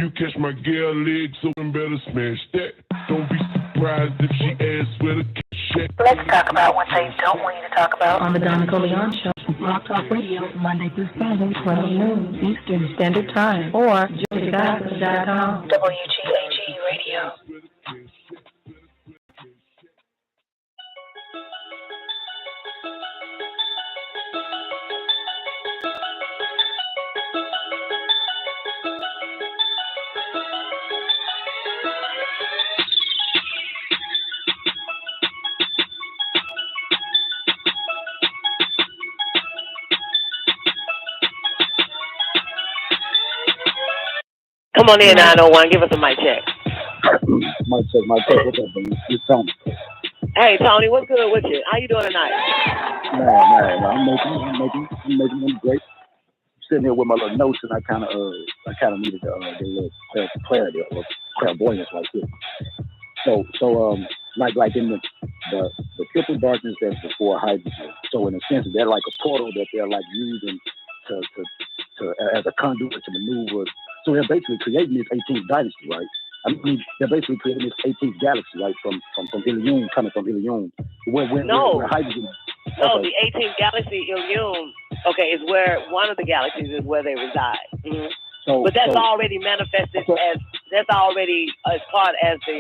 You catch my girl legs open, better smash that. Don't be surprised if she asks where the cash at. Let's talk about what they don't want you to talk about on the Don Nicoleon Show. Rock Talk Radio, Monday through Friday, 12 noon Eastern Standard Time, or JoyGospel.com. WGAG Radio. Come on in, 901. Give us a mic check. Mic check. What's up, baby? It's Tony. Hey, Tony. What's good with you? How you doing tonight? Man. I'm making great. Sitting here with my little notes, and I kind of needed to get a little clarity or clairvoyance like this. So, like in the triple darkness that's before hydrogen. So in a sense, they're like a portal that they're like using to as a conduit to maneuver. So they're basically creating this 18th dynasty, right? I mean, they're basically creating this 18th galaxy, right? From Ilium, coming from Ilium. Where hydrogen. No, okay. The 18th galaxy, Ilium, is where one of the galaxies is where they reside. Mm-hmm. But that's already manifested as that's already as part as the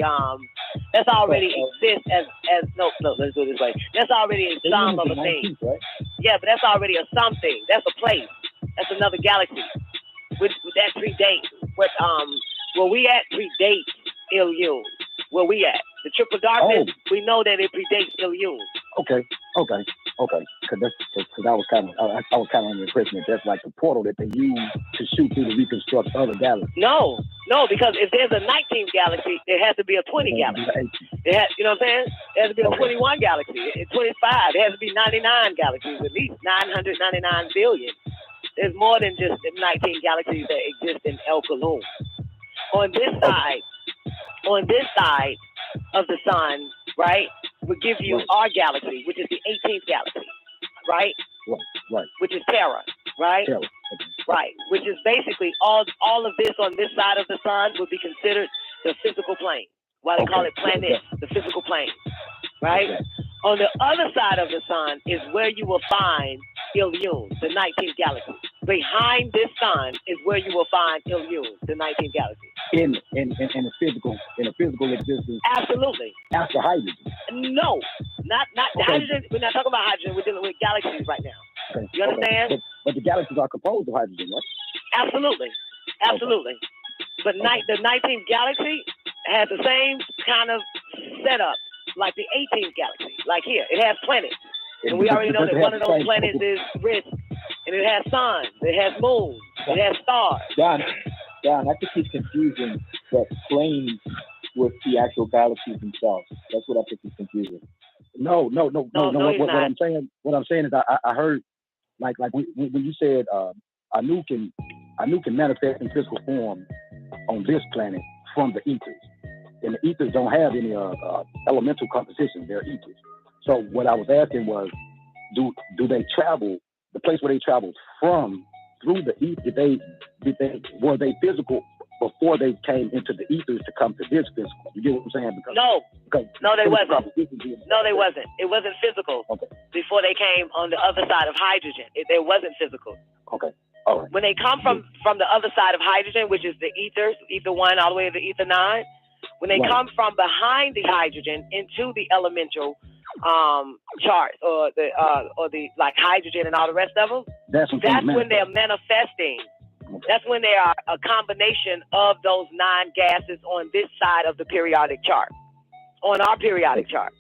that's already exists as no let's do it this way. That's already a sum of a thing. Right? Yeah, but that's already a something. That's a place. That's another galaxy. With that predates where we at predates Ilium. Where we at. The triple darkness, we know that it predates Ilium. Okay. Because I was kind of under the impression that that's like the portal that they use to shoot through to reconstruct other galaxies. No, because if there's a 19th galaxy, there has to be a 20 galaxy. It has, you know what I'm saying? There has to be a 21 galaxy, 25. There has to be 99 galaxies, at least 999 billion. There's more than just the 19 galaxies that exist in El Kalum. On this side of the sun, right, would give you our galaxy, which is the 18th galaxy, right? Right. Which is Terra, right? Terra. Right. Which is basically all of this on this side of the sun would be considered the physical plane. Why they call it planet, the physical plane, right? Okay. On the other side of the sun is where you will find Ilium, the 19th galaxy. Behind this sun is where you will find Ilium, the 19th galaxy. In a physical existence. Absolutely. After hydrogen. No, not hydrogen. We're not talking about hydrogen. We're dealing with galaxies right now. Okay. You understand? But the galaxies are composed of hydrogen, right? Absolutely. Okay. But the 19th galaxy has the same kind of setup like the 18th galaxy. Like here, it has planets. And we already know that one of those planets is Risk. And it has suns, it has moons, it has stars. Don, I think he's confusing the planes with the actual galaxies themselves. That's what I think he's confusing. No. What I'm saying is I heard like when you said Anu can manifest in physical form on this planet from the ethers. And the ethers don't have any elemental composition, they're ethers. So what I was asking was, do they travel, the place where they traveled from through the ether, were they physical before they came into the ethers to come to this physical? You get what I'm saying? No, they wasn't. No, they wasn't. It wasn't physical before they came on the other side of hydrogen. It wasn't physical. Okay. All right. When they come from the other side of hydrogen, which is the ethers, ether 1 all the way to ether 9, when they come from behind the hydrogen into the elemental chart or the like hydrogen and all the rest of them, that's when they're manifesting. Okay. That's when they are a combination of those 9 gases on this side of the periodic chart, on our periodic chart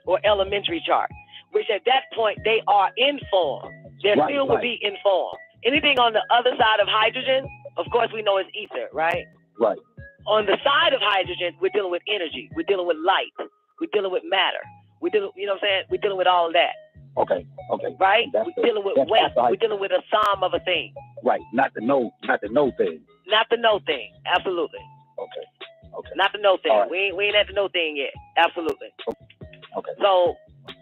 or elementary chart, which at that point they are in form. They still would be in form. Anything on the other side of hydrogen, of course, we know is ether, right? Right. On the side of hydrogen, we're dealing with energy. We're dealing with light. We're dealing with matter. You know what I'm saying? We're dealing with all of that. Okay. Right? We're dealing with weight. We're dealing with a sum of a thing. Right. Not the no thing. Not the no thing. Absolutely. Okay. Not the no thing. Right. We ain't at the no thing yet. Absolutely. Okay. So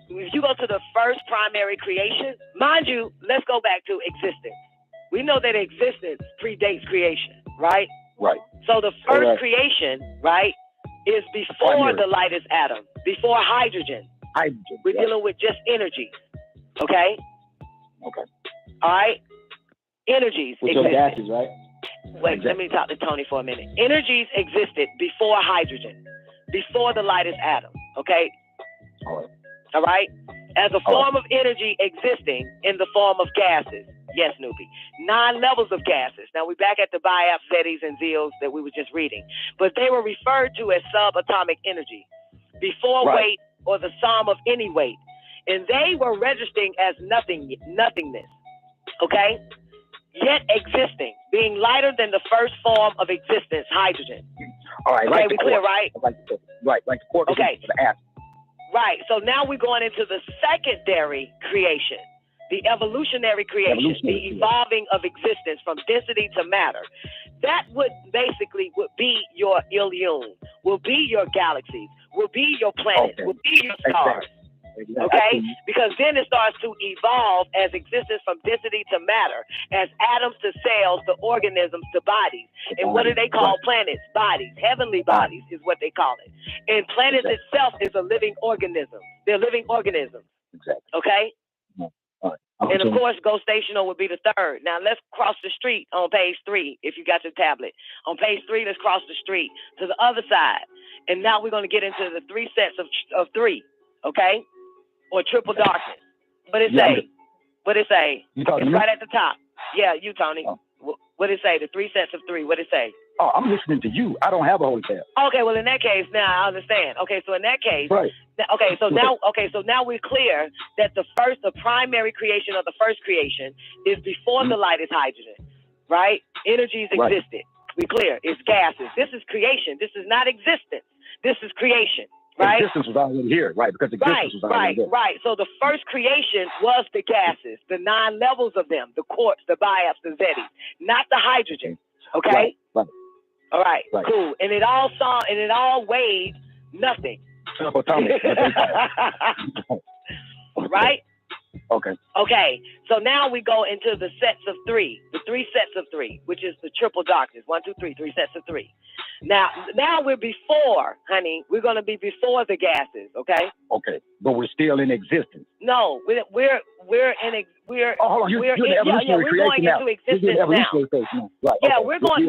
if you go to the first primary creation, mind you, let's go back to existence. We know that existence predates creation, right? Right. So the first creation, right, is before the lightest atom, before hydrogen. Hydrogen. We're dealing with just energy. Okay? Okay. All right? Energies With existed. your gases, right? Wait, let me talk to Tony for a minute. Energies existed before hydrogen, before the lightest atom. Okay? All right. All right? As a form of energy existing in the form of gases. Yes, newbie. 9 levels of gases. Now, we're back at the BIAPs, ZETIs, and ZEALs that we were just reading. But they were referred to as subatomic energy, before weight or the sum of any weight. And they were registering as nothingness. Okay? Yet existing, being lighter than the first form of existence, hydrogen. All right. Okay, we clear, right? Like the quark. Okay. The atom. Right. So now we're going into the secondary creation, the evolutionary creation, the evolving of existence from density to matter. That would basically be your Ilyun, will be your galaxies, will be your planets, will be your stars. Okay? Because then it starts to evolve as existence from density to matter, as atoms to cells to organisms to bodies. And what do they call planets? Bodies. Heavenly bodies is what they call it. And planets itself is a living organism. They're living organisms. Exactly. Okay? All right. And of course, ghostational would be the third. Now let's cross the street on page 3, if you got your tablet. On page 3, let's cross the street to the other side. And now we're going to get into the 3 sets of 3. Okay? Or triple darkness. What it say? What it say? It's right at the top. Yeah, you, Tony. What it say? The 3 sets of 3. What it say? Oh, I'm listening to you. I don't have a holy tab. Okay, well in that case, now I understand. Okay, so in that case, now we're clear that the primary creation of the first creation is before the lightest hydrogen, right? Energies existed. We clear. It's gases. This is creation. This is not existence. This is creation. Right? Existence was already here, right? Because existence was already here. Right. So the first creation was the gases, the 9 levels of them, the quarks, the BIAPs, the ZETIs, not the hydrogen. Okay? Right. All right. Cool. And it all weighed nothing. Subatomic. Right? Okay. Okay. So now we go into the sets of 3, the 3 sets of 3, which is the triple darkness. 1, 2, 3, 3 sets of 3. Now we're before, honey. We're going to be before the gases. Okay. Okay. But we're still in existence. No, we're in. We're. Oh, hold on. You're in evolutionary creation now. Into existence now. Right. Yeah, okay. We're going.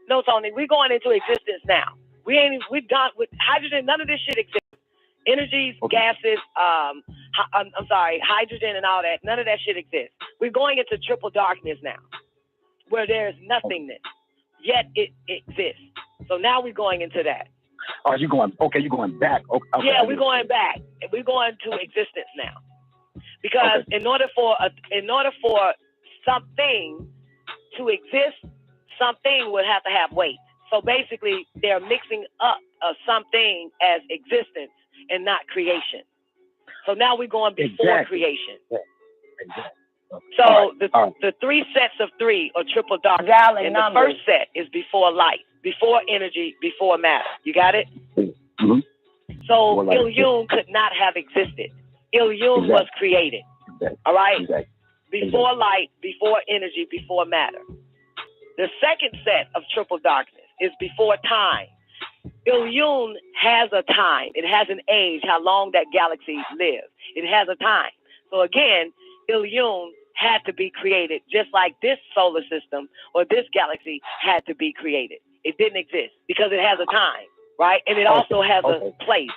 No, Tony. We're going into existence now. We're done with hydrogen. None of this shit exists. Energies, gases, I'm sorry, hydrogen and all that. None of that shit exists. We're going into triple darkness now, where there's nothingness, yet it exists. So now we're going into that. Oh, you're going back. Okay, yeah, we're going back. We're going to existence now. Because in order for something to exist, something would have to have weight. So basically, they're mixing up something as existence and not creation. So now we're going before creation. Yeah. Exactly. So the 3 sets of 3 are triple dark. And the first set is before light, before energy, before matter. You got it? Mm-hmm. So Ilyun could not have existed. Ilyun was created. Exactly. All right? Exactly. Before light, before energy, before matter. The second set of triple darkness is before time. Ilyun has a time. It has an age, how long that galaxy lives. It has a time. So again, Ilyun had to be created just like this solar system or this galaxy had to be created. It didn't exist because it has a time, right? And it also has a place,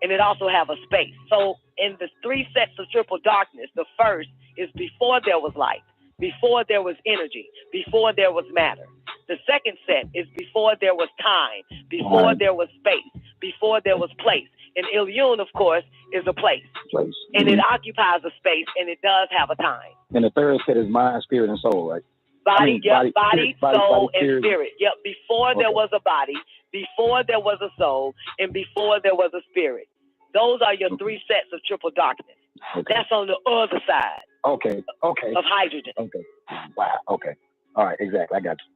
and it also has a space. So in the 3 sets of triple darkness, the first is before there was light, before there was energy, before there was matter. The second set is before there was time, before there was space, before there was place. And Ilyun, of course, is a place. And it occupies a space, and it does have a time. And the third set is mind, spirit, and soul, right? Body, soul, and spirit. Yep, before there was a body, before there was a soul, and before there was a spirit. Those are your 3 sets of triple darkness. Okay. That's on the other side. Okay. Of hydrogen. Okay. Wow. Okay. All right. Exactly. I got you.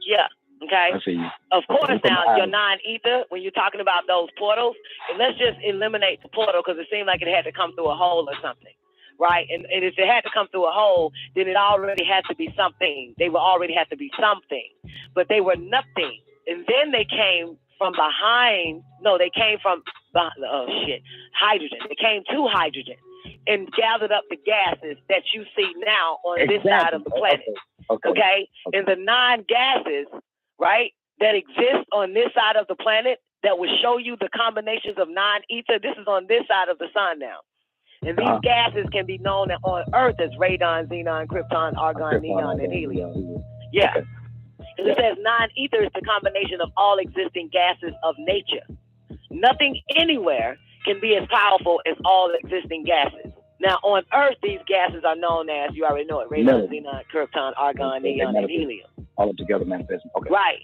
Yeah. Okay. I see you. Of course, now your non-ether, when you're talking about those portals, and let's just eliminate the portal because it seemed like it had to come through a hole or something. right? And if it had to come through a hole, then it already had to be something. They would already have to be something, but they were nothing. And then they came from behind. No, they came from hydrogen. They came to hydrogen and gathered up the gases that you see now on this side of the planet. Okay? And the 9 gases, right, that exist on this side of the planet that will show you the combinations of 9 ether. This is on this side of the sun now. And these gases can be known on Earth as radon, xenon, krypton, argon, neon, and helium. Yeah. Because it says 9 ether is the combination of all existing gases of nature. Nothing anywhere can be as powerful as all existing gases. Now, on Earth, these gases are known as, you already know it, radon, xenon, krypton, argon, neon, and helium. All together manifesting. Okay. Right.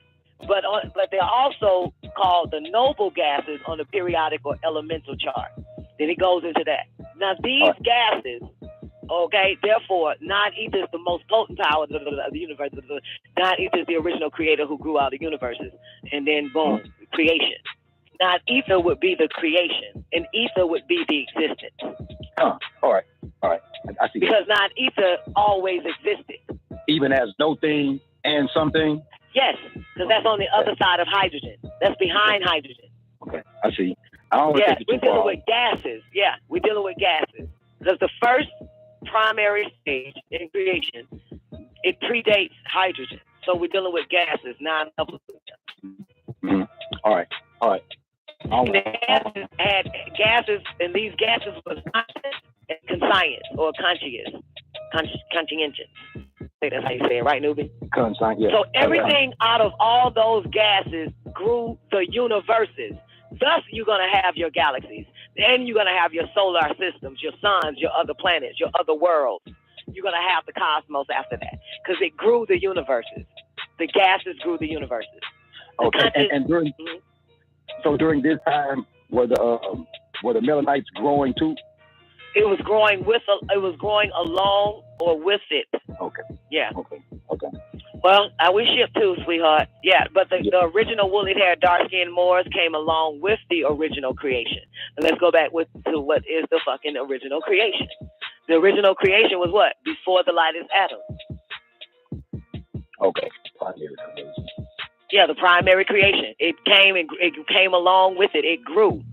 But they're also called the noble gases on the periodic or elemental chart. Then it goes into that. Now, these gases, okay, therefore, non-ether is the most potent power of the universe. Non-ether is the original creator who grew out the universes. And then, boom, creation. Non-ether would be the creation, and ether would be the existence. All right. I see. Because non-ether always existed. Even as no thing and something? Yes, because that's on the other side of hydrogen. That's behind hydrogen. Okay, I see. I don't want to take it we're dealing with gases. Yeah, we're dealing with gases. Because the first primary stage in creation, it predates hydrogen. So we're dealing with gases, Mm-hmm. All right. And the gases had gases, and these gases were conscious or conscientious. That's how you say it, right, Newbie? Yeah. So everything out of all those gases grew the universes. Thus, you're going to have your galaxies. Then you're going to have your solar systems, your suns, your other planets, your other worlds. You're going to have the cosmos after that because it grew the universes. The gases grew the universes. Okay, and during so during this time, were the Melanites growing too? It was growing along or with it. Okay. Yeah. Okay. Well, we ship too, sweetheart. Yeah, but the original woolly-haired, dark-skinned Moors came along with the original creation. And let's go back to what is the fucking original creation. The original creation was what? Before the lightest atom. Okay. Primary creation. Yeah, the primary creation. It came along with it. It grew.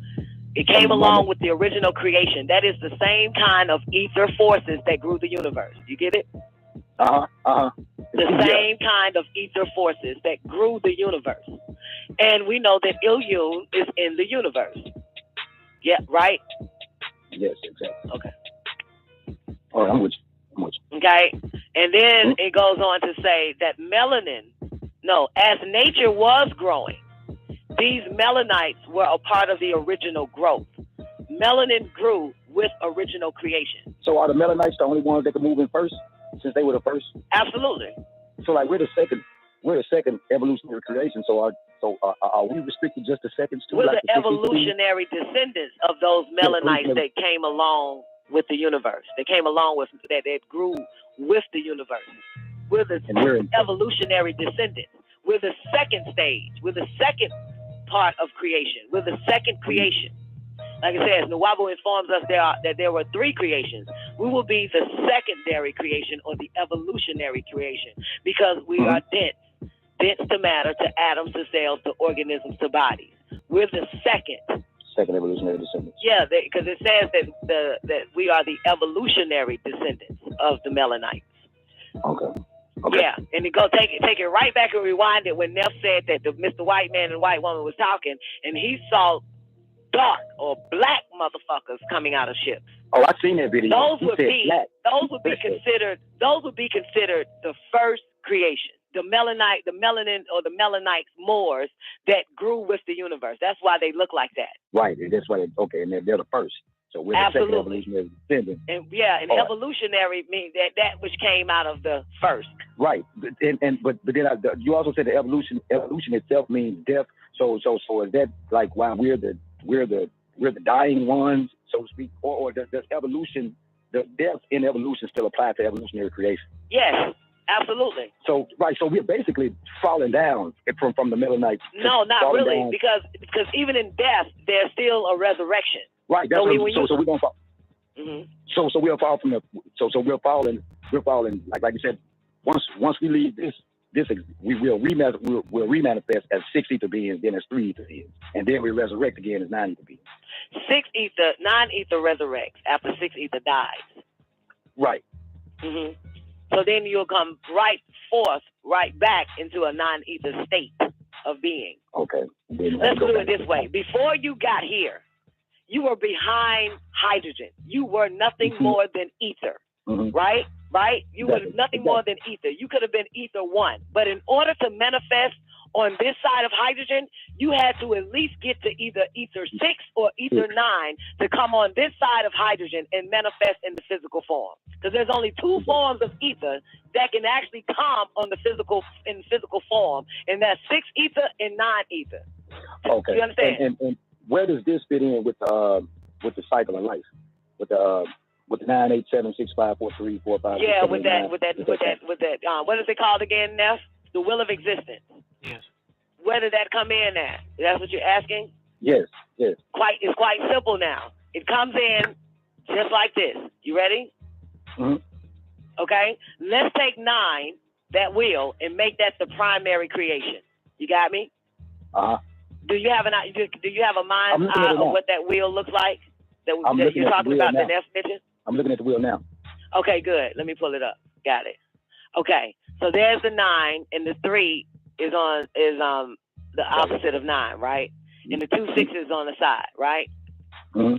It came along with the original creation. That is the same kind of ether forces that grew the universe. You get it? The same kind of ether forces that grew the universe. And we know that Ilyun is in the universe. Yeah, right? Yes, exactly. Okay. All right, I'm with you. Okay? And then it goes on to say that as nature was growing, these melanites were a part of the original growth. Melanin grew with original creation. So are the melanites the only ones that can move in first, since they were the first? Absolutely. So like we're the second evolutionary creation. So are we restricted just to seconds too? We're the evolutionary descendants of those melanites that came along with the universe. They came along with that grew with the universe. We're the evolutionary descendants. We're the second stage. We're the second part of creation. We're the second creation. Like I said, Nuwabu informs us that there were 3 creations. We will be the secondary creation or the evolutionary creation because we are dense to matter, to atoms, to cells, to organisms, to bodies. We're the second evolutionary descendants. Yeah, because it says that we are the evolutionary descendants of the Melanites. Okay. Yeah, and take it right back and rewind it when Neff said that the Mr. White Man and White Woman was talking, and he saw dark or black motherfuckers coming out of ships. Oh, I seen that video. Those would be considered the first creation. The melanin or the melanites Moors that grew with the universe. That's why they look like that. Right, that's why and they're the first. So we're the second evolutionary descendant. And evolutionary means that which came out of the first. Right, but then you also said the evolution itself means death. So is that like why we're the dying ones, so to speak, or does evolution, the death in evolution still apply to evolutionary creation? Yes, absolutely. So we're basically falling down from the Melanites. No, not really, because even in death there's still a resurrection. Right, that's so we're gonna fall. Mm-hmm. So we'll fall from the. So we'll fall in. Like you said. Once we leave this we will remanifest as 6 ether beings, then as 3 ether beings, and then we resurrect again as 9 ether beings. 9 ether resurrects after 6 ether dies. Right. Mm-hmm. So then you'll come right back into a 9 ether state of being. Okay. Let's do it this way. Before you got here, you were behind hydrogen. You were nothing more than ether. Mm-hmm. Right? You were nothing more than ether. You could have been ether 1. But in order to manifest on this side of hydrogen, you had to at least get to either ether 6 or ether 9 to come on this side of hydrogen and manifest in the physical form. Because there's only 2 forms of ether that can actually come on the physical form, and that's 6 ether and 9 ether. Okay. You understand? And where does this fit in with the cycle of life? With the 9, 8, 7, 6, 5, 4, 3, 4, 5. Yeah, 6, 7, with 8, 9, that. What is it called again, Neff? The will of existence. Yes. Where did that come in at? That's what you're asking? Yes. It's quite simple now. It comes in just like this. You ready? Mm-hmm. Okay. Let's take 9, that will, and make that the primary creation. You got me? Uh-huh. Do you have a mind's eye of what that wheel looks like? That you're talking about the definition? I'm looking at the wheel now. Okay, good. Let me pull it up. Got it. Okay, so there's the 9, and the 3 is the opposite of 9, right? And the 2 6s on the side, right? Mm-hmm.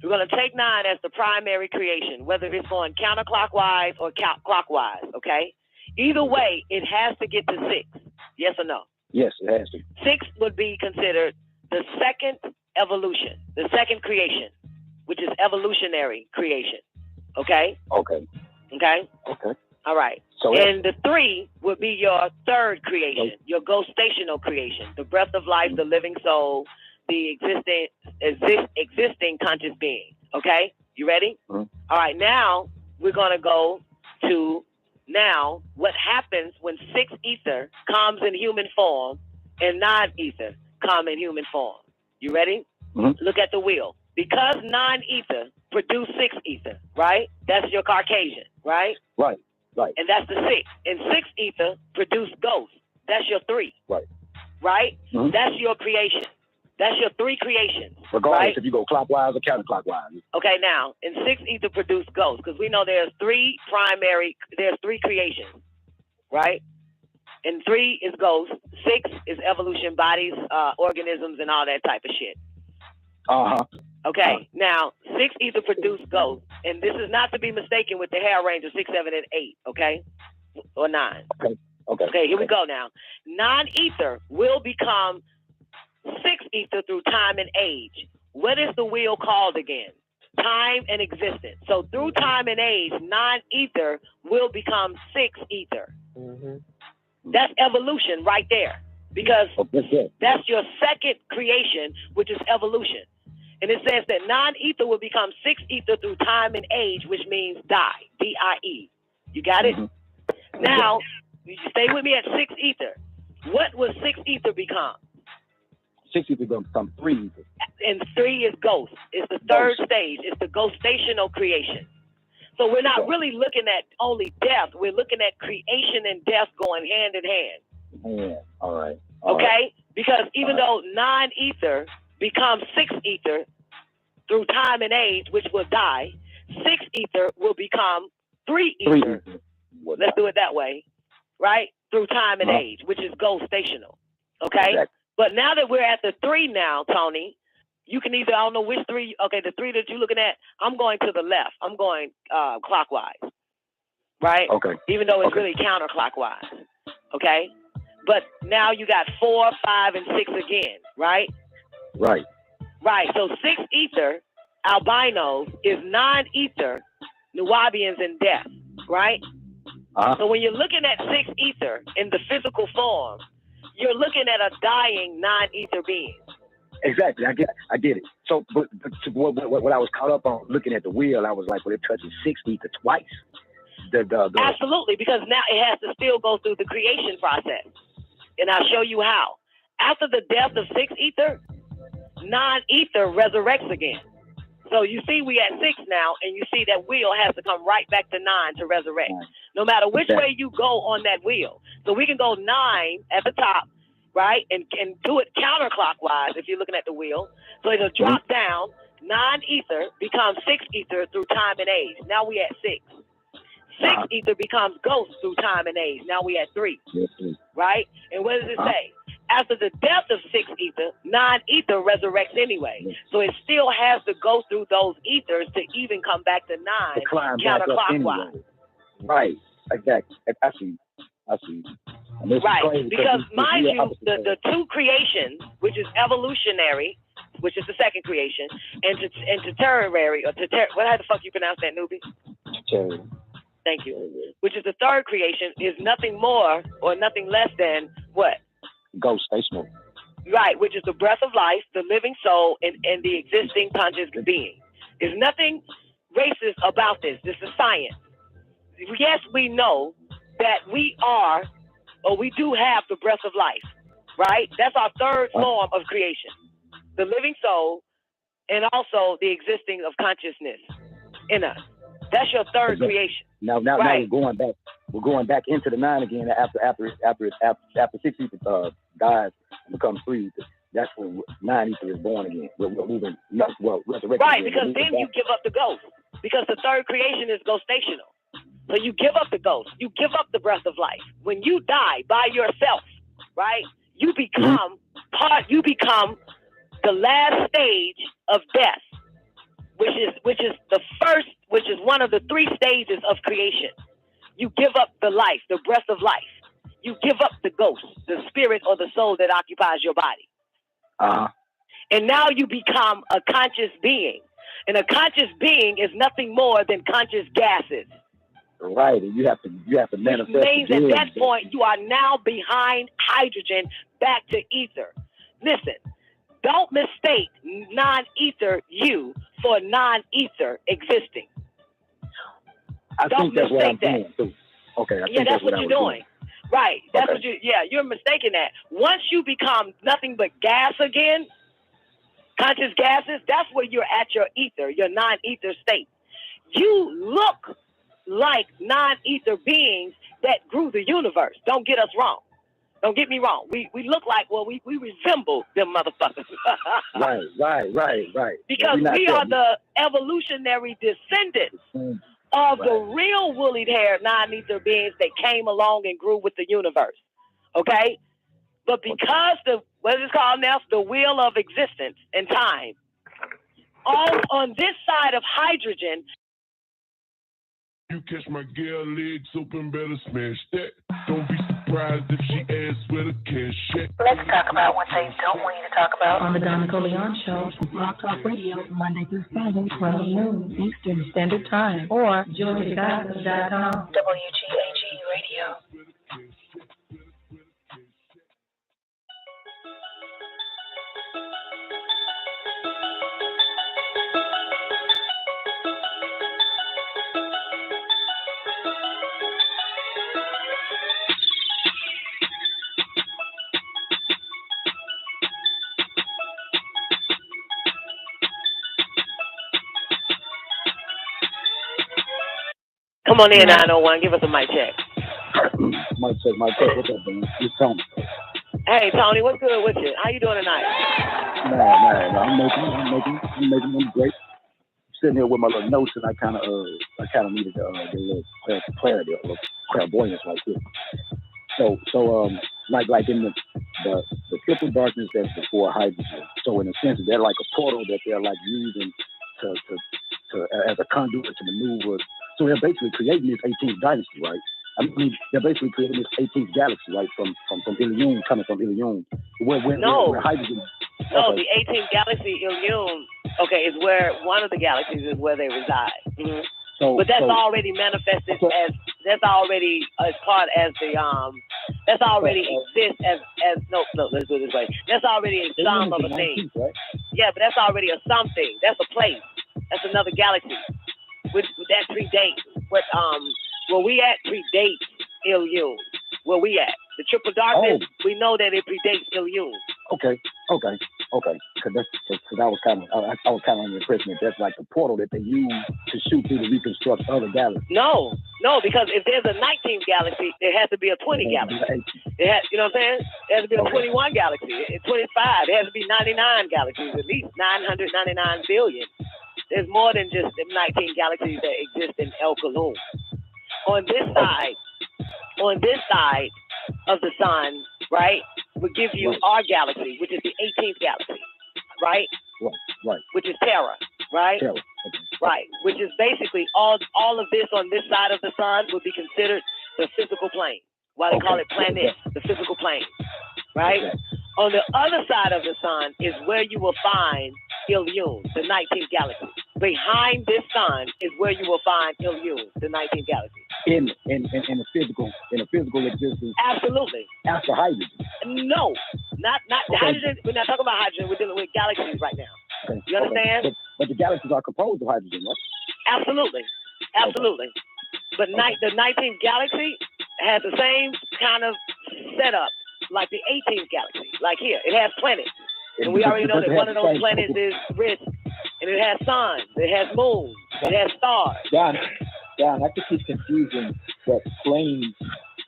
We're going to take 9 as the primary creation, whether it's going counterclockwise or clockwise, okay? Either way, it has to get to 6. Yes or no? Yes, it has to. 6 would be considered the second evolution, the second creation, which is evolutionary creation. Okay? Okay. All right. So and the 3 would be your third creation, your ghostational creation, the breath of life, the living soul, the existing conscious being. Okay? You ready? Mm-hmm. All right. Now we're going to go to what happens when 6 ether comes in human form and 9 ether come in human form. You ready? Mm-hmm. Look at the wheel. Because 9 ether produce 6 ether, right? That's your Caucasian, right? Right. And that's the 6. And 6 ether produce ghost. That's your 3. Right? Mm-hmm. That's your creation. That's your 3 creations. Regardless if you go clockwise or counterclockwise. Okay, now, and 6 ether produce ghost, because we know there's 3 creations, right? And 3 is ghost, 6 is evolution, bodies, organisms, and all that type of shit. Uh-huh. Okay, now 6 ether produce ghost, and this is not to be mistaken with the hair range of 6, 7, and 8, okay? Or 9. Okay, here we go now. 9 ether will become 6 ether through time and age. What is the wheel called again? Time and existence. So through time and age, 9 ether will become 6 ether. Mm-hmm. That's evolution right there, because that's your second creation, which is evolution. And it says that 9 ether will become 6 ether through time and age, which means die, D-I-E. You got it? Mm-hmm. Now, you stay with me at 6 ether. What will 6 ether become? 6 ether going to become 3 ether. And 3 is ghost. It's the third stage. It's the ghostational creation. So we're not really looking at only death. We're looking at creation and death going hand in hand. Yeah, all right. Okay? Because even though 9 ether becomes 6 ether through time and age, which will die, 6 ether will become 3 ether. Let's do it that way, right? Through time and age, which is ghostational. Okay? Exactly. But now that we're at the 3 now, Tony, you can either, I don't know which 3, okay, the 3 that you're looking at, I'm going to the left. I'm going clockwise, right? Okay. Even though it's really counterclockwise, okay? But now you got 4, 5, and 6 again, right? Right. So 6 ether, albinos, is 9 ether, Nuwabians in death, right? So when you're looking at 6 ether in the physical form, you're looking at a dying 9 ether being. Exactly, I get it. So, but what I was caught up on looking at the wheel, I was like, well, it touches 6 ether twice. Absolutely, because now it has to still go through the creation process, and I'll show you how. After the death of 6 ether, 9 ether resurrects again. So you see we at 6 now, and you see that wheel has to come right back to 9 to resurrect. No matter which way you go on that wheel. So we can go 9 at the top, right? And do it counterclockwise if you're looking at the wheel. So it'll drop down. 9 ether becomes 6 ether through time and age. Now we at 6. 6 ether becomes ghost through time and age. Now we at 3. Right? And what does it say? After the death of 6 ether, 9 ether resurrects anyway. So it still has to go through those ethers to even come back to 9 counterclockwise. Anyway. Right. Exactly. I see. Right. Because mind you, the 2 creations, which is evolutionary, which is the second creation, and tertiary, or how the fuck you pronounce that, newbie? Tertiary. Thank you. Which is the third creation, is nothing more or nothing less than what? Ghost stationary. Right, which is the breath of life, the living soul, and the existing conscious being. There's nothing racist about this. This is science. Yes, we know that we are, or we do have the breath of life, right? That's our third form of creation. The living soul, and also the existing of consciousness in us. That's your third creation. Now we're going back into the 9 again after 6 ether dies and becomes 3 ether. That's when 9 ether is born again. We're moving, resurrecting. Right, because then you give up the ghost. Because the third creation is ghostational. So you give up the ghost. You give up the breath of life. When you die by yourself, right, you become the last stage of death, which is the first, which is one of the 3 stages of creation. You give up the life, the breath of life. You give up the ghost, the spirit or the soul that occupies your body. And now you become a conscious being. And a conscious being is nothing more than conscious gases. Right, and you have to manifest. Which means at that point you are now behind hydrogen back to ether. Listen, don't mistake non-ether you for non-ether existing. I think that's what I'm doing too. Okay, that's what you're doing. Right, that's what you're mistaking that. Once you become nothing but gas again, conscious gases, that's where you're at your ether, your non-ether state. You look like non-ether beings that grew the universe. Don't get us wrong. Don't get me wrong. We look like, we resemble them motherfuckers. Right. Because we are the evolutionary descendants of the real woolly-haired non-ether beings that came along and grew with the universe. Okay? But because what is it called now? The wheel of existence and time. All on this side of hydrogen. You catch my girl legs open, better smash that. Don't be surprised if she asks where the cash at. Let's talk about what they don't want you to talk about on the Donna Coleon Show, Rock Talk Radio, Monday through Friday, 12 noon Eastern Standard Time, or JoyTheGospel.com. WGAG Radio. Come on in, 901. Give us a mic check. Mic check. What's up, man? It's Tony. Hey, Tony. What's good with you? How you doing tonight? Nah. I'm making them great. I'm sitting here with my little notes, and I kind of needed to get a little clarity, a little clairvoyance like this. So, like in the triple darkness that's before hydrogen. So in a sense, they're like a portal that they're like using to as a conduit to maneuver. So they're basically creating this 18th dynasty, right? I mean, they're basically creating this 18th galaxy, right? From Ilion, coming from Ilion. Where hydrogen. No, the 18th galaxy, Ilion, is where one of the galaxies is where they reside. Mm-hmm. But that's already manifested as that's already as part as the that's already exists as no let's do it this way. That's already a sum of a thing. Right? Yeah, but that's already a something. That's a place. That's another galaxy. Which that predates what where we at predates Ilion. Where we at. The triple darkness, we know that it predates Ilion. Okay. Okay, because I was kind of under the impression that that's like the portal that they use to shoot through to reconstruct other galaxies. No, because if there's a 19th galaxy, there has to be a 20 galaxy. It has, you know what I'm saying? There has to be a 21 galaxy, 25. There has to be 99 galaxies, at least 999 billion. There's more than just the 19 galaxies that exist in El Kalum. On this side of the sun, right, would give you our galaxy, which is the 18th galaxy, right? Right. Which is Terra, right? Terra. Right. Which is basically all of this on this side of the sun would be considered the physical plane. Why they call it planets, the physical plane, right? Okay. On the other side of the sun is where you will find Ilium, the 19th galaxy. Behind this sun is where you will find Ilium, the 19th galaxy. In a physical existence. Absolutely. After hydrogen. No, not hydrogen. We're not talking about hydrogen. We're dealing with galaxies right now. Okay. You understand? But the galaxies are composed of hydrogen, right? Absolutely. Okay. But the 19th galaxy has the same kind of setup like the 18th galaxy. Like here, it has planets. And we already know that one of those planets is Risk. And it has suns, it has moons, it has stars. Don, I think he's confusing the planes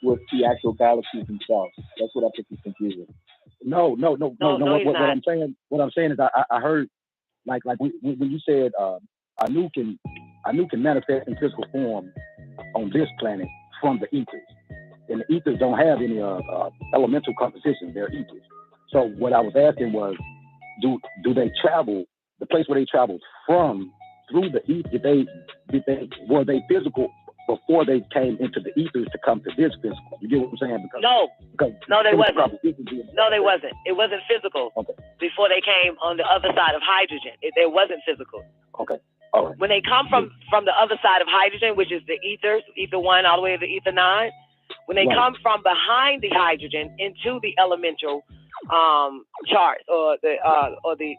with the actual galaxies themselves. That's what I think he's confusing. No. What I'm saying is I heard like when you said Anu can manifest in physical form on this planet from the ethers, and the ethers don't have any elemental composition. They're ethers. So what I was asking was, do they travel? The place where they traveled from through the ether, were they physical before they came into the ethers to come to this physical? You get what I'm saying? No, they wasn't. No, they wasn't. It wasn't physical before they came on the other side of hydrogen. It wasn't physical. Okay. All right. When they come from the other side of hydrogen, which is the ethers, ether 1 all the way to ether 9, when they come from behind the hydrogen into the elemental charts or the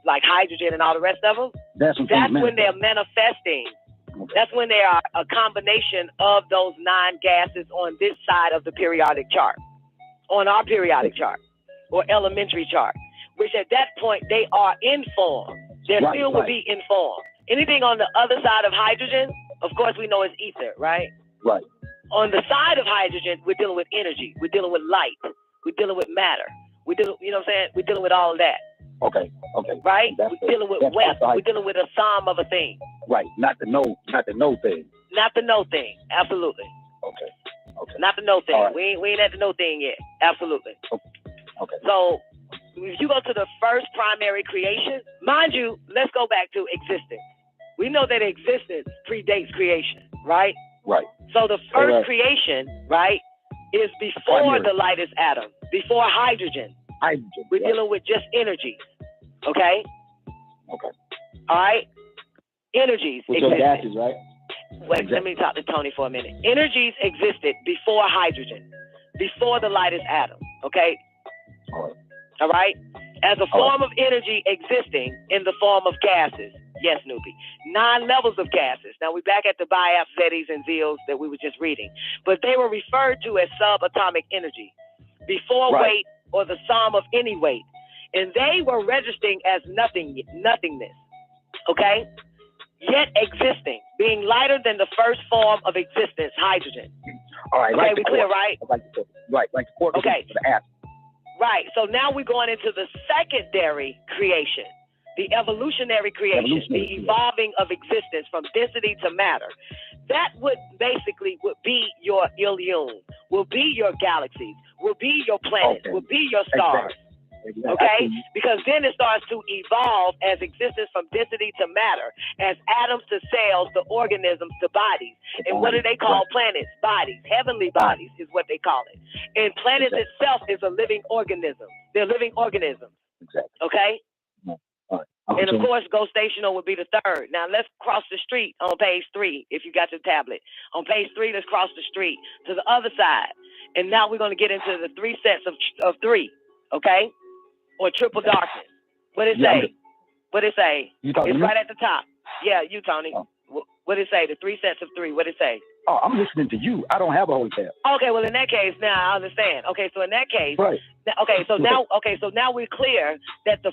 like hydrogen and all the rest of them, that's when they're manifesting. Okay. That's when they are a combination of those 9 gases on this side of the periodic chart, on our periodic chart or elementary chart, which at that point they are in form. They still would be in form. Anything on the other side of hydrogen, of course, we know is ether, right? Right. On the side of hydrogen, we're dealing with energy. We're dealing with light. We're dealing with matter. We're dealing, you know what I'm saying? We're dealing with all of that. Okay. Right? We're dealing with wealth. We're dealing with a sum of a thing. Right. Not the no thing. Not the no thing. Absolutely. Okay. Not the no thing. Right. We ain't at the no thing yet. Absolutely. Okay. So if you go to the first primary creation, mind you, let's go back to existence. We know that existence predates creation, right? Right. So the first creation, right, is before the lightest atom, before hydrogen. We're dealing with just energies. Okay? Okay. All right? Energies existed. Gases, right? Wait, let me talk to Tony for a minute. Energies existed before hydrogen, before the lightest atom. Okay? All right? As a form of energy existing in the form of gases. Yes, Nubi. 9 levels of gases. Now we're back at the Biaps, Zetes, and Zeals that we were just reading. But they were referred to as subatomic energy, before weight or the sum of any weight. And they were registering as nothingness. Okay? Yet existing, being lighter than the first form of existence, hydrogen. All right. Okay, we clear, right? Like the quark. Okay. The atom. Right. So now we're going into the secondary creation. The evolutionary creation, the evolving of existence from density to matter. That would basically be your Ilium, will be your galaxies, will be your planets, will be your stars. Exactly. Okay? Because then it starts to evolve as existence from density to matter, as atoms to cells to organisms to bodies. And what do they call planets? Bodies. Heavenly bodies is what they call it. And planets itself is a living organism. They're living organisms. Exactly. Okay? And of Okay. course, ghostational would be the third. Now let's cross the street on page 3, if you got your tablet. On page 3, let's cross the street to the other side. And now we're going to get into the 3 sets of 3, okay? Or triple darkness. What it say? What it say? It's right at the top. Yeah, you, Tony. What it say? The 3 sets of 3. What it say? Oh, I'm listening to you. I don't have a hotel. Okay, well in that case, now I understand. Okay, so in that case, Right. So now we're clear that the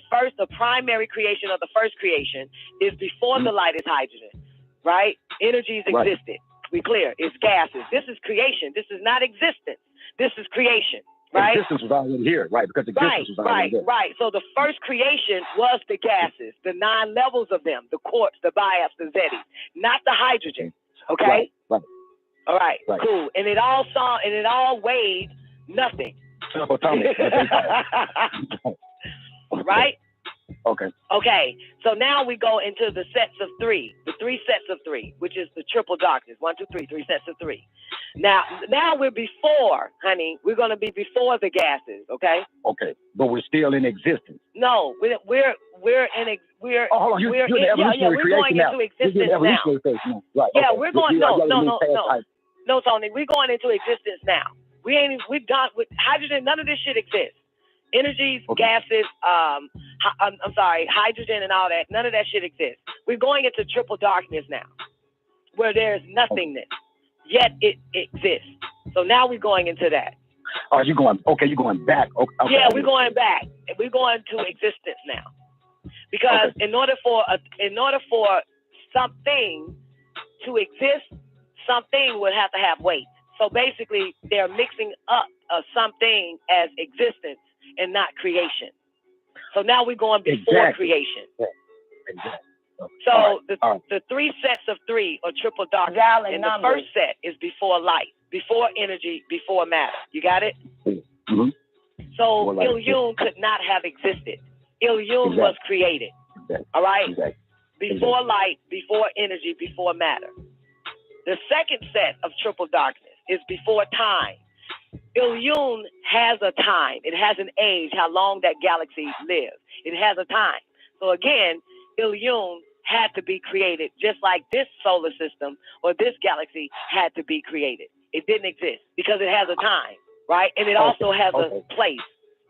primary creation of the first creation is before the lightest hydrogen, right? Energies existed. Right. We clear. It's gases. This is creation. This is not existence. This is creation. Right? Existence was already here, right? Because existence was already there. Right. So the first creation was the gases, the 9 levels of them, the quarks, the biaps, the zetas, not the hydrogen. Okay? Right. All right. Cool. And it all weighed nothing. Right? Okay. So now we go into the sets of 3, the 3 sets of 3, which is the triple darkness. 1, 2, 3, 3 sets of 3. Now we're before, honey. We're going to be before the gases. Okay. Okay. But we're still in existence. No, we're in. We're hold on. You're the evolutionary creation now. Into existence now. Right. Yeah, okay. We're going. No, Tony. We're going into existence now. We're done with hydrogen. None of this shit exists. Energies, gases, hydrogen and all that. None of that shit exists. We're going into triple darkness now, where there's nothingness, yet it exists. So now we're going into that. Oh, you're going back. Okay. Yeah, we're going back. We're going to existence now. Because in order for something to exist, something would have to have weight. So basically, they're mixing up something as existence and not creation. So now we're going before creation. Exactly. So the 3 sets of 3 are triple darkness. And the first set is before light, before energy, before matter. You got it? Mm-hmm. So Ilyun could not have existed. Ilyun was created. All right? Before light, before energy, before matter. The second set of triple darkness is before time. Ilyun has a time. It has an age, how long that galaxy lives. It has a time. So again, Ilyun had to be created just like this solar system or this galaxy had to be created. It didn't exist because it has a time, right? And it also has a place,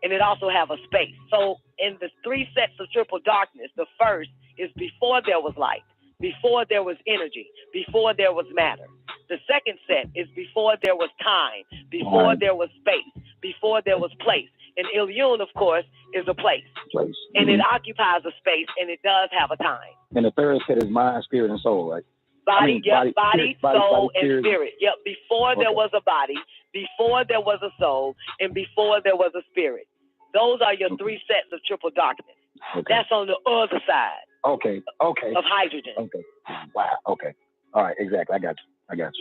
and it also has a space. So in the 3 sets of triple darkness, the first is before there was light, before there was energy, before there was matter. The second set is before there was time, before there was space, before there was place. And Ilyun, of course, is a place. And it occupies a space, and it does have a time. And the third set is mind, spirit, and soul, right? Body, soul, and spirit. Yep, before there was a body, before there was a soul, and before there was a spirit. Those are your 3 sets of triple darkness. That's on the other side. Okay. Of hydrogen. Okay. Wow. Okay. All right. Exactly. I got you.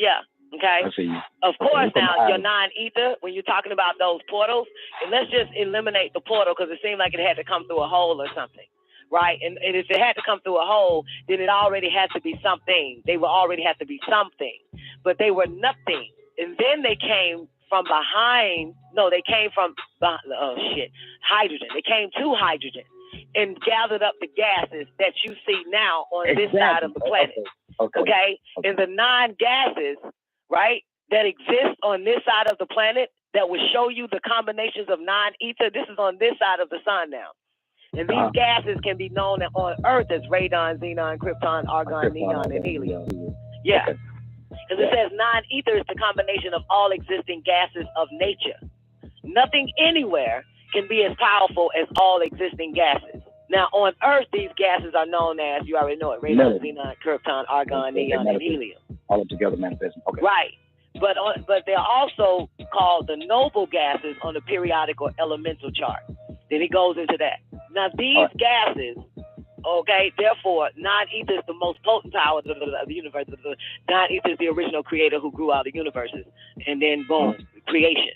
Yeah. Okay. I see you. Of course, now your non-ether, when you're talking about those portals, and let's just eliminate the portal because it seemed like it had to come through a hole or something, right? And if it had to come through a hole, then it already had to be something. They would already have to be something, but they were nothing. And then they came from behind. No, they came from hydrogen. They came to hydrogen and gathered up the gases that you see now on this side of the planet. Okay? And the 9 gases, right, that exist on this side of the planet that will show you the combinations of non-ether. This is on this side of the sun now. And these gases can be known on Earth as radon, xenon, krypton, argon, neon, and helium. Yeah. Because it says non-ether is the combination of all existing gases of nature. Nothing anywhere can be as powerful as all existing gases. Now, on Earth, these gases are known as, you already know it, radon, xenon, krypton, argon, neon, and helium. All together manifesting. Okay. Right. But they're also called the noble gases on the periodic or elemental chart. Then he goes into that. Now, these gases, okay, therefore, non-ether is the most potent power of the universe. Non-ether is the original creator who grew out the universes. And then, boom, creation.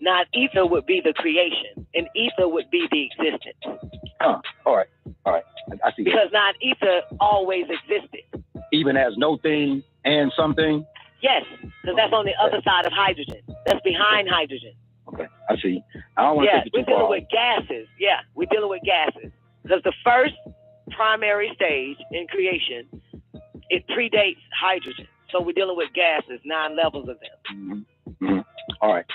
Non-ether would be the creation, and ether would be the existence. All right. I see. Because non-ether always existed. Even as no thing and something? Yes, because that's on the other side of hydrogen. That's behind hydrogen. Okay, I see. I don't want to take you too far. We're dealing with gases. Yeah, we're dealing with gases. Because the first primary stage in creation, it predates hydrogen. So we're dealing with gases, 9 levels of them. Mm-hmm. All right.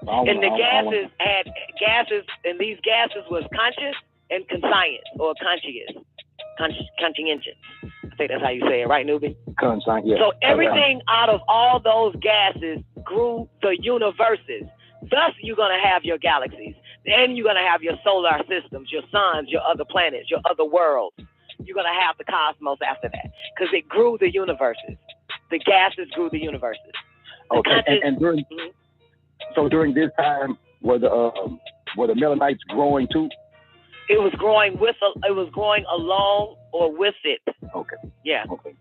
And the gases had gases, and these gases was conscious and conscience, or conscientious. I think that's how you say it, right, newbie? Condensate, yeah. So everything out of all those gases grew the universes. Thus, you're going to have your galaxies. Then you're going to have your solar systems, your suns, your other planets, your other worlds. You're going to have the cosmos after that because it grew the universes. The gases grew the universes. Okay, and during so during this time, were the melanites growing too? It was growing along or with it. Okay. Yeah. Okay.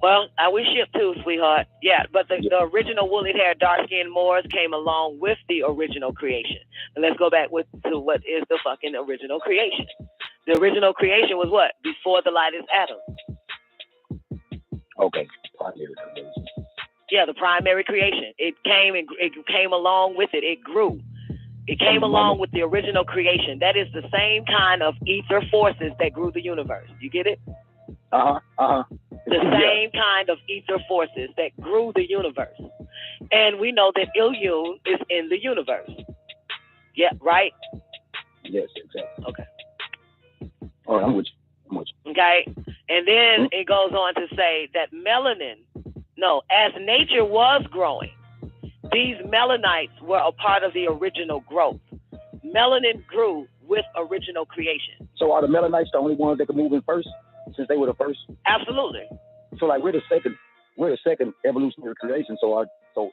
Well, we ship too, sweetheart. Yeah, but the original woolly-haired, dark-skinned Moors came along with the original creation. And let's go back to what is the fucking original creation. The original creation was what? Before the lightest atom. Okay. Primary creation. Yeah, the primary creation. It came along with it. It grew. It came along with the original creation. That is the same kind of ether forces that grew the universe. You get it? The same kind of ether forces that grew the universe. And we know that Ilyun is in the universe. Yeah, right? Yes, exactly. Okay. All right, I'm with you. Okay? And then it goes on to say that as nature was growing, these melanites were a part of the original growth. Melanin grew with original creation. So are the melanites the only ones that can move in first, since they were the first? Absolutely. So like we're the second evolutionary creation. So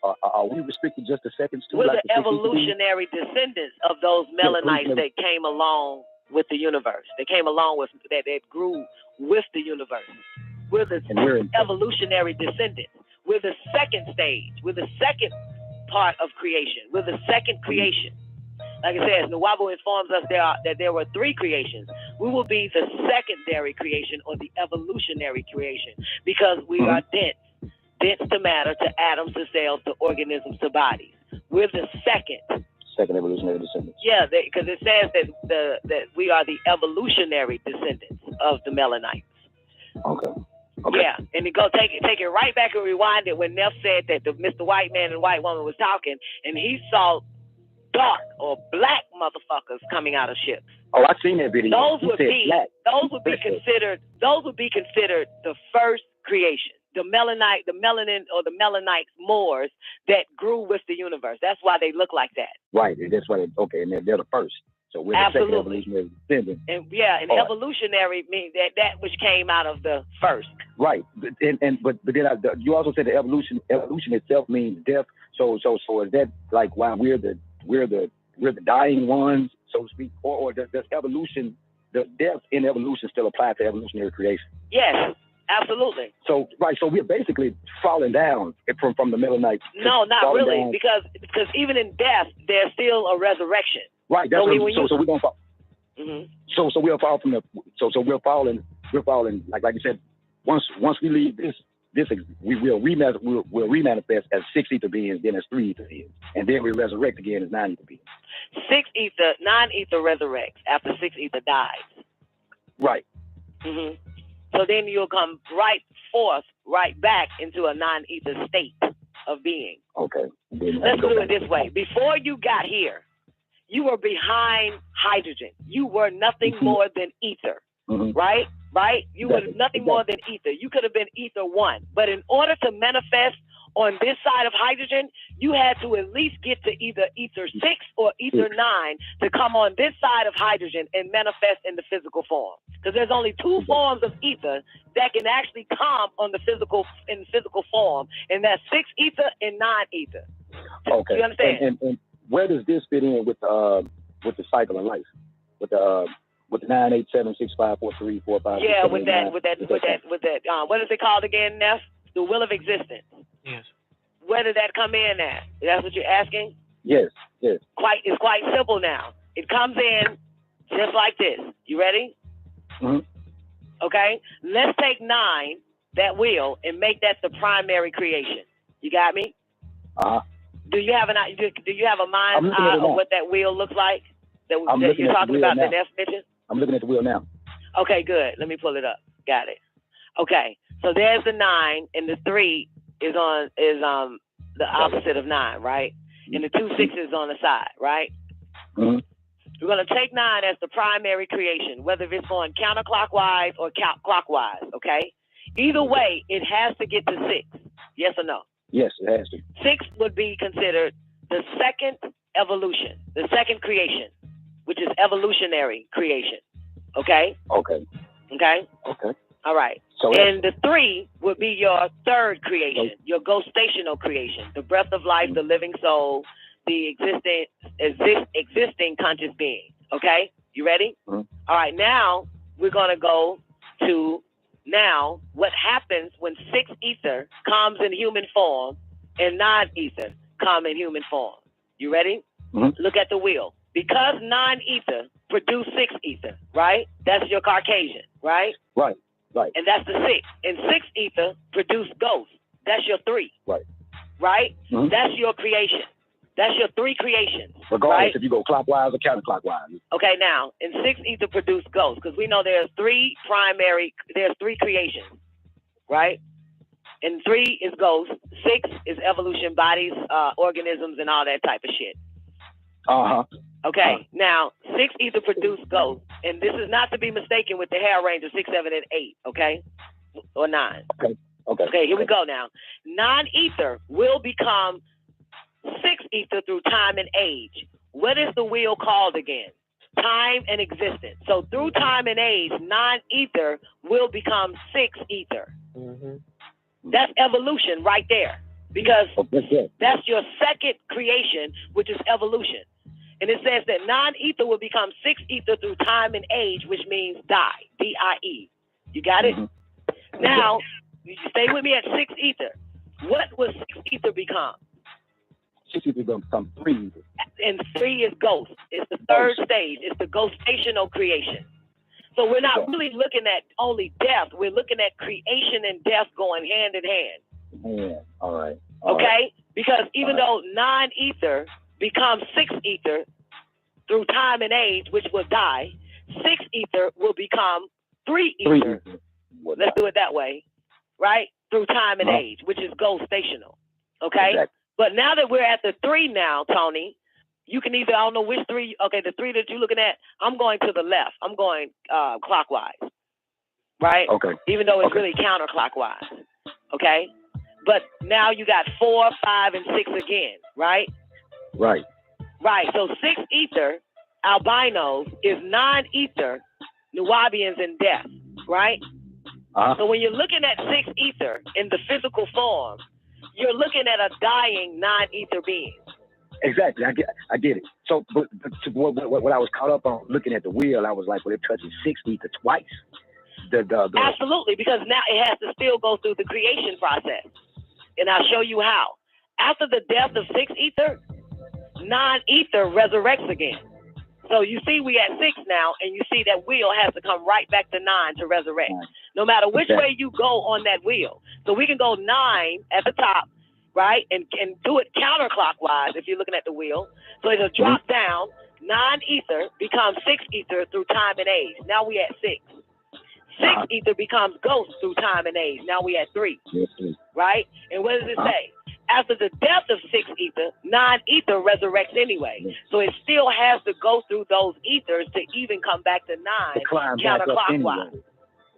are we restricted just to seconds too? We're like the evolutionary descendants of those melanites that came along with the universe. They came along with that grew with the universe. We're the evolutionary descendants. We're the second stage. We're the second part of creation. We're the second creation. Like it says, Nuwabo informs us that there were three creations. We will be the secondary creation or the evolutionary creation because we are dense to matter, to atoms, to cells, to organisms, to bodies. We're the second evolutionary descendants. Yeah, because it says that we are the evolutionary descendants of the melanites. Okay. Yeah, and it take it right back and rewind it when Neff said that the Mr. White Man and White Woman was talking, and he saw dark or black motherfuckers coming out of ships. Oh, I've seen that video. Those would be considered the first creation. The melanin or the melanites Moors that grew with the universe. That's why they look like that. Right, and that's why and they're the first. So we're the second evolutionary descendant. And evolutionary means that which came out of the first. Right, but then you also said the evolution itself means death. So is that like why we're the dying ones, so to speak, or does evolution, the death in evolution still apply to evolutionary creation? Yes. Absolutely. So we're basically falling down from the melanites. No, not really, because even in death, there's still a resurrection. Right. That's so we don't fall. Mm-hmm. So we'll fall from we're falling like you said. Once we leave this we'll remanifest as 6 ether beings, then as 3 ether beings, and then we resurrect again as 9 ether beings. 9 ether resurrects after 6 ether dies. Right. Mm-hmm. So then you'll come right back into a 9 ether state of being. Okay. Let's do it this way. Before you got here, you were behind hydrogen. You were nothing more than ether, right? Right? You were nothing more than ether. You could have been ether 1. But in order to manifest on this side of hydrogen, you had to at least get to either ether 6 or ether 9 to come on this side of hydrogen and manifest in the physical form. Because there's only 2 forms of ether that can actually come on in physical form, and that's 6 ether and 9 ether. Okay. You understand? And where does this fit in with the cycle of life? With the 9, 8, 7, 6, 5, 4, 3, 4, 5. Yeah, with that. What is it called again, Neff? The will of existence. Yes. Where did that come in at? That's what you're asking? Yes. It's quite simple now. It comes in just like this. You ready? Mm-hmm. Okay. Let's take 9, that will, and make that the primary creation. You got me? Do you have a mind of what that wheel looks like? That you're talking about the next mission? I'm looking at the wheel now. Okay, good. Let me pull it up. Got it. Okay. So there's the 9, and the 3 is the opposite of 9, right? And the 2 6s on the side, right? Mm-hmm. We're going to take 9 as the primary creation, whether it's going counterclockwise or clockwise, okay? Either way, it has to get to 6. Yes or no? Yes, it has to. 6 would be considered the second evolution, the second creation, which is evolutionary creation. Okay? Okay. Okay? Okay. All right. So and the 3 would be your third creation, your ghostational creation, the breath of life, the living soul, the existing conscious being. Okay? You ready? Mm-hmm. All right. Now we're going to go to what happens when 6 ether comes in human form and 9 ether come in human form. You ready? Mm-hmm. Look at the wheel. Because 9 ether produce 6 ether, right? That's your Caucasian, right? Right. Right. And that's the 6. And 6 ether produce ghosts. That's your 3. Right. Right? Mm-hmm. That's your creation. That's your 3 creations. Regardless right? if you go clockwise or counterclockwise. Okay, now, and 6 ether produce ghosts, because we know there's 3 creations, right? And 3 is ghosts, 6 is evolution, bodies, organisms, and all that type of shit. Uh-huh. Okay, now 6 ether produce ghosts, and this is not to be mistaken with the hair range of 6, 7, and 8, okay? Or 9. Okay, here we go now. 9 ether will become 6 ether through time and age. What is the wheel called again? Time and existence. So through time and age, 9 ether will become 6 ether. Mm-hmm. That's evolution right there, because that's your second creation, which is evolution. And it says that 9 ether will become 6 ether through time and age, which means die, D-I-E. You got it? Mm-hmm. Now, you stay with me at 6 ether. What will 6 ether become? 6 ether will become 3 ether. And 3 is ghost. It's the third stage. It's the ghostational creation. So we're not really looking at only death. We're looking at creation and death going hand in hand. Yeah, all right. Okay? Because even though 9 ether becomes 6 ether through time and age, which will die, 6 ether will become 3 ether. Let's do it that way, right? Through time and age, which is ghostational. Okay? Exactly. But now that we're at the 3 now, Tony, you can either, I don't know which 3, okay, the 3 that you're looking at, I'm going to the left. I'm going clockwise, right? Okay. Even though it's really counterclockwise, okay? But now you got 4, 5, and 6 again, right? Right. Right. So 6 ether, albinos, is 9 ether, Nuwabians, and death, right? So when you're looking at 6 ether in the physical form, you're looking at a dying 9 ether being. Exactly. I get it. So, but what I was caught up on looking at the wheel, I was like, well, it touches 6 ether twice. Absolutely, because now it has to still go through the creation process. And I'll show you how. After the death of 6 ether, 9 ether resurrects again. So you see we at 6 now, and you see that wheel has to come right back to 9 to resurrect. No matter which way you go on that wheel. So we can go 9 at the top, right? And do it counterclockwise if you're looking at the wheel. So it'll drop down, 9 ether becomes 6 ether through time and age. Now we at 6. 6 ether becomes ghost through time and age. Now we at 3, right? And what does it say? After the death of 6 ether, 9 ether resurrects anyway. So it still has to go through those ethers to even come back to 9 counterclockwise. Anyway.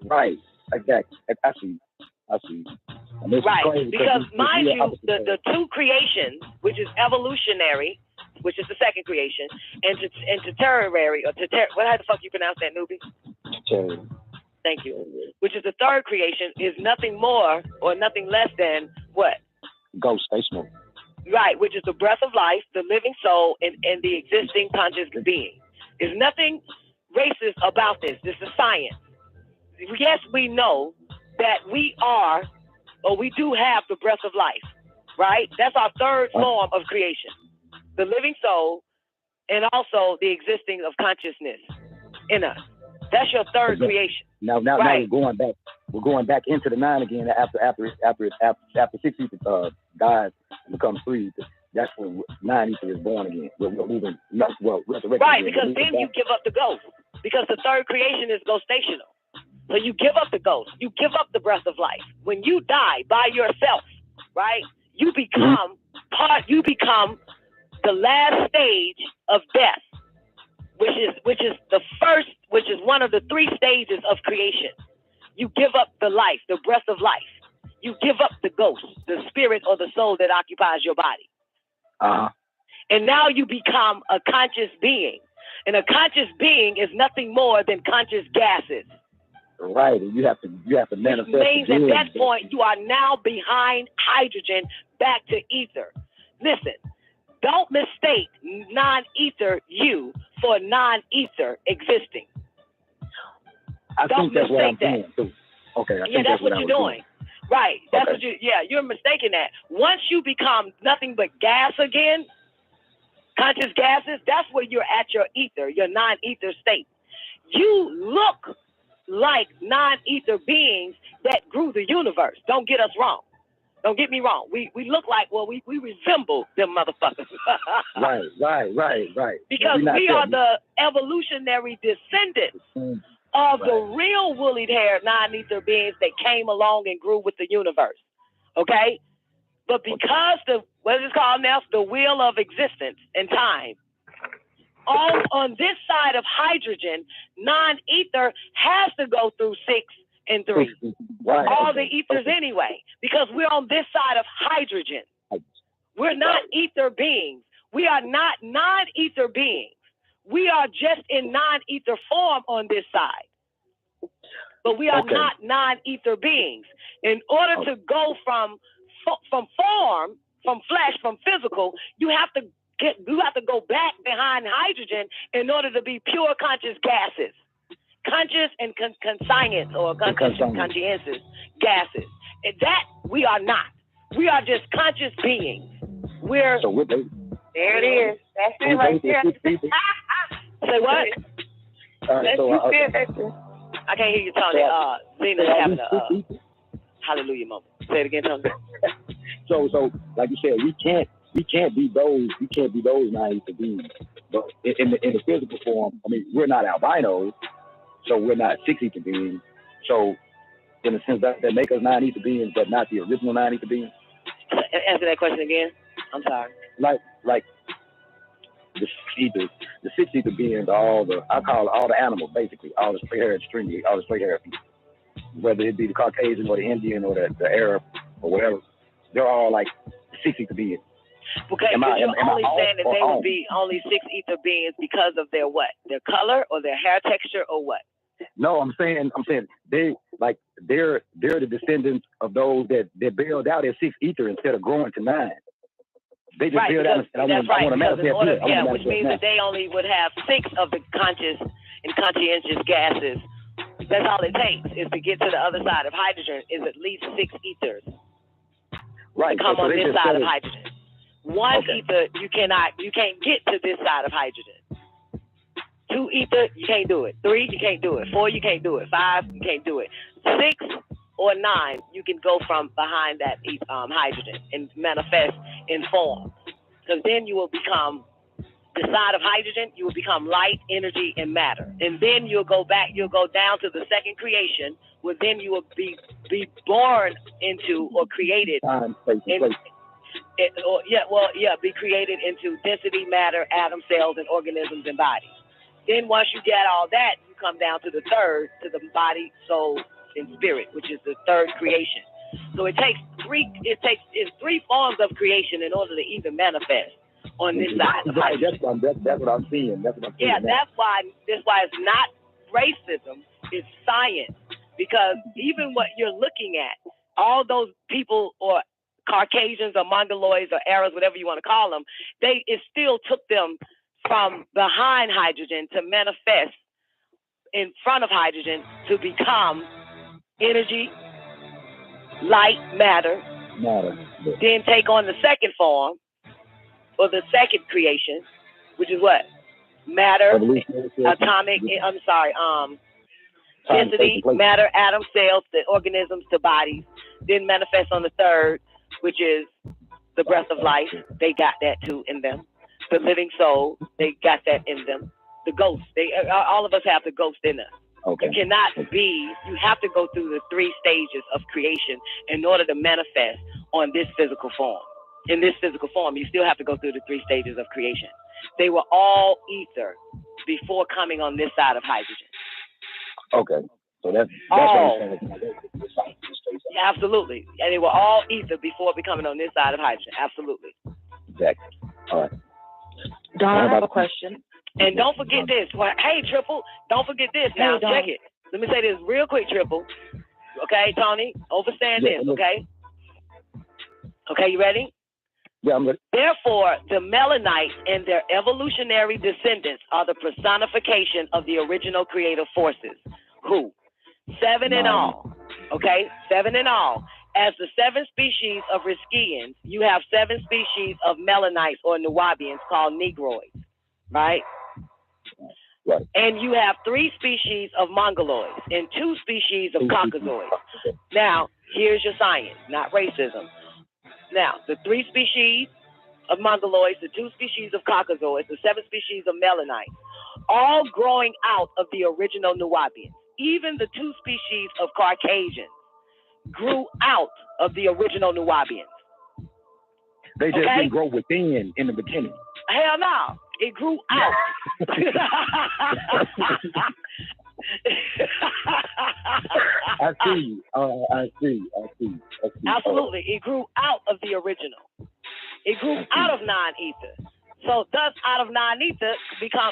Right. Exactly. I see. Right. Because mind you, the 2 creations, which is evolutionary, which is the second creation, and tertiary, what the fuck you pronounce that, newbie? Tertiary. Thank you. Which is the third creation, is nothing more or nothing less than what? Ghostational. Right, which is the breath of life, the living soul, and the existing conscious being. There's nothing racist about this. This is science. Yes, we know that we are, or we do have the breath of life, right? That's our third form of creation. The living soul, and also the existing of consciousness in us. That's your third creation. Now we're going back. We're going back into the 9 again after 6 ether dies and becomes 3 ether. That's when 9 ether is born again. We're moving. Right, because then you give up the ghost. Because the third creation is ghostational. So you give up the ghost. You give up the breath of life. When you die by yourself, right? You become You become the last stage of death, which is the first, which is one of the 3 stages of creation. You give up the life, the breath of life. You give up the ghost, the spirit or the soul that occupies your body. And now you become a conscious being. And a conscious being is nothing more than conscious gases. Right, and you have to manifest. Which means at that point you are now behind hydrogen back to ether. Listen, don't mistake non-ether you for non-ether existing. I think that's what I'm doing too. Okay, I think that's what you're doing. Right, that's what you're mistaking that. Once you become nothing but gas again, conscious gases, that's where you're at your ether, your non-ether state. You look like non-ether beings that grew the universe. Don't get us wrong. Don't get me wrong. We look like, we resemble them motherfuckers. Right. Because we are the evolutionary descendants of the real woolly-haired non-ether beings that came along and grew with the universe. Okay? But because what is it called now? The wheel of existence and time. On this side of hydrogen, non-ether has to go through 6 and 3. All the ethers anyway, because we're on this side of hydrogen. We're not ether beings. We are not non-ether beings. We are just in non-ether form on this side. But we are not non-ether beings. In order to go from form, from flesh, from physical, you have to go back behind hydrogen in order to be pure conscious gases. Conscious and conscience or conscientious gases. And that we are not. We are just conscious beings. There it is. That's it right there. Say what? I can't hear you, Tony. Zena's having a hallelujah moment. Say it again, Tony. So like you said, we can't be those non-ether beings. But in the physical form, I mean, we're not albinos, so we're not 6 ether beings. So in a sense that make us non-ether beings, but not the original non-ether beings. Answer that question again. I'm sorry. Like the 6 ether beings are I call all the animals basically, all the straight-haired extremely, all the straight-haired people, whether it be the Caucasian or the Indian or the Arab or whatever, they're all like 6 ether beings. Okay, you're only saying that they would be only 6 ether beings because of their what? Their color or their hair texture or what? No, I'm saying they're the descendants of those that bailed out at 6 ether instead of growing to 9. They just bailed out and said, I want to manifest. Which means that they only would have 6 of the conscious and conscientious gases. That's all it takes is to get to the other side of hydrogen is at least 6 ethers. Right. To come on this side of hydrogen. 1 ether, you can't get to this side of hydrogen. 2 ether, you can't do it. 3, you can't do it. 4, you can't do it. 5, you can't do it. 6 or 9, you can go from behind that hydrogen and manifest in form. Because then you will become the side of hydrogen, you will become light, energy, and matter. And then you'll go down to the second creation, where then you will be born into or created be created into density, matter, atom, cells, and organisms and bodies. Then once you get all that, you come down to the third, to the body, soul, and spirit, which is the third creation. So it takes 3 forms of creation in order to even manifest on this side. Right, that's what I'm seeing. That's why it's not racism, it's science. Because even what you're looking at, all those people or Caucasians or Mongoloids or Arabs, whatever you want to call them, it still took them from behind hydrogen to manifest in front of hydrogen to become energy, light, matter. Then take on the second form or the second creation, which is what? Matter, atomic, density, matter, atom, cells, the organisms to bodies. Then manifest on the third, which is the breath of life. They got that too in them. The living soul, they got that in them. The ghost, all of us have the ghost in us. Okay. You have to go through the 3 stages of creation in order to manifest on this physical form. In this physical form, you still have to go through the 3 stages of creation. They were all ether before coming on this side of hydrogen. Okay. So that's what I'm saying. Absolutely. And they were all ether before becoming on this side of hydrogen. Absolutely. Exactly. All right. Don, I have a question. And don't forget this. Hey, Triple, don't forget this. Now, check it. Let me say this real quick, Triple. Okay, Tony, overstand this, okay? Okay, you ready? Yeah, I'm ready. Therefore, the Melanites and their evolutionary descendants are the personification of the original creative forces. Who? 7 in all. Okay, 7 in all. As the 7 species of Riskians, you have 7 species of Melanites or Nubians called Negroids, right? Right. And you have 3 species of Mongoloids and 2 species of Caucasoids. Now, here's your science, not racism. Now, the 3 species of Mongoloids, the 2 species of Caucasoids, the 7 species of Melanites, all growing out of the original Nubians. Even the 2 species of Caucasians grew out of the original Nubians. They just didn't grow within in the beginning. Hell no. It grew out. I see. I see. Absolutely. It grew out of the original. It grew out of non-ether. So thus, out of non-ether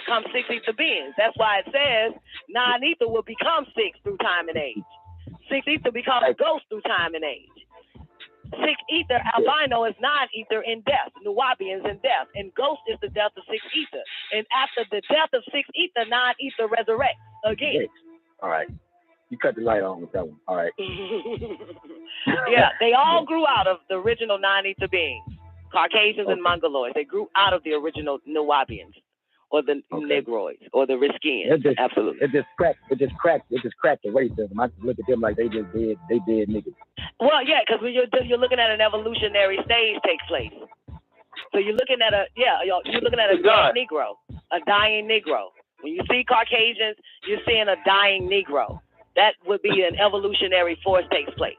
come 6 ether beings. That's why it says non-ether will become 6 through time and age. 6 ether becomes ghost through time and age. 6 ether albino is non-ether in death. Nubians in death. And ghost is the death of 6 ether. And after the death of 6 ether, non-ether resurrects again. All right. You cut the light on with that one. All right. Yeah, they all grew out of the original non-ether beings. Caucasians and Mongoloids. They grew out of the original Nubians or the Negroids or the Riskians. Absolutely. It just cracked the racism. I just look at them like they just dead niggas. Well, yeah, because when you're looking at an evolutionary stage take place. So you're looking at you're looking at a dead Negro, a dying Negro. When you see Caucasians, you're seeing a dying Negro. That would be an evolutionary force takes place.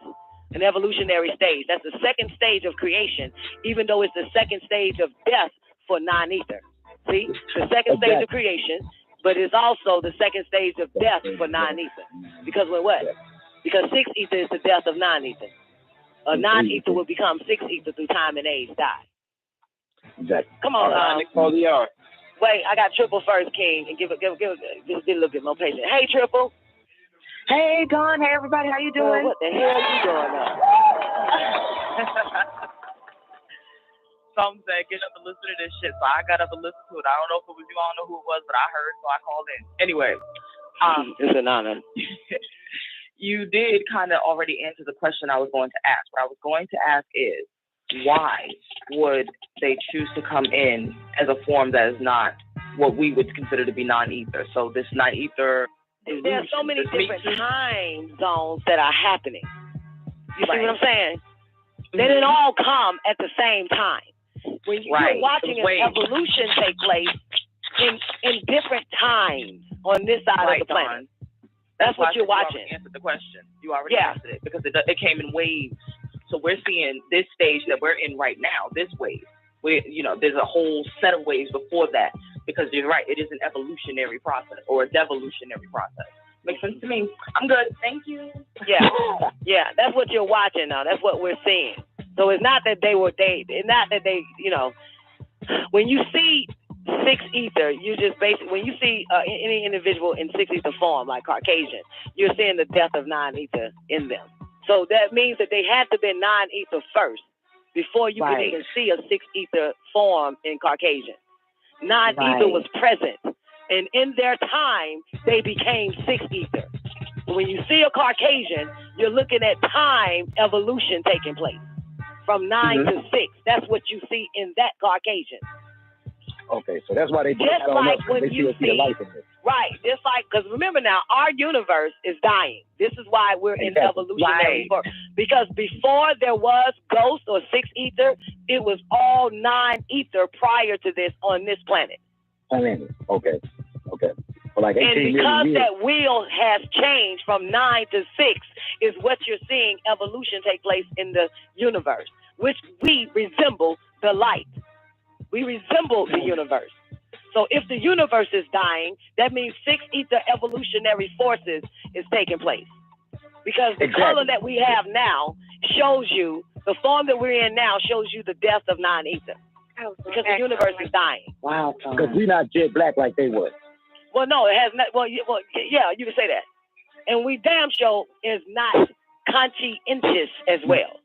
An evolutionary stage. That's the second stage of creation, even though it's the second stage of death for non-ether. See? The second stage of creation, but it's also the second stage of death for non-ether. Because with what? Because 6 ether is the death of non-ether. A non-ether will become 6 ether through time and age, die. Exactly. Come on, wait, I got Triple first, King, and give just be a little bit more patient. Hey, Triple. Hey, Dawn. Hey, everybody. How you doing? What the hell are you doing now? Some said, get up and listen to this shit. So I got up and listened to it. I don't know if it was you. I don't know who it was, but I heard, so I called in. Anyway. It's an honor. You did kind of already answer the question I was going to ask. What I was going to ask is, why would they choose to come in as a form that is not what we would consider to be non-ether? So this non-ether... There are so many different time zones that are happening. You see what I'm saying? They didn't all come at the same time. When you're watching an evolution take place in different times on this side of the planet. That's what you're watching. You answered the question. You already answered it because it came in waves. So we're seeing this stage that we're in right now, this wave. There's a whole set of waves before that. Because you're right, it is an evolutionary process or a devolutionary process. Makes sense to me. I'm good. Thank you. Yeah, that's what you're watching now. That's what we're seeing. So it's not that when you see 6 ether, you just basically, when you see any individual in 6 ether form, like Caucasian, you're seeing the death of non-ether in them. So that means that they had to be non-ether first before you could even see a 6 ether form in Caucasian. Non-ether was present, and in their time, they became 6 ether. When you see a Caucasian, you're looking at time evolution taking place from 9 to 6. That's what you see in that Caucasian. Okay, so that's why they just like when you see life in this. Right, just like, because remember now, our universe is dying. This is why we're in evolutionary form. Because before there was ghost or 6 ether, it was all non-ether prior to this on this planet. Okay. For like 18 and because years. that wheel has changed from 9 to 6 is what you're seeing evolution take place in the universe, which we resemble the light. We resemble the universe. So if the universe is dying, that means 6 ether evolutionary forces is taking place. Because the color that we have now shows you, the form that we're in now shows you the death of non-ether. Because the universe is dying. Wow. Because we're not jet black like they were. Well, no, it has not. Well, yeah, you can say that. And we damn sure is not conscientious as well.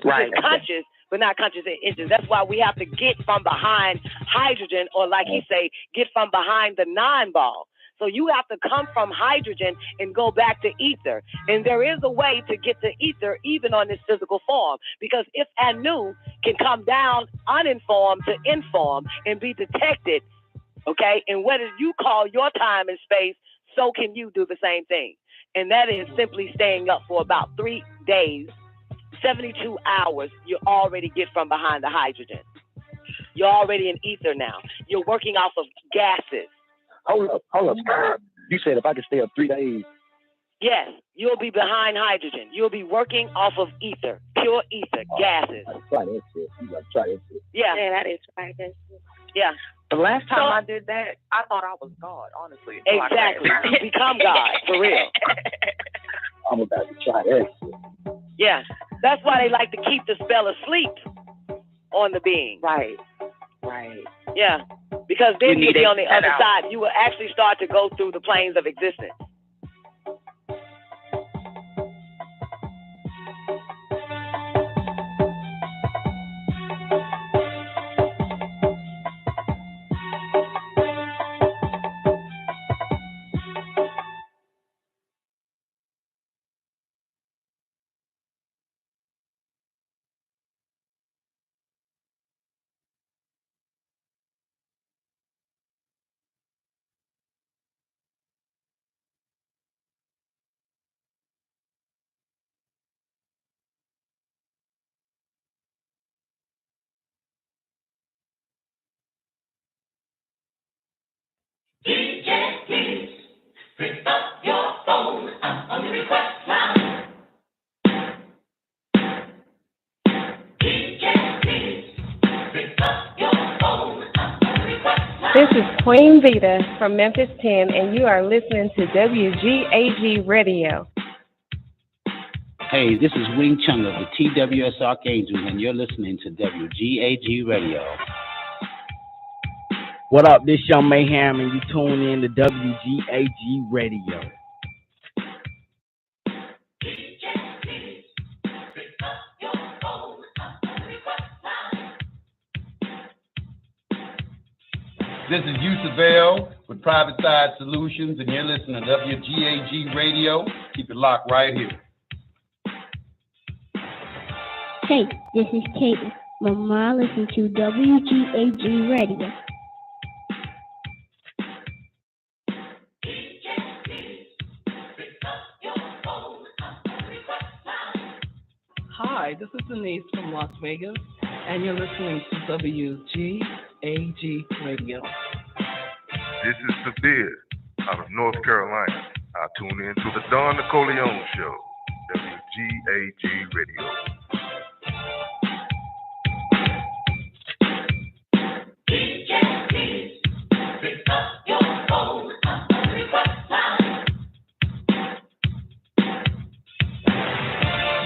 Right. It's conscious, but not conscious in inches. That's why we have to get from behind hydrogen, or like he say, get from behind the non-ball. So you have to come from hydrogen and go back to ether. And there is a way to get to ether even on this physical form. Because if Anu can come down uninformed to informed and be detected, okay, and what you call your time and space, so can you do the same thing. And that is simply staying up for about 3 days, 72 hours, you already get from behind the hydrogen. You're already in ether now. You're working off of gases. Hold up. You said if I could stay up 3 days. Yes, you'll be behind hydrogen. You'll be working off of ether, pure ether, gases. Try that shit. You gotta try that shit. Yeah, that is right. Yeah. The last time I did that, I thought I was God, honestly. Exactly. Become God, for real. I'm about to try that shit. Yeah. That's why they like to keep the spell asleep on the being. Right. Yeah. Because then you'll be on the other out. side. You will actually start to go through the planes of existence. This is Queen Vita from Memphis 10, and you are listening to WGAG Radio. Hey, this is Wing Chung of the TWS Archangels, and you're listening to WGAG Radio. What up, this Young Mayhem, and you tune in to WGAG Radio. This is Yusuf L with Private Side Solutions, and you're listening to WGAG Radio. Keep it locked right here. Hey, this is Kate. Mama, listen to WGAG Radio. Hi, this is Denise from Las Vegas, and you're listening to WGAG Radio. This is Sabir out of North Carolina. I tune in to the Don Nicoleone Show, WGAG Radio.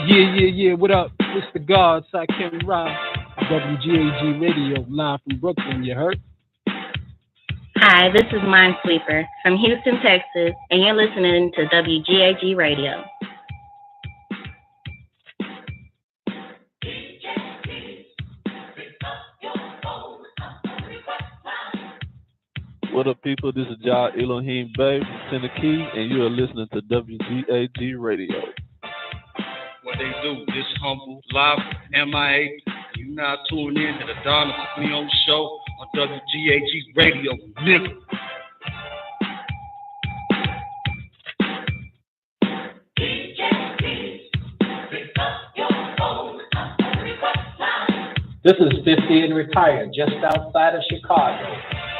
Yeah, what up? It's the God, Sakim Ra, WGAG Radio, live from Brooklyn, you heard? Hi, this is Minesweeper from Houston, Texas, and you're listening to WGAG Radio. What up, people? This is Ja Elohim Bay from Tennessee, and you are listening to WGAG Radio. What they do, this humble, live, MIA. You now tune in to the Don Nicoleone Show on WGAG Radio, nigga. This is 50 and retired, just outside of Chicago,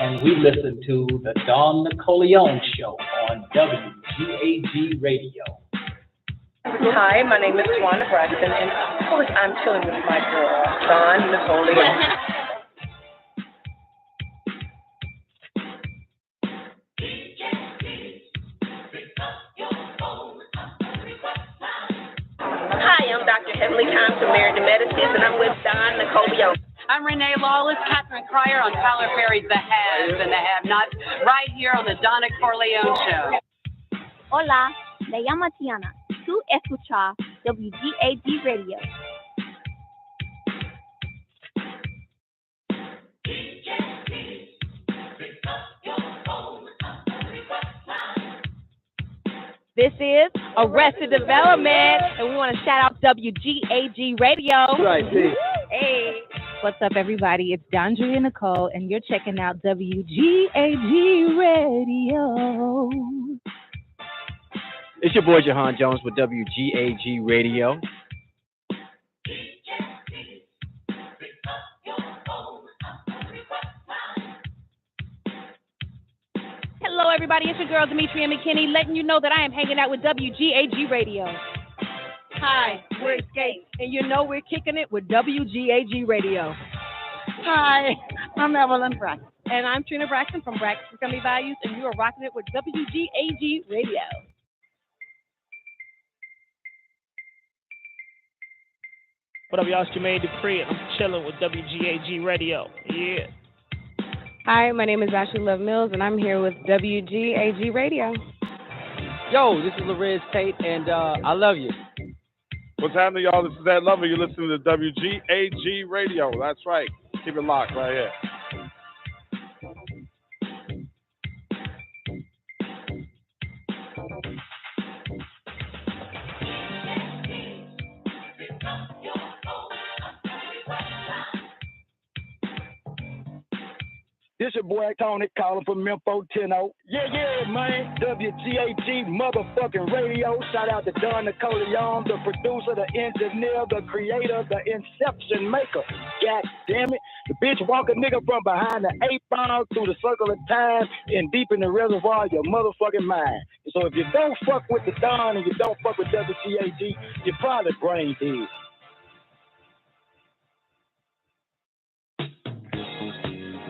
and we listen to the Don Nicoleone Show on WGAG Radio. Hi, my name is Tawana Braxton, and of course I'm chilling with my girl, Don Nicoleone. Heavenly Times from Married to Medicine, and I'm with Don Nekaybaw. I'm Renee Lawless, Catherine Cryer on Tyler Perry's The Haves and the Have-Nots, right here on the Donna Corleone Show. Hola, me llamo Tiana. Tú escuchas WGAG Radio. This is Arrested Development, and we want to shout out WGAG Radio. Right, hey. What's up, everybody? It's Dondria Nicole, and you're checking out WGAG Radio. It's your boy Jahan Jones with WGAG Radio. Hello, everybody. It's your girl, Demetria McKinney, letting you know that I am hanging out with WGAG Radio. Hi, we're Escape, and you know we're kicking it with WGAG Radio. Hi, I'm Evelyn Braxton. And I'm Trina Braxton from Braxton Family Values, and you are rocking it with WGAG Radio. What up, y'all? It's Jermaine Dupree, and I'm chilling with WGAG Radio. Yeah. Hi, my name is Ashley Love Mills, and I'm here with WGAG Radio. Yo, this is Lorez Tate, and I love you. What's happening, y'all? This is Ed Lover. You're listening to WGAG Radio. That's right. Keep it locked right here. This your boy Tony calling from Memphis, Teno. Yeah, man. WGAG motherfucking radio. Shout out to Don Nekaybaw, the producer, the engineer, the creator, the inception maker. God damn it. The bitch walk a nigga from behind the 8-ball through the circle of time and deep in the reservoir of your motherfucking mind. So if you don't fuck with the Don and you don't fuck with WGAG, you're probably brain dead.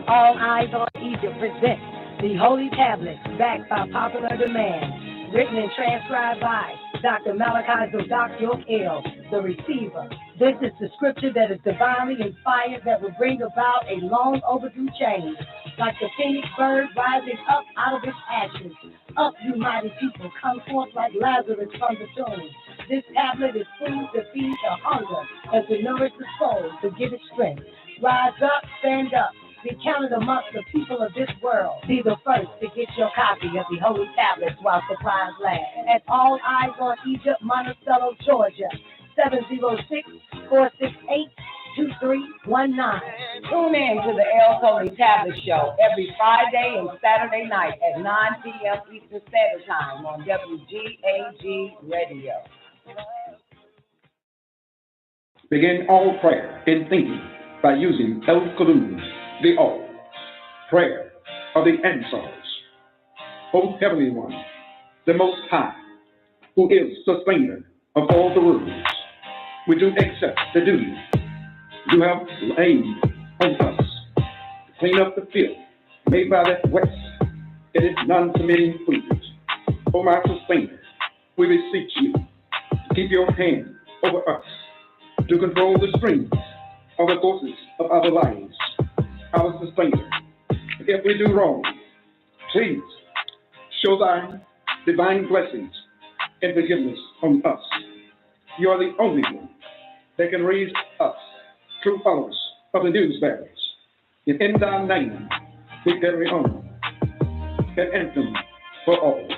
All Eyes on Egypt presents the Holy Tablets, backed by popular demand. Written and transcribed by Dr. Malachi Zodak Yokel, the receiver. This is the scripture that is divinely inspired that will bring about a long overdue change. Like the phoenix bird rising up out of its ashes. Up, you mighty people, come forth like Lazarus from the tomb. This tablet is food to feed the hunger and to nourish the soul, to give it strength. Rise up, stand up. Be counted amongst the people of this world. Be the first to get your copy of the Holy Tablets while supplies last. At All Eyes on Egypt, Monticello, Georgia, 706-468-2319. Tune in to the El Holy Tablet Show every Friday and Saturday night at 9 p.m. Eastern Standard Time on WGAG Radio. Begin all prayer in thinking by using El Kadmon, the All, prayer of the answers. O Heavenly One, the Most High, who is sustainer of all the worlds, we do accept the duty you have laid on us to clean up the filth made by that west. It is non-submitting food. O my sustainer, we beseech you to keep your hand over us, to control the strings of the forces of our lives. Our sustainer, if we do wrong, please show thy divine blessings and forgiveness on us. You are the only one that can raise us true followers of the news bearers. And in thy name, we carry on an anthem for all.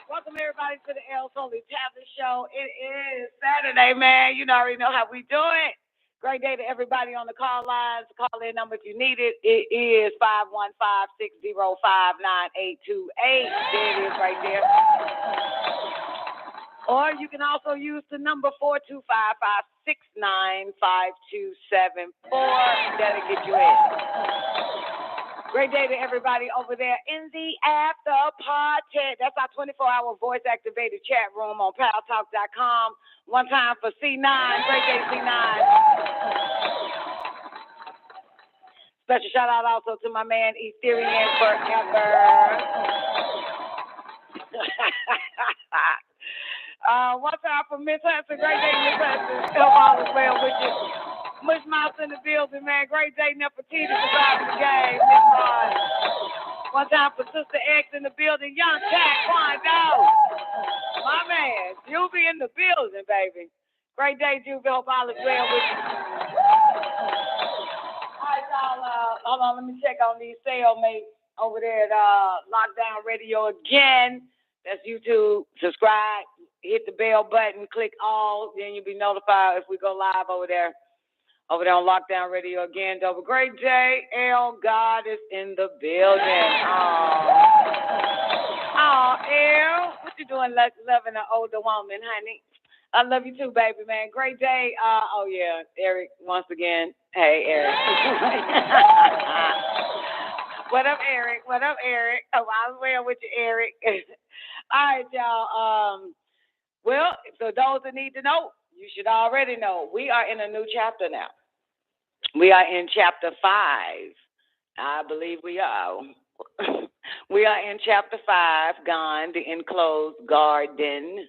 Welcome everybody to the El Holy Tablet Show. It is Saturday, man. You already know how we do it. Great day to everybody on the call lines. Call in number if you need it. It is 515-605-9828. There it is right there. Or you can also use the number 425-569-5274. That'll get you in. Great day to everybody over there in the after party. That's our 24-hour voice-activated chat room on paltalk.com. One time for C9. Great day, C9. Special shout out also to my man Ethereum Forever. One time for Miss Hudson. Great day, Miss Hudson. Help all as well with you. Mush Mouse in the building, man. Great day, Nefertiti surviving the game. Miss Mars. One time for Sister X in the building. Young Jack, Quando. My man, Juvie in the building, baby. Great day, Juvie. Hope all is well with you. All right, y'all. Hold on, let me check on these cellmates over there at Lockdown Radio again. That's YouTube. Subscribe. Hit the bell button. Click all. Then you'll be notified if we go live over there. Over there on Lockdown Radio again. Have a great day. L. God is in the building. Oh, L. What you doing loving an older woman, honey? I love you too, baby, man. Great day. Oh, yeah. Eric, once again. Hey, Eric. What up, Eric? What up, Eric? Oh, I'm well with you, Eric. All right, y'all. Well, so those that need to know, you should already know. We are in a new chapter now. We are in chapter 5. I believe we are. We are in chapter 5, Gone, the Enclosed Garden.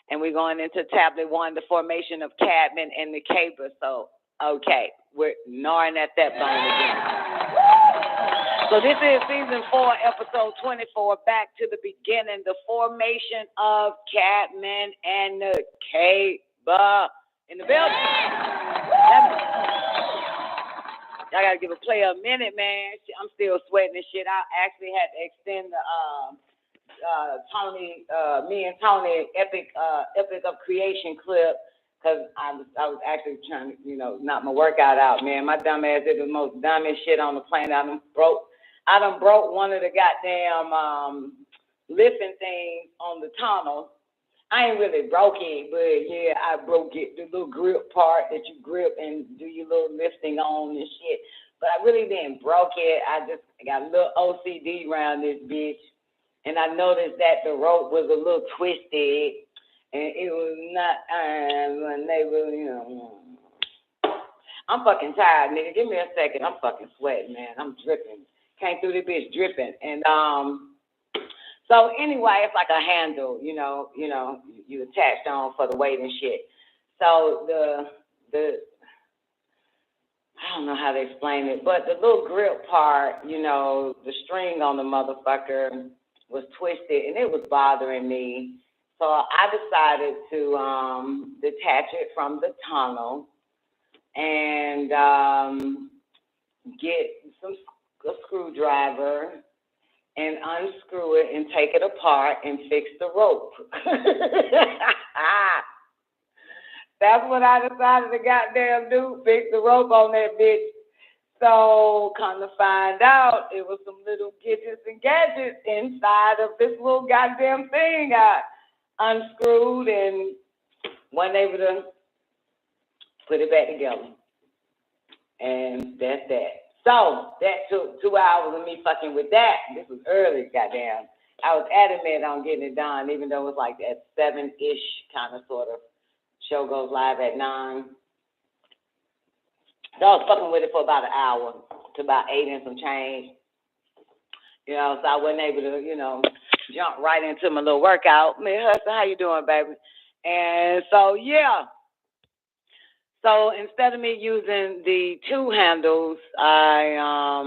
And we're going into tablet 1, the formation of Kadmon and Nekaybaw. So, okay, we're gnawing at that bone again. So this is season 4, episode 24, back to the beginning, the formation of Kadmon and Nekaybaw in the building. I gotta give a player a minute, man. I'm still sweating this shit. I actually had to extend the me and Tony epic of creation clip because I was actually trying to knock my workout out, man. My dumb ass did the most dumbest shit on the planet. I done broke one of the goddamn lifting things on the tunnel. I ain't really broke it, but yeah, I broke it, the little grip part that you grip and do your little lifting on and shit. But I really didn't broke it. I just got a little OCD around this bitch. And I noticed that the rope was a little twisted and it was not when they were, I'm fucking tired, nigga. Give me a second. I'm fucking sweating, man. I'm dripping. Came through this bitch dripping. And so anyway, it's like a handle, you attached on for the weight and shit. So the I don't know how to explain it, but the little grip part, the string on the motherfucker was twisted and it was bothering me. So I decided to detach it from the tunnel and get a screwdriver and unscrew it and take it apart and fix the rope. That's what I decided to goddamn do, fix the rope on that bitch. So, come to find out, it was some little gadgets and gadgets inside of this little goddamn thing. I unscrewed and wasn't able to put it back together. And that's that. So, that took 2 hours of me fucking with that. This was early, goddamn. I was adamant on getting it done, even though it was like at 7-ish kind of sort of. Show goes live at 9. So I was fucking with it for about an hour to about 8 and some change. So I wasn't able to, jump right into my little workout. Man, Hudson, how you doing, baby? And so, yeah. So instead of me using the 2 handles, I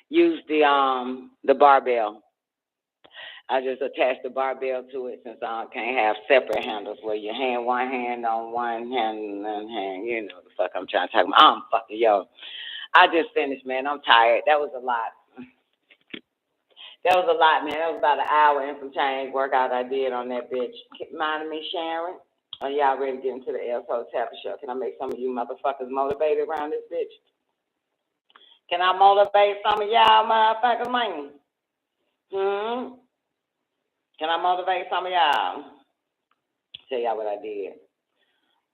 used the barbell. I just attached the barbell to it since I can't have separate handles where you hand one hand on one hand and then hand, the fuck I'm trying to talk about. I'm fucking, I just finished, man. I'm tired. That was a lot. That was a lot, man. That was about an hour and some change workout I did on that bitch. Mind me, Sharon? Are y'all ready to get into the asshole tapper show? Can I make some of you motherfuckers motivated around this bitch? Can I motivate some of y'all motherfuckers, man? Can I motivate some of y'all? Tell y'all what I did.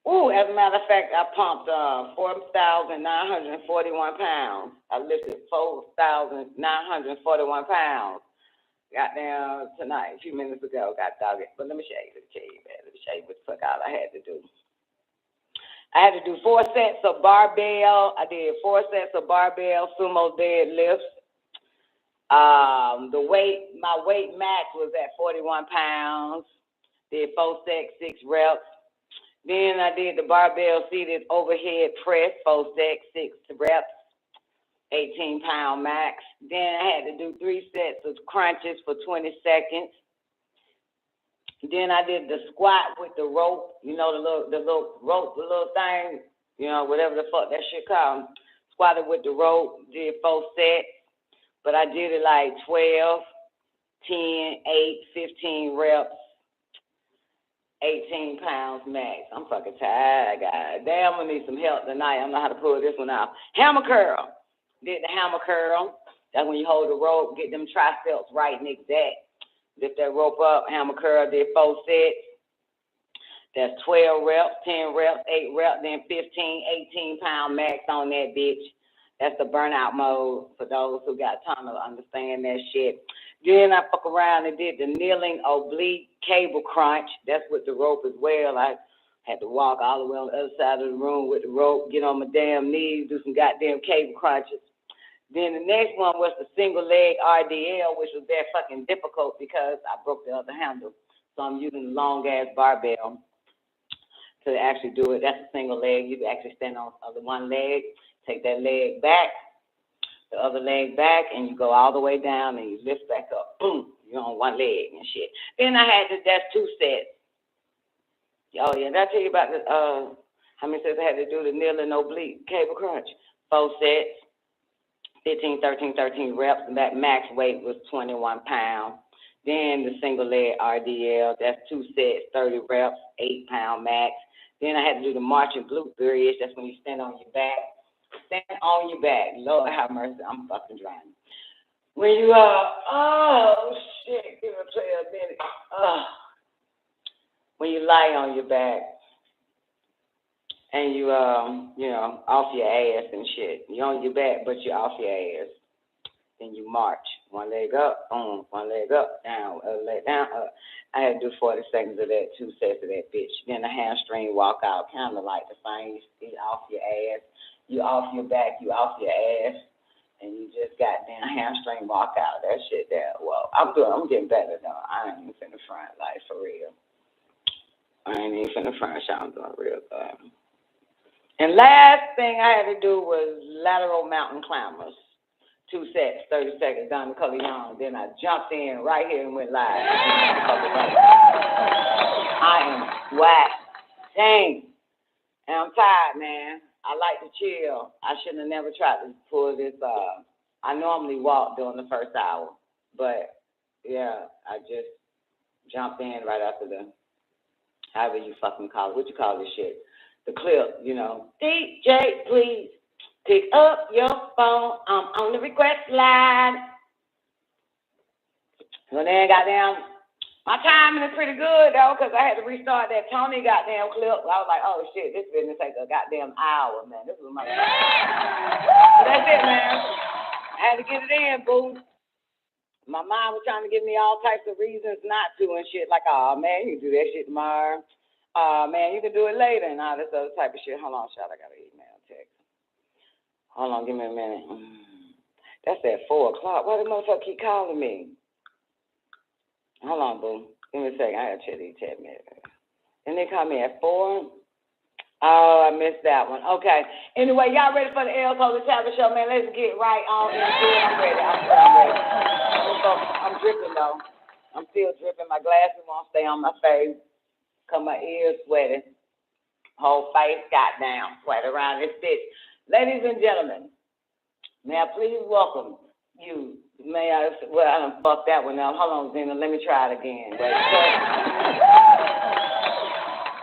Ooh, as a matter of fact, I pumped 4,941 pounds. I lifted 4,941 pounds. Goddamn tonight, a few minutes ago, got dog it. But let me show you, man. Let me show you what the fuck all I had to do. I had to do 4 sets of barbell. I did 4 sets of barbell sumo deadlifts. My weight max was at 41 pounds. Did 4 sets, 6 reps. Then I did the barbell seated overhead press, 4 sets, 6 reps, 18-pound max. Then I had to do 3 sets of crunches for 20 seconds. Then I did the squat with the rope, the little rope, the little thing, whatever the fuck that shit called. Squatted with the rope, did 4 sets, but I did it like 12, 10, 8, 15 reps, 18 pounds max. I'm fucking tired, guys. Damn, I need some help tonight. I don't know how to pull this one out. Hammer curl. Did the hammer curl. That's when you hold the rope, get them triceps right and exact. Lift that rope up, hammer curl, did 4 sets. That's 12 reps, 10 reps, 8 reps, then 15, 18-pound max on that bitch. That's the burnout mode for those who got time to understand that shit. Then I fuck around and did the kneeling oblique cable crunch. That's with the rope as well. I had to walk all the way on the other side of the room with the rope, get on my damn knees, do some goddamn cable crunches. Then the next one was the single leg RDL, which was very fucking difficult because I broke the other handle. So I'm using the long ass barbell to actually do it. That's a single leg. You actually stand on the one leg, take that leg back, the other leg back, and you go all the way down and you lift back up. Boom, you're on one leg and shit. Then that's 2 sets. Oh yeah, did I tell you about the how many sets I had to do the kneeling oblique cable crunch? 4 sets. 15, 13 reps, and that max weight was 21 pounds. Then the single leg RDL, that's 2 sets, 30 reps, 8-pound max. Then I had to do the marching glute bridge. That's when you stand on your back. Stand on your back. Lord have mercy, I'm fucking drowning. When you oh shit, give me a minute. When you lie on your back and you off your ass and shit. You're on your back, but you're off your ass. Then you march. One leg up, boom, one leg up, down, other leg down, up. I had to do 40 seconds of that, 2 sets of that bitch. Then the hamstring walk out, kind of like the same. You sit off your ass, you off your back, you off your ass, and you just got damn hamstring walk out. That shit there. Well, I'm getting better though. I ain't even finna front, like for real. I ain't even finna front, y'all. I'm doing real good. And last thing I had to do was lateral mountain climbers. 2 sets, 30 seconds, down the Coleon. Then I jumped in right here and went live. I am whack. Dang. And I'm tired, man. I like to chill. I shouldn't have never tried to pull this. I normally walk during the first hour. But, yeah, I just jumped in right after however you fucking call it. What you call this shit? The clip, DJ, please pick up your phone. I'm on the request line. So then, goddamn, my timing is pretty good, though, because I had to restart that Tony goddamn clip. I was like, oh, shit, this business take a goddamn hour, man. This was my So that's it, man. I had to get it in, boo. My mom was trying to give me all types of reasons not to and shit, like, oh, man, you can do that shit tomorrow. Man, you can do it later and all this other type of shit. Hold on, child, I got an email text. Hold on, give me a minute. That's at 4 o'clock. Why the motherfucker keep calling me? Hold on, boo. Give me a second. I gotta check these text messages. And they call me at 4? Oh, I missed that one. Okay. Anyway, y'all ready for the L Cole Tablet Show, man? Let's get right on into it. I'm ready. I'm dripping, though. I'm still dripping. My glasses won't stay on my face. Cause my ears sweating. Whole face got down. Sweat around this bitch. Ladies and gentlemen, may I please welcome you. I done fucked that one up. Hold on, Zena. Let me try it again. Wait.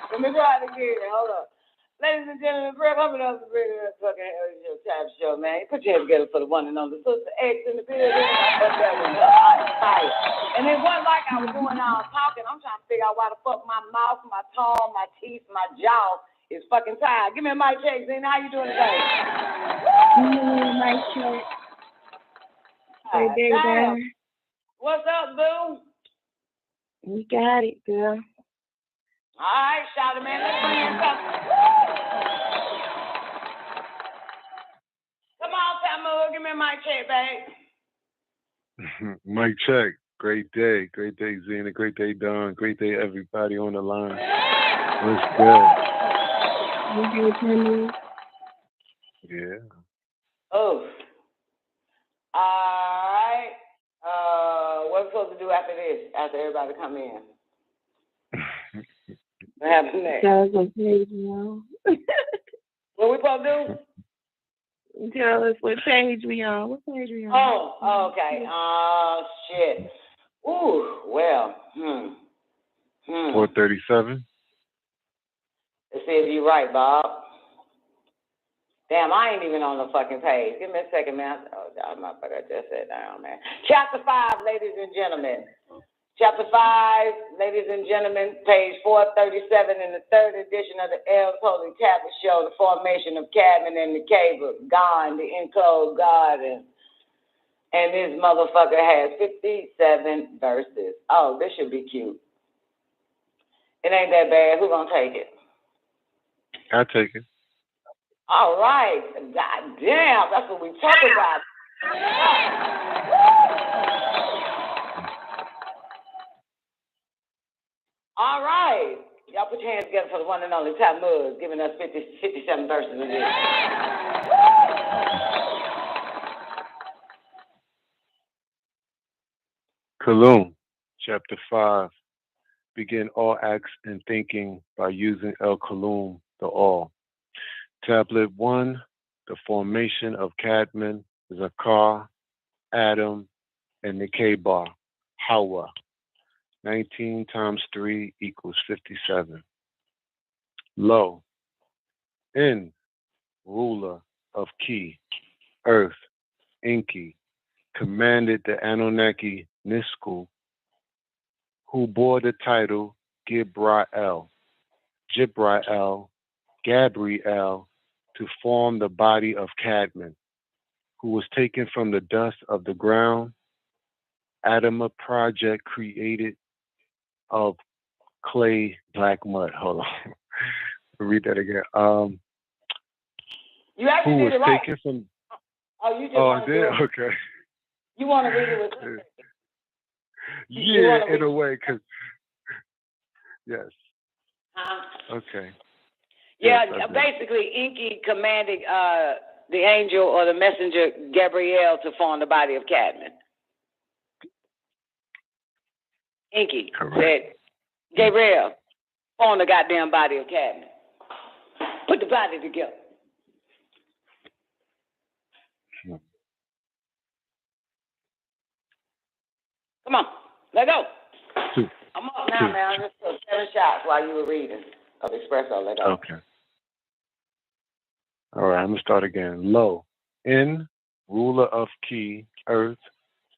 Let me try it again. Hold up. Ladies and gentlemen, Brett, I'm going to bring this fucking Hell Time Show, man. Put your head together for the one and only Sister X in the building. I fucked that one up. I'm tight. And it wasn't like I was doing all talking. I'm trying to figure out why the fuck my mouth, my tongue, my teeth, my jaw is fucking tired. Give me a mic check, Zena. How you doing today? Mic check. Hey, there. What's up, boo? You got it, girl. All right, shout it, man. Let's bring in something. Give me my check, babe. Mic check. Great day, Zena. Great day, Don. Great day, everybody on the line. What's good? Yeah. Oh. All right. What we're supposed to do after this? After everybody come in? What happens next? What we supposed to do? Tell us what page we on. What page we on? Oh, okay. Shit. Ooh, well. 437. Let's see if you're right, Bob. Damn, I ain't even on the fucking page. Give me a second, man. Oh, motherfucker, I just sat down, man. Chapter 5, ladies and gentlemen. Chapter 5, ladies and gentlemen, page 437 in the third edition of the El's Holy Tablet Show, the formation of Kadmon and Nekaybaw, gone, the enclosed garden. And this motherfucker has 57 verses. Oh, this should be cute. It ain't that bad. Who gonna take it? I'll take it. All right. God damn, that's what we talk about. All right. Y'all put your hands together for the one and only Talmud, giving us 57 verses of this. Kalum, chapter 5. Begin all acts and thinking by using El Kalum, the all. Tablet 1, the formation of Kadmon, Zakar, Adam, and Nekaybaw, Hawa. 19 times 3 equals 57. Lo, in, ruler of Ki, earth, Enki, commanded the Anunnaki Nisku, who bore the title Gibrael, Gabriel, to form the body of Kadmon, who was taken from the dust of the ground, Adama project created of clay, black mud. Hold on. Read that again. You actually who did was it right. taken from... You just I did? Okay. You want to read it with Yeah, in a way, because... Yes. Okay. Yeah, yes, basically, Enki commanded the angel or the messenger Gabriel to form the body of Kadmon. Enki said, Gabriel, form the goddamn body of Kadmon. Put the body together. Come on, let go. I'm up now, man. I just took 7 shots while you were reading of Espresso. Let go. Okay. All right, I'm going to start again. Lo, in, ruler of Ki, earth,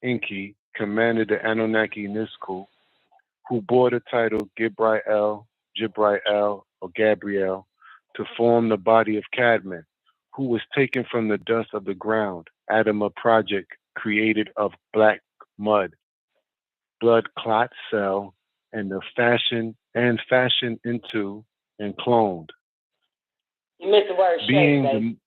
Enki, commanded the Anunnaki Nisku, who bore the title Gibrael, or Gabriel, to form the body of Kadmon, who was taken from the dust of the ground, Adama project created of black mud, blood clot cell, and fashioned into and cloned. You missed the word shape, baby.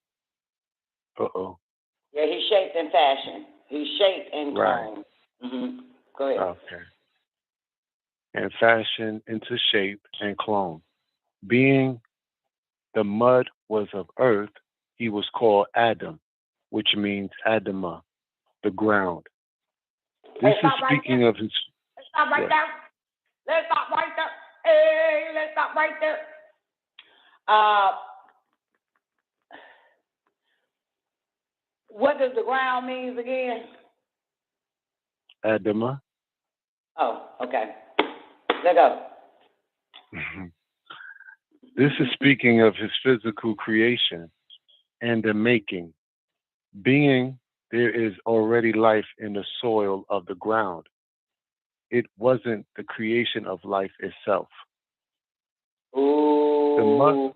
Yeah, he's shaped and fashioned. He's shaped and cloned. Right. Go ahead. Okay. And fashioned into shape and clone. Being the mud was of earth, he was called Adam, which means Adama, the ground. This is speaking of his... Let's stop right there. Let's stop right there. Hey, let's stop right there. What does the ground mean again? Adama. Oh, okay. Let go. This is speaking of his physical creation and the making. Being there is already life in the soil of the ground. It wasn't the creation of life itself. Ooh.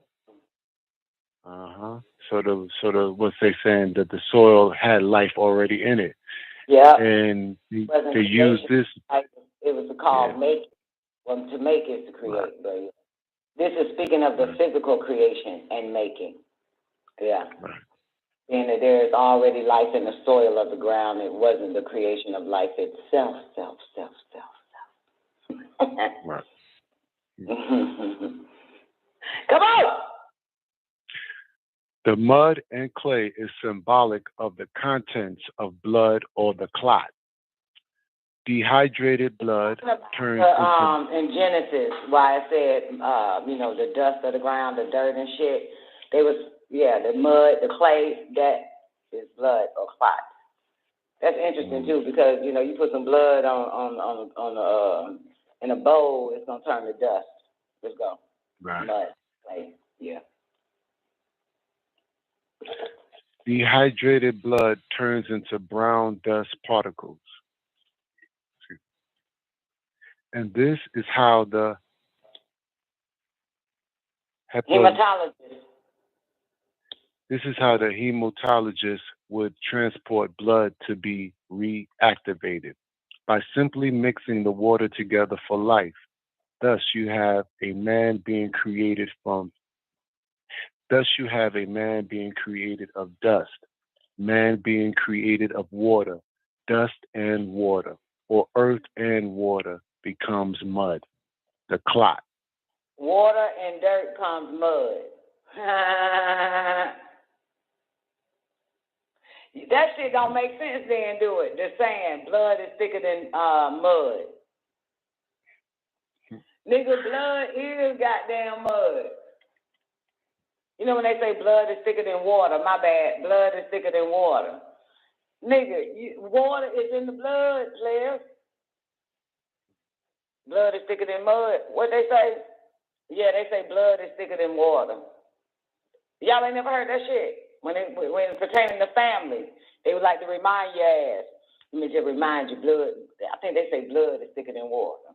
So the what's they saying that the soil had life already in it. Yeah. And they use this. It was called make. Well, to make is to create. Right. But this is speaking of the physical creation and making. Yeah. Right. Being that there is already life in the soil of the ground, it wasn't the creation of life itself, self. Right. Come on! The mud and clay is symbolic of the contents of blood or the clot. Dehydrated blood turns into... In Genesis, why it said, the dust of the ground, the dirt and shit, the mud, the clay, that is blood or clot. That's interesting too, because you put some blood on in a bowl, it's gonna turn to dust. Let's go. Right. Mud, clay, yeah. Dehydrated blood turns into brown dust particles. And this is how the hematologist would transport blood to be reactivated by simply mixing the water together for life. Thus, you have a man being created of dust, man being created of water, dust and water, or earth and water becomes mud, the clot. Water and dirt comes mud. That shit don't make sense then, do it? They're saying blood is thicker than mud. Nigga, blood is goddamn mud. You know when they say blood is thicker than water, my bad, blood is thicker than water. Nigga, water is in the blood, players. Blood is thicker than mud. What they say? Yeah, they say blood is thicker than water. Y'all ain't never heard that shit. When it's pertaining to family, they would like to remind your ass. Let me just remind you, blood. I think they say blood is thicker than water.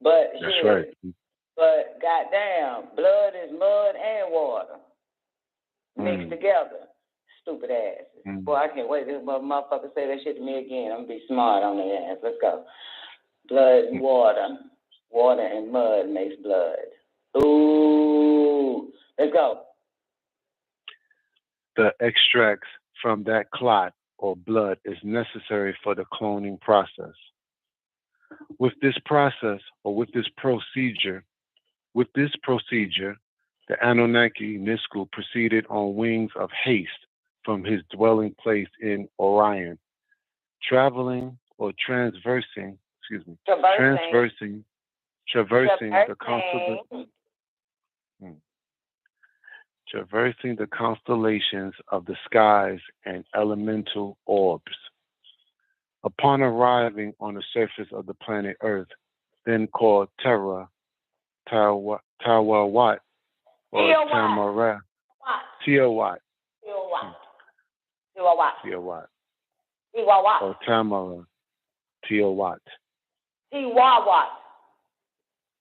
But that's yeah, right. But goddamn, blood is mud and water mixed together. Stupid asses. Boy, I can't wait. This motherfucker say that shit to me again. I'm gonna be smart on their ass. Let's go. Blood and water. Water and mud makes blood. Ooh. Let's go. The extracts from that clot or blood is necessary for the cloning process. With this procedure, the Anunnaki Nisku proceeded on wings of haste from his dwelling place in Orion, traversing the constellations of the skies and elemental orbs. Upon arriving on the surface of the planet Earth, then called Tawawat, or Tamara, Tiawat, or Tamara, Tiawat.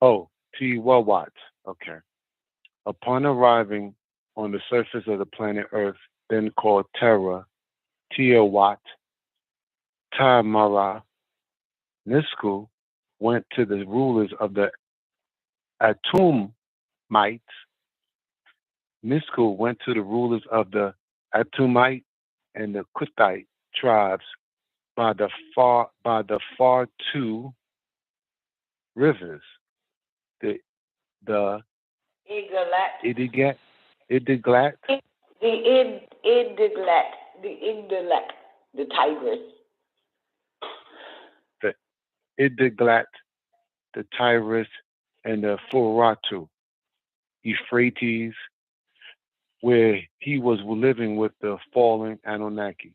Oh, Tiwawat. Okay. Upon arriving on the surface of the planet Earth, then called Terra, Tiawat, Tamara, Nisku went to the rulers of the Atumites. Nisku went to the rulers of the Atumite and the Kuthite tribes by the far two rivers, the Idiglat, the Tigris. The Idiglat, the Tigris, and the Furatu, Euphrates, where he was living with the fallen Anunnaki,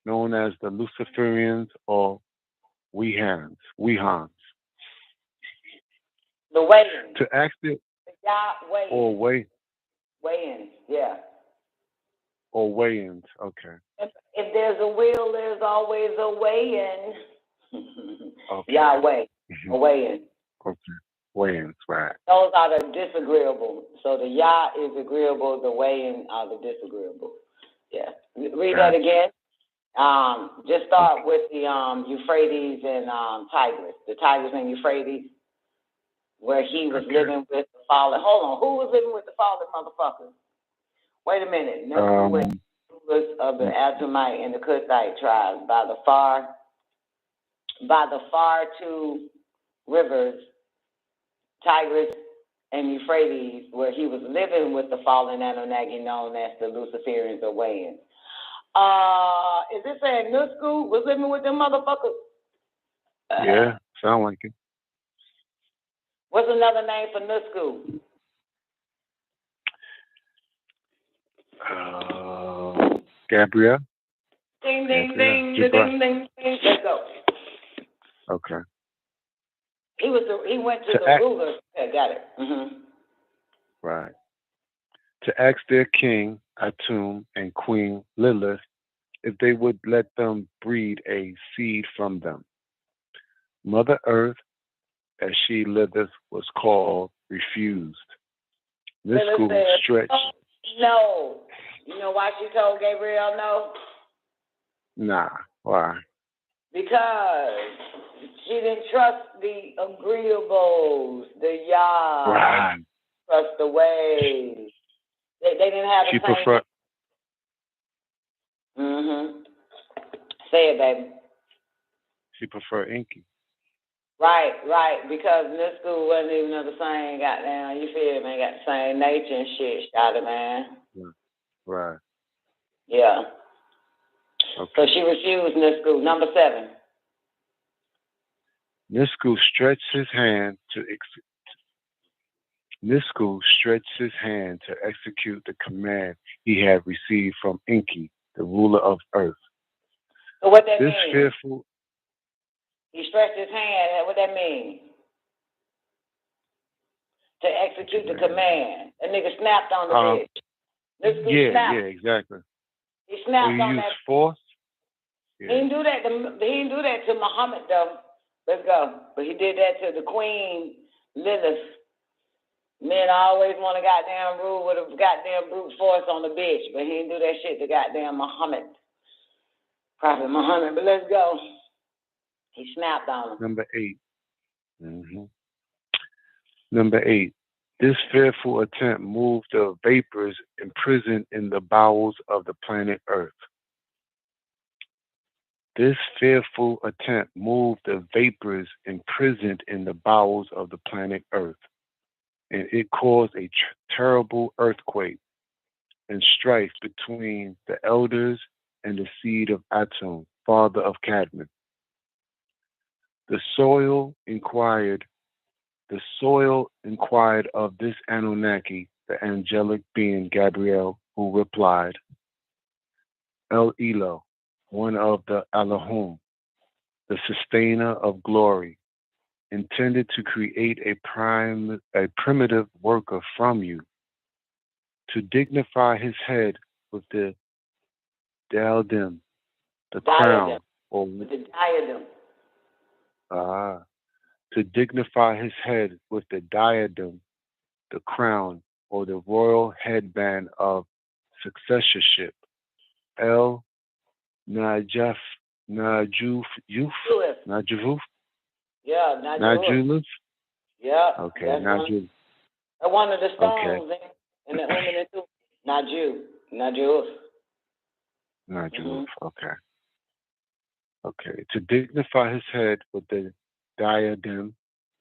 known as the Luciferians or Wehans. The Wayans. To access or Wayans, yeah. Or Wayans, okay. If there's a will, there's always a way in. Okay. Yahweh, a way in. Okay, Wayans, right. Those are the disagreeable. So the Yah is agreeable, the way in are the disagreeable. Yeah. Read that again. Just start with the Euphrates and Tigris. The Tigris and Euphrates, where he was living with the fallen. Hold on, who was living with the fallen motherfuckers? Wait a minute. Nusku was rulers of the Adamite and the Cushite tribes by the far two rivers, Tigris and Euphrates, where he was living with the fallen Anunnaki known as the Luciferians or Wayans. Is this saying Nusku was living with them motherfuckers? Yeah, sound like it. What's another name for Nusku? Gabrielle. Ding, ding, ding, ding, ding, ding. Let's go. Okay. He went to the rulers. Okay, got it. Mm-hmm. Right. To ask their king, Atum, and queen, Lilith, if they would let them breed a seed from them. Mother Earth, as she Lilith was called, refused. This school stretched. No. You know why she told Gabriel no? Nah. Why? Because she didn't trust the agreeables, the Yah. Right. Trust the ways. They didn't have the same. Preferred. Mm-hmm. Say it, baby. She preferred Inky. Right. Because this school wasn't even of the same goddamn, you feel me? Got the same nature and shit, shot it, man. Yeah. Right. Yeah. Okay. So she refused Nisku. Number 7. Nisku stretched his hand to execute the command he had received from Enki, the ruler of Earth. So what that this mean? Fearful. He stretched his hand. What that mean? To execute the command. That nigga snapped on the bitch. Nisku snapped. Yeah, exactly. He snapped on used that. Force. Yeah. He didn't do that to Muhammad though. Let's go. But he did that to the queen Lilith. Men always want to goddamn rule with a goddamn brute force on the bitch, but he didn't do that shit to goddamn Muhammad. Prophet Muhammad. But let's go. He snapped on him. Number 8. Mm-hmm. Number 8. This fearful attempt moved the vapors imprisoned in the bowels of the planet Earth. This fearful attempt moved the vapors imprisoned in the bowels of the planet Earth, and it caused a terrible earthquake and strife between the elders and the seed of Atum, father of Kadmon. The soil inquired of this Anunnaki, the angelic being Gabriel, who replied, El Elo, one of the Elohim, the sustainer of glory, intended to create a primitive worker from you, to dignify his head with the diadem, the crown, or with the diadem. To dignify his head with the diadem, the crown, or the royal headband of successorship. El Najuf. Yeah, Najuluf. Yeah. Okay, Najuluf. One of the stones in the Najuluf. Najuluf. Okay. Okay. To dignify his head with the diadem,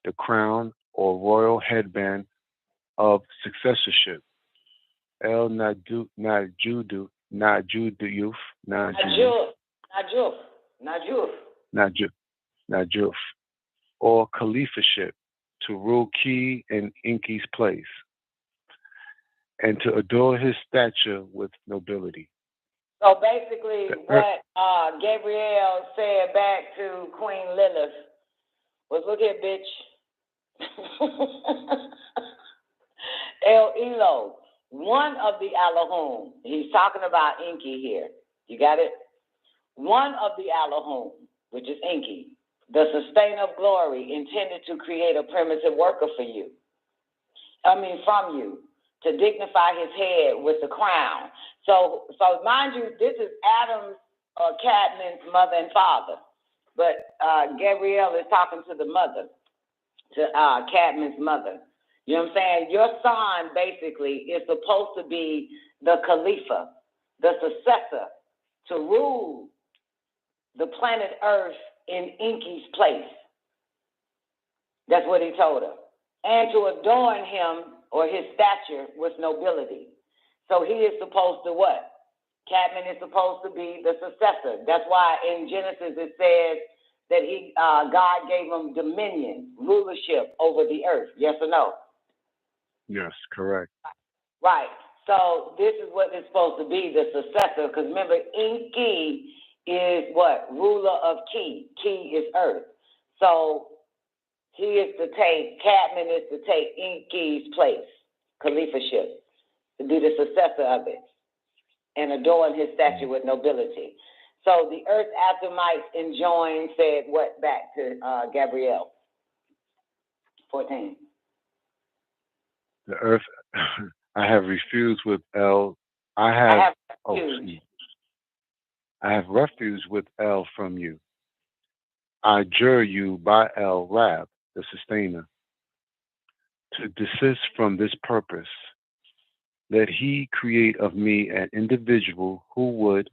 the crown, or royal headband of successorship. El Najuf, or caliphaship, to rule Ki in Inki's place, and to adore his stature with nobility. So basically, what Gabriel said back to Queen Lilith was, look here, bitch. El Elo, one of the Elohim. He's talking about Enki here. You got it? One of the Elohim, which is Enki, the sustainer of glory, intended to create a primitive worker from you, to dignify his head with the crown. So mind you, this is Adam's Kadmon's mother and father. But Gabriel is talking to the mother, to Kadmon's mother. You know what I'm saying? Your son basically is supposed to be the Khalifa, the successor, to rule the planet Earth in Inky's place. That's what he told her. And to adorn him or his stature with nobility. So he is supposed to what? Kadmon is supposed to be the successor. That's why in Genesis it says that God gave him dominion, rulership over the earth. Yes or no? Yes, correct. Right. So this is what it's supposed to be, the successor. Because remember, Inky is what? Ruler of Ki. Ki is earth. So Kadmon is to take Inky's place, Khalifaship, to be the successor of it, and adorn his statue with nobility. So the earth aftermites enjoined said what back to Gabrielle? 14. The earth, I have refused with El. I have refuge with El from you. I adjure you by El Rab, the sustainer, to desist from this purpose. Let he create of me an individual who would,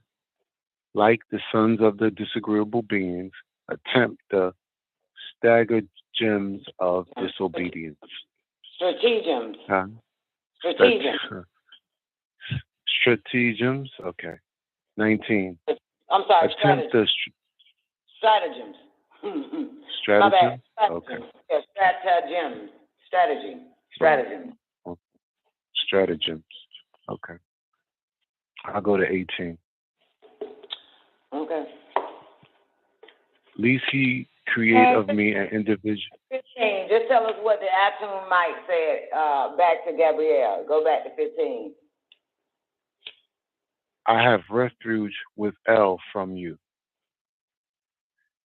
like the sons of the disagreeable beings, attempt the stratagems of disobedience. Stratagems. Huh? Stratagems. Okay. 19. I'm sorry. Attempt the stratagems. Stratagems. Okay. Yeah, stratagems. Strategy. Stratagems. Okay. I'll go to 18. Okay. Least he create of me an individual. 15. Just tell us what the Atumite said back to Gabrielle. Go back to 15. I have refuge with El from you.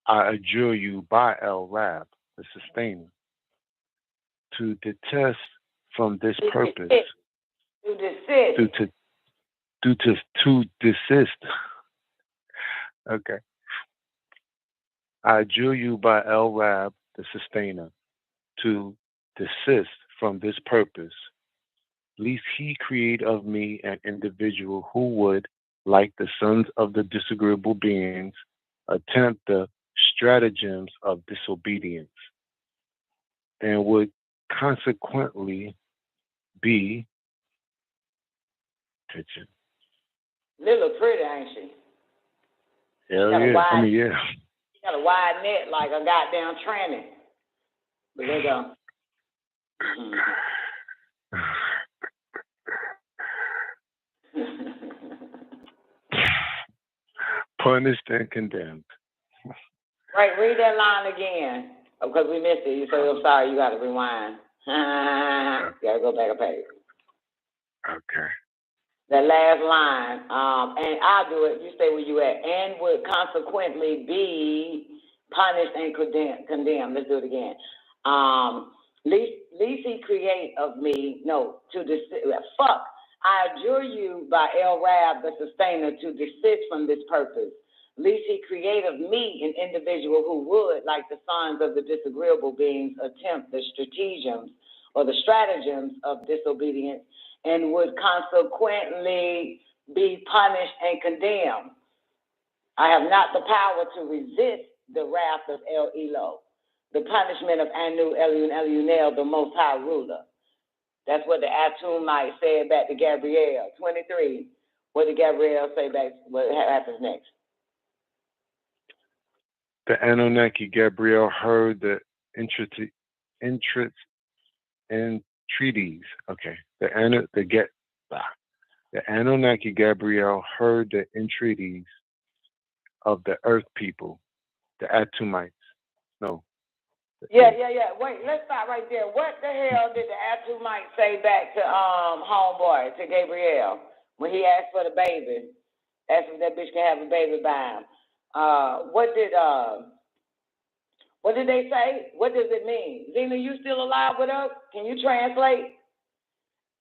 I adjure you by El Rab, the sustainer, to detest from this purpose. To desist. To desist. Okay. I adjure you by El Rab, the sustainer, to desist from this purpose, lest he create of me an individual who would, like the sons of the disagreeable beings, attempt the stratagems of disobedience, and would consequently be kitchen. Little pretty, ain't she? Hell yeah. Yeah. She got a wide net like a goddamn tranny. But there you go. Punished and condemned. Right, read that line again. Because we missed it. You say, I'm sorry, you got to rewind. You got to go back a page. Okay. That last line, and I'll do it. You stay where you at. And would consequently be punished and condemned. Let's do it again. Least he create of me, I adjure you by El Rab, the sustainer, to desist from this purpose. Least he create of me an individual who would, like the sons of the disagreeable beings, attempt the stratagems of disobedience, and would consequently be punished and condemned. I have not the power to resist the wrath of El Elo, the punishment of Anu Elion Elionel, the Most High Ruler. That's what the Atumite said back to Gabrielle. 23. What did Gabrielle say back? What happens next? The Anunnaki Gabrielle heard the entreaties. Okay. The Anunnaki Gabrielle heard the entreaties of the Earth people, the Atumites. No. Yeah. Wait, let's stop right there. What the hell did the Atumite say back to homeboy, to Gabrielle, when he asked for the baby? Asked if that bitch can have a baby by him. What did they say? What does it mean? Zena, you still alive with us? Can you translate?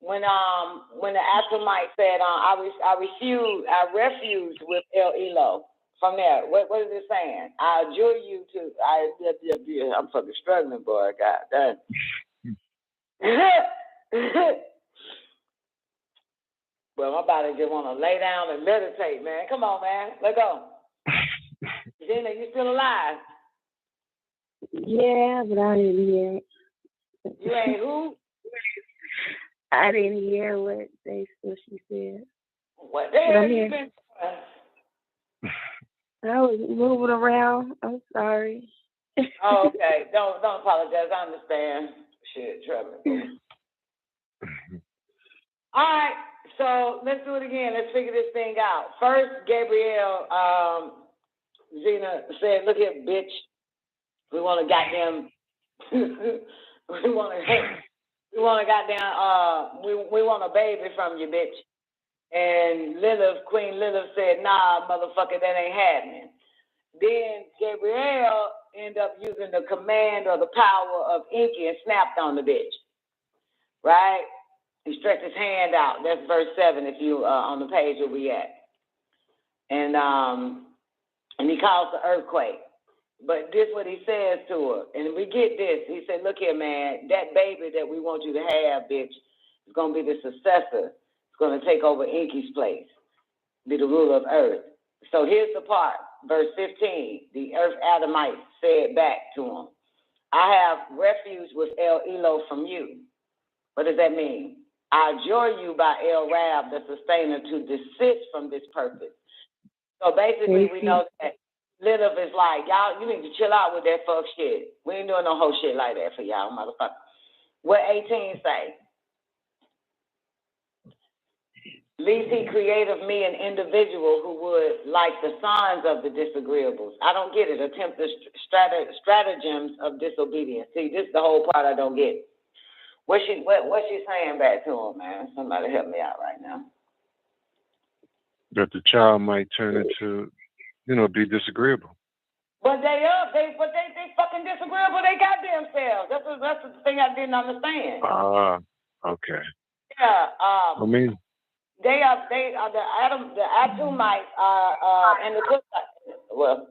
When the Atumite said, I refuse with El Elo. From there, what is it saying? I adjure you to. I'm fucking struggling, boy. God damn. Well, my body just want to lay down and meditate, man. Come on, man. Let's go. Gina, you still alive? Yeah, but I didn't hear it. You ain't who? I didn't hear what she said. What the hell you been doing? I was moving around. I'm sorry. Oh, okay. Don't apologize. I understand. Shit, trouble. All right. So let's do it again. Let's figure this thing out. First, Gabrielle, Gina said, "Look here, bitch. We want to goddamn. we want a baby from you, bitch." And Queen Lilith said, "Nah, motherfucker, that ain't happening." Then Gabrielle ended up using the command or the power of Inky and snapped on the bitch. Right? He stretched his hand out. That's verse 7 if you on the page where we at. And he caused the earthquake. But this is what he says to her. And we get this. He said, "Look here, man, that baby that we want you to have, bitch, is going to be the successor. It's going to take over Inky's place, be the ruler of earth." So here's the part. Verse 15, the earth Adamites said back to him, "I have refuge with El Elo from you." What does that mean? "I adjure you by El Rab, the sustainer, to desist from this purpose." So basically, we know that Lilith is like, y'all, you need to chill out with that fuck shit. We ain't doing no whole shit like that for y'all, motherfucker. What 18 say? "Least he create of me an individual who would, like the signs of the disagreeables." I don't get it. Attempt the stratagems of disobedience. See, this is the whole part I don't get. What's she saying back to him, man? Somebody help me out right now. That the child might turn into, be disagreeable. But they fucking disagreeable. They goddamn selves. That's the thing I didn't understand. Okay. Yeah. I mean, they are the Atumites are and the Kuthites. Well,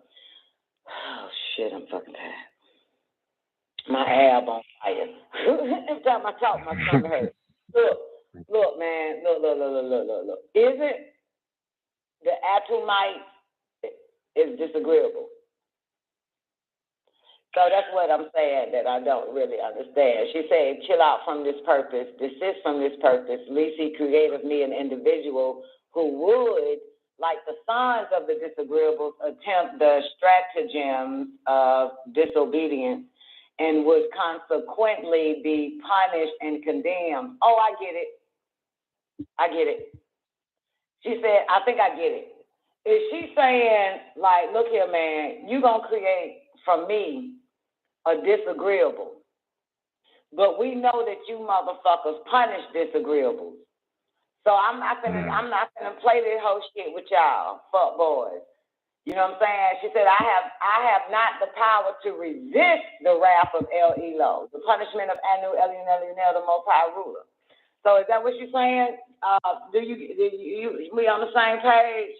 oh shit, I'm fucking tired. My ab on fire. Every time I talk, my stomach hurts. Look, man. Look. Isn't the Atumites is disagreeable? So that's what I'm saying that I don't really understand. She said, "Chill out from this purpose, desist from this purpose, lest he create of me an individual who would, like the signs of the disagreeables, attempt the stratagems of disobedience and would consequently be punished and condemned." Oh, I get it. She said, "I think I get it." Is she saying, like, look here, man, you going to create from me a disagreeable, but we know that you motherfuckers punish disagreeables. So I'm not gonna play this whole shit with y'all, fuck boys. You know what I'm saying? She said, I have not the power to resist the wrath of El Elo, the punishment of Anu Elionel, the Most High Ruler. So is that what you're saying? Do you we on the same page,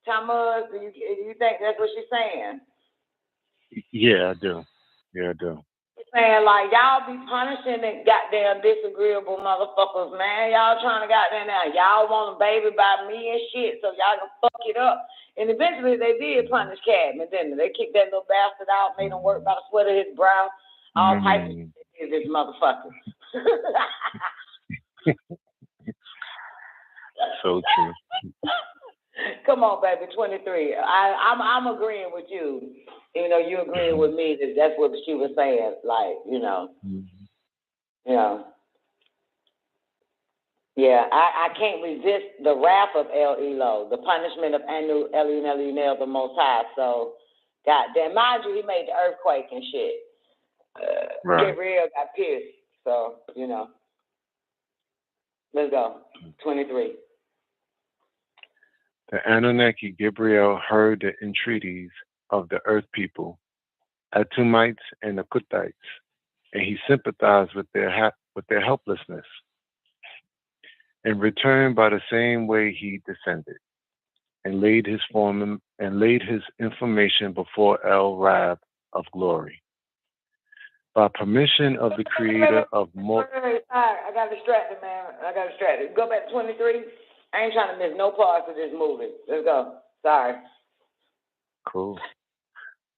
Tammuz? Do you think that's what she's saying? Yeah, I do. Saying like y'all be punishing the goddamn disagreeable motherfuckers, man. Y'all trying to goddamn now. Y'all want a baby by me and shit, so y'all can fuck it up. And eventually they did punish Kadmon, didn't they? They kicked that little bastard out, made him work by the sweat of his brow. All types of shit, this motherfucker. So true. Come on, baby, 23. I'm agreeing with you. Even though you agreeing with me that that's what she was saying. Like, Yeah, I can't resist the wrath of El Elo, the punishment of Anu Elionel, the Most High. So, goddamn, mind you, he made the earthquake and shit. Right. Gabriel got pissed. So, let's go. 23. The Anunnaki Gabriel heard the entreaties of the earth people, Atumites and the Kuthites, and he sympathized with their helplessness, and returned by the same way he descended, and laid his information before El Rab of glory. By permission of the creator of more. I got distracted, man. Go back to 23. I ain't trying to miss no parts of this movie. Let's go. Sorry. Cool.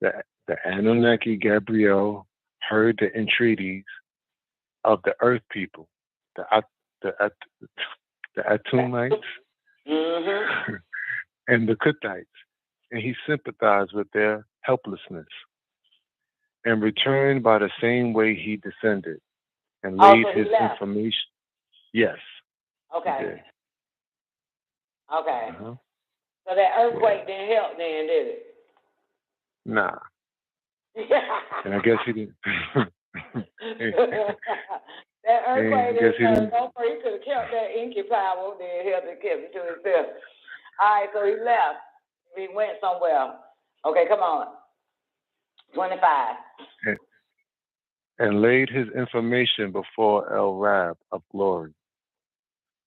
The Anunnaki Gabriel heard the entreaties of the Earth people, the Atumites, and the Kuthites, and he sympathized with their helplessness and returned by the same way he descended and laid his information. Yes. Okay. Okay. So that earthquake didn't help then, did it? Nah. And I guess he didn't. That earthquake didn't help. He could have kept that inky power, then he had to keep it to himself. All right, so he left. He went somewhere. Okay, come on. 25. And laid his information before El Rab of glory.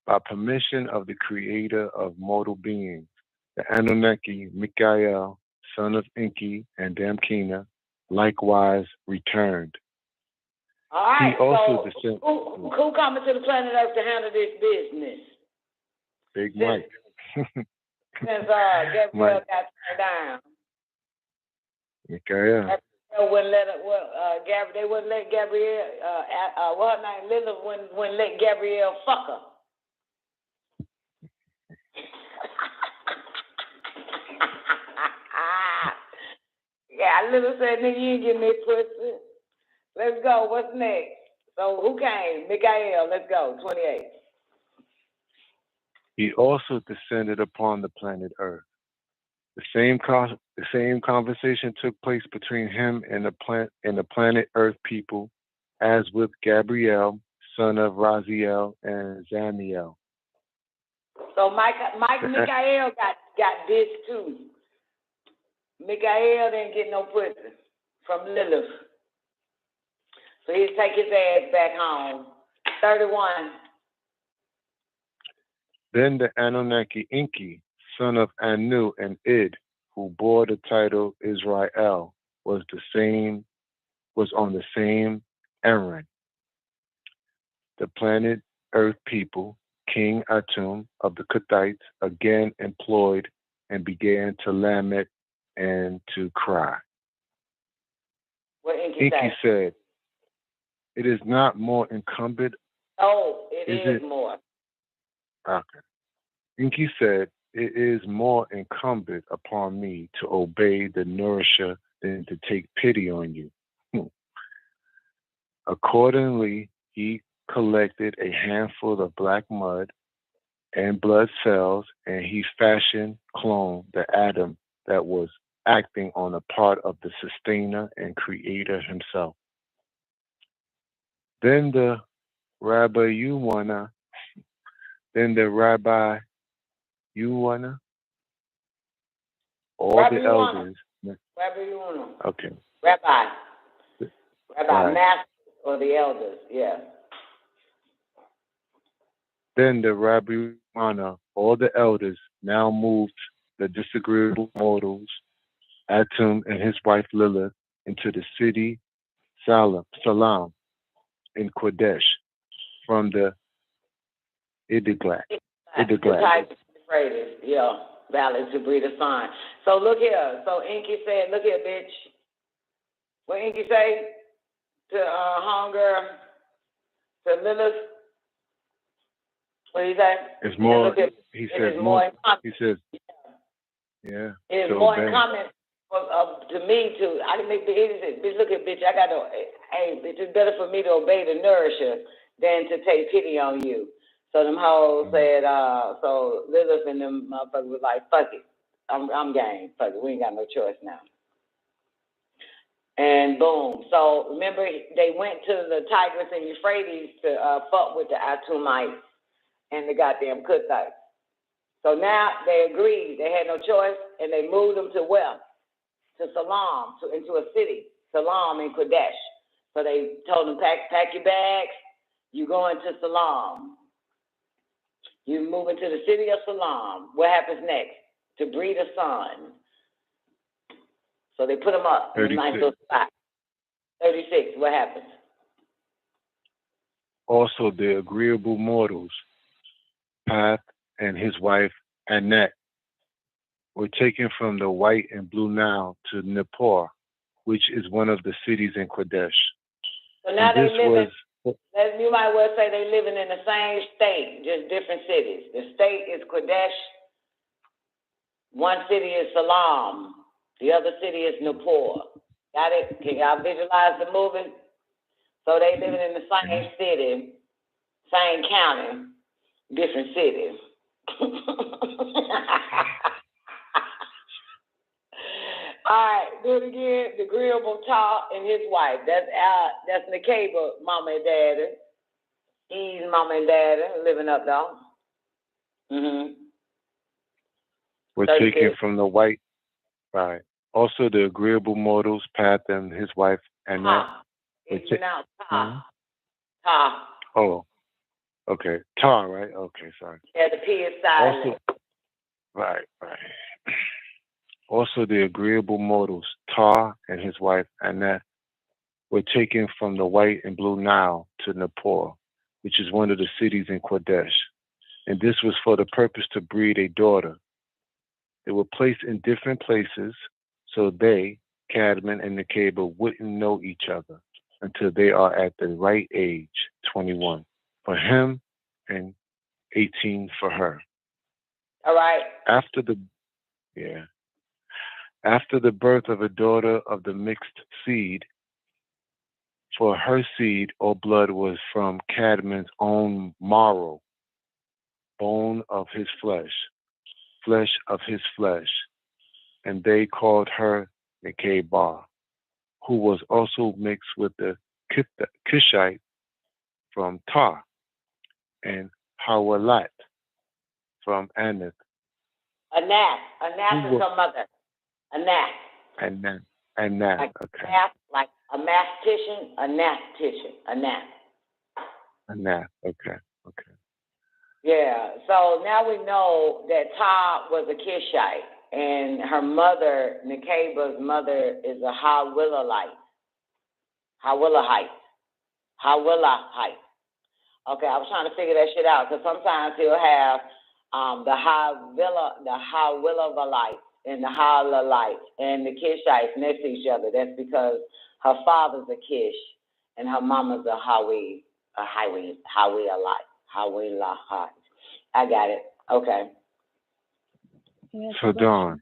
By permission of the creator of mortal beings, the Anunnaki Mikael, son of Enki and Damkina, likewise returned. All right, he also so who coming to the planet Earth to handle this business? Big Mike. Since Gabriel got turned down. Mikael. They wouldn't let they wouldn't let Gabriel, what her name, Lilith wouldn't let Gabriel fuck her. Yeah, Lilith said, nigga, you ain't getting me pussy. Let's go. What's next? So who came? Mikael. Let's go. 28. He also descended upon the planet Earth. The same conversation took place between him and the planet Earth people, as with Gabriel, son of Raziel and Zamiel. So Mikael got this too. Mikael didn't get no pussy from Lilith. So he'll take his ass back home. 31. Then the Anunnaki Enki, son of Anu and Id, who bore the title Israel, was on the same errand. The planet Earth people, King Atum of the Kuthites, again employed and began to lament and to cry. What Enki said, "It is not more incumbent." Oh, it is more. Okay. Enki said, "It is more incumbent upon me to obey the nourisher than to take pity on you." Accordingly, he collected a handful of black mud and blood cells, and he fashioned clone the atom that was acting on a part of the sustainer and creator himself. Then the Rabbi Yuwana, all the elders. Rabbi Yuwana. Okay. Rabbi Right. Master or the elders, yeah. Then the Rabbi Yuwana, all the elders, now moved the disagreeable mortals, Atum and his wife Lilith, into the city Salam in Qadesh from the Idiglat. Yeah, Valley to breed a sign. So look here. So Enki said, look here, bitch. What Enki say to homegirl, to Lilith? What did he say? It's more. He says more. He says, yeah. It's more in common to me to. I can make the idiot. Bitch, look at bitch. I got to. Hey, bitch, it's better for me to obey the nourisher than to take pity on you. So them hoes said. So Lilith and them motherfuckers was like, fuck it. I'm game. Fuck it. We ain't got no choice now. And boom. So remember, they went to the Tigris and Euphrates to fuck with the Atumites and the goddamn Kuthites. So now they agreed. They had no choice, and they moved them to where? To Salam, into a city, Salam in Qadesh. So they told them, pack your bags. You going to Salam. You move into the city of Salam. What happens next? To breed a son. So they put them up in a nice little spot. 36, what happens? Also the agreeable mortals, Path and his wife Annette were taken from the White and Blue Nile to Nippur, which is one of the cities in Qadesh. So now And they this live was in, you might well say they living in the same state, just different cities. The state is Qadesh. One city is Salam. The other city is Nippur. Got it? Can y'all visualize the movie? So they living in the same city, same county, different cities. All right, do it again. The agreeable talk and his wife. That's Nekaybaw, mama and daddy. He's mama and daddy living up though. Were taken from the White, right? Also, the agreeable mortals, Pat and his wife Annette. It's pronounced Ta. Ta. Oh, okay. Tar, right? Okay, sorry. Yeah, the P is silent. Right. Also, the agreeable mortals, Tar and his wife Annette, were taken from the White and Blue Nile to Nippur, which is one of the cities in Qadesh. And this was for the purpose to breed a daughter. They were placed in different places so they, Kadmon and Nekaybaw, wouldn't know each other until they are at the right age, 21 for him and 18 for her. All right. After the birth of a daughter of the mixed seed, for her seed or blood was from Kadmon's own marrow, bone of his flesh of his flesh, and they called her Nekaybaw, who was also mixed with the Cushite from Tar, and Hawalat from Anath. Anath is her mother. Anath. Anath, like okay. Like a mathematician, Anath. Anath, okay. Yeah, so now we know that Ta was a Cushite, and her mother, Nekaybaw's mother, is a Hawilahite. Okay, I was trying to figure that shit out, because sometimes he'll have the Hawilahite and the Halalites and the Cushites next to each other. That's because her father's a Kish and her mama's a Hawilahite. I got it. Okay. So Dawn.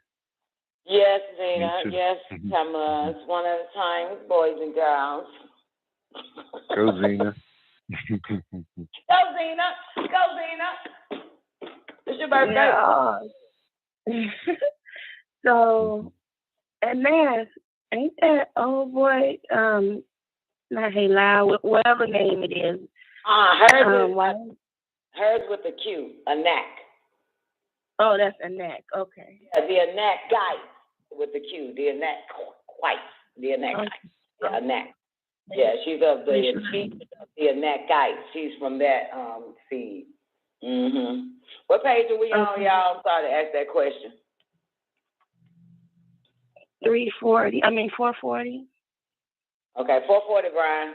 Yes, Zena. Yes, Thomas. One at a time, boys and girls. Go Zena. Go Zena. It's your birthday. Yeah. So, and man, ain't that old boy? Not Halal, whatever name it is. Hers with a Q, Anak. Oh, that's Anak. Okay. Yeah, the Anak guy with the Q, the Anak white, the Anak guy. Yeah, Anak. Yeah, she's of the Anak guy. She's from that seed. What page are we on, y'all? I'm sorry to ask that question. 440. Okay, 440, Brian.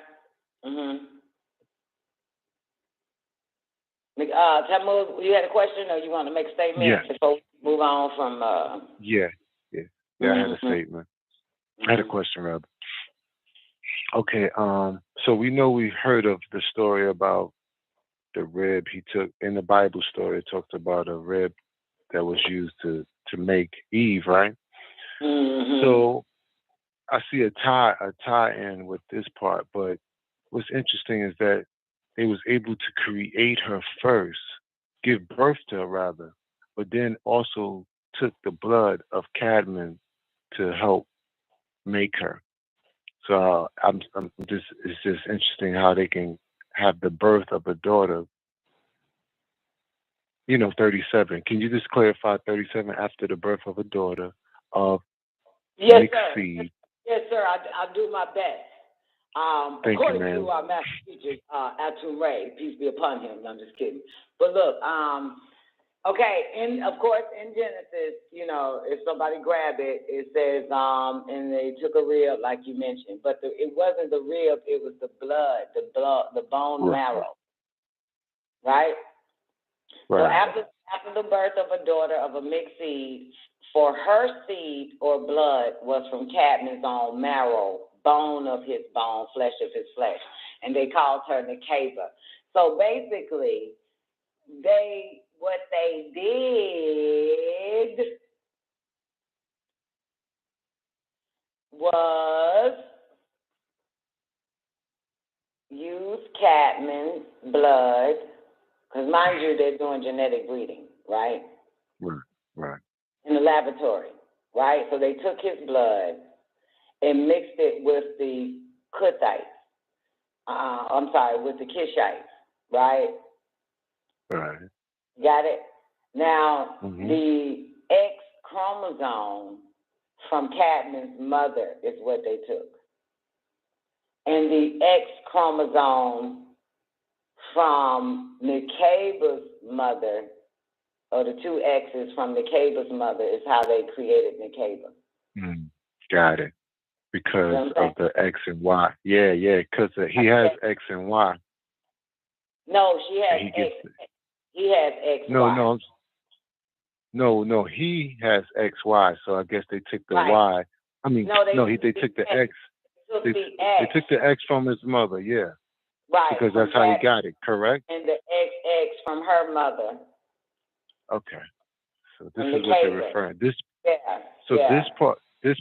Tamu, you had a question, or you want to make a statement before we move on from? Yeah, I had a statement. I had a question, rather. Okay, so we heard of the story about the rib he took in the Bible story. It talks about a rib that was used to make Eve, right? So I see a tie-in with this part, but what's interesting is that they was able to create her first, give birth to her rather, but then also took the blood of Kadmon to help make her. So it's just interesting how they can have the birth of a daughter, 37. Can you just clarify 37 after the birth of a daughter of mixed seed? Yes, sir. I do my best. According to our master teacher, Atum Ray, peace be upon him. I'm just kidding. But look, okay, and of course in Genesis, if somebody grab it, it says, and they took a rib like you mentioned, but it wasn't the rib, it was the blood, the bone marrow, right? Right. So after the birth of a daughter of a mixed seed, for her seed or blood was from Kadmon's own marrow, bone of his bone, flesh of his flesh. And they called her Nekaybaw. So basically, what they did was use Kadmon's blood, because mind you, they're doing genetic breeding, right? Right. In the laboratory, right? So they took his blood and mixed it with the Kuthites. With the Kishites, right? Right. Got it? Now, Mm-hmm. the X chromosome from Kadmon's mother is what they took. And the X chromosome from Nekaybaw's mother, or the two X's from Nekaybaw's mother, is how they created Nekaybaw. Got it. Because of the X and Y. Yeah, because he has X and Y. No, she has X. He has X, Y. No, he has X, Y. So I guess they took the Y. I mean, they took the X. They took the X from his mother, yeah. Right. Because that's how he got it, correct? And the XX from her mother. Okay. So this is what they're referring. This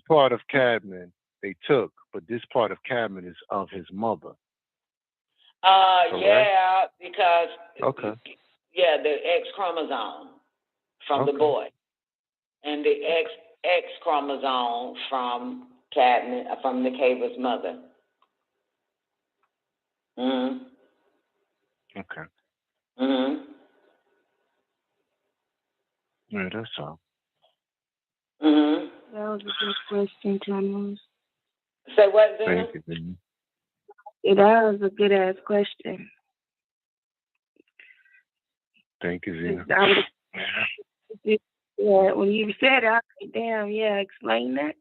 part of Kadmon they took, but this part of Kadmon is of his mother. Yeah, because the X chromosome from the boy, and the X chromosome from Kadmon, from Nekaybaw's mother. Okay. Yeah, that's all. That was a good question, Thomas. Say what, Zena? Thank you, Zena. Yeah, that was a good ass question. Thank you, Zena. Yeah, when you said it, I was like, damn, explain that.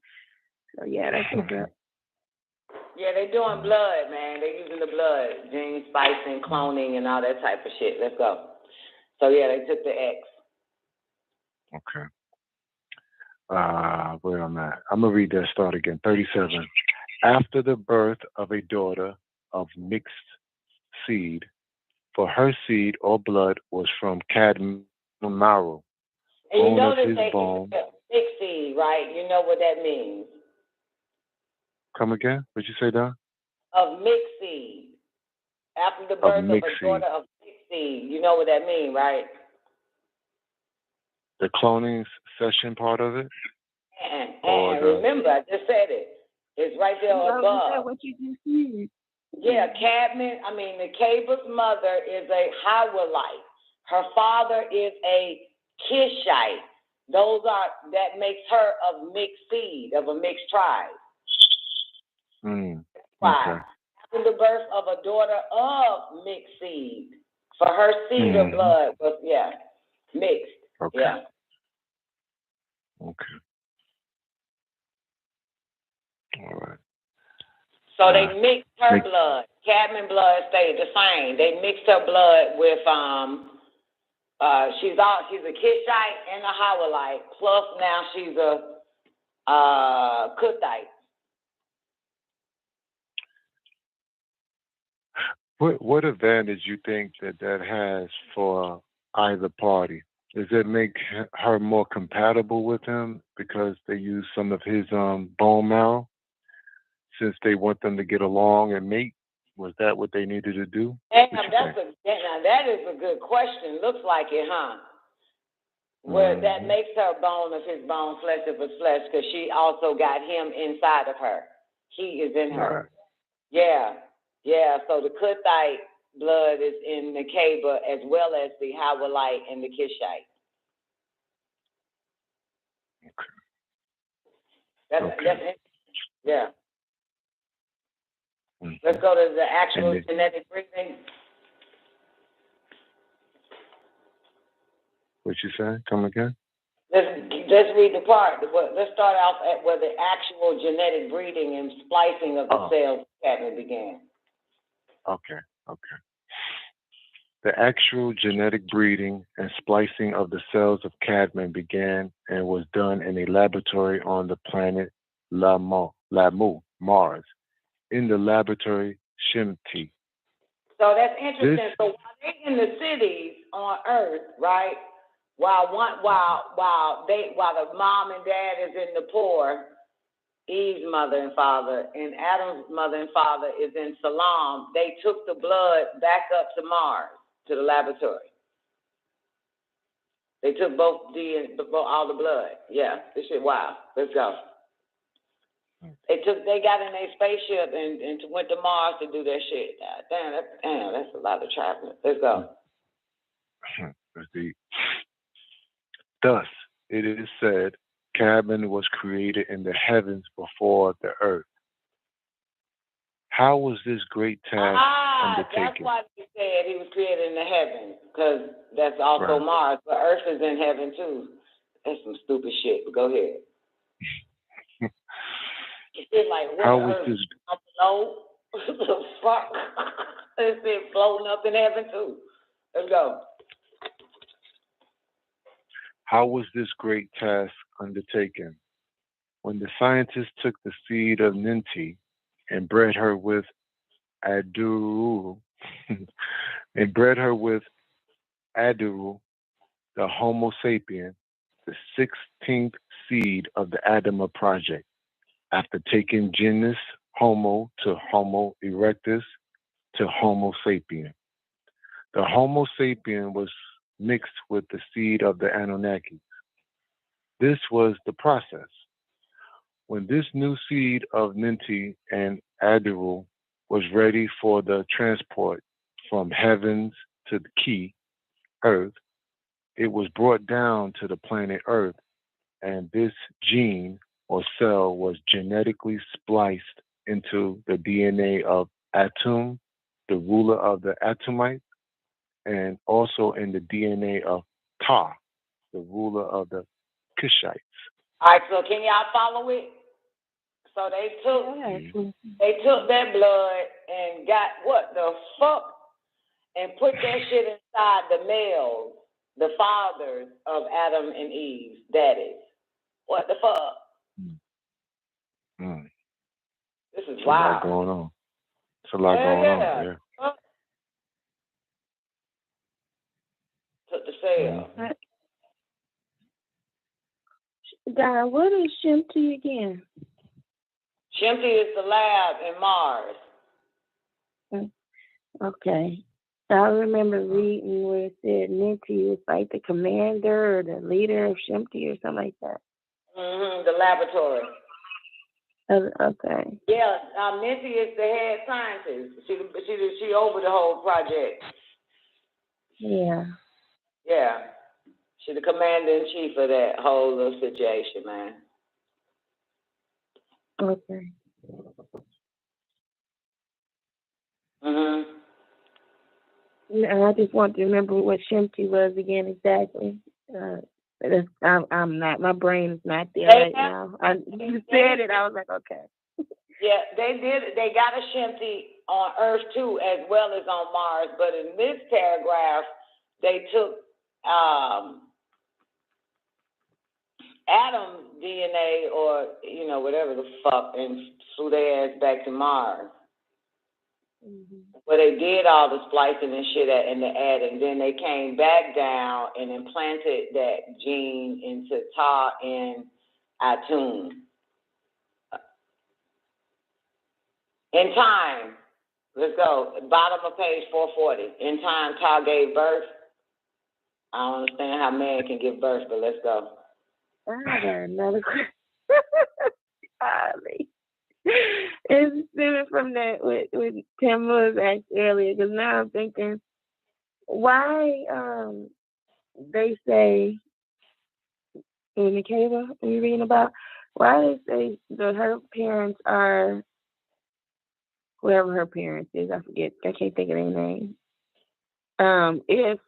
So that's what's up. Yeah, they're doing blood, man. They're using the blood, gene splicing, cloning, and all that type of shit. Let's go. So they took the X. Okay. Where I'm at. I'm gonna read that start again. 37. After the birth of a daughter of mixed seed, for her seed or blood was from Kadmon marrow, and bone you know of his bone. Mixed seed, right? You know what that means. Come again? What'd you say, Don? Of mixed seed. After the birth of a daughter of mixed seed, you know what that means, right? The cloning session part of it? And remember, I just said it. It's right there above. What you just said. Yeah, Nekaybaw's mother is a Hawilite. Her father is a Kishite. That makes her of mixed seed, of a mixed tribe. Okay. After the birth of a daughter of mixed seed, for her seed of blood was mixed. Okay. Yeah. Okay. All right. So they mixed her blood. Kadmon blood stayed the same. They mixed her blood with she's a Kishite and a Hawilite. Plus now she's a Kuthite. What advantage you think that has for either party? Does it make her more compatible with him because they use some of his bone marrow, since they want them to get along and mate? Was that what they needed to do? Damn, that is a good question. Looks like it, huh? Where that makes her bone of his bone, flesh of his flesh, because she also got him inside of her. He is in her. Right. Yeah. So the Kuthite blood is in Nekaybaw as well as the Hawilite and the Kishite. That's it. Yeah. Let's go to the actual genetic breeding. What you say? Come again? Let's read the part. Let's start off at where the actual genetic breeding and splicing of the cells of Kadmon began. Okay. The actual genetic breeding and splicing of the cells of Kadmon began and was done in a laboratory on the planet Lamu, Mars, in the laboratory Shimti. So that's interesting. So while they in the cities on Earth, right? While the mom and dad is in the poor, Eve's mother and father, and Adam's mother and father is in Salam, they took the blood back up to Mars, to the laboratory. They took all the blood. Yeah, this shit wild. Let's go. They got in their spaceship and went to Mars to do their shit. Damn, that's a lot of traveling. Let's go. Let's see. Thus, it is said, Kadmon was created in the heavens before the earth. How was this great task undertaken? That's why he said he was created in the heavens, because that's also Mars, but Earth is in heaven too. That's some stupid shit, but go ahead. It's like, what how was Earth? this? Below? The fuck? It's been floating up in heaven too. Let's go. How was this great task undertaken? When the scientists took the seed of Ninti and bred her with Aduru, the Homo sapien, the 16th seed of the Adama project, after taking genus Homo to Homo erectus to Homo sapien. The Homo sapien was mixed with the seed of the Anunnaki. This was the process. When this new seed of Ninti and Aduru was ready for the transport from heavens to the key, Earth, it was brought down to the planet Earth, and this gene or cell was genetically spliced into the DNA of Atum, the ruler of the Atumites, and also in the DNA of Ta, the ruler of the Kushites. All right, so can y'all follow it? So they took that blood and got what the fuck and put that shit inside the males, the fathers of Adam and Eve's daddies. What the fuck? This is wild. It's a lot going on. It's a lot going on. Yeah. Took the cell. God, what is Shimti again? Shimti is the lab in Mars. Okay. I remember reading where it said Ninti was like the commander or the leader of Shimti or something like that. The laboratory. Okay. Yeah, Ninti is the head scientist. She over the whole project. Yeah. Yeah. She's the commander-in-chief of that whole little situation, man. Okay. I just want to remember what Shimti was again exactly. I'm not. My brain is not there right now. You said it. I was like, okay. Yeah, they did. They got a Shimti on Earth too, as well as on Mars. But in this paragraph, they took Adam's DNA or whatever the fuck and flew their ass back to Mars. Where they did all the splicing and shit and the adding. Then they came back down and implanted that gene into Ta and Atum. In time, let's go. Bottom of page 440. In time, Ta gave birth. I don't understand how man can give birth, but let's go. I got another question. It's stemming from that what Tim was asked earlier, because now I'm thinking, why they say in Nekaybaw, we reading about, why they say that her parents are whoever her parents is, I forget, I can't think of their name. If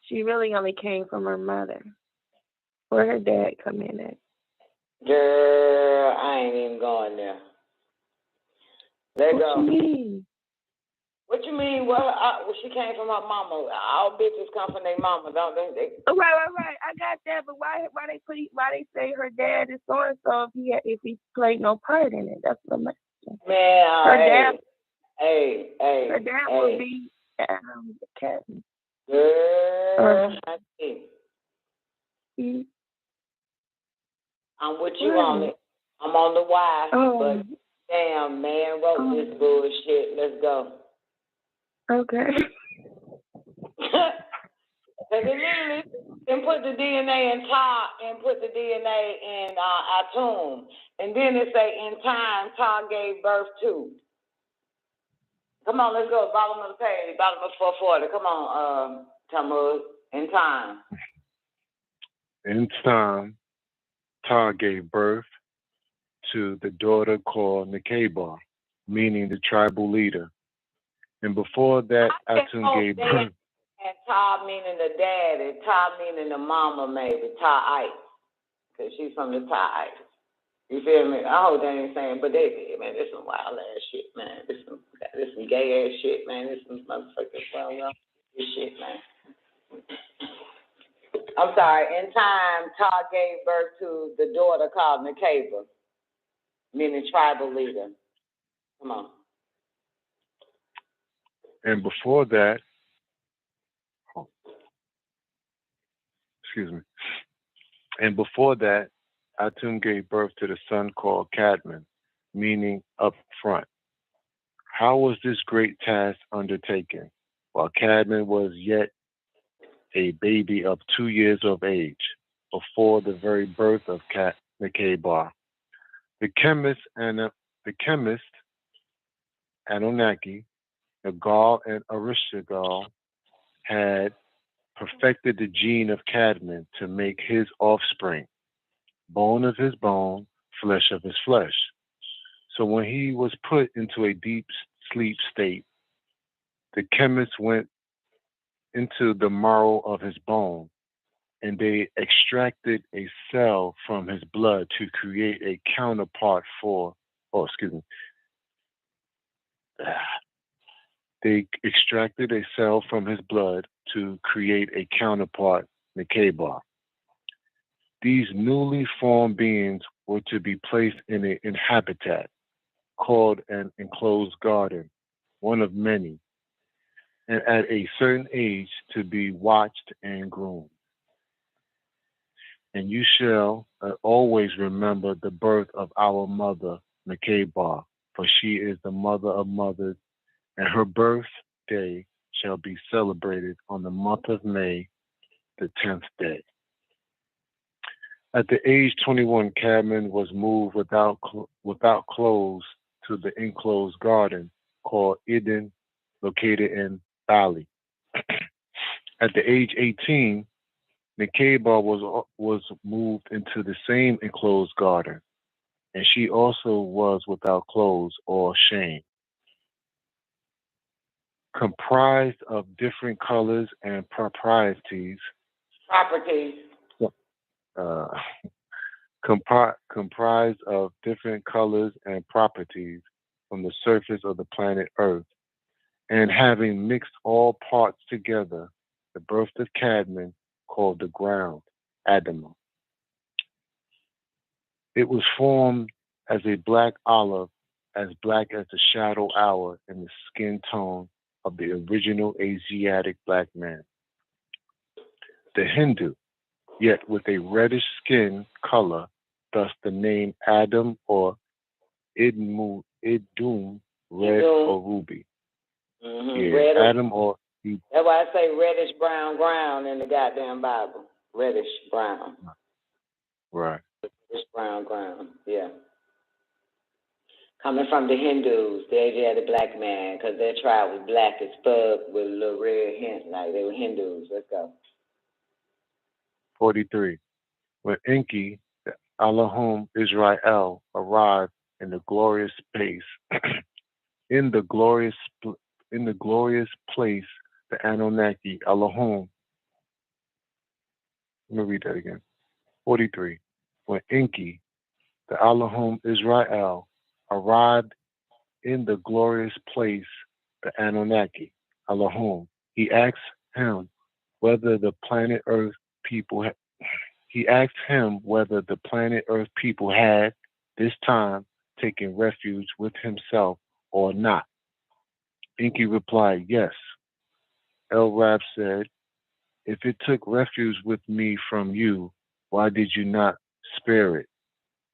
she really only came from her mother, where her dad come in at? Girl, I ain't even going there. Let go. What you mean? What you mean? Well, she came from her mama. All bitches come from their mama, don't they? Right. I got that, but why they say her dad is so and so if he played no part in it? That's what I'm asking. Man, her dad. Her dad would be Kadmon. Girl, I see. I'm with you on it. I'm on the why, but damn, man wrote this bullshit. Let's go. Okay. Because it literally and put the DNA in Todd and put the DNA in our tomb. And then it say in time Todd gave birth to. Come on, let's go. Bottom of the page, bottom of 440. Come on, Tammuz. In time. In time, Todd gave birth to the daughter called Nekaybaw, meaning the tribal leader. And before that, Atum gave birth. And Todd meaning the daddy, Todd meaning the mama, maybe, Todd, because she's from the Todd. You feel me? I hope they ain't saying, but they did, man. This some wild ass shit, man. This some gay ass shit, man. This some motherfucking this shit, man. I'm sorry. In time, Todd gave birth to the daughter called Nekaybaw, meaning tribal leader. Come on. And before that, excuse me. And before that, Atum gave birth to the son called Kadmon, meaning up front. How was this great task undertaken? While Kadmon was yet a baby of 2 years of age, before the very birth of Nekaybaw. The chemist Anunnaki, Nagal and Arishtagal, had perfected the gene of Kadmon to make his offspring, bone of his bone, flesh of his flesh. So when he was put into a deep sleep state, the chemists went into the marrow of his bone, and they extracted a cell from his blood to create a counterpart They extracted a cell from his blood to create a counterpart, Nekaybaw. These newly formed beings were to be placed in a habitat called an enclosed garden, one of many, and at a certain age to be watched and groomed. And you shall always remember the birth of our mother, Nekaybaw, for she is the mother of mothers, and her birthday shall be celebrated on the month of May, the 10th day. At the age 21, Kadmon was moved without clothes to the enclosed garden called Eden, located in Bali. At the age 18, Nekaybaw was moved into the same enclosed garden, and she also was without clothes or shame. Comprised of different colors and properties. Comprised of different colors and properties from the surface of the planet Earth, and having mixed all parts together, the birth of Kadmon, called the ground, Adamah. It was formed as a black olive, as black as the shadow hour in the skin tone of the original Asiatic black man. The Hindu, yet with a reddish skin color, thus the name Adam or Idum, red or ruby. Mm-hmm. Yeah, Adam or... That's why I say reddish brown ground in the goddamn Bible. Reddish brown. Right. Reddish brown ground, yeah. Coming from the Hindus, the Asiatic black man, because their tribe was black as fuck with a little red hint, like they were Hindus. Let's go. 43. When Enki, the Elohim Israel, arrived in the glorious space, in the glorious place, the Anunnaki Elohim. Let me read that again. 43. When Enki, the Elohim Israel, arrived in the glorious place, the Anunnaki, Elohim. He asked him whether the planet Earth people had this time taken refuge with himself or not. Inky replied, yes. El Rab said, if it took refuge with me from you, why did you not spare it?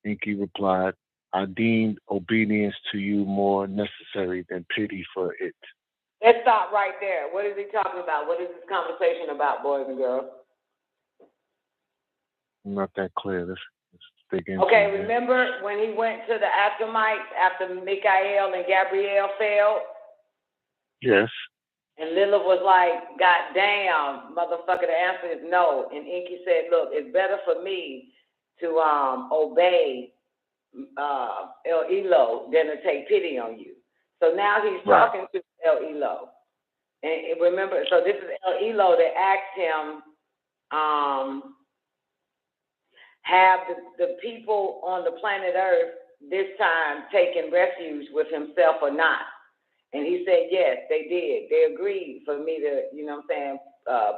Inky replied, I deemed obedience to you more necessary than pity for it. Let's stop right there. What is he talking about? What is this conversation about, boys and girls? Not that clear. Let's dig into Okay, it. remember when he went to the Aphromites after Michael and Gabriel failed? Yes. And Lilith was like, God damn, motherfucker, the answer is no. And Inky said, look, it's better for me to obey El Elo than to take pity on you. So now he's talking to El Elo. And remember, so this is El Elo that asked him, have the people on the planet Earth this time taken refuge with himself or not? And he said, yes, they did. They agreed for me to, you know what I'm saying,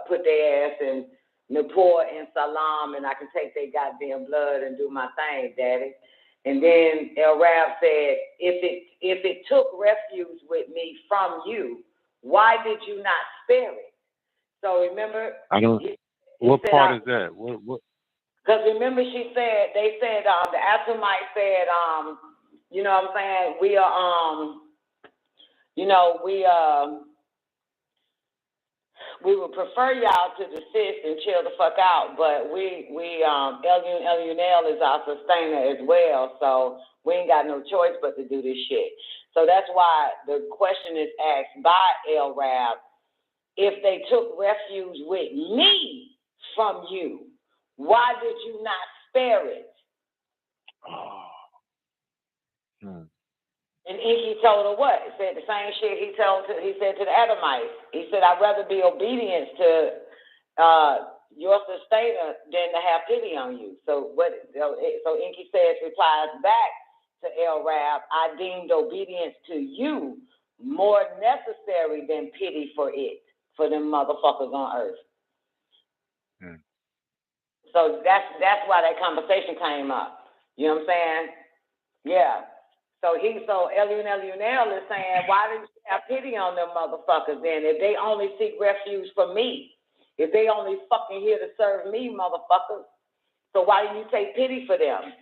put their ass in Nippur and Salam, and I can take their goddamn blood and do my thing, Daddy. And then El Rab said, if it took refuge with me from you, why did you not spare it? So remember, what part is that? What? Because remember, they said, the Aphromites said, you know what I'm saying, we are, we would prefer y'all to desist and chill the fuck out, but El is our sustainer as well, so we ain't got no choice but to do this shit. So that's why the question is asked by El Rab, if they took refuge with me from you, why did you not spare it? And Inky told her what? He said the same shit he said to the Adamites. He said, I'd rather be obedient to your sustainer than to have pity on you. So Inky replies back to El Rab, I deemed obedience to you more necessary than pity for them motherfuckers on earth. So that's why that conversation came up. You know what I'm saying? Yeah. So Elunel is saying, why didn't you have pity on them motherfuckers then? If they only seek refuge from me, if they only fucking here to serve me, motherfuckers, so why didn't you take pity for them?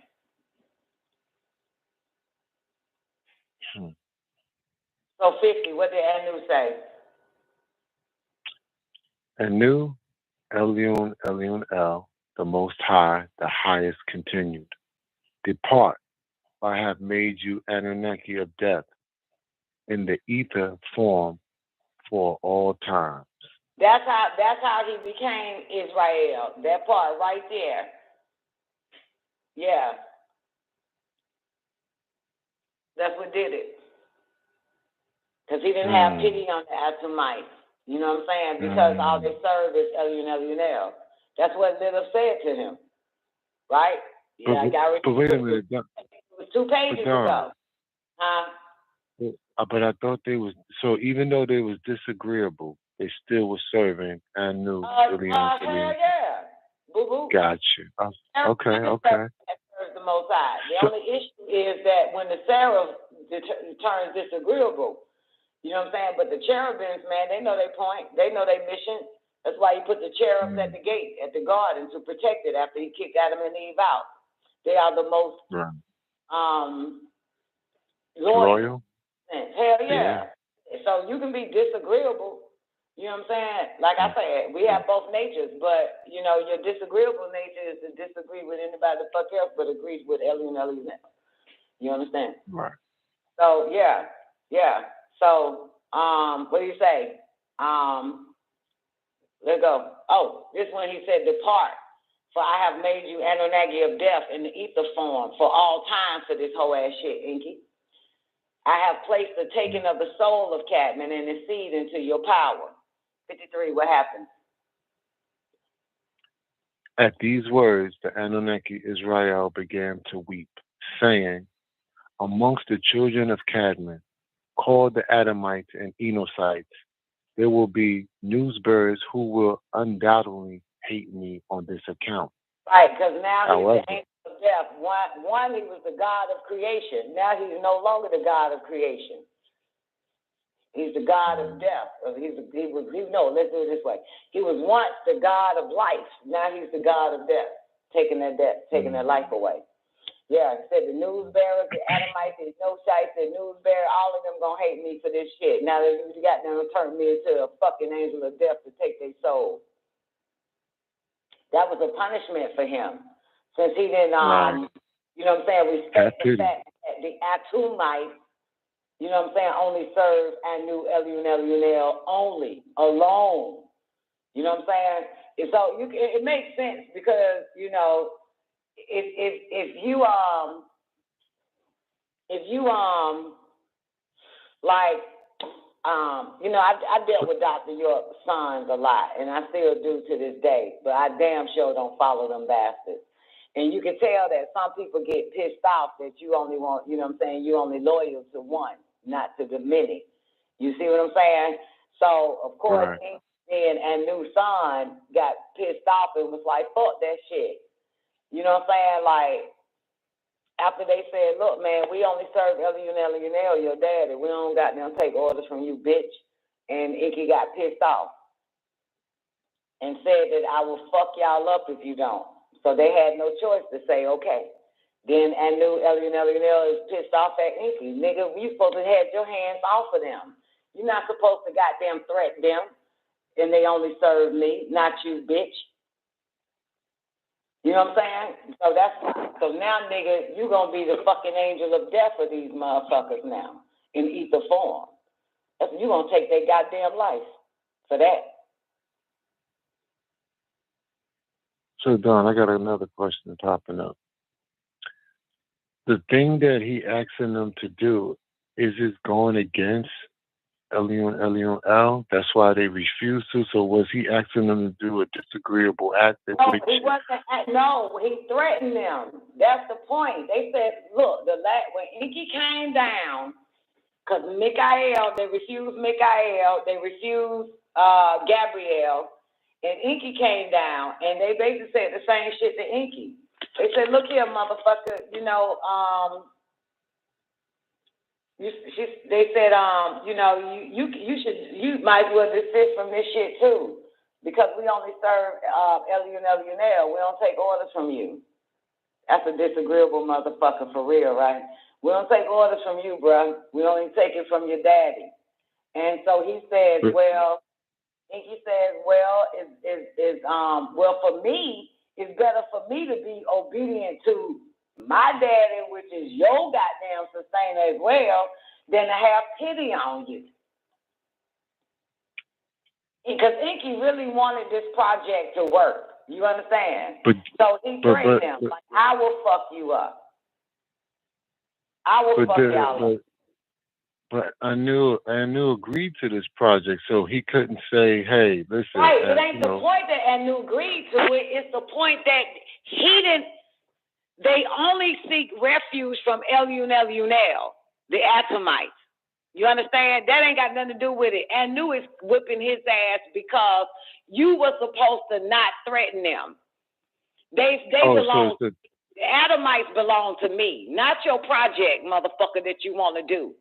So 50, what did Anu say? Anu, Elion El, the Most High, the Highest continued. Depart, I have made you Anunnaki of death in the ether form for all times. That's how he became Israel. That part right there. Yeah. That's what did it. Because he didn't have pity on the Adamites. You know what I'm saying? Because all they serve is El. That's what Little said to him. Right? Yeah, but wait a minute. It was 2 pages ago. But I thought they was, so even though they was disagreeable, they still was serving Anu. Hell yeah. Boo-boo. Got you. Okay. That serves the Most High. The only issue is that when the seraph turns disagreeable, you know what I'm saying? But the cherubims, man, they know their point. They know their mission. That's why he put the cherubs at the gate, at the garden, to protect it after he kicked Adam and Eve out. They are the most loyal. Hell yeah. So you can be disagreeable. You know what I'm saying? Like I said, we have both natures, but, you know, your disagreeable nature is to disagree with anybody the fuck else but agrees with Elion. You understand? Right. So, yeah. So, what do you say? Let's go. Oh, this one he said, depart, for I have made you Anunnaki of death in the ether form for all time for this whole ass shit, Inky. I have placed the taking of the soul of Kadmon and his seed into your power. 53, what happened? At these words, the Anunnaki Israel began to weep, saying, amongst the children of Kadmon, called the Adamites and Enochites, there will be newsbearers who will undoubtedly hate me on this account. Right, because now However, he's the angel of death. One, he was the God of creation. Now he's no longer the God of creation. He's the God of death. Let's do it this way. He was once the God of life. Now he's the God of death, taking their life away. Yeah, he said the news bearers, the Adamites, the Enochites, the news bearer, all of them gonna hate me for this shit. Now they got them to turn me into a fucking angel of death to take their soul. That was a punishment for him, since he didn't, you know what I'm saying, respect the fact that the Atumites, you know what I'm saying, only serve Anu Elunel only, alone. You know what I'm saying? And so it makes sense because, you know, if you you know, I dealt with Dr. York's sons a lot, and I still do to this day, but I damn sure don't follow them bastards. And you can tell that some people get pissed off that you only want, you know what I'm saying, you only loyal to one, not to the many. You see what I'm saying? So, of course, and new son got pissed off and was like, fuck that shit. You know what I'm saying? Like, after they said, look, man, we only serve Elunel, your daddy. We don't got them take orders from you, bitch. And Inky got pissed off and said that I will fuck y'all up if you don't. So they had no choice to say, okay. Then Anu Elunel is pissed off at Inky. Nigga, you supposed to have your hands off of them. You're not supposed to goddamn threaten them. And they only serve me, not you, bitch. You know what I'm saying? So now, nigga, you gonna be the fucking angel of death for these motherfuckers now in ether form. You gonna take their goddamn life for that. So, Don, I got another question popping up. The thing that he asking them to do, is it going against Elunel? That's why they refused to. So was he asking them to do a disagreeable act? No, he wasn't. No, he threatened them. That's the point. They said, look, when Inky came down, because they refused Mikael, they refused Gabrielle, and Inky came down, and they basically said the same shit to Inky. They said, look here, motherfucker, you know, they said, you know, you might as well desist from this shit too, because we only serve Elunel. We don't take orders from you. That's a disagreeable motherfucker for real, right? We don't take orders from you, bro. We only take it from your daddy. And so he says, well, for me, it's better for me to be obedient to my daddy, which is your goddamn sustainer as well, than to have pity on you. Because Inky really wanted this project to work. You understand? So he threatened them, like, I will fuck you up. I will fuck y'all up. But Anu agreed to this project, so he couldn't say, hey, listen. Right, it ain't the point that Anu agreed to it. It's the point that they only seek refuge from Elunel, the Atomites. You understand? That ain't got nothing to do with it. Anu is whipping his ass because you were supposed to not threaten them. They belong. The Adamites belong to me, not your project, motherfucker, that you want to do.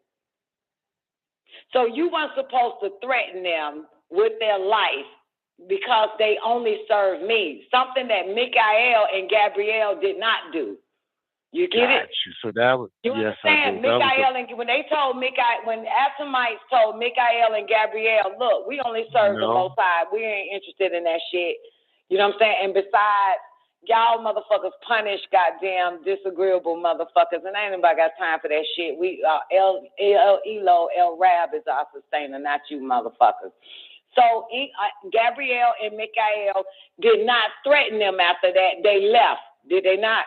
So you weren't supposed to threaten them with their life because they only serve me. Something that Mikael and Gabrielle did not do. You get it? So that was, you understand? Mikael and when Atomites told Mikael and Gabrielle, look, we only serve the Most High. We ain't interested in that shit. You know what I'm saying? And besides, y'all motherfuckers punish goddamn disagreeable motherfuckers, and ain't nobody got time for that shit. We El Rab is our sustainer, not you motherfuckers. So Gabrielle and Mikael did not threaten them after that. They left, did they not?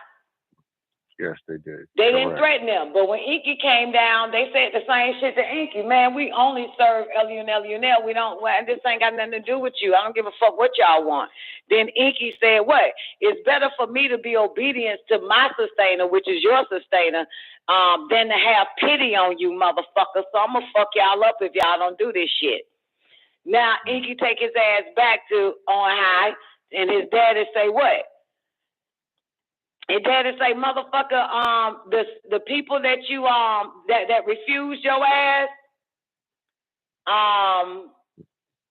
Yes, they did. They didn't threaten them. But when Inky came down, they said the same shit to Inky. Man, we only serve L-U-N-L-U-N-L. We don't, this ain't got nothing to do with you. I don't give a fuck what y'all want. Then Inky said, what? It's better for me to be obedient to my sustainer, which is your sustainer, than to have pity on you, motherfucker. So I'm going to fuck y'all up if y'all don't do this shit. Now, Inky take his ass back to on high, and his daddy say what? His daddy say, motherfucker, the people that you that refused your ass,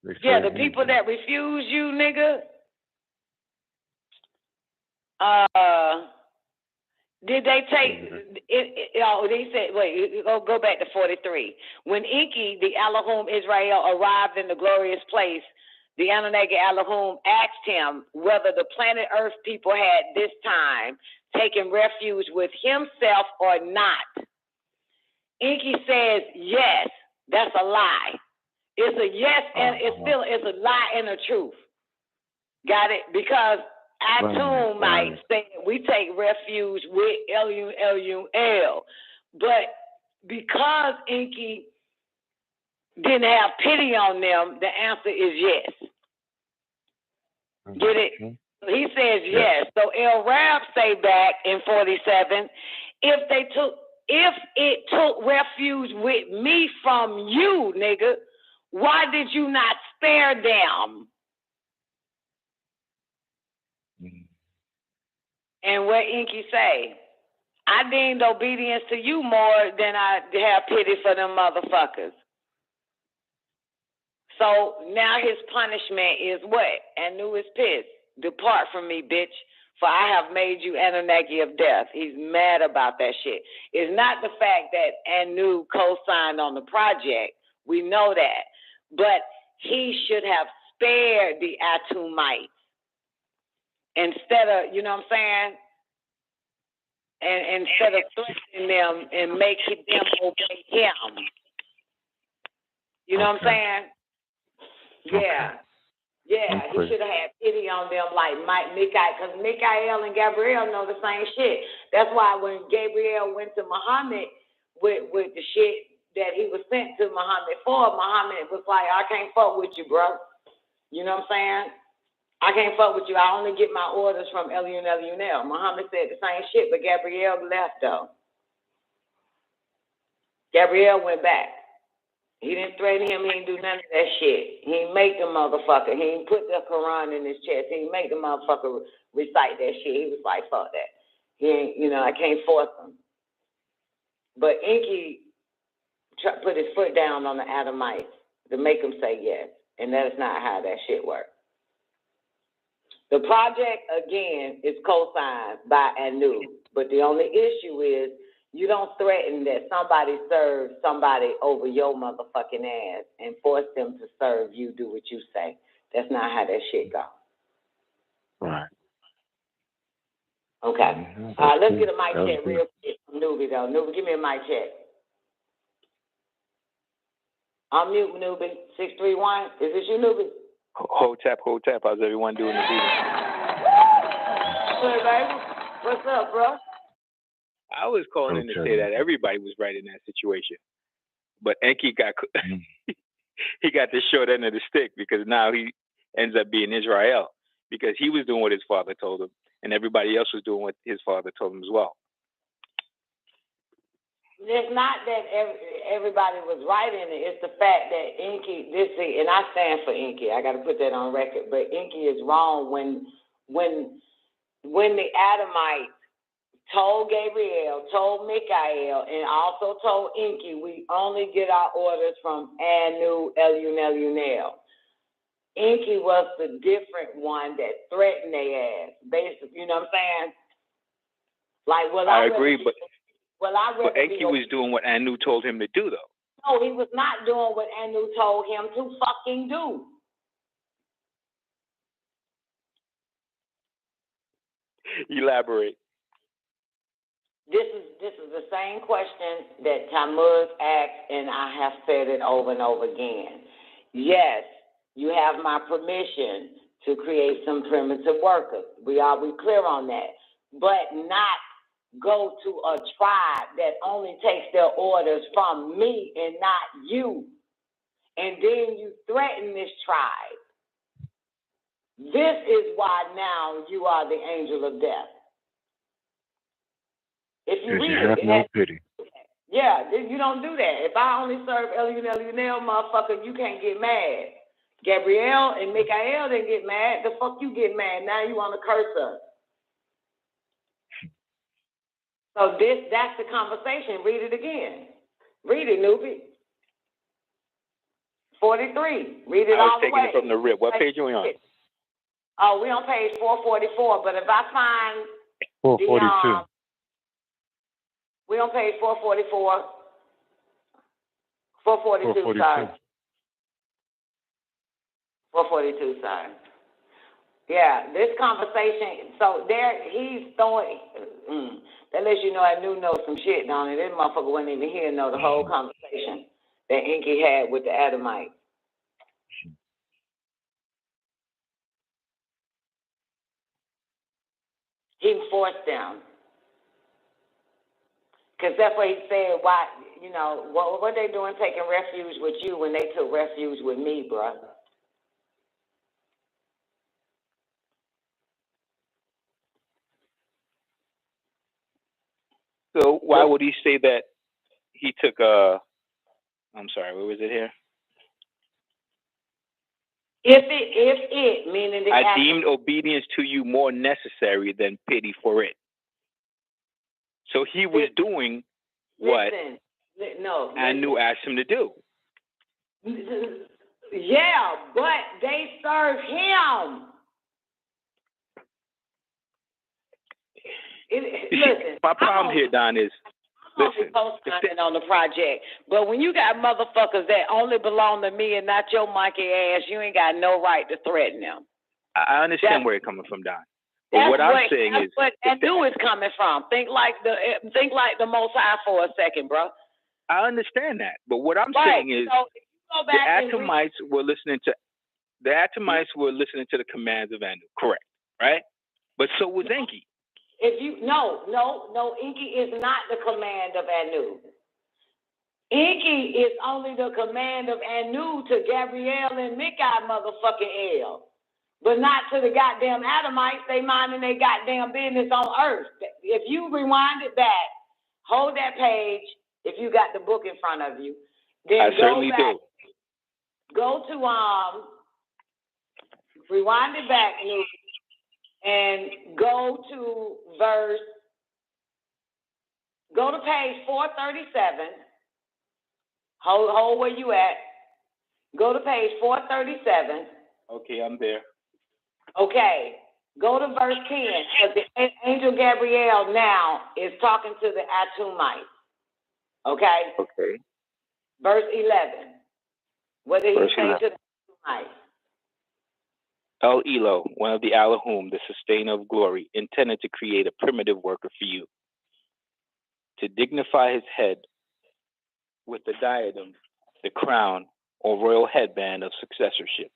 the people that refused you, nigga, did they take it? They said, wait, go back to 43. When Inky, the Elohim Israel, arrived in the glorious place, the Anunnaki Elohim asked him whether the planet Earth people had this time taken refuge with himself or not. Inky says, yes, that's a lie. It's a yes, and it's a lie and a truth. Got it? Because Atum might say that we take refuge with L-U-L-U-L. But because Inky didn't have pity on them, the answer is yes. Get it? He says yes. So El Rab say back in 47, if it took refuge with me from you, nigga, why did you not spare them? And what Inky say? I deemed obedience to you more than I have pity for them motherfuckers. So now his punishment is what? Anu is pissed. Depart from me, bitch, for I have made you Anunnaki of death. He's mad about that shit. It's not the fact that Anu co-signed on the project. We know that. But he should have spared the Atumites instead of, you know what I'm saying? And instead of threatening them and making them obey him. You know what I'm saying? Yeah. Yeah, he should have had pity on them like Mikael, because Mikael and Gabriel know the same shit. That's why when Gabriel went to Muhammad with the shit that he was sent to Muhammad for, Muhammad was like, I can't fuck with you, bro. You know what I'm saying? I can't fuck with you. I only get my orders from L-U-N-L-U-N-L. Muhammad said the same shit, but Gabriel left, though. Gabriel went back. He didn't threaten him. He didn't do none of that shit. He didn't make the motherfucker. He didn't put the KORAN in his chest. He didn't make the motherfucker recite that shit. He was like, fuck that. He ain't, I can't force him. But Inky put his foot down on the Adamites to make him say yes. And that is not how that shit works. The project, again, is co-signed by Anu. But the only issue is you don't threaten that somebody serves somebody over your motherfucking ass and force them to serve you, do what you say. That's not how that shit goes. Right. Okay. Let's get a mic check real quick from Newbie, though. Newbie, give me a mic check. Unmute, Newbie. 631. Is this you, Newbie? Hotep. How's everyone doing this evening? Good, baby. What's up, bro? I was calling in to say that everybody was right in that situation, but Enki got he got the short end of the stick because now he ends up being Israel because he was doing what his father told him, and everybody else was doing what his father told him as well. It's not that everybody was right in it. It's the fact that Enki, and I stand for Enki. I got to put that on record. But Enki is wrong when the Adamites told Gabriel, told Mikael, and also told Enki, we only get our orders from Anu, L-U-N-L-U-N-L. Enki was the different one that threatened their ass, basically. You know what I'm saying? Like, well, I agree, but Enki was doing what Anu told him to do, though. No, he was not doing what Anu told him to fucking do. Elaborate. This is the same question that Tammuz asked, and I have said it over and over again. Yes, you have my permission to create some primitive workers. We clear on that, but not go to a tribe that only takes their orders from me and not you. And then you threaten this tribe. This is why now you are the angel of death. If you read have it, no pity. Yeah, you don't do that. If I only serve Elionel, motherfucker, you can't get mad. Gabrielle and Mikael didn't get mad. The fuck you get mad? Now you want to curse us. So that's the conversation. Read it again. Read it, newbie. 43. Read it all the way. I was taking it from the rip. What page are we on? Oh, we on page 444. But if I find 442. We on page 444. 442, sorry. 442, sorry. Yeah, this conversation, so there he's throwing, that lets you know I knew some shit, don't it? This motherfucker wasn't even here to know the whole conversation that Inky had with the Adamite. He forced them. Because that's what he said, why, what they doing taking refuge with you when they took refuge with me, bruh? So why would he say that he took I'm sorry, what was it here? If it, meaning I deemed obedience to you more necessary than pity for it. So he was doing what Anu asked him to do. Yeah, but they serve him. Listen, my problem here, Don, is listen. On the project, but when you got motherfuckers that only belong to me and not your monkey ass, you ain't got no right to threaten them. I understand where you're coming from, Don. But what I'm saying is, what Anu is coming from. Think like the Most High for a second, bro. I understand that, but what I'm saying is, so the Atomites were listening to the commands of Anu, correct? Right? But so was Enki. No, Enki is not the command of Anu. Enki is only the command of Anu to Gabrielle and Mikai motherfucking El. But not to the goddamn Adamites. They minding their goddamn business on earth. If you rewind it back, hold that page, if you got the book in front of you. Then I certainly do. Go to rewind it back, and go to page 437. Hold where you at. Go to page 437. Okay, I'm there. Okay, go to verse 10. Because the angel Gabriel now is talking to the Atumites. Okay? Okay. Verse 11. What did he say to the Atumites? El Elo, one of the Elohim, the sustainer of glory, intended to create a primitive worker for you, to dignify his head with the diadem, the crown, or royal headband of successorship,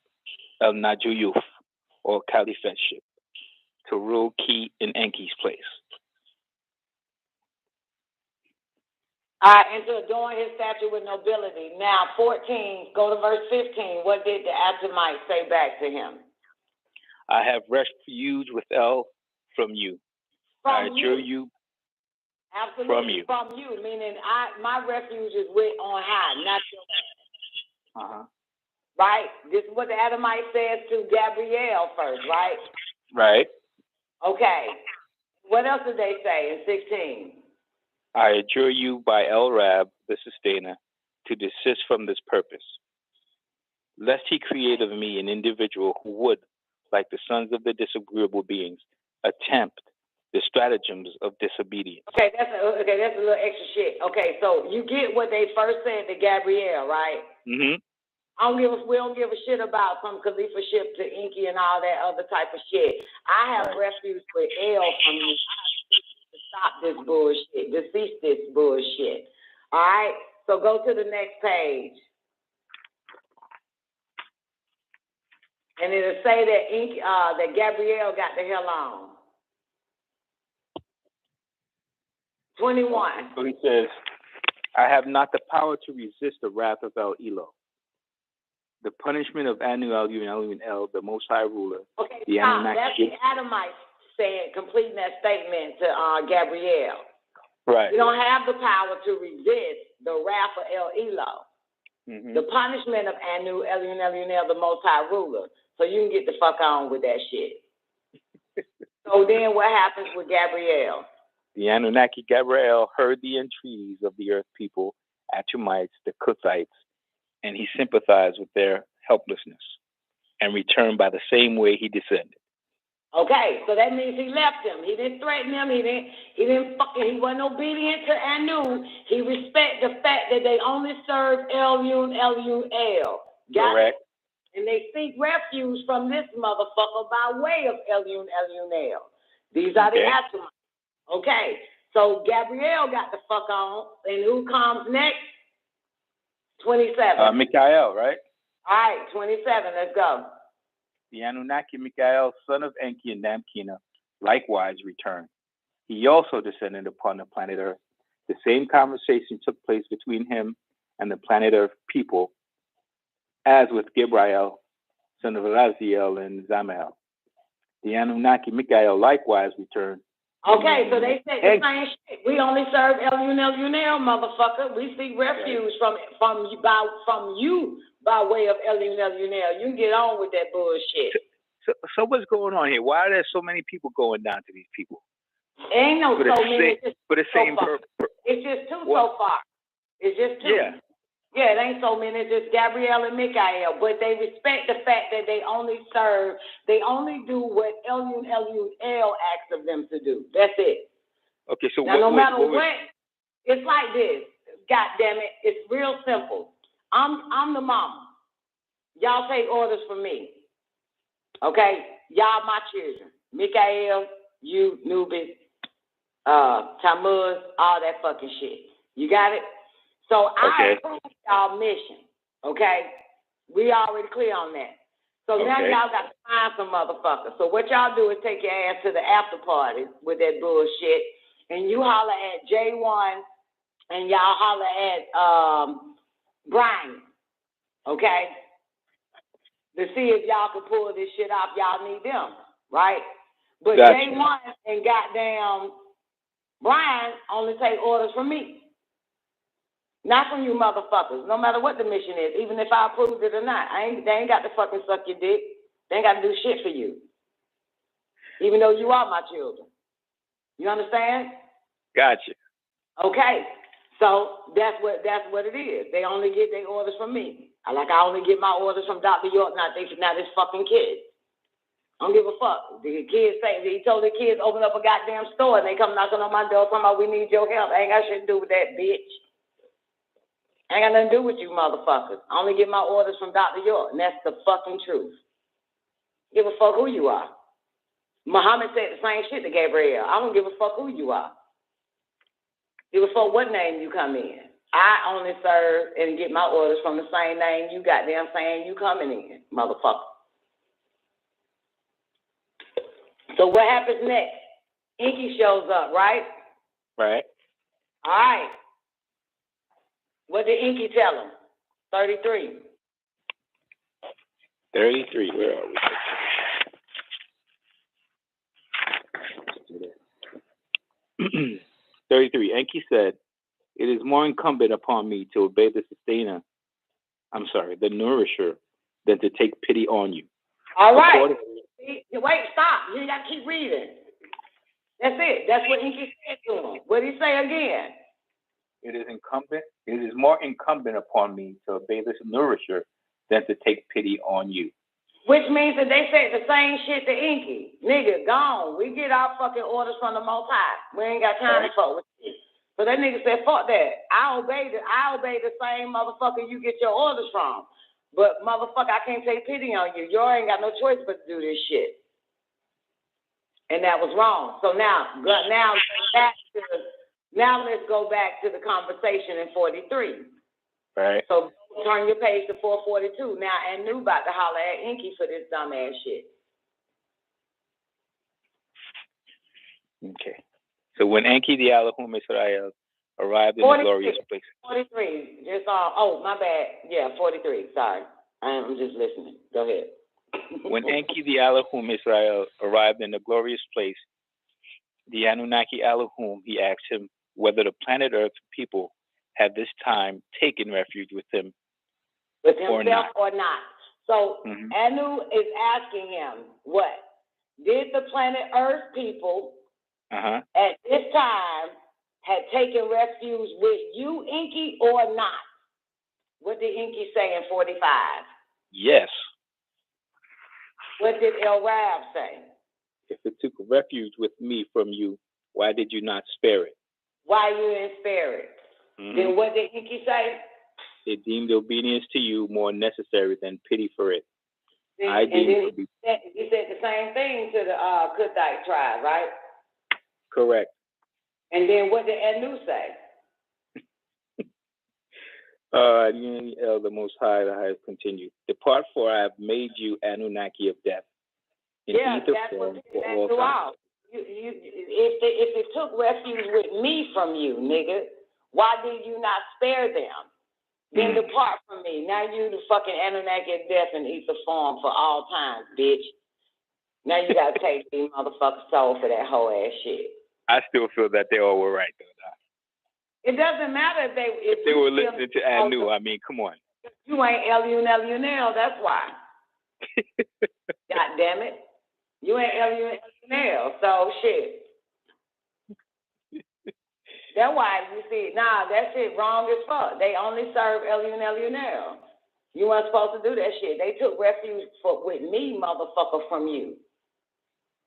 El Najuyuf, or caliphate, to rule Ki in Enki's place. And to adorn his statue with nobility. Now, 14, go to verse 15. What did the Adamites say back to him? I have refuge with El from you. I adjure you. Absolutely. From you. From you, meaning my refuge is with on high, not your Uh-huh. Right? This is what the Adamite says to Gabrielle first, right? Right. Okay. What else did they say in 16? I adjure you by El Rab, the sustainer, to desist from this purpose, lest he create of me an individual who would, like the sons of the disagreeable beings, attempt the stratagems of disobedience. Okay, that's a little extra shit. Okay, so you get what they first said to Gabrielle, right? Mm-hmm. We don't give a shit about from Khalifa-ship to Inky and all that other type of shit. I have refuge with El from you to stop this bullshit, to cease this bullshit. All right, so go to the next page. And it'll say that that Gabrielle got the hell on. 21. So he says, I have not the power to resist the wrath of El Elo. The punishment of Anu, Elu, and Elu, and El, the Most High Ruler. Okay, the stop. Anunnaki. That's the Adamites saying, completing that statement to Gabrielle. Right. You don't have the power to resist the wrath of El Elo. Mm-hmm. The punishment of Anu, Elu, and Elu, and El, the Most High Ruler. So you can get the fuck on with that shit. So then what happens with Gabrielle? The Anunnaki Gabriel heard the entreaties of the earth people, Atumites, the Kuthites, and he sympathized with their helplessness and returned by the same way he descended. Okay, so that means he left him. He didn't threaten him. He wasn't obedient to Anu. He respected the fact that they only served Elu, El. Correct. And they seek refuge from this motherfucker by way of Elu, El. These are the Atumites. Okay, so Gabrielle got the fuck on, and who comes next? 27. Mikael, right? All right, 27, let's go. The Anunnaki Mikael, son of Enki and Damkina, likewise returned. He also descended upon the planet Earth. The same conversation took place between him and the planet Earth people as with Gibrael, son of Raziel and Zamael. The Anunnaki Mikael likewise returned. Okay, so they said the same shit. We only serve Elu, motherfucker. We seek refuge from you by way of Elu, You can get on with that bullshit. So what's going on here? Why are there so many people going down to these people? Ain't no so many. For the same purpose. It's just two so far. It's just two. Yeah, it ain't so many. It's just Gabrielle and Mikael. But they respect the fact that they only do what Elu, El asks of them to do. That's it. Okay, so now, no matter what, it's like this. God damn it, it's real simple. I'm the mama. Y'all take orders from me. Okay? Y'all my children. Mikael, you, Nubis, Tammuz, all that fucking shit. You got it? So I approved y'all mission. Okay? We already clear on that. So now y'all got to find some motherfuckers. So what y'all do is take your ass to the after party with that bullshit, and you holler at J1, and y'all holler at Brian, okay? To see if y'all can pull this shit off. Y'all need them, right? But J1 and goddamn Brian only take orders from me. Not from you motherfuckers, no matter what the mission is, even if I approved it or not. They ain't got to fucking suck your dick. They ain't got to do shit for you. Even though you are my children. You understand? Gotcha. Okay. So that's what it is. They only get their orders from me. I only get my orders from Dr. York, not this fucking kid. I don't give a fuck. The kids say, he told the kids open up a goddamn store and they come knocking on my door talking about we need your help. I ain't got shit to do with that, bitch. I ain't got nothing to do with you motherfuckers. I only get my orders from Dr. York, and that's the fucking truth. Give a fuck who you are. Muhammad said the same shit to Gabriel. I don't give a fuck who you are. Give a fuck what name you come in. I only serve and get my orders from the same name you goddamn saying you coming in, motherfucker. So what happens next? Inky shows up, right? Right. All right. What did Inky tell him? 33. 33, where are we? 33. Enki said, it is more incumbent upon me to obey the nourisher, than to take pity on you. All right. Wait, stop. You got to keep reading. That's it. That's what Inky said to him. What did he say again? It is more incumbent upon me to obey this nourisher than to take pity on you. Which means that they said the same shit to Inky. Nigga, gone. We get our fucking orders from the Most High. We ain't got time to fuck with you. So that nigga said, fuck that. I obey the same motherfucker you get your orders from. But motherfucker, I can't take pity on you. You ain't got no choice but to do this shit. And that was wrong. So now let's go back to the conversation in 43. Right. So turn your page to 442. Now, Anu about to holler at Inky for this dumbass shit. Okay. So when Enki the Elohim Israel arrived in the glorious place. 43. Just oh, my bad. Yeah, 43. Sorry. I'm just listening. Go ahead. When Enki the Elohim Israel arrived in the glorious place, the Anunnaki Elohim, he asked him whether the planet Earth people had this time taken refuge with him or not. So Anu is asking him, what? Did the planet Earth people at this time had taken refuge with you, Enki, or not? What did Enki say in 45? Yes. What did El Rab say? If it took refuge with me from you, why did you not spare it? Why you didn't spare it? Then what did Enki say? It deemed obedience to you more necessary than pity for it. He said the same thing to the Kuthite tribe, right? Correct. And then what did Anu say? The Most High, the highest continued. Depart, for I have made you Anunnaki of death. That's throughout. If it took refuge with me from you, nigga, why did you not spare them? Then depart from me. Now you the fucking Anunnaki of death and ether form for all time, bitch. Now you gotta take these motherfuckers' soul for that whole ass shit. I still feel that they all were right, though. It doesn't matter if they were listening to Anu. I mean, come on. You ain't Elunel, that's why. God damn it. You ain't Elunel, so shit. That's why you see, that shit wrong as fuck. They only serve Elunel. You weren't supposed to do that shit. They took refuge with me, motherfucker, from you.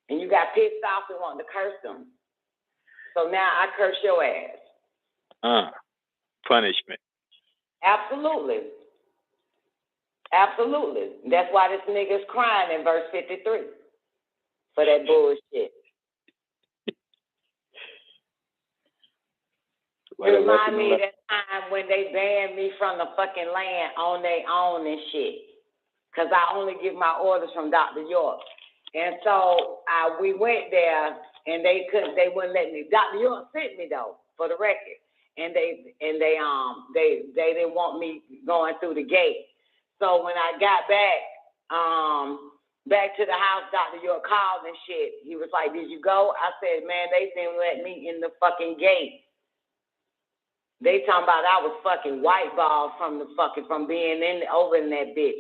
And you got pissed off and wanted to curse them. So now I curse your ass. Punishment. Absolutely. That's why this nigga's crying in verse 53 for that bullshit. It remind me of that time when they banned me from the fucking land on their own and shit. Because I only get my orders from Dr. York. And so we went there and they wouldn't let me. Dr. York sent me though, for the record. And they didn't want me going through the gate. So when I got back to the house, Dr. York called and shit. He was like, "Did you go?" I said, "Man, they didn't let me in the fucking gate." They talking about I was fucking whiteballed from being over in that bitch.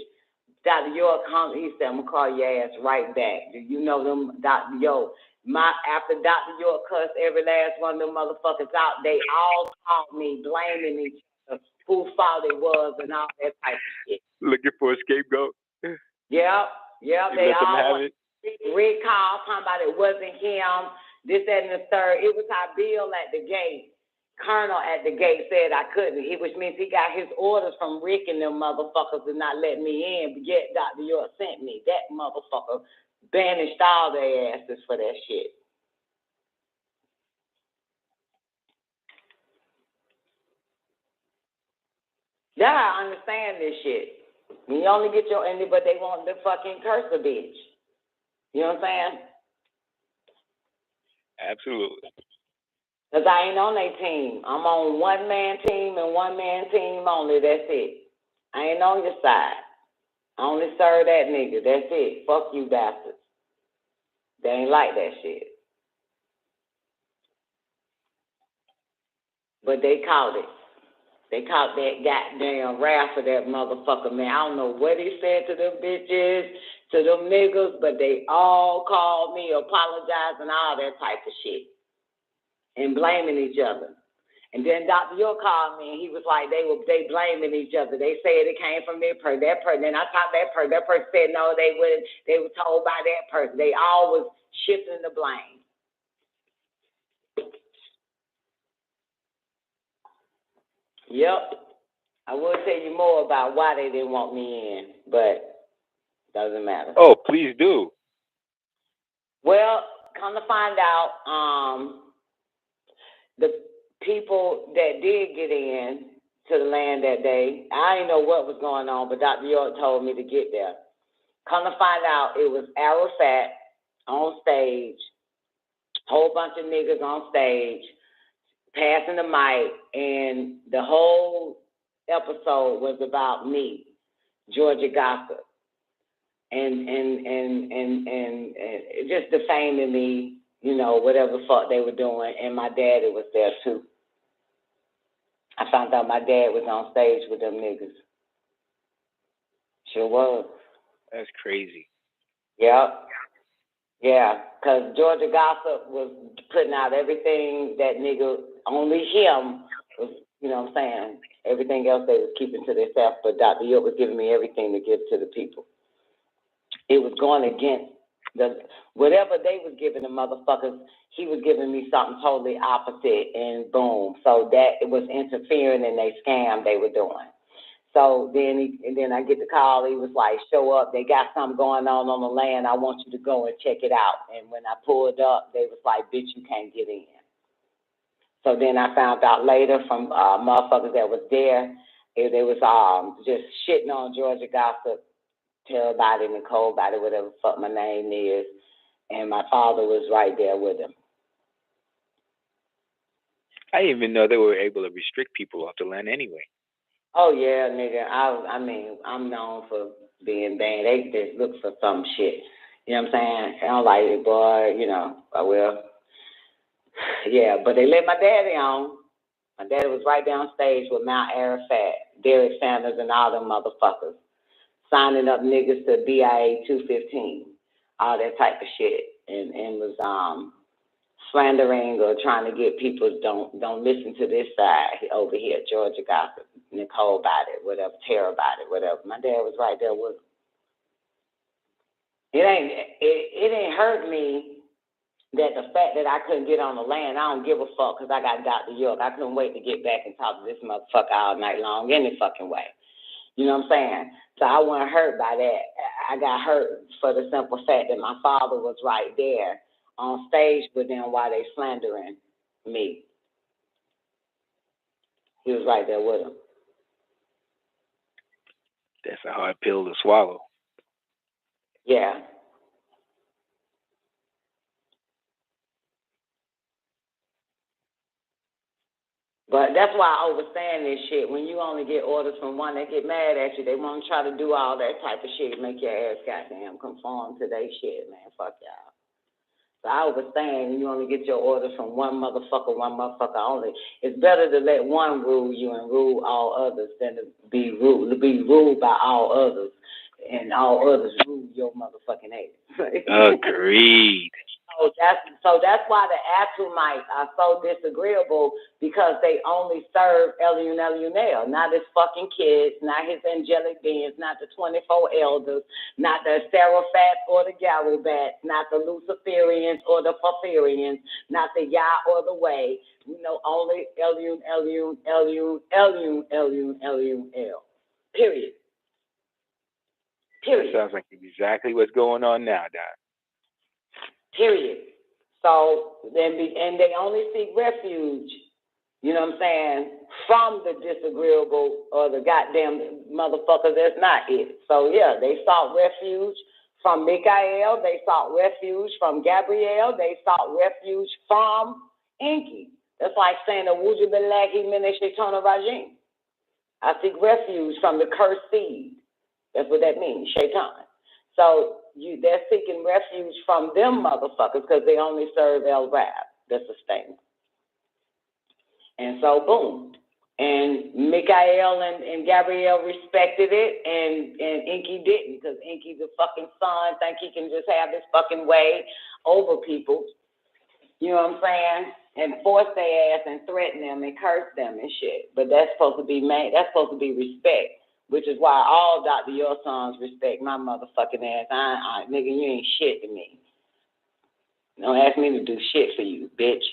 Dr. York hung. He said, "I'm gonna call your ass right back." You know them, Dr. York. After Dr. York cussed every last one of them motherfuckers out, they all called me, blaming each other, whose fault it was, and all that type of shit. Looking for a scapegoat. Yep. They all have it. Rick called, talking about it wasn't him. This, that, and the third. It was our Bill at the gate. Colonel at the gate said I couldn't, which means he got his orders from Rick and them motherfuckers to not let me in, but yet Dr. York sent me. That motherfucker banished all their asses for that shit. Yeah, I understand this shit. When you only get your ending, but they want the fucking curse a bitch. You know what I'm saying? Absolutely. Because I ain't on their team. I'm on one-man team and one-man team only. That's it. I ain't on your side. I only serve that nigga. That's it. Fuck you bastards. They ain't like that shit. But they caught it. They caught that goddamn wrath of that motherfucker, man. I don't know what he said to them bitches, to them niggas, but they all called me, apologizing, all that type of shit. And blaming each other. And then Dr. York called me and he was like, they blaming each other. They said it came from that person. Then I talked to that person. That person said no, they wouldn't. They were told by that person. They all was shifting the blame. Yep. I will tell you more about why they didn't want me in, but doesn't matter. Oh, please do. Well, come to find out, the people that did get in to the land that day, I didn't know what was going on, but Dr. York told me to get there. Come to find out, it was Arafat on stage Whole bunch of niggas on stage, passing the mic, and the whole episode was about me, Georgia Gossip, and just defaming me, you know, whatever the fuck they were doing, and my daddy was there too. I found out my dad was on stage with them niggas. Sure was. That's crazy. Yep. Yeah, because Georgia Gossip was putting out everything that nigga, only him was, you know what I'm saying? Everything else they was keeping to themselves, but Dr. York was giving me everything to give to the people. It was going against whatever they was giving the motherfuckers, he was giving me something totally opposite, and boom. So that it was interfering in their scam they were doing. So then I get the call. He was like, show up. They got something going on the land. I want you to go and check it out. And when I pulled up, they was like, bitch, you can't get in. So then I found out later from motherfuckers that was there, they was just shitting on Georgia Gossip, Tell Body, Nicole Body, whatever the fuck my name is. And my father was right there with him. I didn't even know they were able to restrict people off the land anyway. Oh, yeah, nigga. I mean, I'm known for being bad. They just look for some shit. You know what I'm saying? I don't like it, boy. You know, I will. Yeah, but they let my daddy on. My daddy was right down stage with Mount Arafat, Derek Sanders, and all them motherfuckers, signing up niggas to BIA 215, all that type of shit, and was slandering or trying to get people don't listen to this side over here, Georgia Gossip, Nicole about it, whatever, Tara about it, whatever. My dad was right there with him. It ain't hurt me that the fact that I couldn't get on the land. I don't give a fuck because I got Dr. York. I couldn't wait to get back and talk to this motherfucker all night long any fucking way. You know what I'm saying? So I wasn't hurt by that. I got hurt for the simple fact that my father was right there on stage with them while they slandering me. He was right there with them. That's a hard pill to swallow. Yeah. But that's why I overstand this shit. When you only get orders from one, they get mad at you. They want to try to do all that type of shit, make your ass goddamn conform to their shit, man. Fuck y'all. So I understand you only get your orders from one motherfucker only. It's better to let one rule you and rule all others than to be ruled by all others, and all others rule your motherfucking ass. Agreed. So that's why the Atumites are so disagreeable, because they only serve Elunel, not his fucking kids, not his angelic beings, not the 24 elders, not the Seraphats or the Garubats, not the Luciferians or the Porphyrians, not the Yah or the Way. You know, only Elun. Period. That sounds like exactly what's going on now, Doc. Period. So they only seek refuge, you know what I'm saying, from the disagreeable or the goddamn motherfuckers that's not it. So yeah, they sought refuge from Mikael, they sought refuge from Gabrielle, they sought refuge from Inky. That's like saying the Wuju Belaki Mene Shaitana Rajim. I seek refuge from the cursed seed. That's what that means, Shaitan. So they're seeking refuge from them motherfuckers because they only serve El Rab. That's the statement. And so, boom. And Mikael and Gabrielle respected it, and Inky didn't, because Inky's a fucking son, think he can just have his fucking way over people. You know what I'm saying? And force their ass and threaten them and curse them and shit. But that's supposed to be respect. Which is why all Dr. Your sons respect my motherfucking ass. Nigga, you ain't shit to me. Don't ask me to do shit for you, bitch.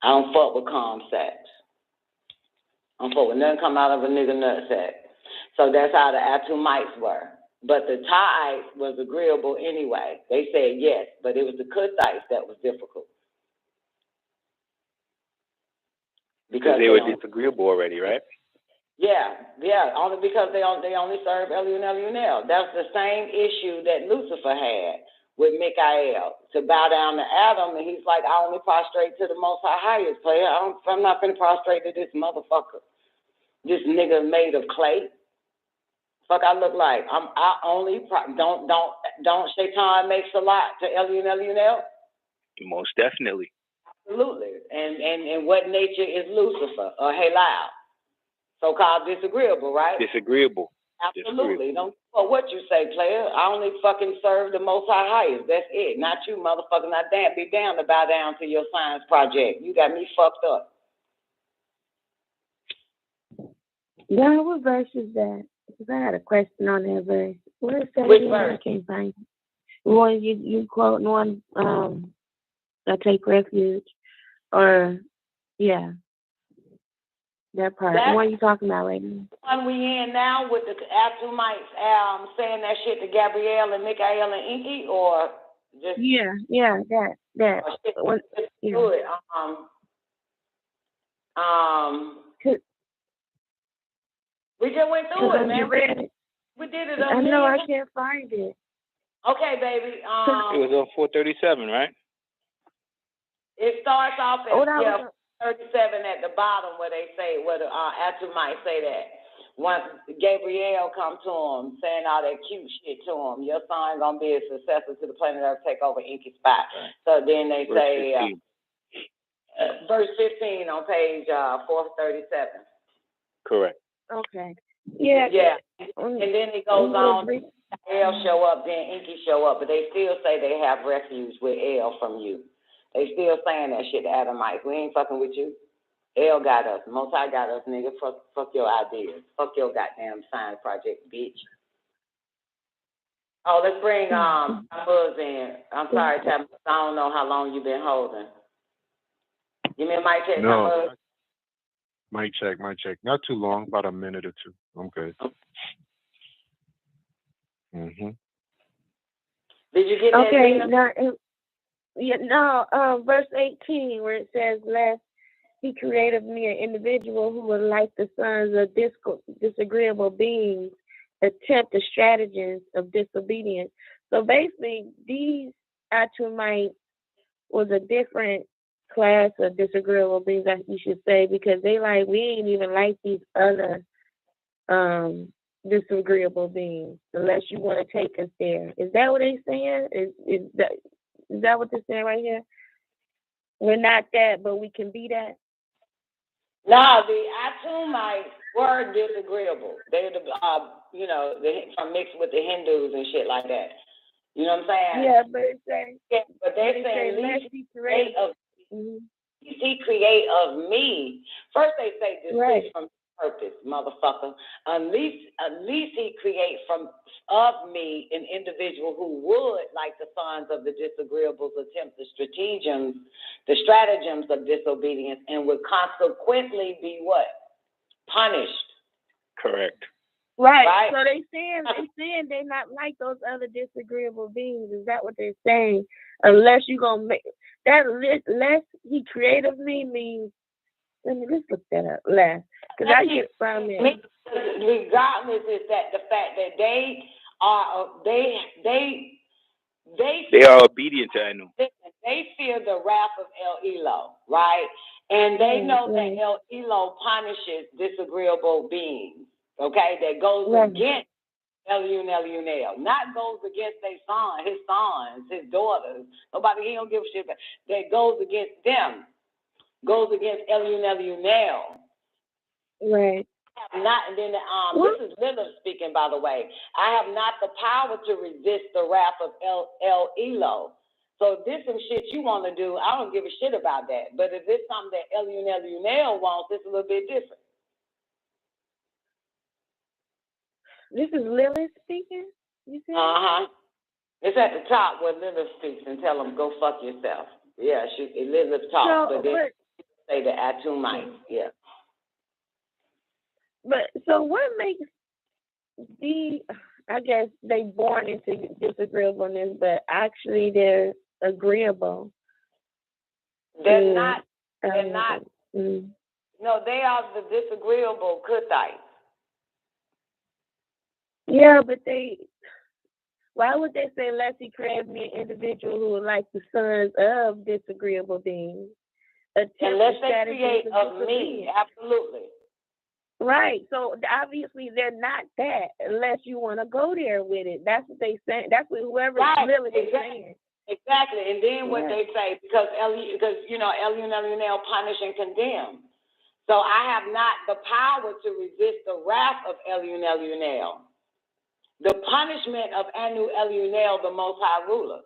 I don't fuck with calm sacks. I don't fuck with nothing come out of a nigga nutsack. So that's how the Atumites were. But the Thais was agreeable anyway. They said yes, but it was the Kuthites that was difficult. Because they were disagreeable already, right? Yeah, only because they only serve Elunel. That's the same issue that Lucifer had with Mikael to bow down to Adam, and he's like, I only prostrate to the Most High highest player. I'm not going to prostrate to this motherfucker. This nigga made of clay. Fuck, I look like I only don't Shaitan makes a lot to Elionel. Most definitely. Absolutely. And what nature is Lucifer or Halal? So-called disagreeable, right? Disagreeable. Absolutely. Don't well, what you say, player. I only fucking serve the Most High highest. That's it. Not you, motherfucker. Not damn. Be down to bow down to your science project. You got me fucked up. Yeah, what verse is that? Because I had a question on that verse. What is that? Which verse? I can't find it. One you quote one. I take refuge, or yeah. That part. The one you talking about right now? One we in now with the Atumites saying that shit to Gabrielle and Mikael and Inky, or just that. What, yeah. Do it. We just went through it, man. We did it. I know I can't find it. Okay, baby. It was on 437, right? It starts off at 37 at the bottom where they say, where the Atumites say that. Once Gabriel come to him saying all that cute shit to him, your son gonna be a successor to the planet Earth, take over Inky's spot. Right. So then they say, verse 15 on page 437. Correct. Okay. Yeah. And then it goes on. El show up, then Inky show up, but they still say they have refuge with El from you. They still saying that shit to Adamites. We ain't fucking with you. El got us. Most High got us, nigga. Fuck your ideas. Fuck your goddamn science project, bitch. Oh, let's bring Buzz in. I'm sorry, Tab. I don't know how long you've been holding. Give me a mic check, No. Mic check. Not too long, about a minute or two. I'm good. Did you get that? Okay, verse 18 where it says, lest he created me an individual who would, like the sons of disagreeable beings, attempt the stratagems of disobedience. So basically, these Atumites was a different class of disagreeable beings, that you should say, because they like, we ain't even like these other disagreeable beings, unless you want to take us there. Is that what they're saying? Is that what they're saying right here? We're not that, but we can be that? No, the Atumites were disagreeable. They're from mixed with the Hindus and shit like that. You know what I'm saying? Yeah, but it's saying. Yeah, but they're saying, least he create of me. First they say this from purpose, motherfucker. At least he create of me an individual who would, like the sons of the disagreeables, attempt the stratagems of disobedience, and would consequently be what? Punished. Correct. Right. So they saying they're not like those other disagreeable beings. Is that what they're saying? Unless you're gonna make that less he created me means. Let me just look that up. Less, because I get from it. Regardless, is that the fact that they are obedient to Anu. They fear the wrath of El Elo, right? And they know that El Elo punishes disagreeable beings. Okay, that goes against Elionel, not goes against his sons, his daughters. He don't give a shit. That goes against them, goes against Elionel. Right. This is Lilith speaking, by the way. I have not the power to resist the wrath of El Elo. So if this some shit you want to do, I don't give a shit about that. But if it's something that Elionel wants, it's a little bit different. This is Lilith speaking? You said? It's at the top where Lilith speaks and tell them, go fuck yourself. Yeah, Lilith talks, but they say the Atumites. Yeah. But so what makes I guess they born into disagreeableness, but actually they're agreeable? They're not. No, they are the disagreeable Kuthites. Yeah, but they Why would they say, unless he creates me an individual who would like the sons of disagreeable beings? Unless they create of me, absolutely. Right. So obviously they're not that unless you want to go there with it. That's what they say. That's what whoever's really saying. Exactly. And then what they say, because Elunel punish and condemn. So I have not the power to resist the wrath of Elunel. The punishment of Anu Elunel, the Most High Ruler.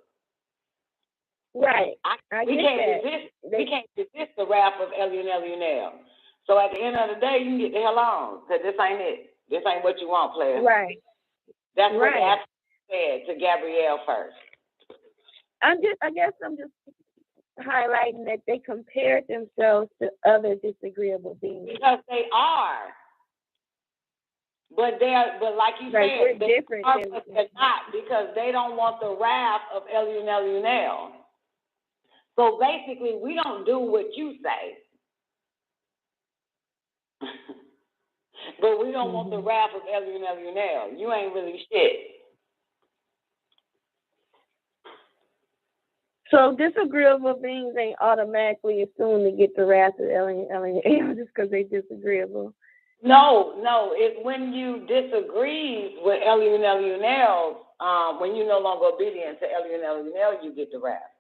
Right. We can't resist the wrath of Elunel. So at the end of the day, you can get the hell on, because this ain't it. This ain't what you want, player. Right. That's what they actually said to Gabrielle first. I guess I'm just highlighting that they compared themselves to other disagreeable beings. Because they are. But like you said, they're different. They're not, because they don't want the wrath of Elunel. So basically, we don't do what you say. But we don't want the wrath of Elunel. You ain't really shit. So disagreeable beings ain't automatically assumed to get the wrath of Elunel just because they disagreeable. No. It's when you disagree with Elunel, when you're no longer obedient to Elunel, you get the wrath.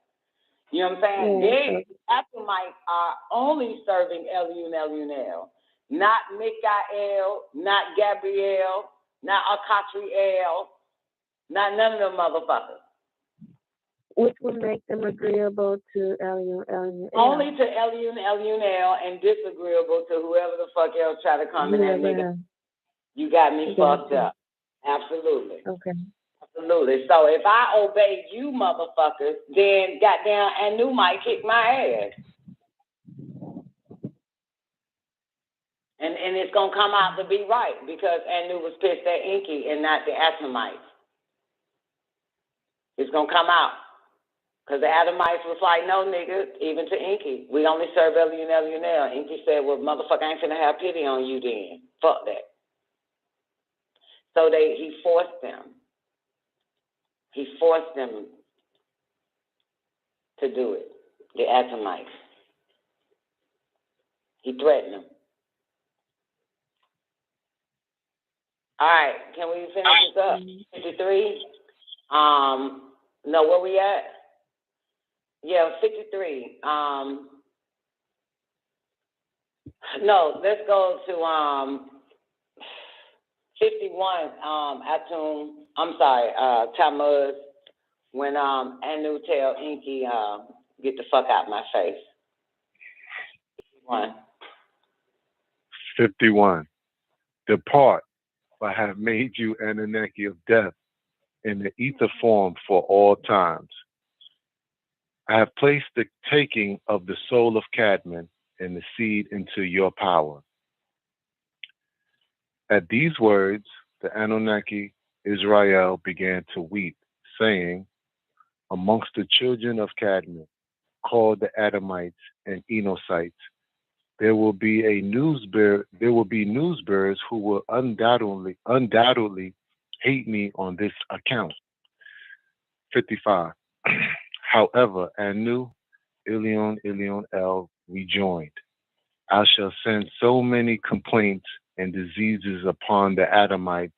You know what I'm saying? They, Ephraimites, are only serving Elunel. Not Mikael, not Gabrielle, not Akatriel, not none of them motherfuckers. Which would make them agreeable to Elunel. Only to Elunel and disagreeable to whoever the fuck else try to come in that nigga. You got me fucked up. Absolutely. Okay. Absolutely. So if I obey you motherfuckers, then goddamn Anu might kick my ass. And it's going to come out to be right, because Anu was pissed at Enki and not the Adamites. It's going to come out. Because the Adamites was like, no, nigga, even to Enki. We only serve Elunel. Enki said, well, motherfucker, I ain't finna have pity on you then. Fuck that. So he forced them. He forced them to do it, the Adamites. He threatened them. All right, can we finish this up? 53. No, where we at? Yeah, 53. No, let's go to 51. Tammuz, when Anu tell Enki, get the fuck out my face. 51. Depart, for I have made you Anunnaki of death in the ether form for all times. I have placed the taking of the soul of Kadmon and the seed into your power. At these words, the Anunnaki Israel began to weep, saying, amongst the children of Kadmon, called the Adamites and Enosites, there will be newsbearers who will undoubtedly hate me on this account. 55. However, Anu, Elion El rejoined, I shall send so many complaints and diseases upon the Adamites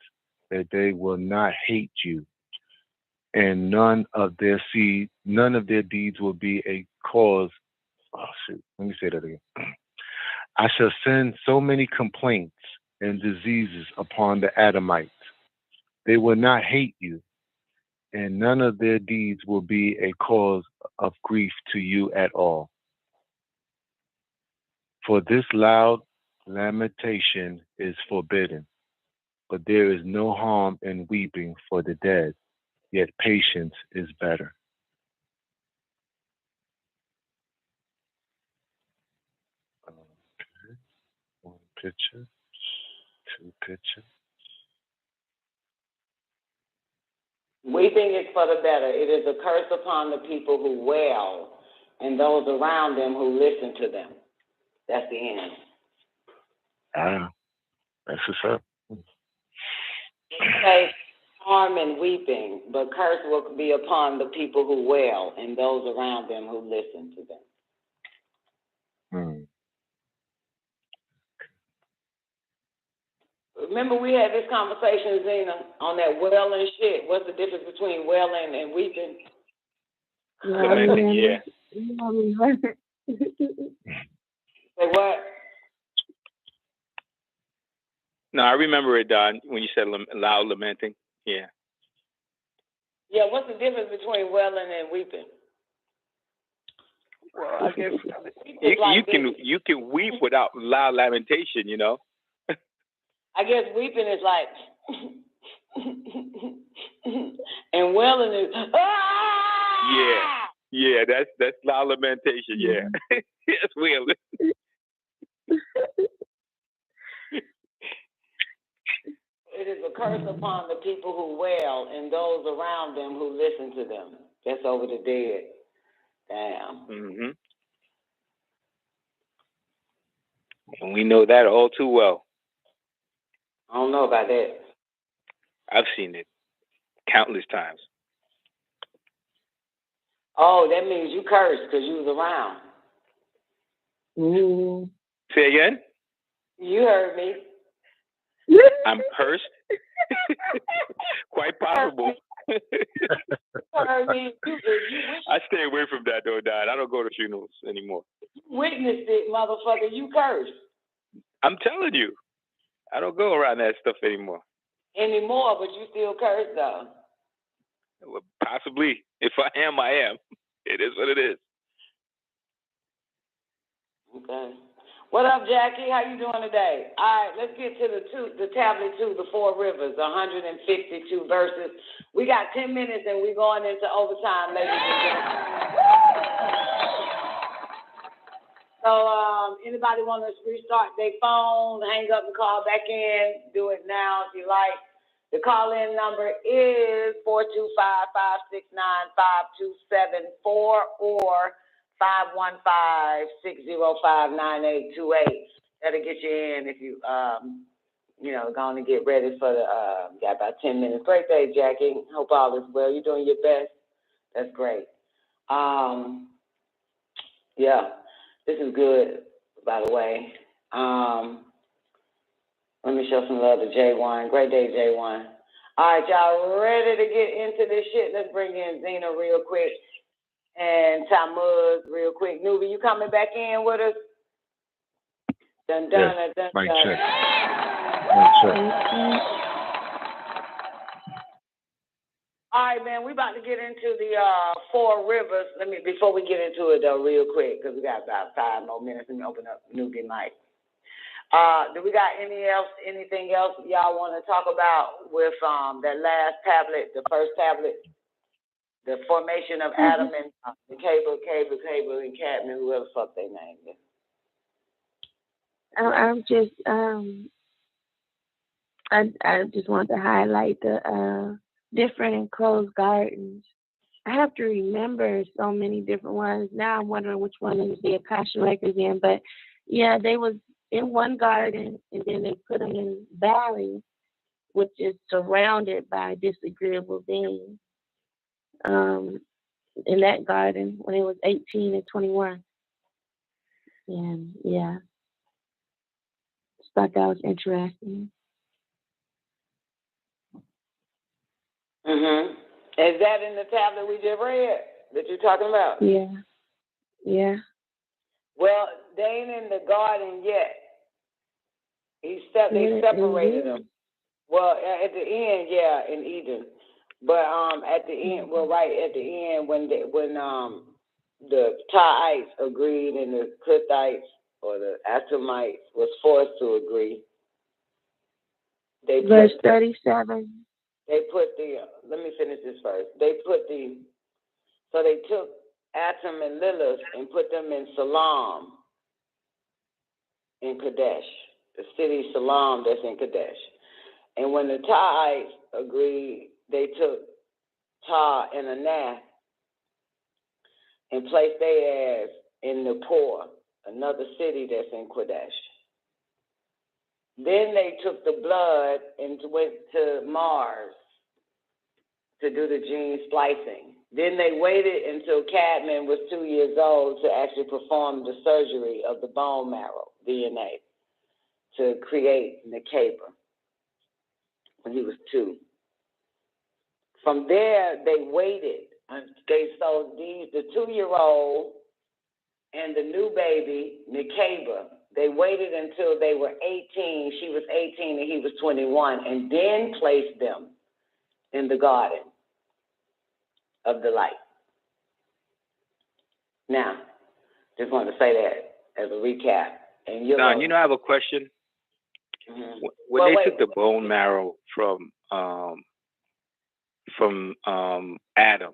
that they will not hate you, and none of their deeds will be a cause. Oh shit! Let me say that again. I shall send so many complaints and diseases upon the Adamites. They will not hate you, and none of their deeds will be a cause of grief to you at all. For this loud lamentation is forbidden, but there is no harm in weeping for the dead, yet patience is better. Okay. One picture, two pictures. Weeping is for the better. It is a curse upon the people who wail and those around them who listen to them. That's the end. That's what's up. Okay. harm and weeping, but curse will be upon the people who wail and those around them who listen to them. Remember we had this conversation, Zena, on that wailing shit. What's the difference between wailing and weeping? Lamenting, yeah. Say what? No, I remember it, Don, when you said loud lamenting. Yeah. Yeah, what's the difference between wailing and weeping? Well, I guess you can weep without loud lamentation, you know. I guess weeping is like, and wailing is, yeah, that's loud lamentation. Yeah, that's wailing. It is a curse upon the people who wail and those around them who listen to them. That's over the dead. Damn. Mm-hmm. And we know that all too well. I don't know about that. I've seen it countless times. Oh, that means you cursed because you was around. Say again? You heard me. I'm cursed? Quite possible. I stay away from that, though, Dad. I don't go to funerals anymore. You witnessed it, motherfucker. You cursed. I'm telling you. I don't go around that stuff anymore. Anymore, but you still curse, though. Well, possibly. If I am, I am. It is what it is. Okay. What up, Jackie? How you doing today? All right, let's get to the tablet 2, the 4 rivers, 152 verses. We got 10 minutes and we're going into overtime, ladies and gentlemen. So, anybody want to restart their phone, hang up and call back in? Do it now if you like. The call-in number is 425-569-5274 or 515-605-9828. That'll get you in if you, going to get ready for the, got about 10 minutes. Great day, Jackie. Hope all is well. You're doing your best. That's great. Yeah, this is good, by the way. Let me show some love to J1. Great day, J1. All right, y'all ready to get into this shit? Let's bring in Zena real quick. And Tamuz, real quick. Nubi, you coming back in with us? Dun, dun, Yes. dun, Mic dun. check. Mic check. All right, man, we about to get into the 4 rivers. Before we get into it, though, real quick, because we got about 5 more minutes. Let me open up Nubi mic. Do we got anything else y'all want to talk about with that last tablet, the first tablet? The formation of Adam and Nekaybaw, and Kadmon, whoever the fuck they named it. I'm just I just want to highlight the different enclosed gardens. I have to remember so many different ones. Now I'm wondering which one is the Akasha records in. But yeah, they was in one garden and then they put them in valley, which is surrounded by disagreeable beings. In that garden when it was 18 and 21. And yeah, just thought that was interesting. Is that in the tablet we just read that you're talking about? Yeah. Yeah. Well, they ain't in the garden yet. They separated them. Well, at the end, yeah, in Eden. But at the end, right at the end, when the Ta'ites agreed and the Kuthites or the Atomites was forced to agree, verse 37. They put let me finish this first. They took Atom and Lilith and put them in Salam in Kadesh, the city Salam that's in Kadesh. And when the Ta'ites agreed, they took Ta and Anath and placed their ass in Nippur, another city that's in Kadesh. Then they took the blood and went to Mars to do the gene splicing. Then they waited until Kadmon was 2 years old to actually perform the surgery of the bone marrow DNA to create Nekaybaw when he was 2. From there, they waited. So the 2-year-old and the new baby, Nekaybaw, they waited until they were 18. She was 18 and he was 21, and then placed them in the garden of the light. Now, just wanted to say that as a recap. And Don, I have a question. Mm-hmm. When they took the bone marrow from Adam,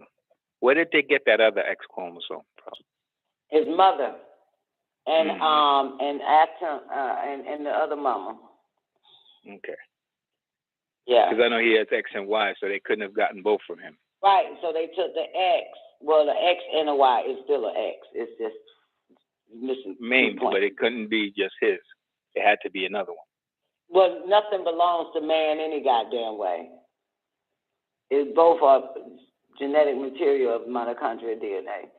where did they get that other X chromosome from? His mother and and the other mama. Okay. Yeah. Because I know he has X and Y, so they couldn't have gotten both from him. Right. So they took the X. Well, the X and a Y is still an X. It's just missing. Maybe, but it couldn't be just his. It had to be another one. Well, nothing belongs to man any goddamn way. It both are genetic material of mitochondrial DNA.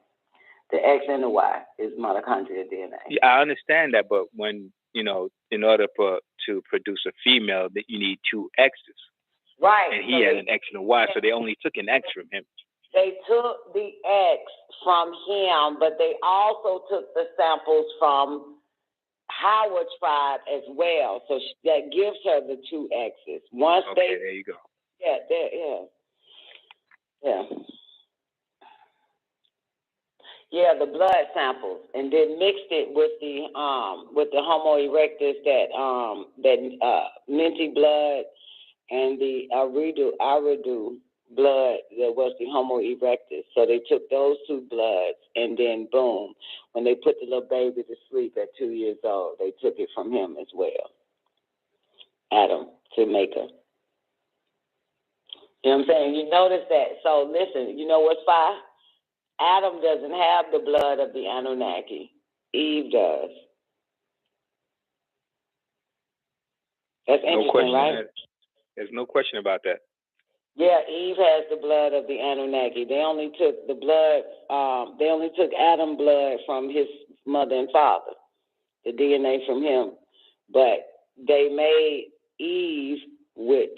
The X and the Y is mitochondrial DNA. Yeah, I understand that, but when, in order to produce a female, that you need 2 X's. Right. And he had an X and a Y, so they only took an X from him. They took the X from him, but they also took the samples from Howard's tribe as well. So that gives her the 2 X's. There you go. Yeah, the blood samples, and then mixed it with the Homo erectus, that minty blood, and the Aridu blood that was the Homo erectus. So they took those 2 bloods, and then boom, when they put the little baby to sleep at 2 years old, they took it from him as well. Adam, to make her. You know what I'm saying? You notice that. So listen, you know what's fine? Adam doesn't have the blood of the Anunnaki. Eve does. That's interesting, right? There's no question about that. Yeah, Eve has the blood of the Anunnaki. They only took the blood, they only took Adam blood from his mother and father, the DNA from him. But they made Eve with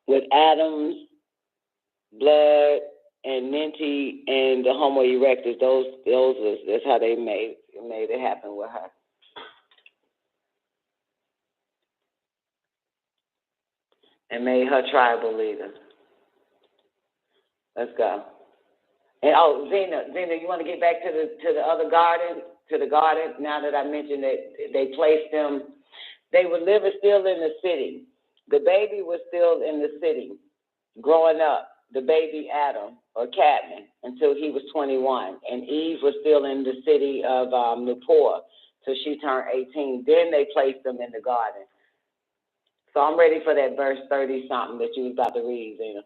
with Adam's blood and Minty and the Homo erectus. That's how they made it happen with her. And made her tribal leader. Let's go. And Zena, you want to get back to the other garden, now that I mentioned that they placed them, they were living still in the city. The baby was still in the city, growing up, the baby Adam, or Kadmon, until he was 21. And Eve was still in the city of Nippur till she turned 18. Then they placed them in the garden. So I'm ready for that verse 30-something that you was about to read, Zena.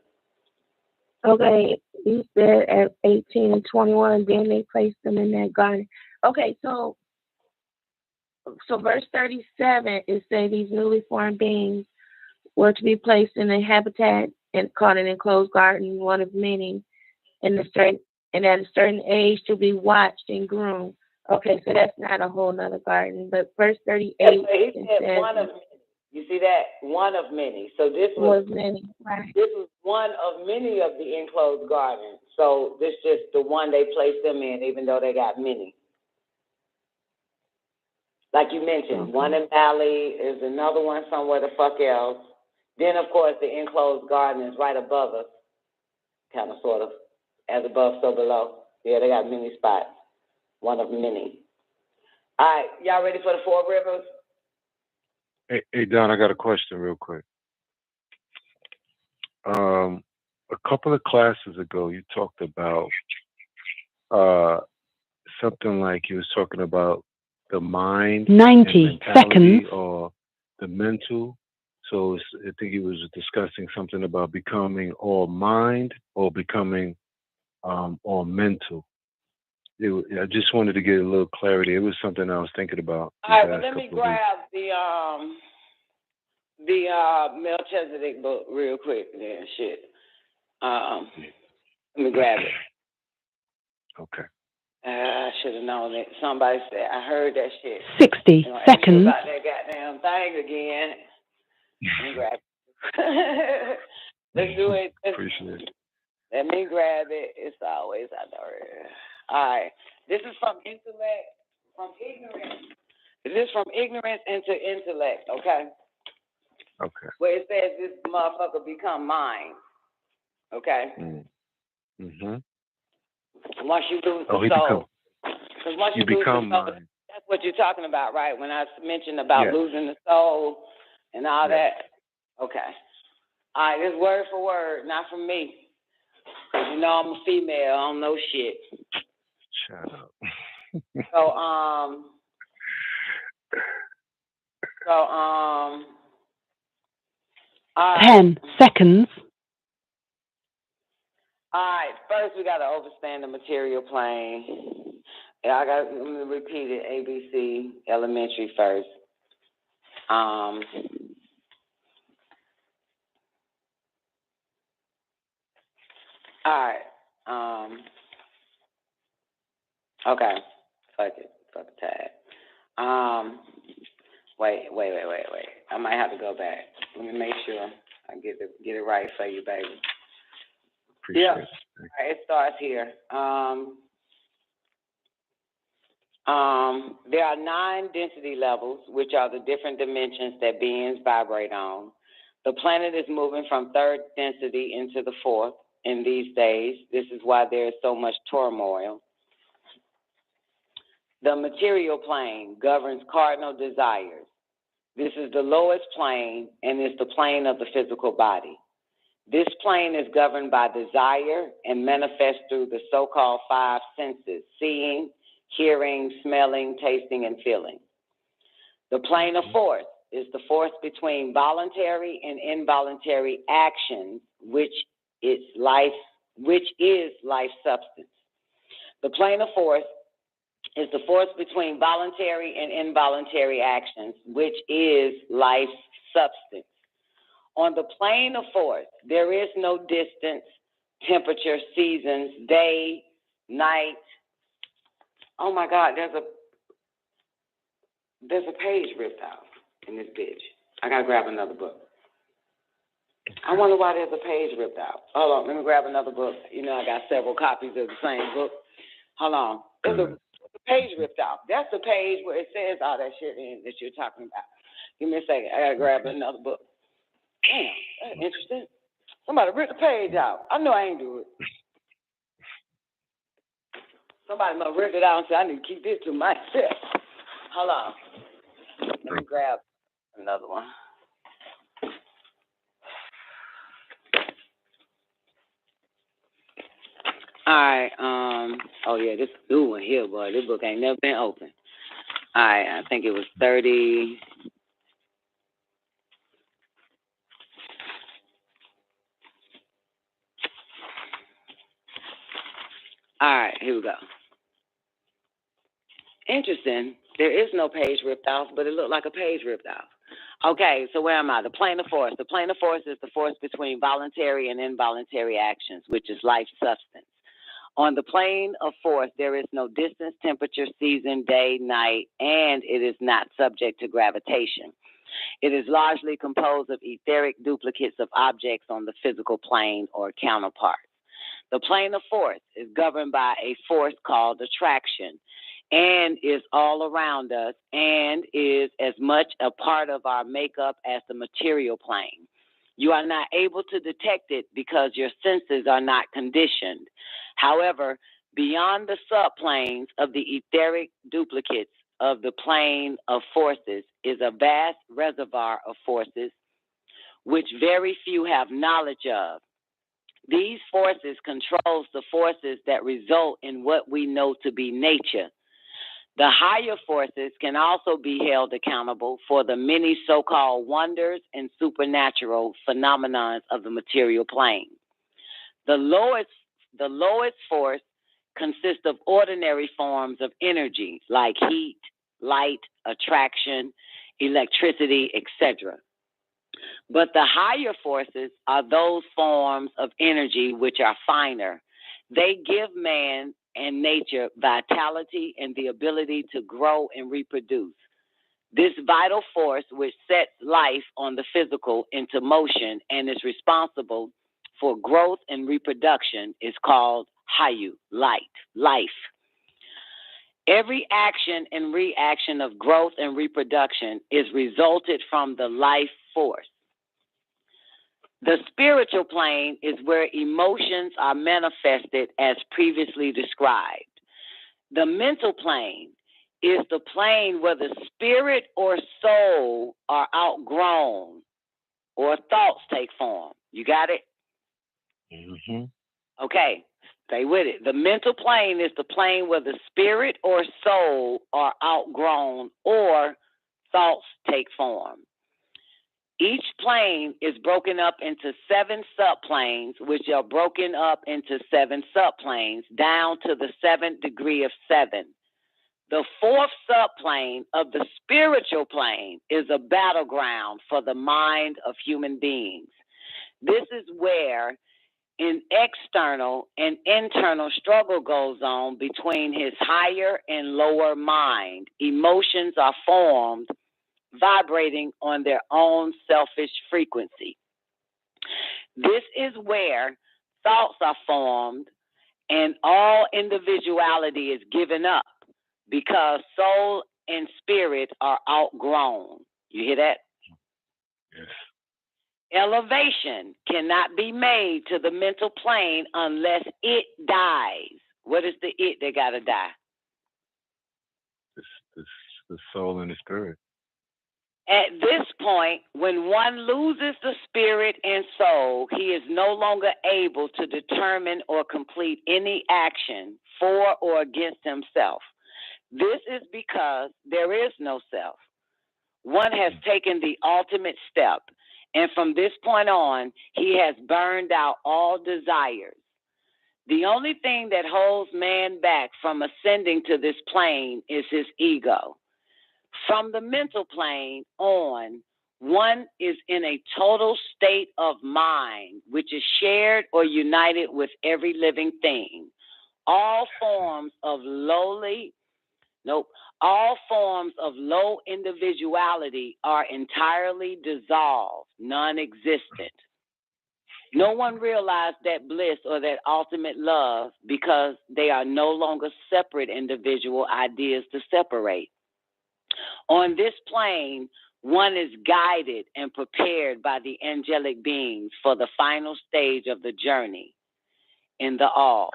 Okay, you said at 18 and 21, then they placed them in that garden. Okay, so verse 37, it says these newly formed beings were to be placed in a habitat and called an enclosed garden, one of many, and at a certain age to be watched and groomed. Okay, so that's not a whole nother garden, but verse 38 he said one of many. You see that? One of many. So this was many. Right. This was one of many of the enclosed gardens. So this just the one they placed them in, even though they got many. Like you mentioned, one in Bali, is another one somewhere the fuck else. Then, of course, the enclosed garden is right above us, kind of, sort of, as above, so below. Yeah, they got many spots. One of many. All right, y'all ready for the 4 rivers? Hey, Don, I got a question real quick. A couple of classes ago, you talked about something like you was talking about the mind, 90 seconds, or the mental. So I think he was discussing something about becoming all mind or becoming all mental. I just wanted to get a little clarity. It was something I was thinking about. All right, well, let me grab the Melchizedek book real quick. Yeah, shit. Let me grab it. Okay. I should have known it. Somebody said, I heard that shit. 60 seconds. About that goddamn thing again. Let me grab it. Let's do it. Appreciate it. Let me grab it. It's always out there. All right. This is from intellect, from ignorance. This is from ignorance into intellect, okay? Okay. Where it says this motherfucker become mine. Okay? Mm-hmm. Once you lose the soul. Because once you become lose the soul, mine. that's what you're talking about, right? When I mentioned about losing the soul and all that. Okay. All right, this word for word, not from me. Because you know I'm a female, I don't know shit. Shut up. All right. 10 seconds. All right, first we got to understand the material plane. I'm going to repeat it, ABC, elementary first. All right. Okay. Fuck it. Fuck the tag. Wait. I might have to go back. Let me make sure I get it right for you, baby. Appreciate it. All right, it starts here. There are 9 density levels, which are the different dimensions that beings vibrate on. The planet is moving from 3rd density into the 4th in these days. This is why there is so much turmoil. The material plane governs cardinal desires. This is the lowest plane and is the plane of the physical body. This plane is governed by desire and manifests through the so-called 5 senses: seeing, hearing, smelling, tasting, and feeling. The plane of force is the force between voluntary and involuntary actions, which is life substance. The plane of force is the force between voluntary and involuntary actions, which is life substance. On the plane of force, there is no distance, temperature, seasons, day, night. Oh my God, there's a page ripped out in this bitch. I gotta grab another book. I wonder why there's a page ripped out. Hold on, let me grab another book. You know I got several copies of the same book. Hold on. There's a page ripped out. That's the page where it says all that shit in that you're talking about. Give me a second. I gotta grab another book. Damn, that's interesting. Somebody ripped the page out. I know I ain't do it. Somebody must rip it out and say, I need to keep this to myself. Hold on. Let me grab another one. All right. Oh, yeah, this new one here, boy. This book ain't never been open. All right, I think it was 30. All right, here we go. Interesting. There is no page ripped off, but it looked like a page ripped off. Okay, so where am I? The plane of force. The plane of force is the force between voluntary and involuntary actions, which is life substance. On the plane of force, there is no distance, temperature, season, day, night, and it is not subject to gravitation. It is largely composed of etheric duplicates of objects on the physical plane or counterparts. The plane of force is governed by a force called attraction and is all around us and is as much a part of our makeup as the material plane. You are not able to detect it because your senses are not conditioned. However, beyond the subplanes of the etheric duplicates of the plane of forces is a vast reservoir of forces which very few have knowledge of. These forces controls the forces that result in what we know to be nature. The higher forces can also be held accountable for the many so-called wonders and supernatural phenomena of the material plane. The lowest force consists of ordinary forms of energy like heat, light, attraction, electricity, etc. But the higher forces are those forms of energy which are finer. They give man and nature vitality and the ability to grow and reproduce. This vital force which sets life on the physical into motion and is responsible for growth and reproduction is called Hayu, life. Every action and reaction of growth and reproduction is resulted from the life force. The spiritual plane is where emotions are manifested as previously described. The mental plane is the plane where the spirit or soul are outgrown or thoughts take form. You got it? Mm-hmm. Okay, stay with it. The mental plane is the plane where the spirit or soul are outgrown or thoughts take form. Each plane is broken up into 7 subplanes, which are broken up into 7 subplanes, down to the 7th degree of 7. The 4th subplane of the spiritual plane is a battleground for the mind of human beings. This is where an external and internal struggle goes on between his higher and lower mind. Emotions are formed, vibrating on their own selfish frequency. This is where thoughts are formed and all individuality is given up because soul and spirit are outgrown. You hear that? Yes. Elevation cannot be made to the mental plane unless it dies. What is the it that got to die? The soul and the spirit. At this point, when one loses the spirit and soul, he is no longer able to determine or complete any action for or against himself. This is because there is no self. One has taken the ultimate step, and from this point on, he has burned out all desires. The only thing that holds man back from ascending to this plane is his ego. From the mental plane on, one is in a total state of mind, which is shared or united with every living thing. All forms of low individuality are entirely dissolved, non-existent. No one realized that bliss or that ultimate love because they are no longer separate individual ideas to separate. On this plane, one is guided and prepared by the angelic beings for the final stage of the journey in the all.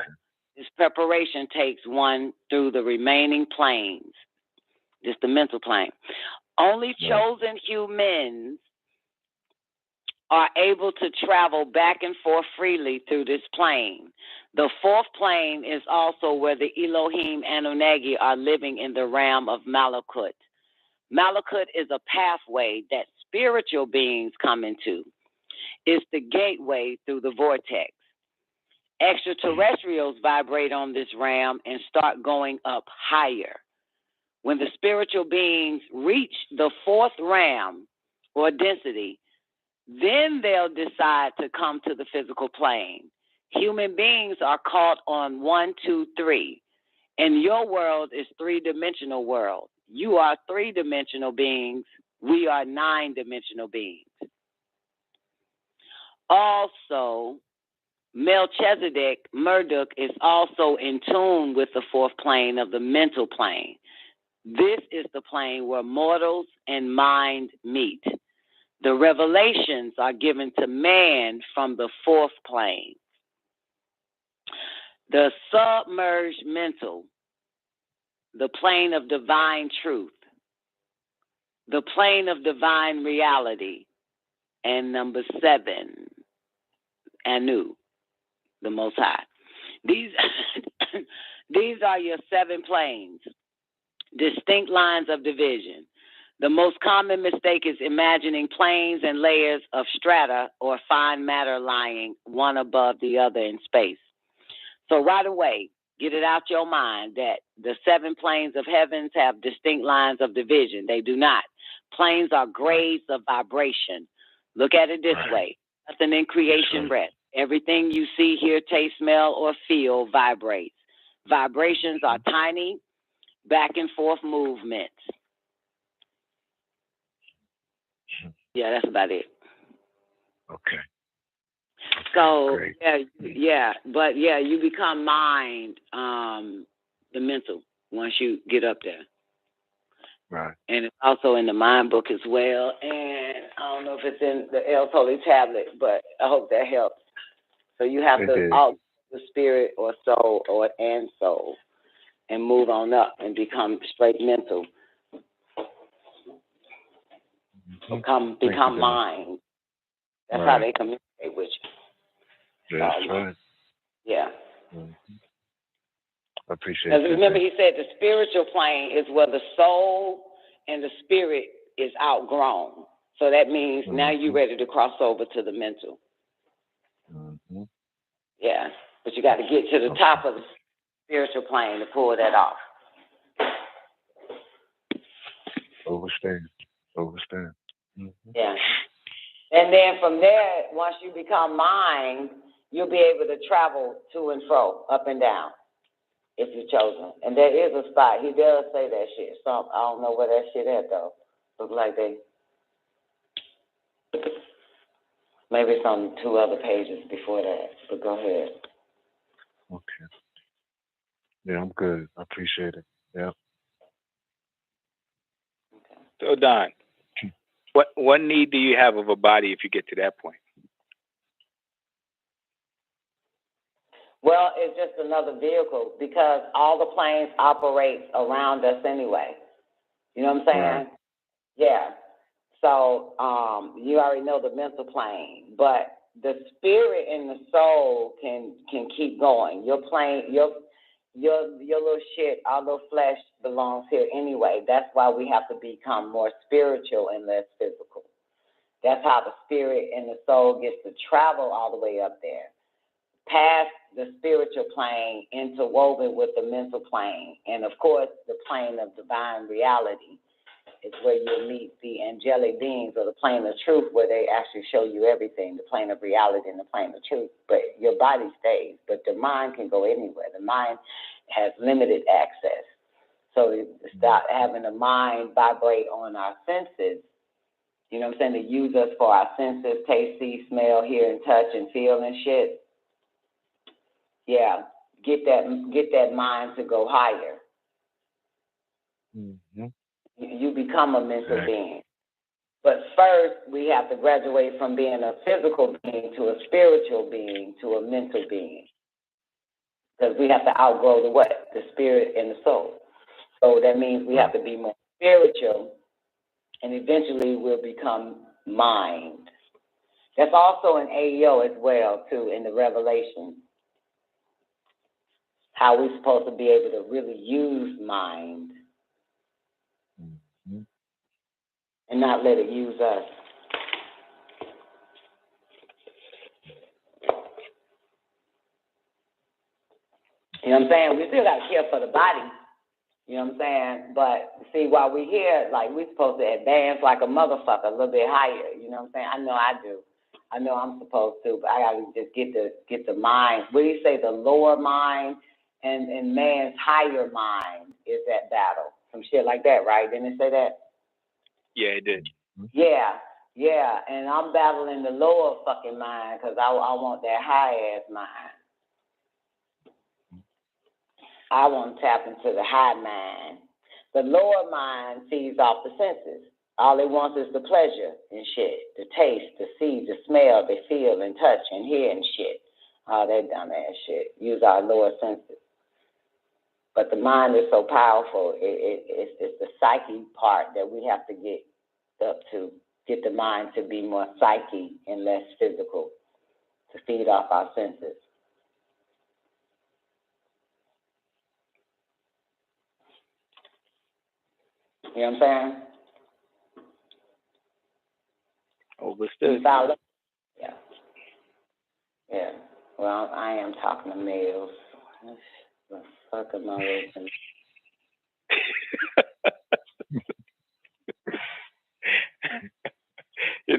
This preparation takes one through the remaining planes, just the mental plane. Only chosen humans are able to travel back and forth freely through this plane. The 4th plane is also where the Elohim Anunnaki are living in the realm of Malachut. Malachut is a pathway that spiritual beings come into. It's the gateway through the vortex. Extraterrestrials vibrate on this realm and start going up higher. When the spiritual beings reach the 4th realm or density, then they'll decide to come to the physical plane. Human beings are caught on 1, 2, 3. And your world is 3-dimensional world. You are 3-dimensional beings. We are 9-dimensional beings. Also, Melchizedek, Marduk, is also in tune with the 4th plane of the mental plane. This is the plane where mortals and mind meet. The revelations are given to man from the 4th plane. The submerged mental, the plane of divine truth, the plane of divine reality, and number 7, Anu, the Most High. These are your 7 planes, distinct lines of division. The most common mistake is imagining planes and layers of strata or fine matter lying one above the other in space. So right away, get it out your mind that the 7 planes of heavens have distinct lines of division. They do not. Planes are grades of vibration. Look at it this way. Nothing in creation rests. Everything you see, hear, taste, smell, or feel vibrates. Vibrations are tiny, back and forth movements. Yeah, that's about it. Okay. So, great. but you become mind, the mental, once you get up there. Right. And it's also in the mind book as well. And I don't know if it's in the El Holy tablet, but I hope that helps. So you have to out the spirit or soul and soul and move on up and become straight mental. Become mind. That's how they communicate with you. That's right. Yeah. I appreciate Because that. remember, he said the spiritual plane is where the soul and the spirit is outgrown. So that means now you're ready to cross over to the mental. Yeah. But you got to get to the top of the spiritual plane to pull that off. Overstand. Yeah. And then from there, once you become mind, you'll be able to travel to and fro, up and down, if you're chosen. And there is a spot. He does say that shit. So I don't know where that shit at, though. Look like maybe it's on 2 other pages before that. But go ahead. Okay. Yeah, I'm good. I appreciate it. Yeah. So, Don, what need do you have of a body if you get to that point? Well, it's just another vehicle because all the planes operate around us anyway. You know what I'm saying? Right. Yeah. So you already know the mental plane, but the spirit and the soul can keep going. Your plane, your little shit, our little flesh belongs here anyway. That's why we have to become more spiritual and less physical. That's how the spirit and the soul gets to travel all the way up there, past the spiritual plane, interwoven with the mental plane, and of course the plane of divine reality. It's where you'll meet the angelic beings, or the plane of truth, where they actually show you everything, the plane of reality and the plane of truth. But your body stays, but the mind can go anywhere. The mind has limited access. So to stop having the mind vibrate on our senses, you know what I'm saying, to use us for our senses, taste, see, smell, hear, and touch, and feel and shit. Yeah, get that mind to go higher. You become a mental being. But first, we have to graduate from being a physical being to a spiritual being to a mental being. Because we have to outgrow the what? The spirit and the soul. So that means we have to be more spiritual, and eventually we'll become mind. That's also in AEO as well, too, in the Revelation. How we're supposed to be able to really use mind and not let it use us. You know what I'm saying? We still got to care for the body. You know what I'm saying? But see, while we're here, like, we're supposed to advance like a motherfucker a little bit higher. You know what I'm saying? I know I do. I know I'm supposed to, but I got to just get the mind. What do you say? The lower mind and man's higher mind is at battle. Some shit like that, right? Didn't it say that? Yeah, it did. Yeah. And I'm battling the lower fucking mind because I want that high-ass mind. I want to tap into the high mind. The lower mind feeds off the senses. All it wants is the pleasure and shit, the taste, the see, the smell, the feel and touch and hear and shit. All that dumbass shit. Use our lower senses. But the mind is so powerful. It's the psyche part that we have to get up to. Get the mind to be more psyche and less physical, to feed off our senses. You know what I'm saying? Understood. Yeah. Well, I am talking to males. What the fuck am I listening?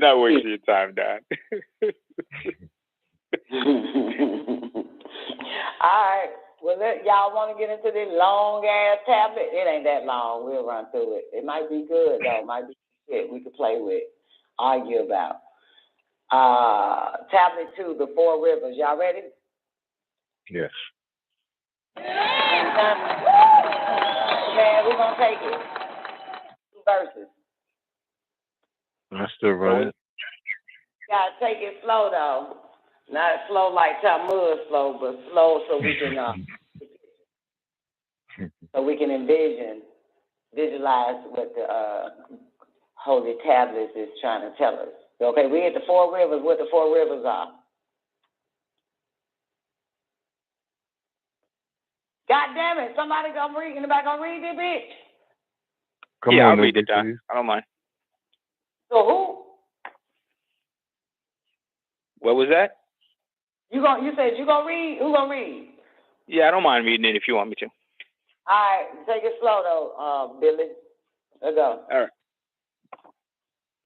not wasting your time, Don. All right. Well, y'all want to get into this long ass tablet? It ain't that long. We'll run through it. It might be good though. It might be shit we could play with, argue about. Tablet 2, the 4 rivers. Y'all ready? Yes. Man, we're gonna take it. 2 verses. I still running. Gotta take it slow though. Not slow like Talmud slow, but slow so we can visualize what the Holy Tablets is trying to tell us. Okay, we at the 4 rivers, what the 4 rivers are. God damn it, somebody gonna read, anybody gonna read this bitch? Come on, I'll read it, Don. I don't mind. So who? What was that? You said you gonna read? Who gonna read? Yeah, I don't mind reading it if you want me to. All right, take it slow though, Billy. Let's go. All right.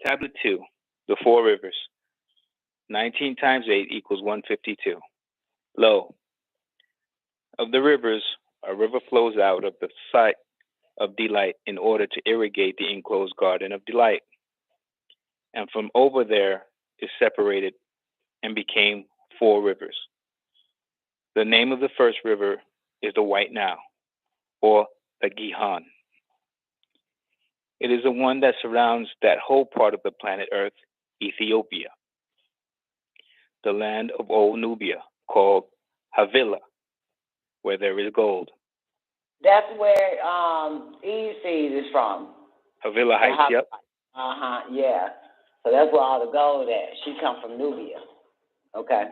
Tablet 2, the 4 rivers. 19 times 8 equals 152. Lo, of the rivers, a river flows out of the site of delight in order to irrigate the enclosed garden of delight. And from over there is separated and became 4 rivers. The name of the first river is the White Nile, or the Gihon. It is the one that surrounds that whole part of the planet Earth, Ethiopia, the land of old Nubia, called Havilah, where there is gold. That's where Eve seed is from. Havilah Heights, yep. Yeah. So that's where all the gold at. She come from Nubia. Okay.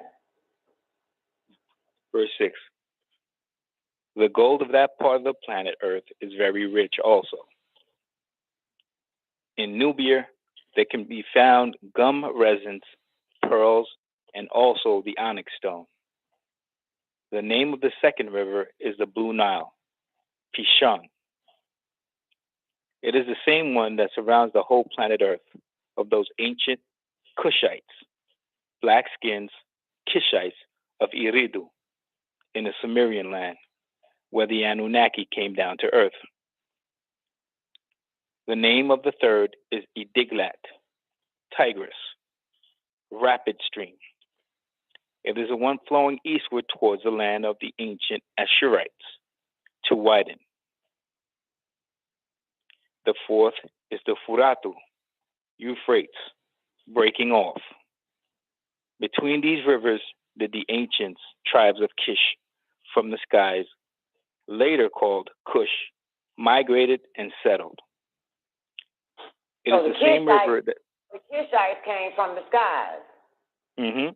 Verse 6. The gold of that part of the planet Earth is very rich also. In Nubia, there can be found gum resins, pearls, and also the onyx stone. The name of the second river is the Blue Nile, Pishon. It is the same one that surrounds the whole planet Earth of those ancient Cushites, black skins, Kishites of Eridu, in the Sumerian land, where the Anunnaki came down to Earth. The name of the third is Ediglat, Tigris, rapid stream. It is the one flowing eastward towards the land of the ancient Ashurites to widen. The fourth is the Furatu, Euphrates, breaking off. Between these rivers did the ancient tribes of Kish from the skies, later called Cush, migrated and settled. It is the same river that... The Kishites came from the skies. Mm-hmm.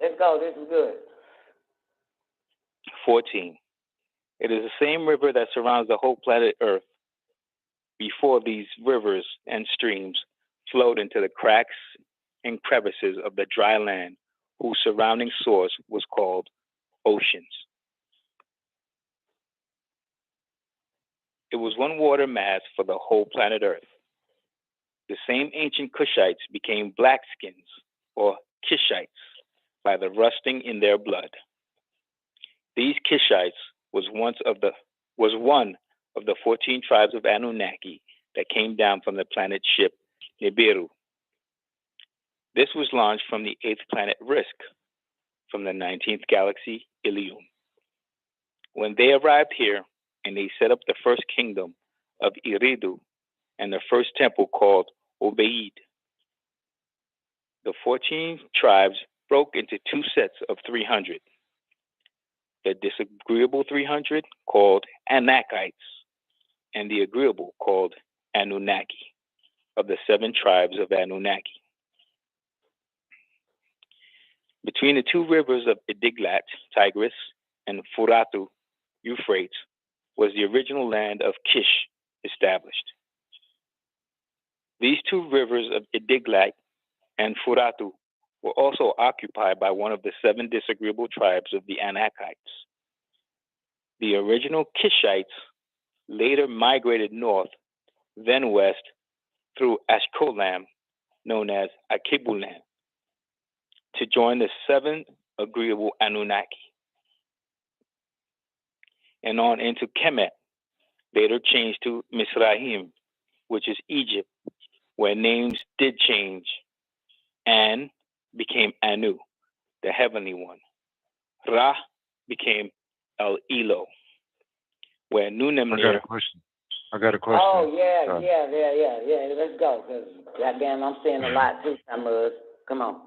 Let's go. This is good. 14. It is the same river that surrounds the whole planet Earth. Before these rivers and streams flowed into the cracks and crevices of the dry land, whose surrounding source was called oceans. It was one water mass for the whole planet Earth. The same ancient Cushites became blackskins, or Kishites, by the rusting in their blood. These Kishites was one of the 14 tribes of Anunnaki that came down from the planet ship Nibiru. This was launched from the 8th planet Risk, from the 19th galaxy Ilium. When they arrived here, and they set up the first kingdom of Eridu and the first temple called Obeid. The 14 tribes broke into 2 sets of 300. The disagreeable 300 called Anakites, and the agreeable called Anunnaki, of the 7 tribes of Anunnaki. Between the 2 rivers of Ediglat, Tigris, and Furatu, Euphrates, was the original land of Kish established. These 2 rivers of Ediglat and Furatu were also occupied by one of the 7 disagreeable tribes of the Anakites. The original Kishites later migrated north, then west through Ashkolam, known as Akibulan, to join the 7 agreeable Anunnaki, and on into Kemet, later changed to Mizraim, which is Egypt, where names did change and became Anu, the heavenly one. Ra became El Elo, where Nunem. I got a question. Oh, yeah. Let's go. Cause goddamn, I'm seeing a lot too, Samuels. Come on.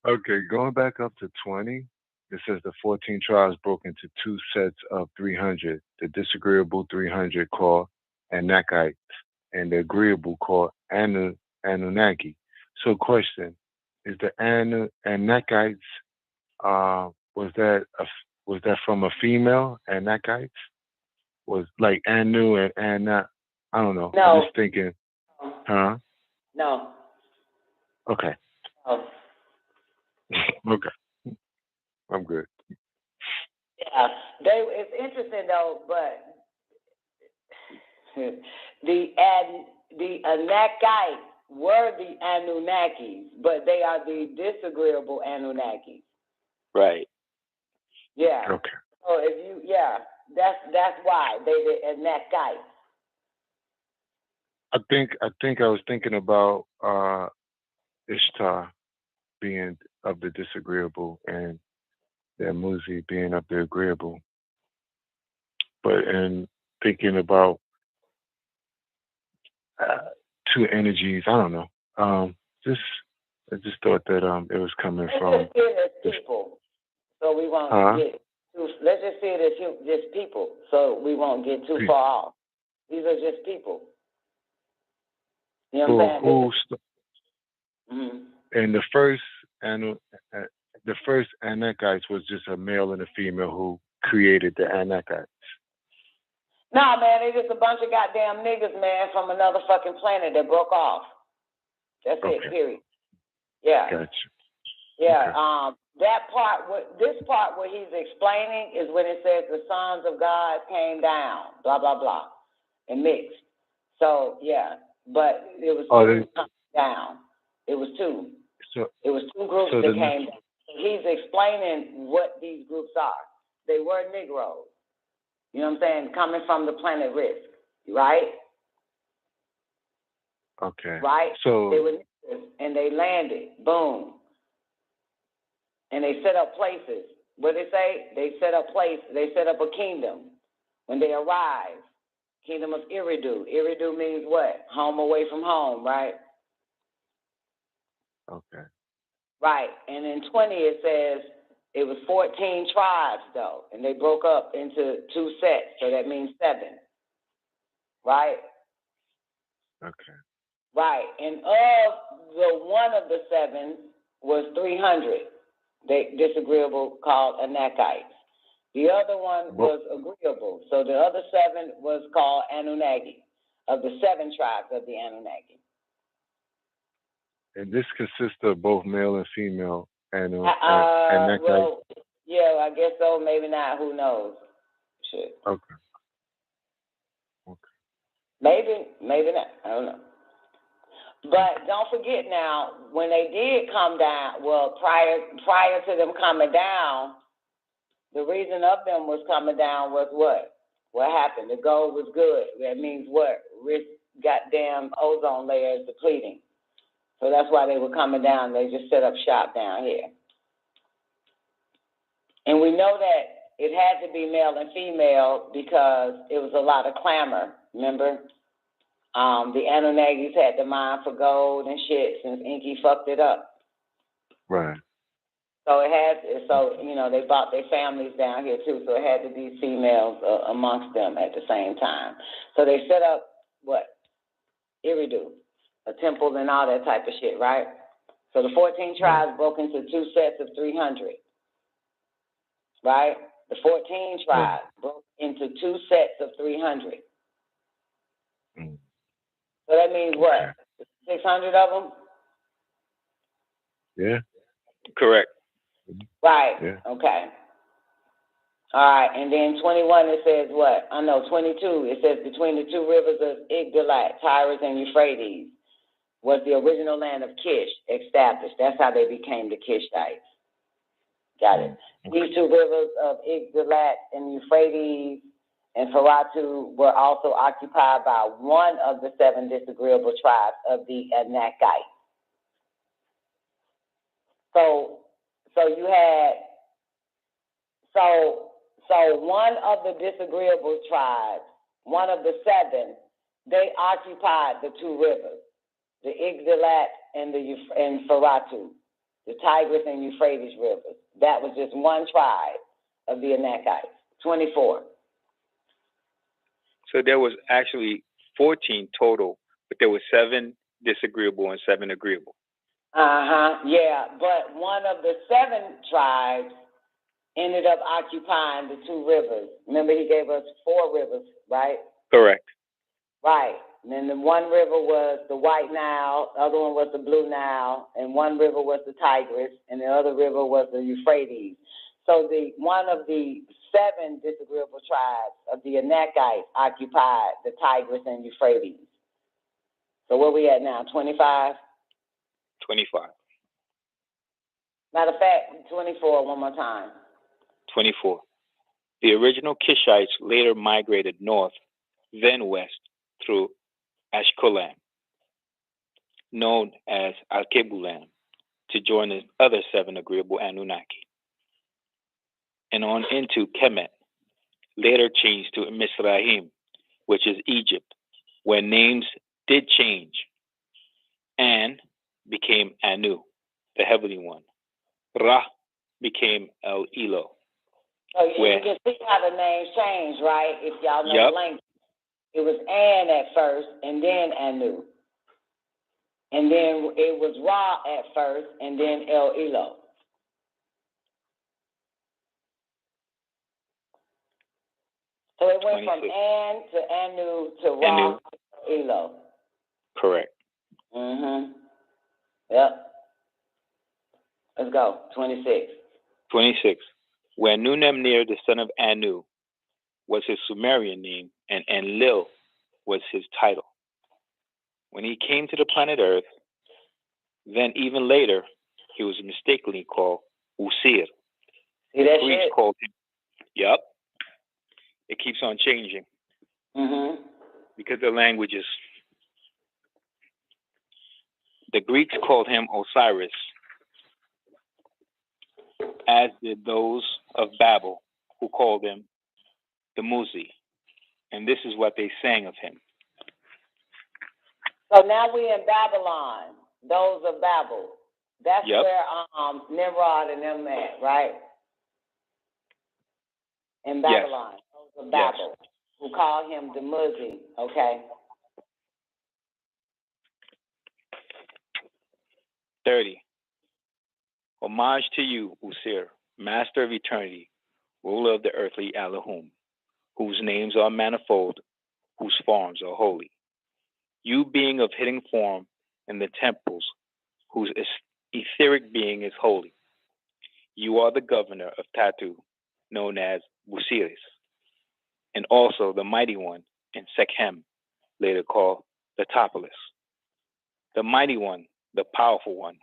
Okay, going back up to 20, it says the 14 tribes broke into 2 sets of 300, the disagreeable 300 called Anakites, and the agreeable called Anunnaki. So question, is the Anakites, was that from a female, Anakites? Was like Anu and Anna? I don't know. No. I'm just thinking, huh? No. Okay. No. Okay. I'm good. Yeah, it's interesting though, but the Anakites were the Anunnakis, but they are the disagreeable Anunnakis. Right. Yeah. Okay. So that's why they the Anakites. I think I was thinking about Ishtar being of the disagreeable and the Muzi being of the agreeable. But in thinking about 2 energies, I don't know. I just thought that it was coming from people, so we won't get too. Let's just see it as just people, so we won't get too far off. These are just people. You know what I'm saying? And the first Anakites was just a male and a female who created the Anakites. Nah, man, they just a bunch of goddamn niggas, man, from another fucking planet that broke off. That's it, period. Yeah. Gotcha. Yeah, that part, this part where he's explaining is when it says the sons of God came down, blah, blah, blah, and mixed. So, yeah, but it was two down. It was 2. It was 2 groups that came down. He's explaining what these groups are. They were Negroes. You know what I'm saying? Coming from the planet Risk, right? Okay. Right? So they were Negroes, and they landed. Boom. And they set up places. What did they say? They set up a kingdom. When they arrived, kingdom of Eridu. Eridu means what? Home away from home, right? Okay. Right. And in 20 it says it was 14 tribes though, and they broke up into 2 sets, so that means 7. Right? Okay. Right. And of the one of the 7 was 300. They disagreeable called Anakites. The other one was agreeable. So the other 7 was called Anunnaki, of the 7 tribes of the Anunnaki. And this consists of both male and female Anakites. Well, yeah, I guess so. Maybe not. Who knows? Shit. Okay. Maybe not. I don't know. But don't forget now, when they did come down, well, prior to them coming down, the reason of them was coming down was what? What happened? The gold was good. That means what? Risk goddamn ozone layers depleting. So that's why they were coming down. They just set up shop down here. And we know that it had to be male and female because it was a lot of clamor, remember? The Anunnakis had the mind for gold and shit since Inky fucked it up. Right. So they brought their families down here too, so it had to be females amongst them at the same time. So they set up, Eridu, a temple and all that type of shit, right? So the 14 tribes broke into 2 sets of 300, right? The 14 tribes broke into 2 sets of 300. So that means what? 600 of them? Yeah. Correct. Right. Yeah. Okay. All right. And then 21, it says what? 22, it says between the 2 rivers of Igdalat, Tigris, and Euphrates. was the original land of Kish established. That's how they became the Kishites. Got it. These two rivers of Igdalat and Euphrates and Faratu were also occupied by one of the 7 disagreeable tribes of the Anakites. So you had so one of the disagreeable tribes, one of the 7, they occupied the 2 rivers, the Igdalat and Faratu, the Tigris and Euphrates rivers. That was just one tribe of the Anakites. 24. So there was actually 14 total, but there were 7 disagreeable and 7 agreeable. Yeah, but one of the 7 tribes ended up occupying the 2 rivers. Remember, he gave us 4 rivers, right? Correct. Right. And then the one river was the White Nile, the other one was the Blue Nile, and one river was the Tigris, and the other river was the Euphrates. So one of the 7 disagreeable tribes of the Anakites occupied the Tigris and Euphrates. So where we at now? 25? 25. Matter of fact, 24 one more time. 24. The original Kishites later migrated north, then west through Ashkolam, known as Alkebulam, to join the other 7 agreeable Anunnaki, and on into Kemet, later changed to Mizraim, which is Egypt, where names did change, and became Anu, the heavenly one. Ra became El Elo. So you can see how the names change, right? If y'all know the language. It was An at first, and then Anu. And then it was Ra at first, and then El Elo. So it went 26. From An to Anu to Ra to Elo. Correct. Yep. Let's go. 26. 26. Where Nunemnir, the son of Anu, was his Sumerian name, and Enlil was his title. When he came to the planet Earth, then even later, he was mistakenly called Usir. See that Greeks shit? called him. Yep. It keeps on changing. Because the languages. The Greeks called him Osiris, as did those of Babel, who called him the Muzi. And this is what they sang of him. So now we're in Babylon, those of Babel. That's where Nimrod and them at, right? In Babylon, those of Babel, who call him the Muzi, okay? 30. Homage to you, Usir, master of eternity, ruler of the earthly Elohim, whose names are manifold, whose forms are holy. You being of hidden form in the temples, whose etheric being is holy. You are the governor of Tatu, known as Busiris, and also the mighty one in Sekhem, later called the Topolis. The mighty one, the powerful one,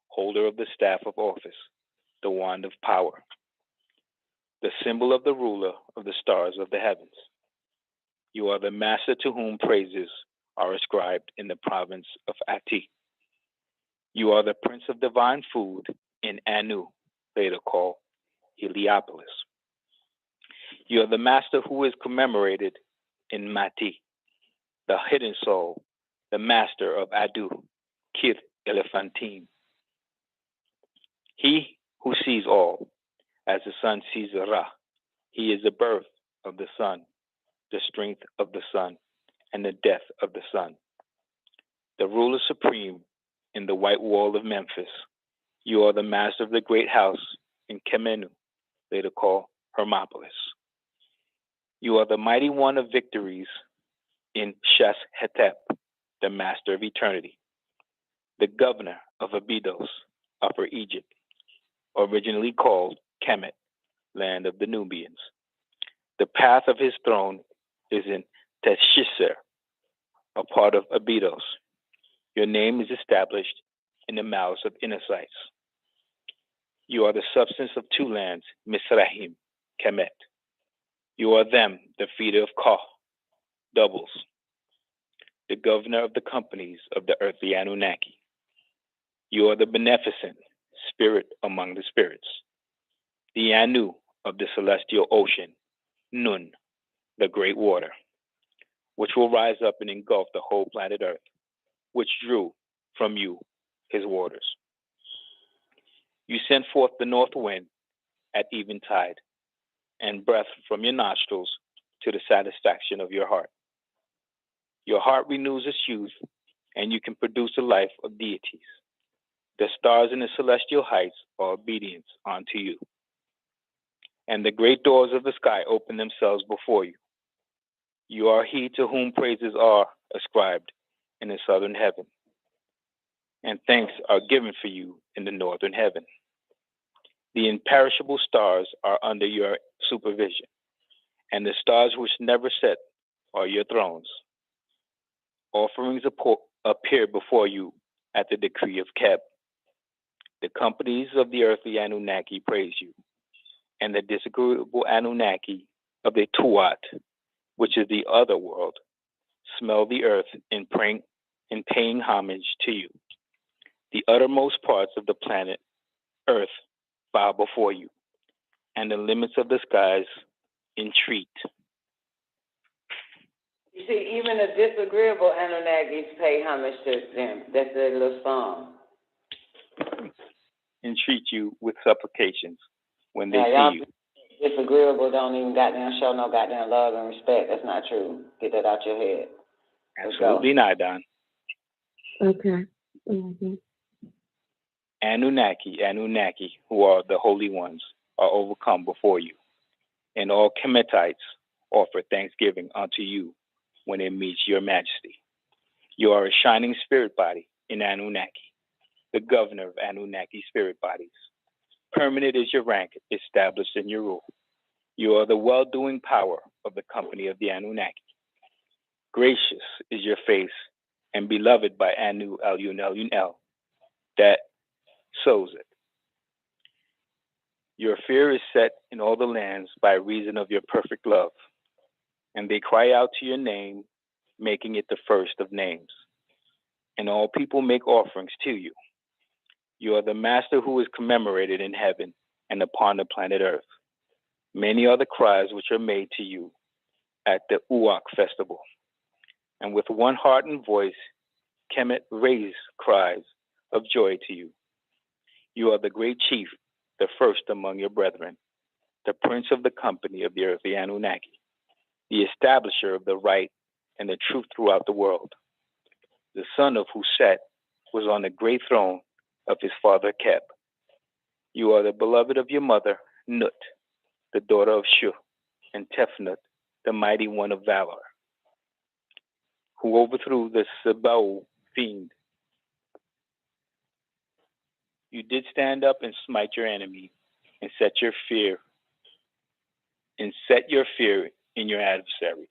holder of the staff of office, the wand of power, the symbol of the ruler of the stars of the heavens. You are the master to whom praises are ascribed in the province of Ati. You are the prince of divine food in Anu, later called Heliopolis. You are the master who is commemorated in Mati, the hidden soul, the master of Adu, Kir Elephantine. He who sees all, as the sun sees Ra. He is the birth of the sun, the strength of the sun, and the death of the sun. The ruler supreme in the white wall of Memphis. You are the master of the great house in Kemenu, later called Hermopolis. You are the mighty one of victories in Shas-Hetep, the master of eternity. The governor of Abydos, Upper Egypt, originally called Kemet, land of the Nubians. The path of his throne is in Teshisser, a part of Abydos. Your name is established in the mouths of inner sights. You are the substance of two lands, Misrahim, Kemet. You are them, the feeder of Ka, doubles, the governor of the companies of the earthly Anunnaki. You are the beneficent spirit among the spirits, the Anu of the celestial ocean, Nun, the great water, which will rise up and engulf the whole planet Earth, which drew from you his waters. You sent forth the north wind at eventide, and breath from your nostrils to the satisfaction of your heart. Your heart renews its youth, and you can produce the life of deities. The stars in the celestial heights are obedient unto you, and the great doors of the sky open themselves before you. You are he to whom praises are ascribed in the southern heaven, and thanks are given for you in the northern heaven. The imperishable stars are under your supervision, and the stars which never set are your thrones. Offerings appear before you at the decree of Keb. The companies of the earthly Anunnaki praise you, and the disagreeable Anunnaki of the Tuat, which is the other world, smell the earth in paying homage to you. The uttermost parts of the planet Earth bow before you, and the limits of the skies entreat. You see, even the disagreeable Anunnakis pay homage to them. That's their little song. Entreat you with supplications when they now, see you. Disagreeable don't even goddamn show no goddamn love and respect. That's not true. Get that out your head. Absolutely not, Don. Okay. Mm-hmm. Anunnaki, who are the holy ones, are overcome before you, and all Kemetites offer thanksgiving unto you when it meets your majesty. You are a shining spirit body in Anunnaki, the governor of Anunnaki spirit bodies. Permanent is your rank, established in your rule. You are the well-doing power of the company of the Anunnaki. Gracious is your face, and beloved by Anu El, that sows it. Your fear is set in all the lands by reason of your perfect love, and they cry out to your name, making it the first of names. And all people make offerings to you. You are the master who is commemorated in heaven and upon the planet Earth. Many are the cries which are made to you at the Uak festival. And with one heart and voice, Kemet raise cries of joy to you. You are the great chief, the first among your brethren, the prince of the company of the earthly Anunnaki, the establisher of the right and the truth throughout the world. The son of Huset was on the great throne of his father Keb. You are the beloved of your mother, Nut, the daughter of Shu, and Tefnut, the mighty one of valor, who overthrew the Sebau fiend. You did stand up and smite your enemy, and set your fear in your adversary.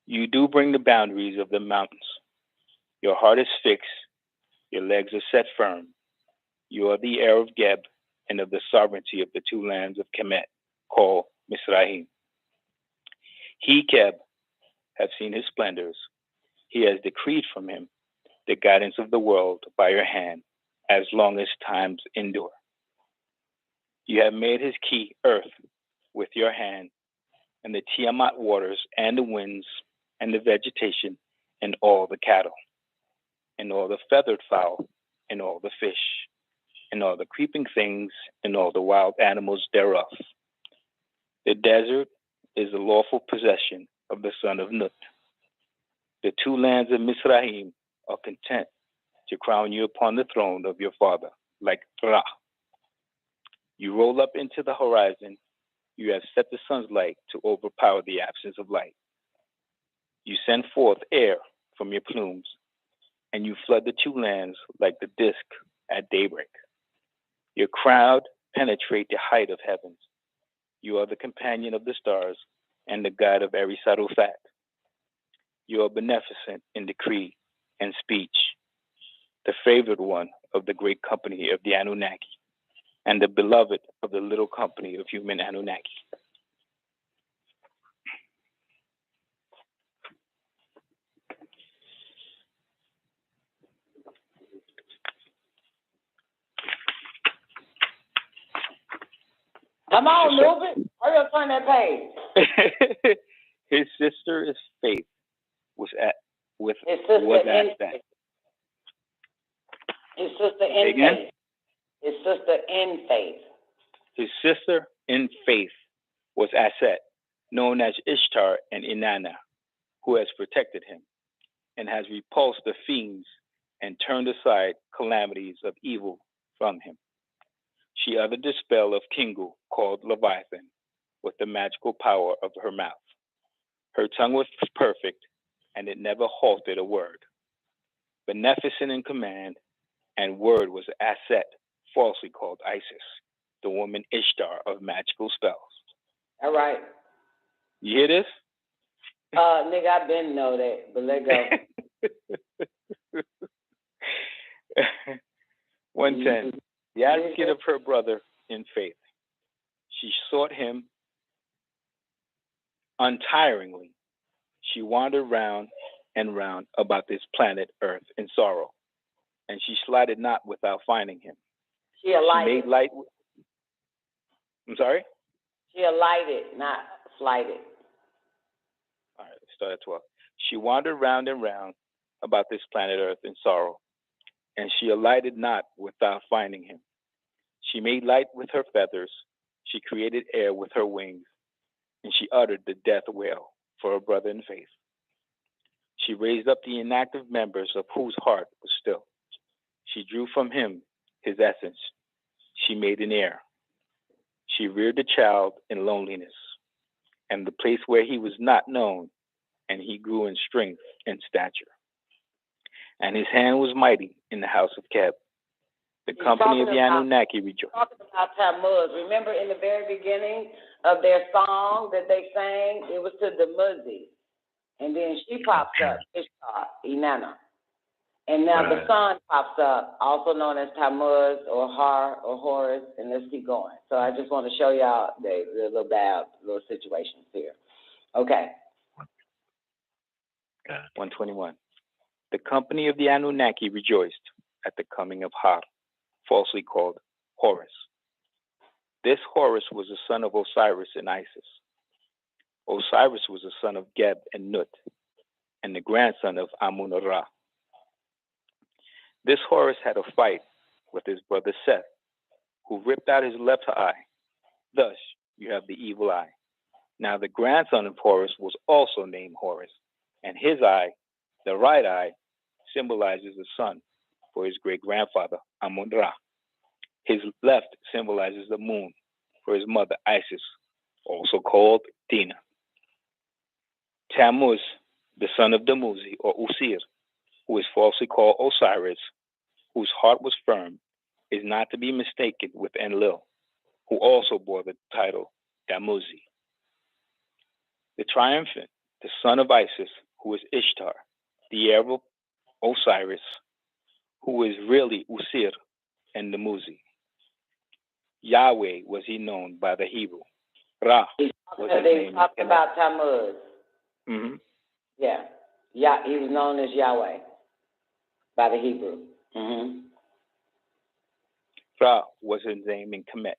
You do bring the boundaries of the mountains. Your heart is fixed, your legs are set firm. You are the heir of Geb and of the sovereignty of the two lands of Kemet, called Misrahim. He, Geb, have seen his splendors. He has decreed from him the guidance of the world by your hand, as long as times endure. You have made his key earth with your hand, and the Tiamat waters, and the winds, and the vegetation, and all the cattle, and all the feathered fowl, and all the fish, and all the creeping things, and all the wild animals thereof. The desert is the lawful possession of the son of Nut. The two lands of Misrahim are content to crown you upon the throne of your father, like Ra. You roll up into the horizon. You have set the sun's light to overpower the absence of light. You send forth air from your plumes, and you flood the two lands like the disk at daybreak. Your crowd penetrate the height of heavens. You are the companion of the stars and the guide of every Sarufat. You are beneficent in decree and speech, the favored one of the great company of the Anunnaki, and the beloved of the little company of human Anunnaki. Come on, move it. Hurry up on that page. His sister is Faith. Was at His sister at that. His sister in Again? faith. His sister in faith. His sister in faith was Aset, known as Ishtar and Inanna, who has protected him and has repulsed the fiends and turned aside calamities of evil from him. She uttered the spell of Kingu, called Leviathan, with the magical power of her mouth. Her tongue was perfect, and it never halted a word. Beneficent in command, and word was Aset, falsely called Isis, the woman Ishtar of magical spells. All right. You hear this? Nigga, I been know that, but let go. 110. The advocate of her brother in faith. She sought him untiringly. She wandered round and round about this planet Earth in sorrow, and she slided not without finding him. She alighted. Made light. I'm sorry? She alighted, not flighted. All right, let's start at 12. She wandered round and round about this planet Earth in sorrow, and she alighted not without finding him. She made light with her feathers. She created air with her wings, and she uttered the death wail for her brother in faith. She raised up the inactive members of whose heart was still. She drew from him his essence. She made an heir. She reared the child in loneliness, and the place where he was not known, and he grew in strength and stature. And his hand was mighty in the house of Keb. The company of the Anunnaki rejoiced. Talking about Tammuz. Remember in the very beginning of their song that they sang, it was to the Muzi. And then she pops up, Ishtar, Inanna. And now the sun pops up, also known as Tammuz or Har or Horus, and let's keep going. So I just want to show y'all the little bad little situations here. Okay. 121. The company of the Anunnaki rejoiced at the coming of Har, falsely called Horus. This Horus was the son of Osiris and Isis. Osiris was the son of Geb and Nut, and the grandson of Amun-Ra. This Horus had a fight with his brother Seth, who ripped out his left eye. Thus, you have the evil eye. Now, the grandson of Horus was also named Horus, and his eye, the right eye, symbolizes the sun for his great-grandfather, Amun-Ra. His left symbolizes the moon for his mother, Isis, also called Dina. Tammuz, the son of Dumuzi, or Usir, who is falsely called Osiris, whose heart was firm, is not to be mistaken with Enlil, who also bore the title Damuzi. The triumphant, the son of Isis, who is Ishtar, the heir of Osiris, who is really Usir and Damuzi. Yahweh was he known by the Hebrew. Ra was his name. They talked about Tammuz. Mm-hmm. Yeah, he was known as Yahweh by the Hebrew. Mm-hmm. Ra was his name in Kemet.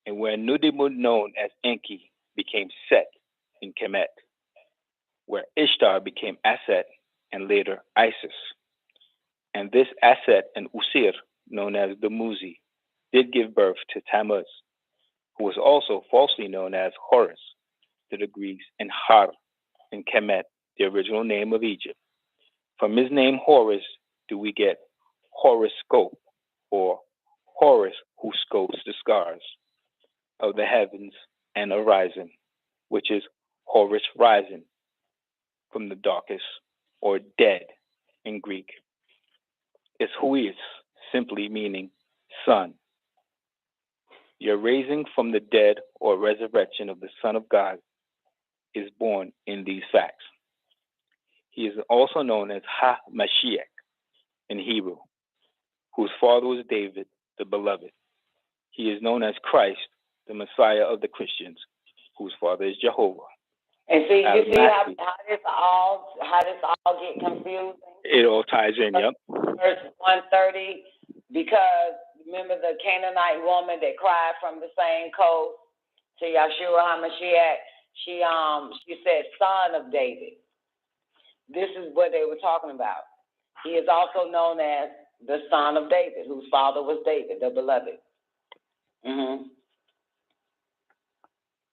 And where Nudimu, known as Enki, became Set in Kemet, where Ishtar became Aset and later Isis. And this Aset and Usir, known as the Muzi, did give birth to Tammuz, who was also falsely known as Horus to the Greeks, and Har in Kemet, the original name of Egypt. From his name Horus do we get horoscope, or Horus who scopes the scars of the heavens and horizon, which is Horus rising from the darkest, or dead in Greek. It's huios, simply meaning son. Your raising from the dead or resurrection of the Son of God is born in these facts. He is also known as Ha-Mashiach in Hebrew, whose father was David, the beloved. He is known as Christ, the Messiah of the Christians, whose father is Jehovah. And see, you see how this all get confused? It all ties in, yep. Verse 130, because remember the Canaanite woman that cried from the same coast to Yahshua HaMashiach? She said, son of David. This is what they were talking about. He is also known as the son of David, whose father was David, the beloved.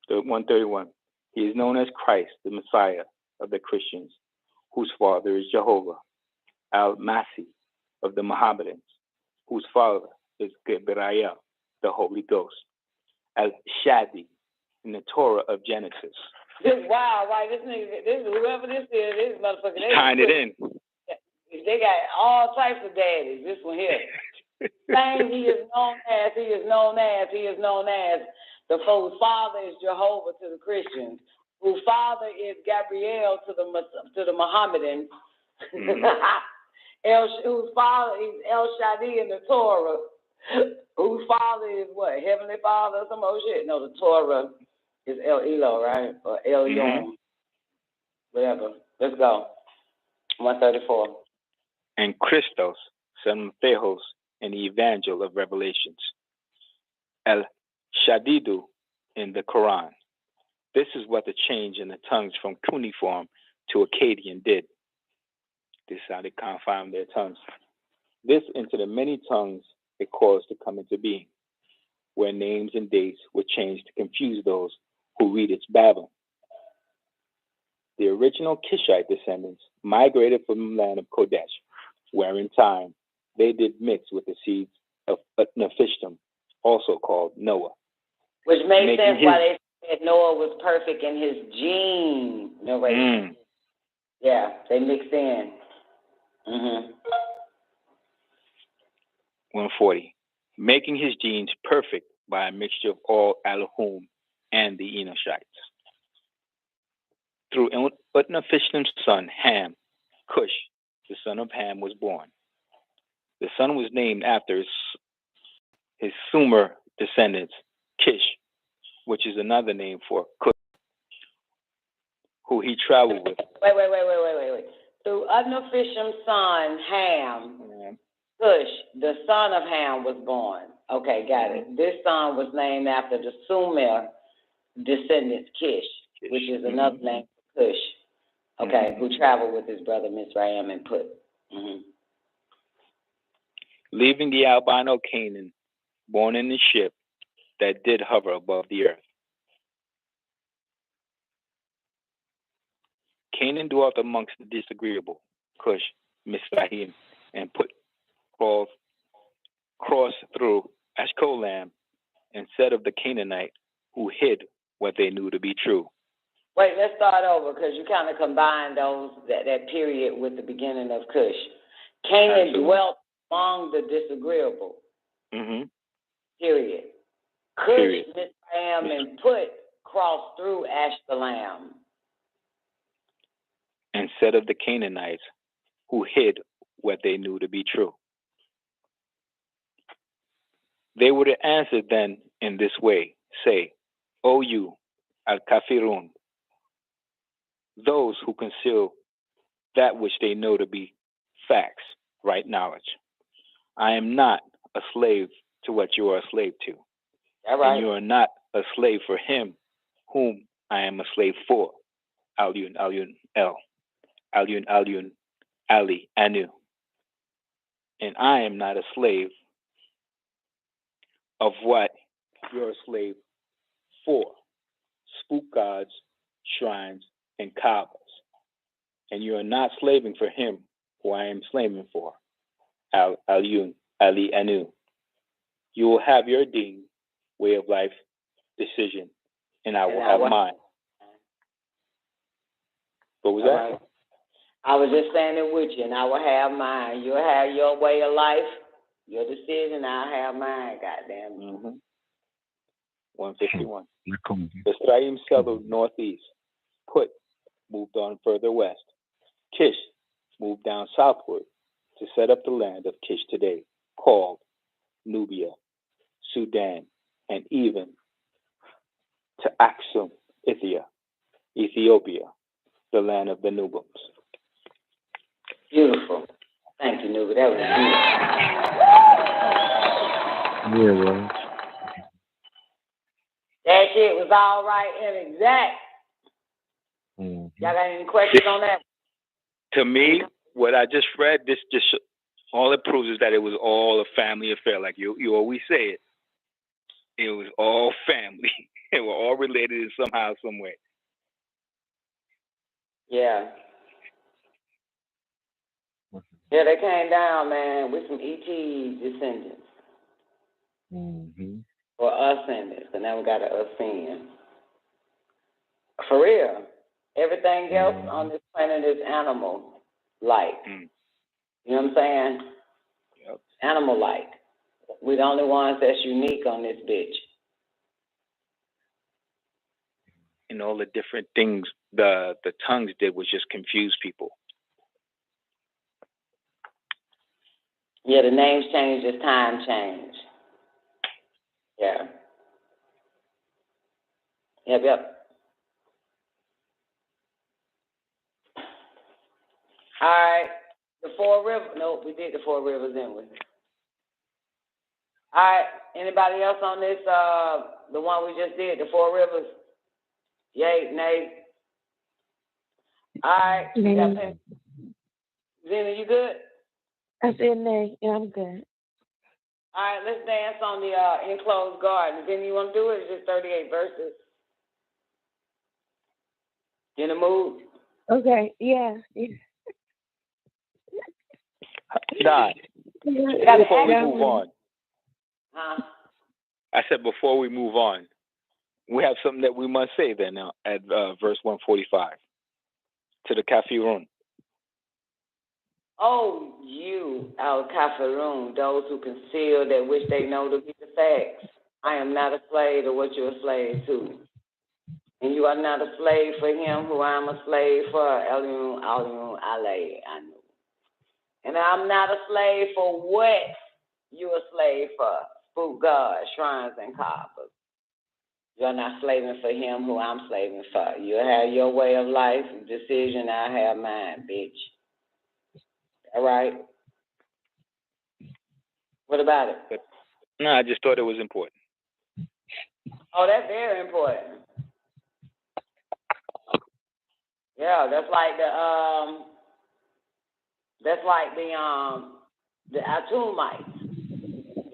The 131. He is known as Christ, the Messiah of the Christians, whose father is Jehovah. Al-Masih of the Mohammedans, whose father is Gabriel, the Holy Ghost. Al-Shadi in the Torah of Genesis. Wow, right? This whoever this is, this motherfucker. Tying it in. They got all types of daddies. This one here. Same. He is known as. The whose father is Jehovah to the Christians, whose father is Gabriel to the Mohammedans, whose father is El Shadi in the Torah, whose father is what? Heavenly Father or some old shit? No, the Torah is El Elo, right? Or El Yom. Whatever. Let's go. 134. And Christos, son of Theos, in the Evangel of Revelations. El Shadidu in the Koran. This is what the change in the tongues from cuneiform to Akkadian did. This is how they confound their tongues. This into the many tongues it caused to come into being, where names and dates were changed to confuse those who read its babble. The original Kishite descendants migrated from the land of Kodesh, where in time they did mix with the seeds of Utnapishtim, also called Noah. Which made sense why they said Noah was perfect in his gene narration. Yeah, they mixed in. 140. Making his genes perfect by a mixture of all Elohim and the Enoshites. Through Utnapishtim's son, Ham, Cush, the son of Ham, was born. The son was named after his Sumer descendants, Kish, which is another name for Cush, who he traveled with. Wait. Through Utnapishtim's son, Ham, Cush, the son of Ham, was born. Okay, got it. This son was named after the Sumer descendants, Kish, which is another name for Cush. Okay, who traveled with his brother Mizraim and Put. Leaving the albino Canaan, born in the ship that did hover above the earth. Canaan dwelt amongst the disagreeable, Cush, Mizraim, and Put, crossed through Ashkolam instead of the Canaanite, who hid what they knew to be true. Wait, let's start over because you kind of combined that period with the beginning of Cush. Canaan dwelt among the disagreeable. Period. Cush, Mizraim, and Put crossed through Ashkelon. Instead of the Canaanites, who hid what they knew to be true. They would have answered then in this way, say, O you, Al-Kafirun, those who conceal that which they know to be facts, right knowledge. I am not a slave to what you are a slave to. All right. And you are not a slave for him whom I am a slave for. Alyun, El. Alyun, Ali, Anu. And I am not a slave of what you're a slave for. Spook gods, shrines, and kabbas. And you are not slaving for him who I am slaving for. Alyun, Ali, Anu. You will have your deen, way of life, decision, and I will have mine. What was that? I was just saying it with you, and I will have mine. You'll have your way of life, your decision, I'll have mine, goddamn. 151. The Sra'im settled northeast. Put moved on further west. Kish moved down southward to set up the land of Kish today, called Nubia, Sudan, and even to Aksum, Ethiopia, the land of the Nubians. Beautiful. Thank you, Nubia. That was Yeah, well. That shit was all right and exact. Mm-hmm. Y'all got any questions on that? To me, what I just read, this just all it proves is that it was all a family affair. Like you always say it. It was all family. They were all related in somehow, some way. Yeah. Yeah, they came down, man, with some ET descendants. Mm-hmm. Or ascendants, and now we got to ascend. For real. Everything else on this planet is animal-like. You know what I'm saying? Yep. Animal-like. We're the only ones that's unique on this bitch. And all the different things the tongues did was just confuse people. Yeah, the names change as time change. Yeah. Yep. All right. The Four Rivers. Nope, we did the Four Rivers, didn't we? All right. Anybody else on this? The one we just did, the Four Rivers? Yay, nay. All right. Nay. Zena, you good? I said nay. Yeah, I'm good. All right, let's dance on the enclosed garden. Zena, you want to do it? It's just 38 verses. In the mood? Okay, yeah. Nah. Before we move on. Huh? I said before we move on, we have something that we must say then now at verse 145 to the Kafirun. Oh, you, our Kafirun, those who conceal that which they know to be the facts. I am not a slave to what you're a slave to. And you are not a slave for him who I am a slave for. Elion, Ale, Anu. And I'm not a slave for what you're a slave for. Spook God, shrines, and coppers. You're not slaving for him who I'm slaving for. You have your way of life, decision, I have mine, bitch. All right? What about it? No, I just thought it was important. Oh, that's very important. Yeah, that's like the Atumites.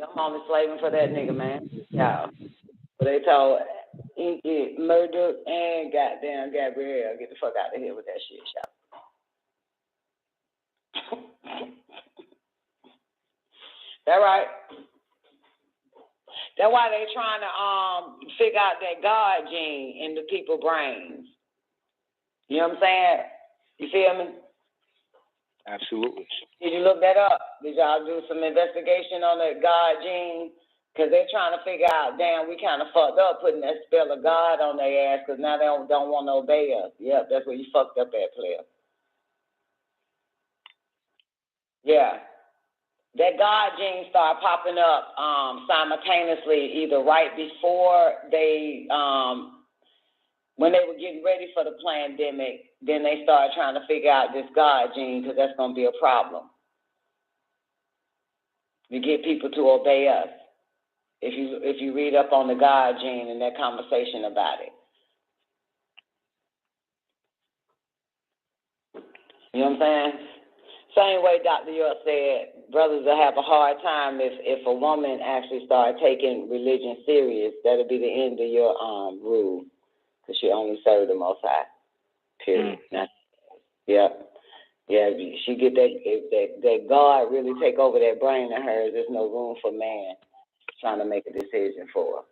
I'm only slaving for that nigga, man. Yeah. But they told Inky, Murdoch, and goddamn Gabrielle, get the fuck out of here with that shit, shop. That right. That's why they trying to figure out that God gene in the people's brains. You know what I'm saying? You feel me? Absolutely. Did you look that up? Did y'all do some investigation on the God gene? Because they're trying to figure out, damn, we kind of fucked up putting that spell of God on their ass because now they don't want to obey us. Yep, that's where you fucked up at, player. Yeah. That God gene started popping up simultaneously, either right before they, when they were getting ready for the pandemic, then they started trying to figure out this God gene because that's going to be a problem. To get people to obey us. If you read up on the God gene and that conversation about it. You know what I'm saying? Same way Dr. York said, brothers will have a hard time if a woman actually started taking religion serious. That'll be the end of your rule, because she only served the Most High. Period. Yeah. She get that God really take over that brain of hers. There's no room for man trying to make a decision for her.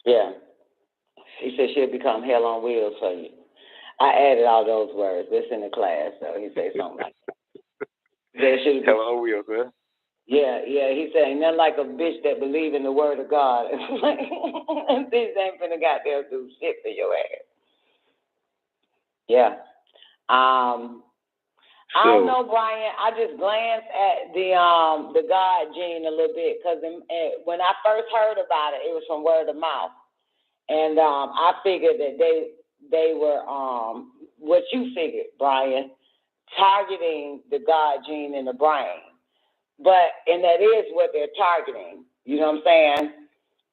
Yeah. He said she'll become hell on wheels for you. I added all those words. It's in the class, so he said something like that. Hell on wheels, huh? Yeah. He said, ain't nothing like a bitch that believe in the word of God. Bitch ain't finna goddamn do shit for your ass. Yeah. I don't know, Brian. I just glanced at the God gene a little bit because when I first heard about it, it was from word of mouth, and I figured that they were what you figured, Brian, targeting the God gene in the brain. And that is what they're targeting. You know what I'm saying?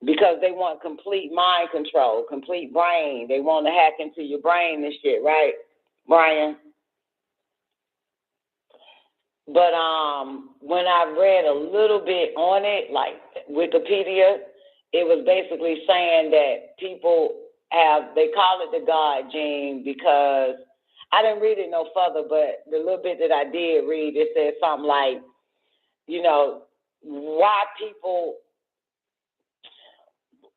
Because they want complete mind control, complete brain. They want to hack into your brain and shit, right, Brian? But when I read a little bit on it, like Wikipedia, it was basically saying that people they call it the God gene because I didn't read it no further, but the little bit that I did read, it said something like,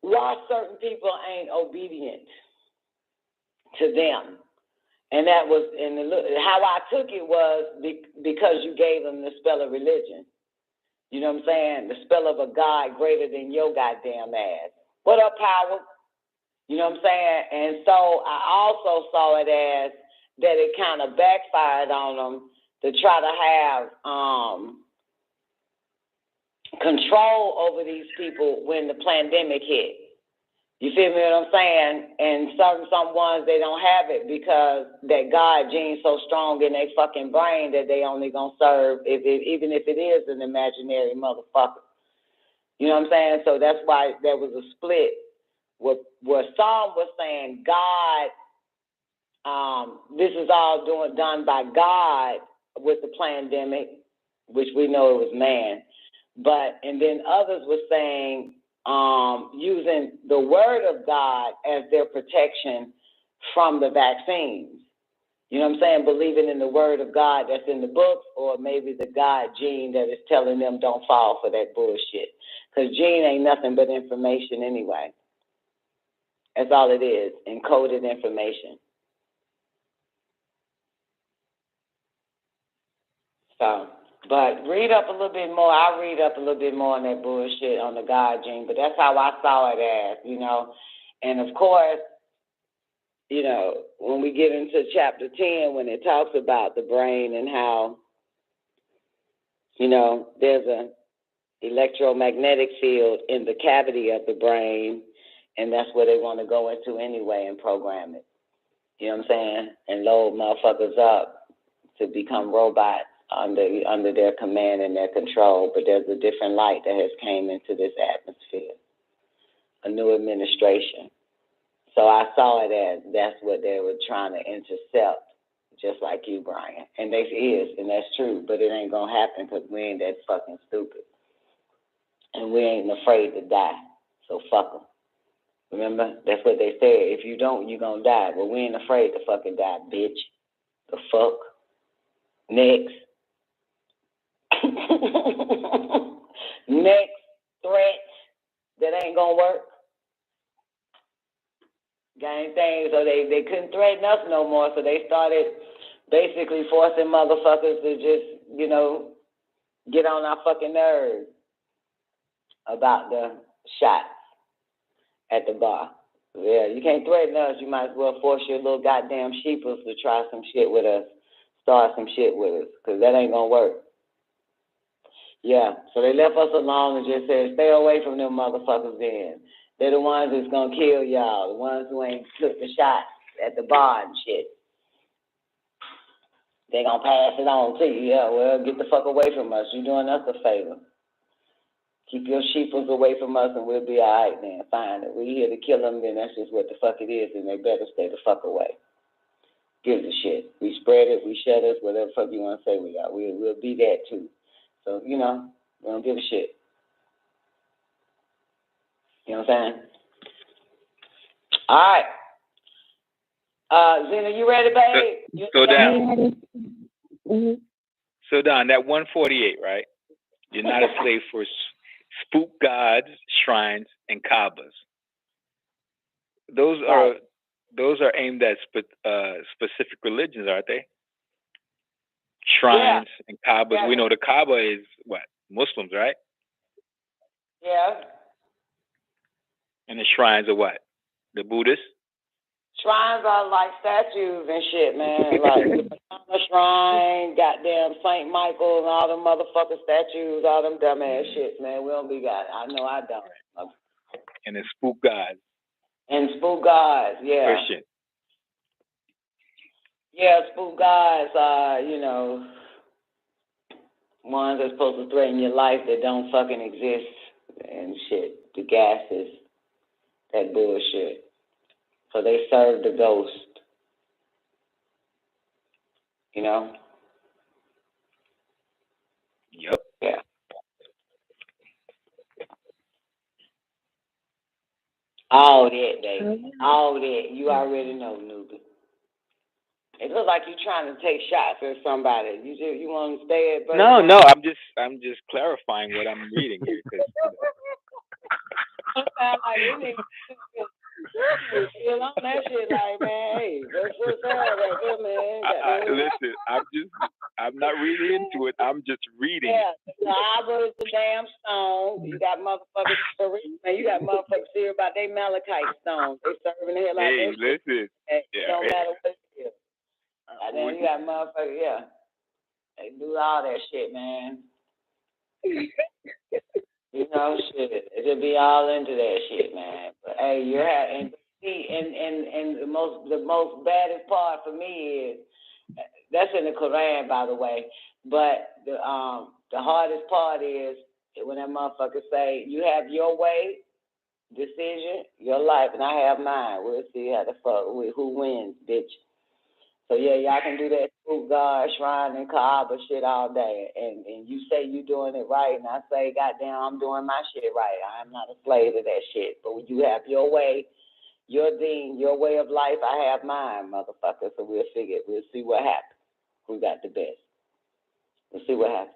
why certain people ain't obedient to them. And that was, how I took it was because you gave them the spell of religion. You know what I'm saying? The spell of a God greater than your goddamn ass. What up, Power? You know what I'm saying? And so I also saw it as that it kind of backfired on them to try to have control over these people when the pandemic hit. You feel me what I'm saying? And some ones, they don't have it because that God gene's so strong in their fucking brain that they only gonna serve even if it is an imaginary motherfucker. You know what I'm saying? So that's why there was a split where some was saying God, this is all done by God with the pandemic, which we know it was man. And then others were saying, using the word of God as their protection from the vaccines. You know what I'm saying? Believing in the word of God that's in the books, or maybe the God gene that is telling them don't fall for that bullshit. Because gene ain't nothing but information anyway. That's all it is, encoded information. So, but read up a little bit more. I'll read up a little bit more on that bullshit on the God gene, but that's how I saw it as, And of course, when we get into chapter 10, when it talks about the brain and how, there's an electromagnetic field in the cavity of the brain, and that's where they want to go into anyway and program it. You know what I'm saying? And load motherfuckers up to become robots under their command and their control. But there's a different light that has came into this atmosphere, a new administration. So I saw it as that's what they were trying to intercept, just like you, Brian. And they is, and that's true, but it ain't going to happen because we ain't that fucking stupid. And we ain't afraid to die, so fuck them. Remember? That's what they said. If you don't, you going to die. Well, we ain't afraid to fucking die, bitch. The fuck? Next. Next threat that ain't going to work. Gang things, so they couldn't threaten us no more, so they started basically forcing motherfuckers to just, get on our fucking nerves about the shots at the bar. Yeah, you can't threaten us, you might as well force your little goddamn sheeples to try some shit with us, start some shit with us, because that ain't gonna work. Yeah, so they left us alone and just said, stay away from them motherfuckers then. They're the ones that's gonna kill y'all, the ones who ain't took the shots at the bar and shit. They gonna pass it on to you. Yeah, well, get the fuck away from us. You're doing us a favor. Keep your sheeples away from us and we'll be all right then. Fine. If we're here to kill them, then that's just what the fuck it is, and they better stay the fuck away. Gives a shit. We spread it, we shed us, whatever the fuck you want to say we are. We'll be that too. So, we don't give a shit. You know what I'm saying? All right. Zena, you ready, babe? So, Don, that 148, right? You're not a slave for spook gods, shrines, and kabbas. Those are aimed at specific religions, aren't they? Shrines and kabbas. Yeah. We know the Kaaba is what? Muslims, right? Yeah. And the shrines are what? The Buddhists? Shrines are like statues and shit, man. Like the Madonna Shrine, goddamn Saint Michael, and all them motherfucking statues, all them dumbass shit, man. We don't be got. I know I don't. And the spook gods. And spook gods, yeah. Christian. Yeah, spook gods are, ones that's supposed to threaten your life that don't fucking exist and shit. The gases, that bullshit. So they serve the ghost. Yep. Yeah. All that, baby. All that. You already know, newbie. It looks like you're trying to take shots at somebody. You want to stay at? No. I'm just clarifying what I'm reading here. Feel on that shit like, man, hey, that's what's up right there, man. Listen, I'm not reading into it. I'm just reading. Yeah, the arbor is the damn stone. You got motherfuckers, man. You got motherfuckers here about they MALACHI stones. They serving the hell out of Hey, that listen. shit. It don't matter what it is. And then you got motherfuckers, yeah. They do all that shit, man. Shit. It'll be all into that shit, man. But hey, and the most baddest part for me is that's in the KORAN, by the way. But the hardest part is when that motherfucker say you have your way, decision, your life, and I have mine. We'll see how the fuck who wins, bitch. So yeah, y'all can do that spook god, shrine, and Kaaba shit all day. And you say you doing it right, and I say, goddamn, I'm doing my shit right. I'm not a slave to that shit. But when you have your way, your deen, your way of life, I have mine, motherfucker. So we'll see what happens. Who got the best? We'll see what happens.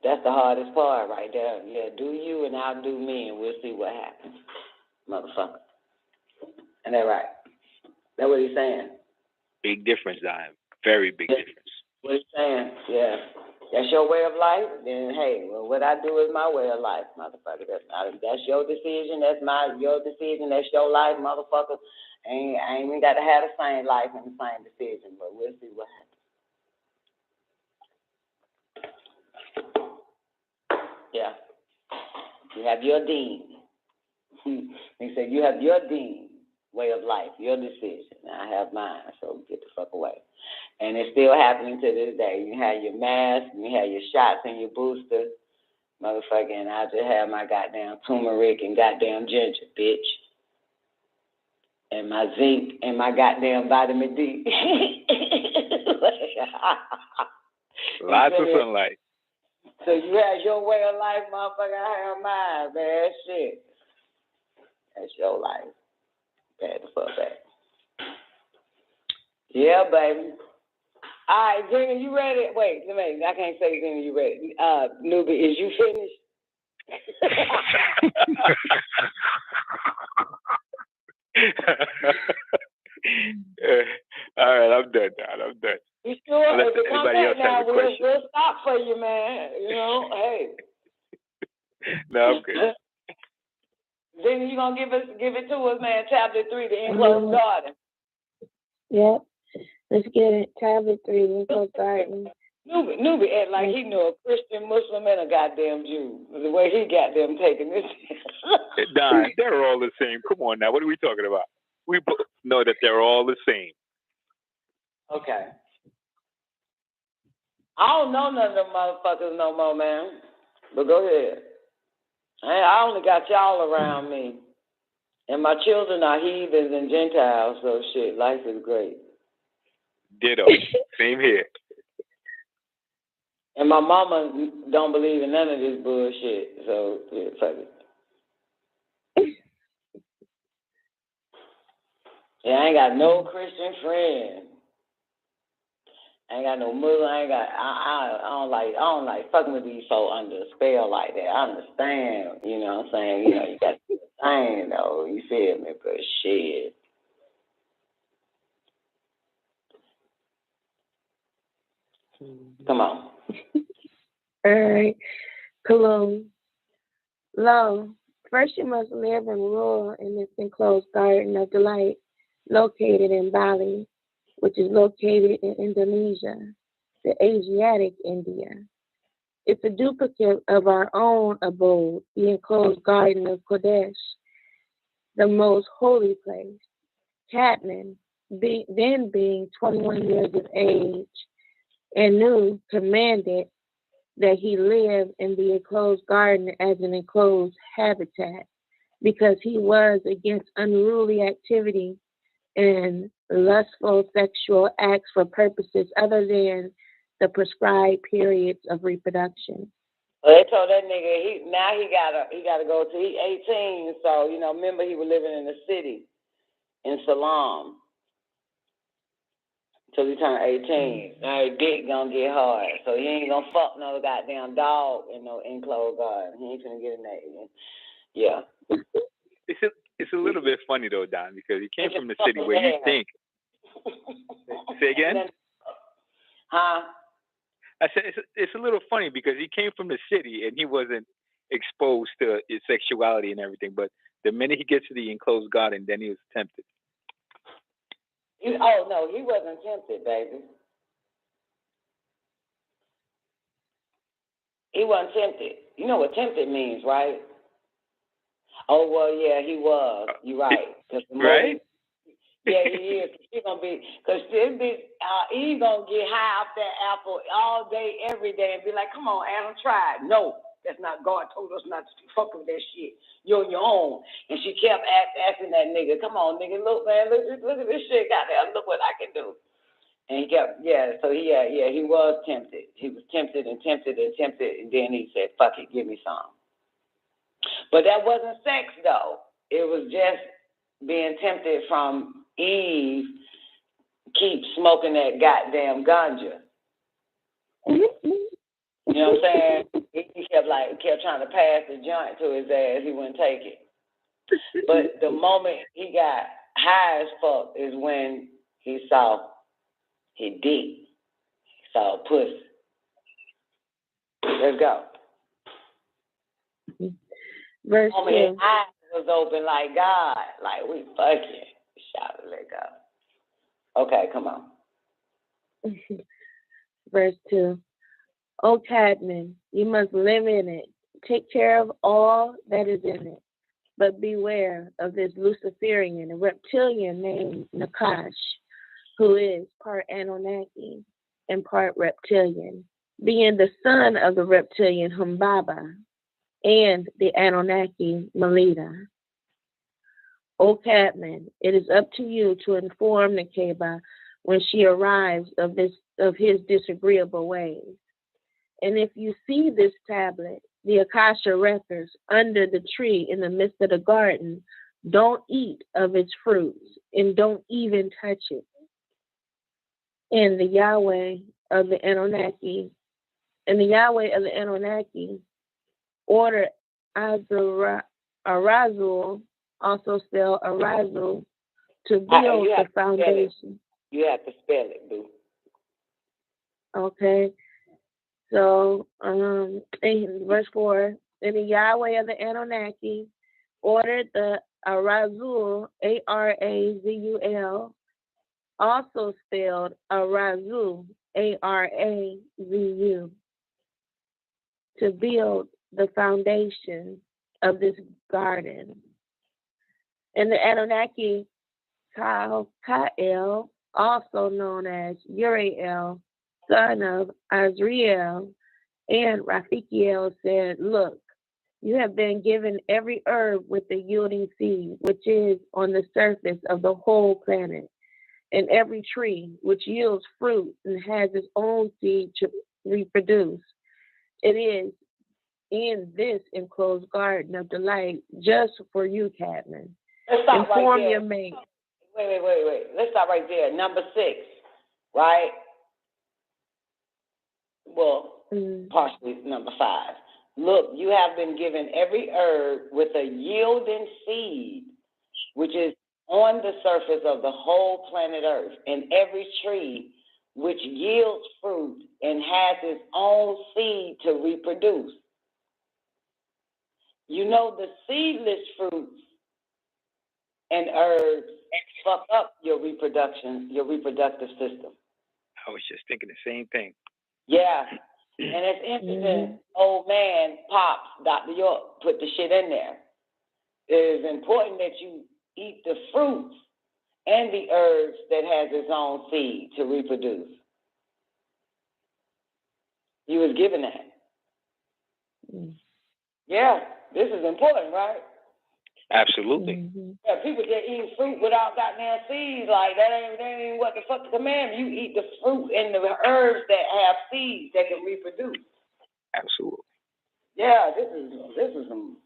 That's the hardest part right there. Yeah, do you and I'll do me, and we'll see what happens, motherfucker. Ain't that right? That's what he's saying. Big difference, Zion. Very big difference. What he's saying, yeah. That's your way of life, then hey, well, what I do is my way of life, motherfucker. That's your decision, that's your decision, that's your life, motherfucker. I ain't even got to have the same life and the same decision, but we'll see what happens. Yeah. You have your deen. He said, you have your deen. Way of life, your decision. I have mine, so get the fuck away. And it's still happening to this day. You have your mask, you have your shots and your booster, motherfucker, and I just have my goddamn turmeric and goddamn ginger, bitch. And my zinc and my goddamn vitamin D. Lots of sunlight. So you have your way of life, motherfucker, I have mine, man. Shit. That's your life. Bad the fuck back. Yeah, baby. All right, Gina, you ready? Wait, I can't say Gina, you ready. Newbie, is you finished? All right, I'm done now. I'm done. You sure? Unless If it comes anybody back else now, has a question. we'll stop for you, man. Hey. No, I'm good. Then you gonna give it to us, man. Tablet 3, the enclosed garden. Yep. Let's get it. Tablet 3, the enclosed garden. Newbie act like he knew a Christian, Muslim, and a goddamn Jew. The way he got them taking this. Don, they're all the same. Come on now. What are we talking about? We both know that they're all the same. Okay. I don't know none of them motherfuckers no more, man. But go ahead. I only got y'all around me. And my children are heathens and Gentiles, so shit, life is great. Ditto. Same here. And my mama don't believe in none of this bullshit, so yeah, fuck it. Yeah, I ain't got no Christian friend. I ain't got no Muslim. I don't like fucking with these folks under a spell like that. I understand, you know what I'm saying? You got to do the thing, though. You feel me? But shit. Come on. All right. Cologne. Lo, first you must live and rule in this enclosed garden of delight located in Bali, which is located in Indonesia, the Asiatic India. It's a duplicate of our own abode, the enclosed garden of Kodesh, the most holy place. Kadmon, then being 21 years of age, and Nu commanded that he live in the enclosed garden as an enclosed habitat because he was against unruly activity and lustful sexual acts for purposes other than the prescribed periods of reproduction. Well, they told that nigga he gotta go to he 18. So remember he was living in the city in Salam till he turned 18. Now his dick gonna get hard, so he ain't gonna fuck no goddamn dog in no enclosed garden. He ain't gonna get in that. Yeah. It's a little bit funny though, Don, because he came from the city where you think. Say again? Huh? I said it's a little funny because he came from the city and he wasn't exposed to his sexuality and everything. But the minute he gets to the enclosed garden, then he was tempted. Oh no, he wasn't tempted, baby. He wasn't tempted. You know what tempted means, right? Oh well, yeah, he was. You're right. Right? Yeah, he is. He's gonna be, cause he's gonna get high off that apple all day, every day, and be like, "Come on, Adam, try it." No, that's not. God told us not to fuck with that shit. You're on your own. And she kept asking that nigga, "Come on, nigga, look, man, look at this shit out there. Look what I can do." And he kept, So he was tempted. He was tempted and tempted and tempted, and then he said, "Fuck it, give me some." But that wasn't sex, though. It was just being tempted from Eve, keep smoking that goddamn ganja. You know what I'm saying? He kept trying to pass the joint to his ass. He wouldn't take it. But the moment he got high as fuck is when he saw his dick. He saw pussy. Let's go. Verse 2. His eyes was open like God, like we fucking. Shout it, let go. Okay, come on. Verse 2. O Kadmon, you must live in it. Take care of all that is in it. But beware of this Luciferian, a reptilian named Nakash, who is part Anunnaki and part reptilian, being the son of the reptilian Humbaba and the Anunnaki Melita. O Kadmon, it is up to you to inform Nekaybaw when she arrives of his disagreeable ways. And if you see this tablet, the Akasha records, under the tree in the midst of the garden, don't eat of its fruits and don't even touch it. And the Yahweh of the Anunnaki, ordered Arazul, also spelled Arazul, to build the foundation. You have to spell it, boo. Okay. So, in verse 4, and the Yahweh of the Anunnaki ordered the Arazul, Arazul, also spelled Arazul, Arazu, to build the foundation of this garden. And the Anunnaki, Kael, also known as Uriel, son of Azriel, and Raphael said, look, you have been given every herb with the yielding seed, which is on the surface of the whole planet, and every tree which yields fruit and has its own seed to reproduce. It is in this enclosed garden of delight just for you, Kadmon. Inform your mate. Wait. Let's stop right there. Number 6, right? Well, partially number 5. Look, you have been given every herb with a yielding seed, which is on the surface of the whole planet Earth, and every tree which yields fruit and has its own seed to reproduce. You know, the seedless fruits and herbs fuck up your reproductive system. I was just thinking the same thing. Yeah. And it's interesting, old man, Pops, Dr. York, put the shit in there. It is important that you eat the fruits and the herbs that has its own seed to reproduce. You was given that. Yeah, this is important, right? Absolutely. Yeah, people just eat fruit without goddamn seeds. Like, that ain't what the fuck the commandment. You eat the fruit and the herbs that have seeds that can reproduce. Absolutely. Yeah, this is some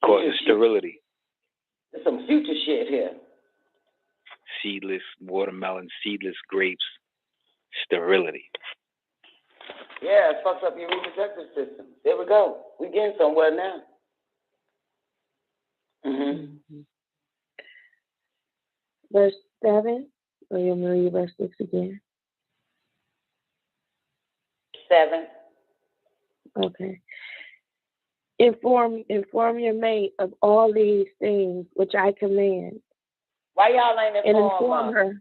causes sterility. There's some future shit here. Seedless watermelon, seedless grapes, sterility. Yeah, it fucks up your reproductive system. There we go. We're getting somewhere now. Verse 7, or you want me to read verse 6 again? 7. Okay. Inform your mate of all these things which I command. Why y'all ain't inform her?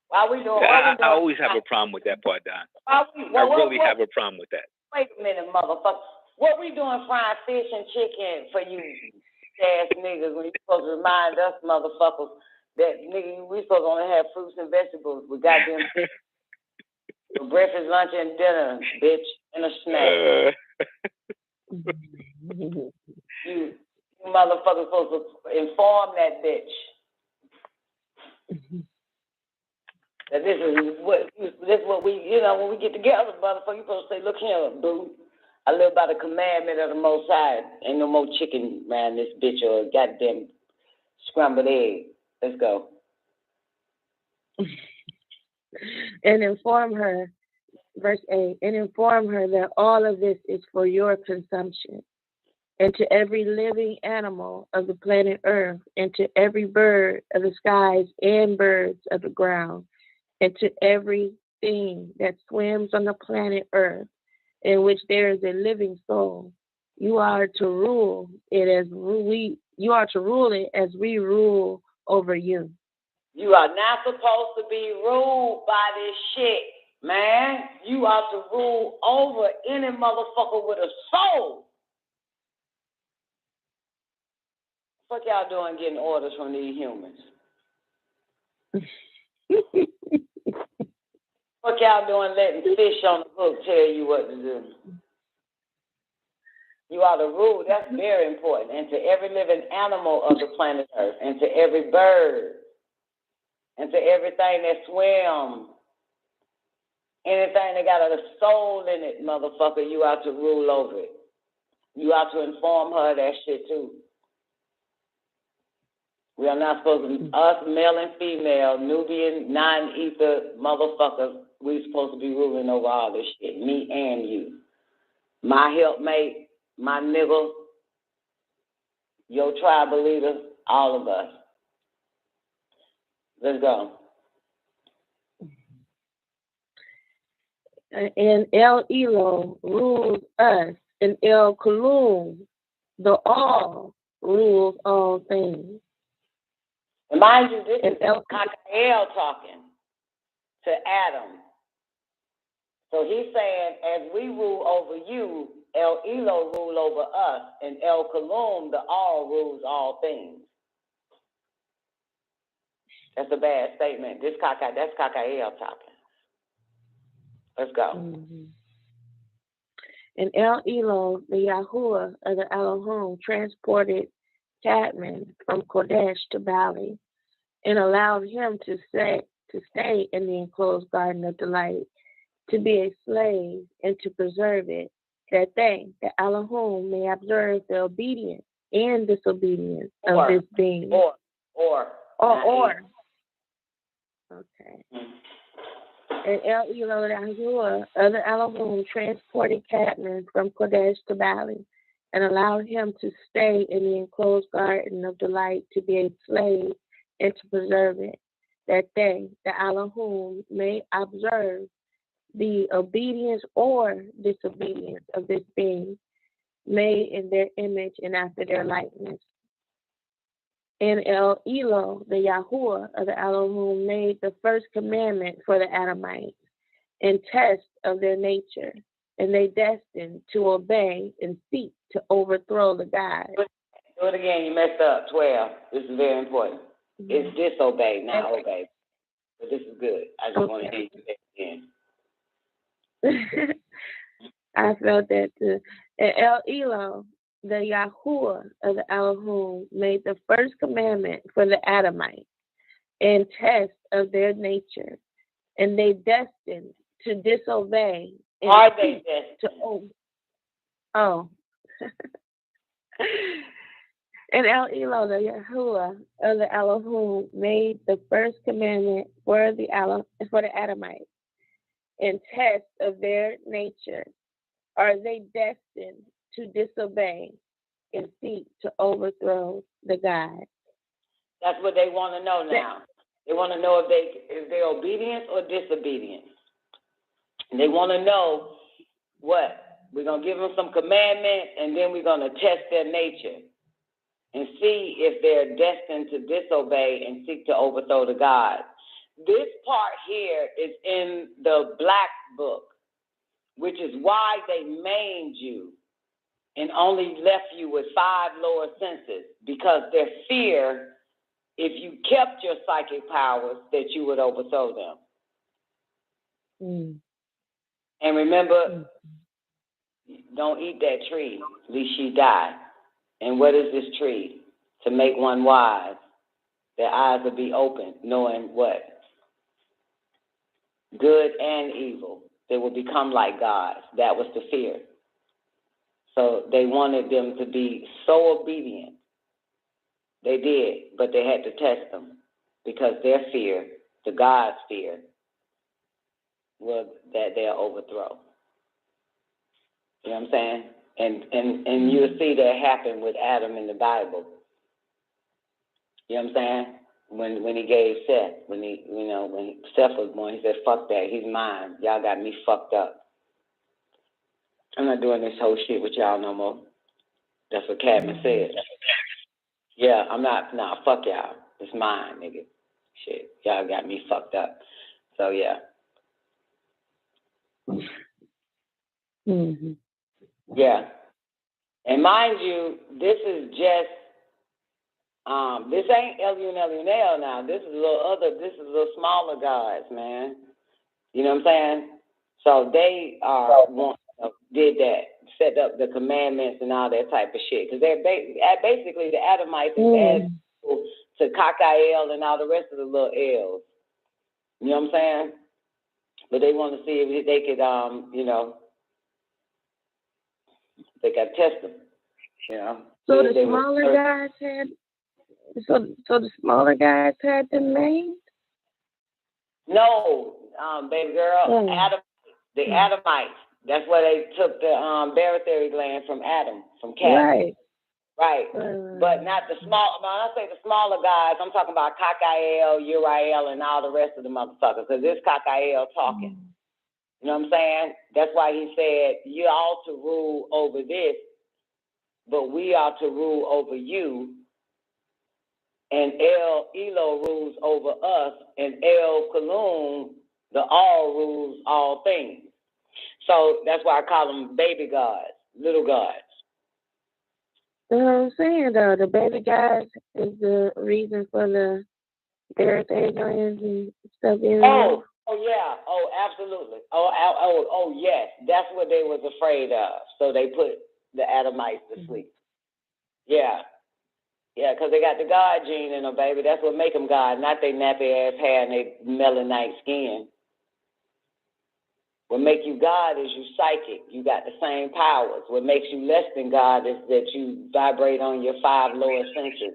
Why we doing? I always have a problem with that part, Don. I really have a problem with that. Wait a minute, motherfucker. What we doing frying fish and chicken for you ass niggas when you supposed to remind us motherfuckers that nigga we supposed to only have fruits and vegetables with goddamn for breakfast, lunch, and dinner, bitch, and a snack. You motherfuckers supposed to inform that bitch that this is what we, when we get together, motherfucker, you supposed to say, look here, boo. I live by the commandment of the Most High. Ain't no more chicken around this bitch or a goddamn scrambled egg. Let's go. And inform her, verse 8, and inform her that all of this is for your consumption, and to every living animal of the planet Earth, and to every bird of the skies and birds of the ground, and to everything that swims on the planet Earth, in which there is a living soul. You are to rule it as we rule over you. You are not supposed to be ruled by this shit, man. You are to rule over any motherfucker with a soul. What y'all doing getting orders from these humans? What y'all doing letting fish on the hook tell you what to do? You are the rule. That's very important. And to every living animal of the planet Earth, and to every bird, and to everything that swims, anything that got a soul in it, motherfucker, you are to rule over it. You are to inform her of that shit too. We are not supposed to, us male and female, Nubian, non-ether motherfuckers, we're supposed to be ruling over all this shit, me and you. My helpmate, my nigga, your tribal leader, all of us. Let's go. And El Elo rules us, and El Kulum, the all, rules all things. And mind you, this is Kakael talking to Adam. So he's saying, as we rule over you, El Elo rule over us, and El Kulum, the all, rules all things. That's a bad statement. That's Kakael talking. Let's go. And El Elo, the Yahuwah of the Elohim, transported Kadmon from Kodesh to Bali, and allowed him to stay in the enclosed garden of delight, to be a slave and to preserve it, that they, the Elohim, may observe the obedience and disobedience of this being. Or. Okay. And El Elo, the Yahuwah of the Elohim, transported Kadmon from Kodesh to Bali, and allowed him to stay in the enclosed garden of delight, to be a slave and to preserve it, that they, the Elohim, may observe the obedience or disobedience of this being made in their image and after their likeness. And El Elo, the Yahuwah of the Elohim, made the first commandment for the Adamites in test of their nature, and they destined to obey and seek to overthrow the gods. Do it again, you messed up. 12. This is very important. It's disobey, not obey. But this is good. I just want to hear you say it again. I felt that too. And El Elo, the Yahuwah of the Elohim, made the first commandment for the Adamites in test of their nature, and they destined to disobey. Are they destined? And El Elo, the Yahuwah of the Elohim, made the first commandment for the Adamites in test of their nature. Are they destined to disobey and seek to overthrow the gods? That's what they want to know now. They want to know if they're obedience or disobedience. And they want to know what? We're going to give them some commandment, and then we're going to test their nature and see if they're destined to disobey and seek to overthrow the gods. This part here is in the Black Book, which is why they maimed you and only left you with 5 lower senses, because their fear, if you kept your psychic powers, that you would overthrow them. And remember, don't eat that tree, lest you die. And what is this tree? To make one wise, their eyes will be open, knowing what? Good and evil. They will become like gods. That was the fear. So they wanted them to be so obedient. They did, but they had to test them, because their fear, the God's fear, was that they'll overthrow. You know what I'm saying? And you'll see that happen with Adam in the Bible. You know what I'm saying? When he gave Seth, when Seth was born, he said, "Fuck that, he's mine. Y'all got me fucked up. I'm not doing this whole shit with y'all no more." That's what Kadmon said. Yeah, I'm not. Nah, fuck y'all. It's mine, nigga. Shit, y'all got me fucked up. So yeah. Yeah. And mind you, this is just, this ain't Elunel now. This is a little smaller guys, man. You know what I'm saying? So they did that, set up the commandments and all that type of shit. Because they're basically the Adamites added to Kakael and all the rest of the little L's. You know what I'm saying? But they want to see if they could, they got to test them. You know. So the smaller guys had. So the smaller guys had them named? No, baby girl, the Adamites. That's where they took the barytheric gland from Adam, from Cat. Right. But not the small. When I say the smaller guys, I'm talking about Kakael, Uriel, and all the rest of the motherfuckers. Because this Kakael talking. You know what I'm saying? That's why he said, "You ought to rule over this, but we ought to rule over you. And El Elo rules over us, and El Kalun, the all, rules all things." So that's why I call them baby gods, little gods. You know what I'm saying, though? The baby gods is the reason for the barytheric glands and stuff. Oh yeah. Oh, absolutely. Oh, yes. That's what they was afraid of. So they put the Adamites to sleep. Yeah. Yeah, because they got the God gene in them, baby. That's what make them God, not they nappy-ass hair and they melanite skin. What make you God is you psychic. You got the same powers. What makes you less than God is that you vibrate on your 5 lower senses,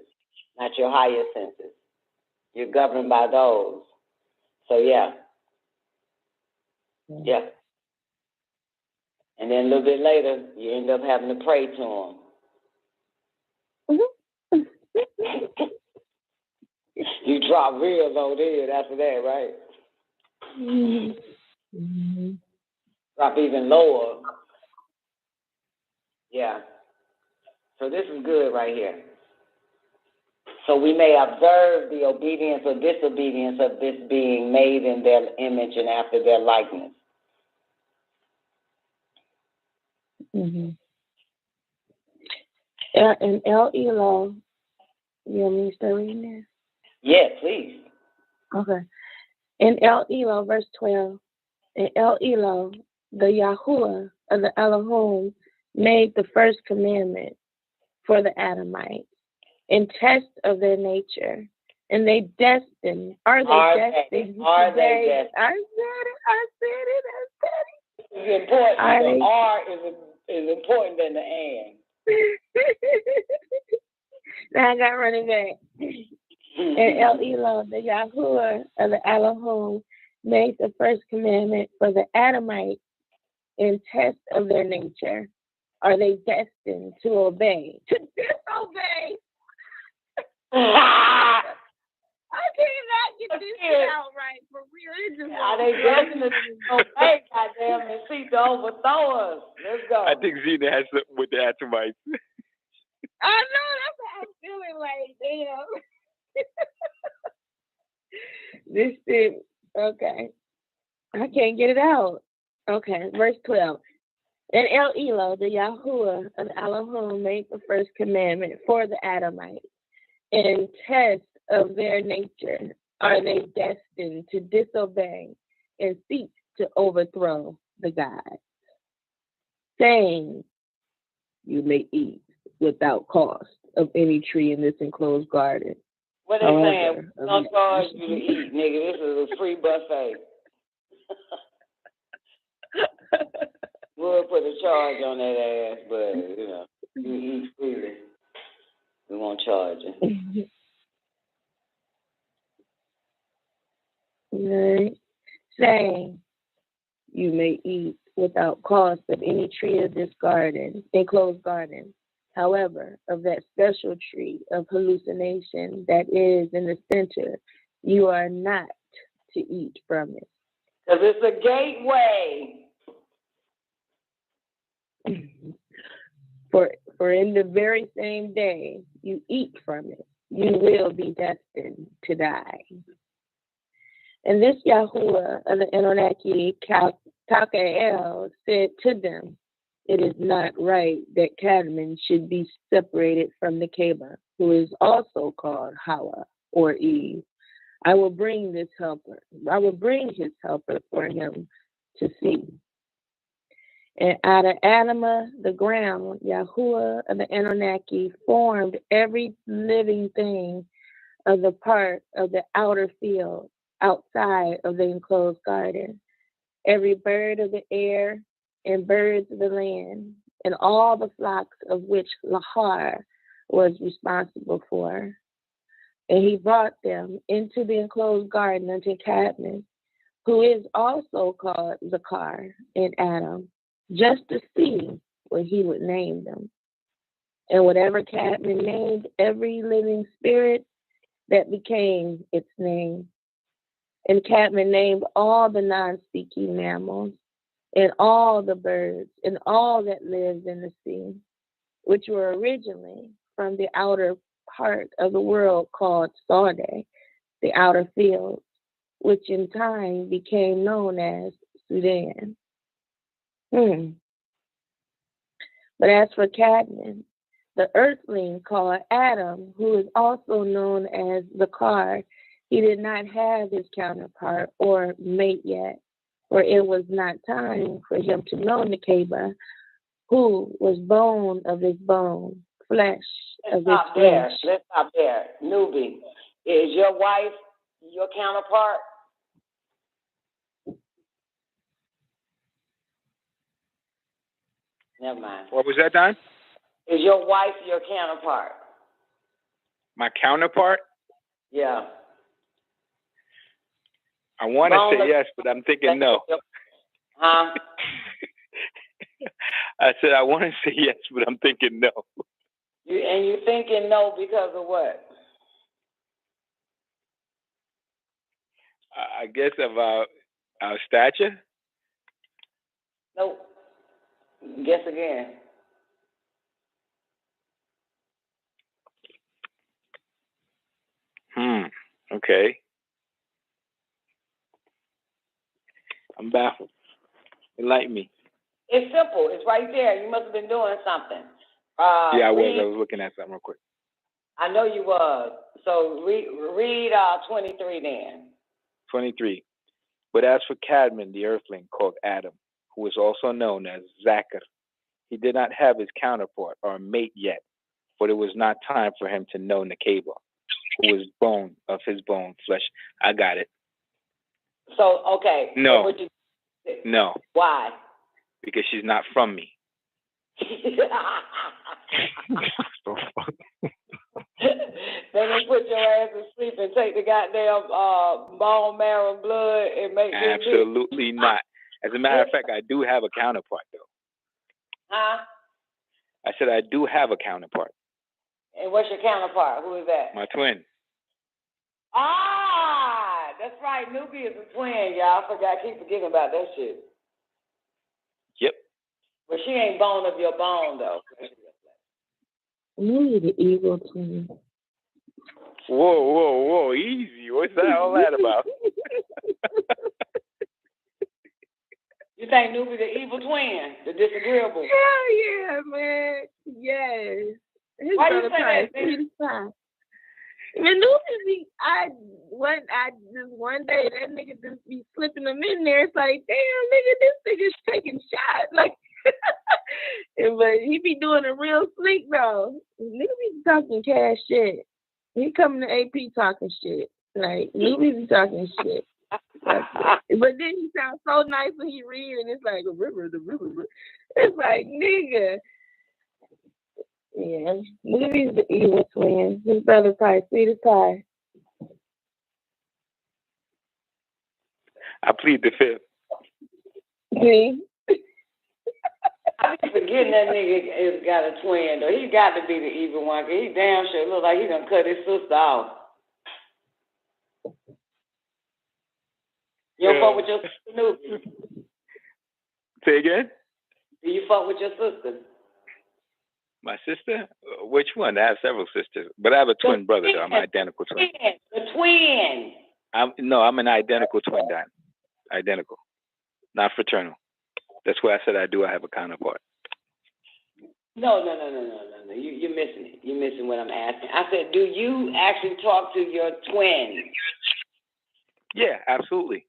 not your higher senses. You're governed by those. So, yeah. Yeah. And then a little bit later, you end up having to pray to them. You drop real low there after that, right? drop even lower. Yeah. So this is good right here. So we may observe the obedience or disobedience of this being made in their image and after their likeness. Mm-hmm. And El Elo, you want me to start reading there? Yeah, please. Okay. In El Elo, verse 12, in El Elo, the Yahuwah of the Elohim made the first commandment for the Adamites in test of their nature. And they destined. Are they destined? Are they destined? I said it. It's important. The R is important than the and. Now I got running back. And El Elo, the Yahuwah of the Elohim, made the first commandment for the Adamites in test of their nature. Are they destined to obey? To disobey? I cannot get this shit out right for real. Are they destined to obey, goddamn, and seek to overthrow us? Let's go. I think Zena has something with the Adamites. I know, that's what I'm feeling like, damn. This shit, okay. I can't get it out. Okay, verse 12. And El Elo, the Yahuwah of Elohim, made the first commandment for the Adamites in test of their nature. Are they destined to disobey and seek to overthrow the gods? Saying, you may eat without cost of any tree in this enclosed garden. What they saying? We don't charge you to eat, nigga. This is a free buffet. We'll put a charge on that ass, but, you know, you eat freely. We won't charge you. Right. Saying, you may eat without cost of any tree of this garden, enclosed garden. However, of that special tree of hallucination that is in the center, you are not to eat from it. Because it's a gateway. For in the very same day you eat from it, you will be destined to die. And this Yahuwah of the Anunnaki Takael said to them, it is not right that Kadmon should be separated from Nekaybaw, who is also called Hawa or Eve. I will bring his helper for him to see. And out of Adamah, the ground, Yahuwah of the Anunnaki formed every living thing of the part of the outer field outside of the enclosed garden, every bird of the air and birds of the land, and all the flocks of which Lahar was responsible for. And he brought them into the enclosed garden unto Kadmon, who is also called Zakar in Adam, just to see what he would name them. And whatever Kadmon named every living spirit, that became its name. And Kadmon named all the non-speaking mammals, and all the birds, and all that lives in the sea, which were originally from the outer part of the world called Sarde, the outer fields, which in time became known as Sudan. But as for Kadmon, the earthling called Adam, who is also known as Zakar, he did not have his counterpart or mate yet, for it was not time for him to know Nekaybaw, who was bone of his bone, flesh of his flesh. Let's stop there. Newbie, is your wife your counterpart? Never mind. What was that, Don? Is your wife your counterpart? My counterpart? Yeah. I want to say yes, but I'm thinking no. Huh? I said I want to say yes, but I'm thinking no. You're thinking no because of what? I guess of our stature. Nope. Guess again. Okay. I'm baffled. Enlighten me. It's simple. It's right there. You must have been doing something. Yeah, I was looking at something real quick. I know you was. So read 23 then. 23. But as for Kadmon, the earthling called Adam, who is also known as Zachar, he did not have his counterpart or mate yet, for it was not time for him to know Nekaybaw, who was bone of his bone, flesh. I got it. So, okay. No. So No. Why? Because she's not from me. They didn't put your ass to sleep and take the goddamn bone marrow and blood and make Absolutely not. As a matter of fact, I do have a counterpart, though. Huh? I said I do have a counterpart. And what's your counterpart? Who is that? My twin. Ah, that's right. Newbie is a twin, y'all. I keep forgetting about that shit. Yep. But she ain't bone of your bone, though. Maybe the evil twin. Whoa. Easy. What's that all that about? You think Newbie the evil twin? The disagreeable? Hell yeah, man. Yes. His Why you say that? Man, Newbie, just one day, that nigga just be slipping them in there. It's like, damn, nigga, this nigga's taking shots. Like, but he be doing it real slick, though. Nigga be talking cash shit. He coming to AP talking shit. Like, Newbie be talking shit. But then he sounds so nice when he read, and it's like, the river. It's like, nigga. Yeah, Newbie's the evil twin. His brother probably sweet as pie. I plead the fifth. See? I be forgetting that nigga has got a twin, though. He got to be the evil one, because he damn sure look like he done cut his sister off. You don't fuck with your sister, Newbie? Say again? Do you fuck with your sister? My sister? Which one? I have several sisters, but I have a twin brother, though. I'm an identical twin. The twin. I'm an identical twin, Don. Identical. Not fraternal. That's why I said I have a counterpart. No. You're missing it. You're missing what I'm asking. I said, do you actually talk to your twin? Yeah, absolutely.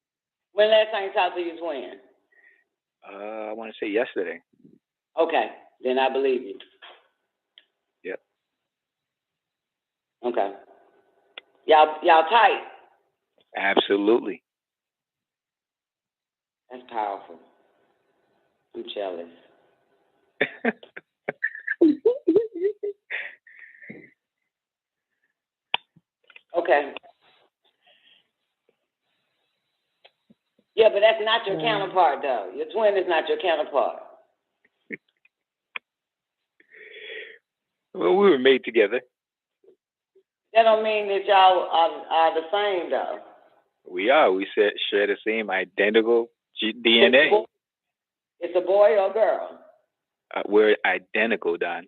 When last time you talked to your twin? I want to say yesterday. Okay, then I believe you. Yep. Okay. Y'all tight? Absolutely. That's powerful. I'm jealous. Okay. Yeah, but that's not your counterpart, though. Your twin is not your counterpart. Well, we were made together. That don't mean that y'all are the same, though. We are. We share the same identical DNA. It's a boy or a girl? We're identical, Don.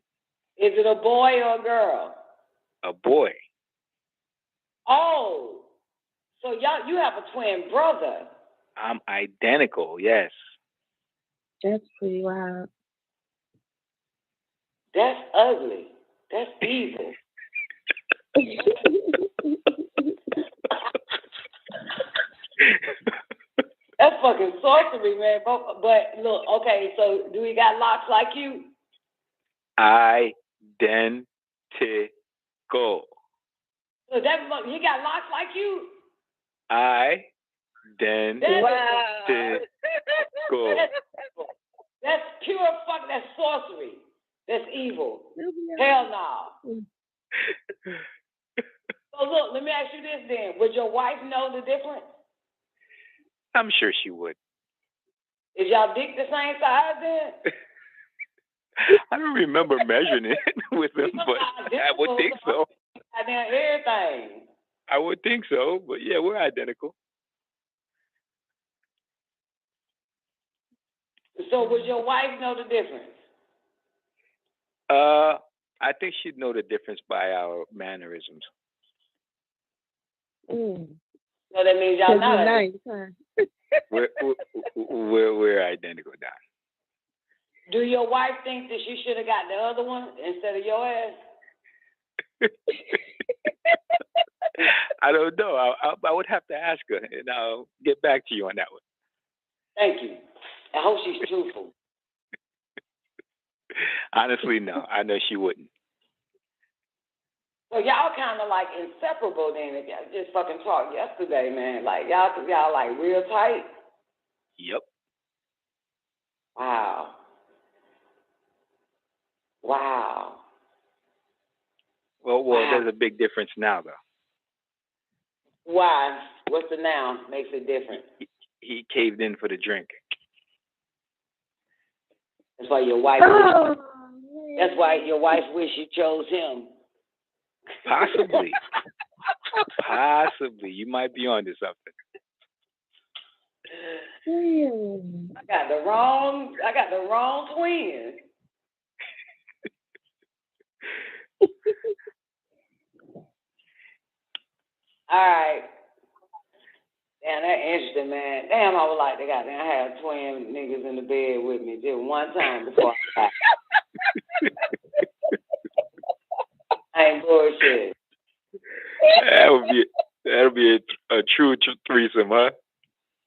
Is it a boy or a girl? A boy. Oh, so you have a twin brother. I'm identical, yes. That's pretty wild. That's ugly. That's evil. That's fucking sorcery, man. But look, okay, so do he got locks like you? Identical. So he got locks like you? Identical. That's pure fucking, that's sorcery. That's evil. Hell no. So look, let me ask you this then. Would your wife know the difference? I'm sure she would. Is y'all dick the same size then? I don't remember measuring it with them, but I would think so. Everything. I would think so, but yeah, we're identical. So would your wife know the difference? I think she'd know the difference by our mannerisms. So that means y'all not nice, huh? We're identical, Don. Do your wife think that she should have got the other one instead of your ass? I don't know. I would have to ask her, and I'll get back to you on that one. Thank you. I hope she's truthful. Honestly, no. I know she wouldn't. So y'all kind of like inseparable then. If y'all just fucking talked yesterday, man. Like y'all like real tight. Yep. Wow. Well, there's a big difference now, though. Why? What's the now makes it different? He caved in for the drink. That's why your wife. That's why your wife wish you chose him. Possibly. Possibly. You might be onto something. I got the wrong twin. All right. Damn, that's interesting, man. Damn, I would like to have twin niggas in the bed with me just one time before I die. I ain't bullshit. That'll be a true threesome, huh?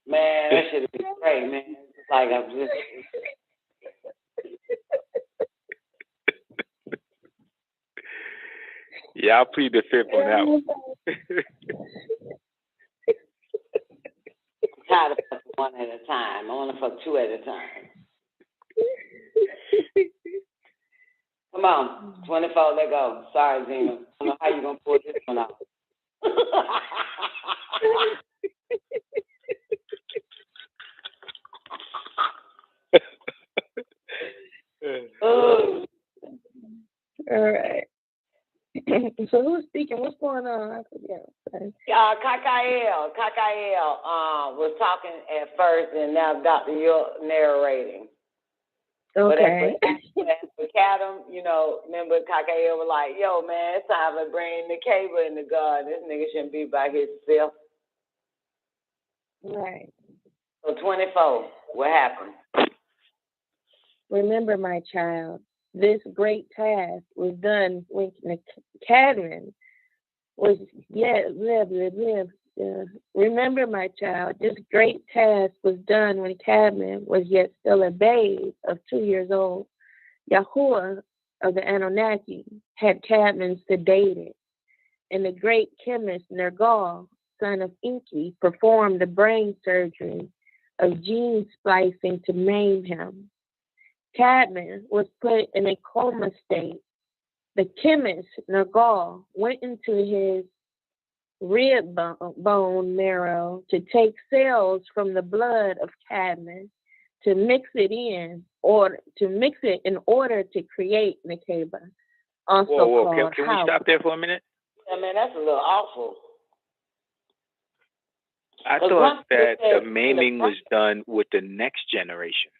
Man, that should be great, man. It's like I'm just. Yeah, I'll plead the fifth on that one. I'm tired of fucking one at a time. I want to fuck two at a time. Come on, 24, let go. Sorry, Zena. I don't know how you going to pull this one off. All right. So who's speaking? What's going on? I forget. Kakael was talking at first, and now Dr. You're narrating. Okay. But for Kadam, remember Kakael was like, yo, man, it's time to bring Nekaybaw in the garden. This nigga shouldn't be by himself. Right. So 24, what happened? Remember, my child, this great task was done when Kadmon was remember, my child, this great task was done when Kadmon was yet still a babe of 2 years old. Yahuwah of the Anunnaki had Kadmon sedated, and the great chemist Nergal, son of Enki, performed the brain surgery of gene splicing to maim him. Kadmon was put in a coma state. The chemist Nergal went into his rib bone marrow to take cells from the blood of Kadmon to mix it in order to create Nekaybaw. Also called can we stop there for a minute? Yeah, man, that's a little awful. I thought that the maiming was done with the next generation,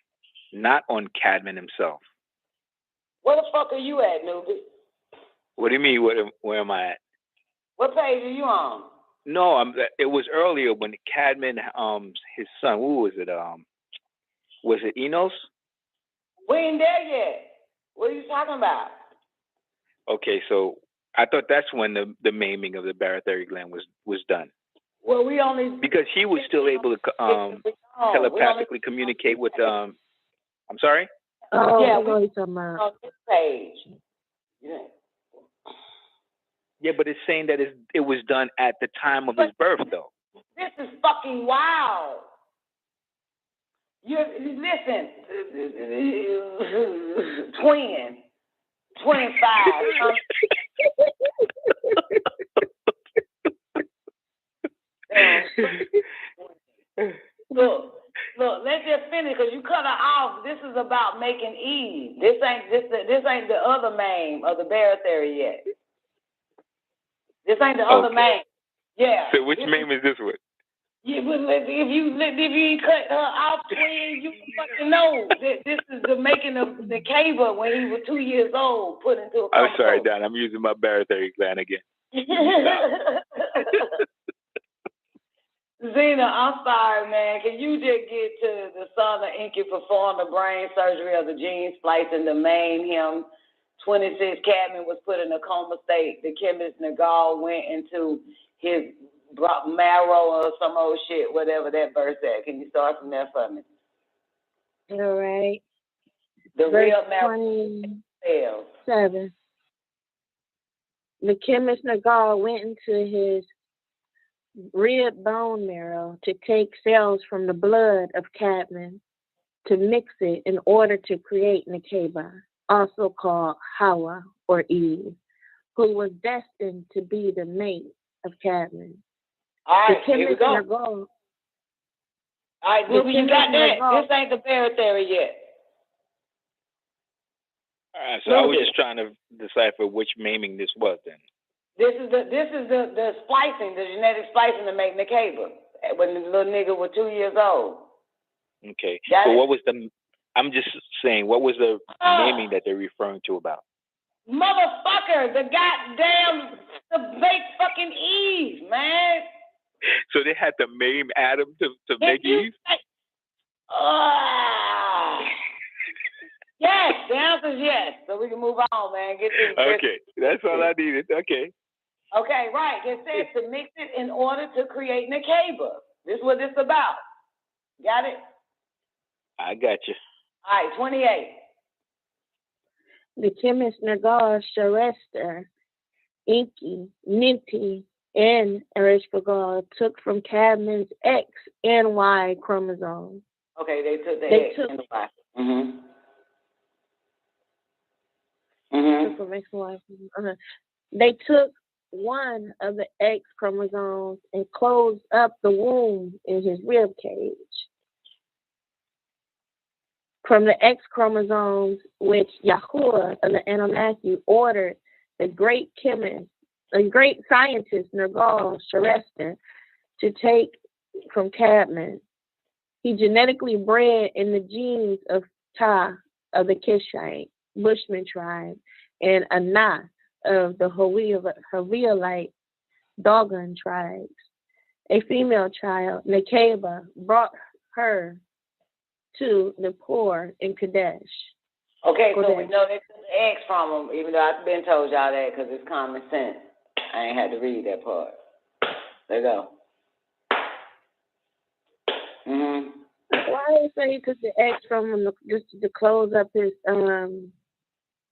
not on Kadmon himself. Where the fuck are you at, newbie? What do you mean? Where am I at? What page are you on? No, it was earlier when Kadmon, his son, who was it? Was it Enos? We ain't there yet. What are you talking about? Okay, so I thought that's when the maiming of the barotheric gland was done. Well, we only because he was still able to telepathically communicate with I'm sorry. Oh, yeah, we're talking about on this page. Yeah. Yeah, but it's saying that it was done at the time of his birth, though. This is fucking wild. Listen, twin, 25. Look, let's just finish because you cut her off. This is about making Eve. This ain't the other maim of the barotheric yet. This ain't the other maim. Yeah. So which maim is this one? Yeah, but if you ain't cut her off, twin, you fucking know that this is the making of Nekaybaw when he was 2 years old, put into a I'm sorry, Don. I'm using my barytheric gland again. Zena, I'm sorry, man. Can you just get to the son of Inky performed the brain surgery of the gene splicing to maim him? 26, Kadmon was put in a coma state. The chemist Nagal went into his marrow or some old shit, whatever that verse at. Can you start from there for me? All right. The Verse real marrow cells. 7. The chemist Nagal went into his rib bone marrow to take cells from the blood of Kadmon to mix it in order to create Nekaybaw, also called Hawa or Eve, who was destined to be the mate of Kadmon. All right, here we go. All right, well, you got that. This ain't the barytheric yet. All right, so I was just trying to decipher which maiming this was then. This is the splicing, the genetic splicing to make Nekaybaw when the little nigga was 2 years old. Okay. So what was I'm just saying, what was the naming that they're referring to about? Motherfucker, the make fucking Eve, man. So they had to maim Adam to make Eve? Yes, the answer is yes. So we can move on, man. Get this. Okay, that's all I needed. Okay. Okay, right. It says to mix it in order to create Nekaybaw. This is what this is about. Got it? I got you. All right, 28. The chemist Nagar, Sharester, Inky, Ninti, and Ereshkigal took from Kadmon's X and Y chromosomes. Okay, they took the X and the Y. They took one of the X chromosomes and closed up the wound in his rib cage. From the X chromosomes, which Yahuwah of the Anunnaki ordered the great scientist Nergal Sharester to take from Kadmon, he genetically bred in the genes of Ta of the Kishite Bushman tribe and Anah of the Havielite Dogon tribes. A female child, Nekaybaw, brought her to Nippur in Kadesh. Okay, so we know they took the X from him, even though I've been told y'all that because it's common sense. I ain't had to read that part. There you go. Why did they say he took the X from him just to close up his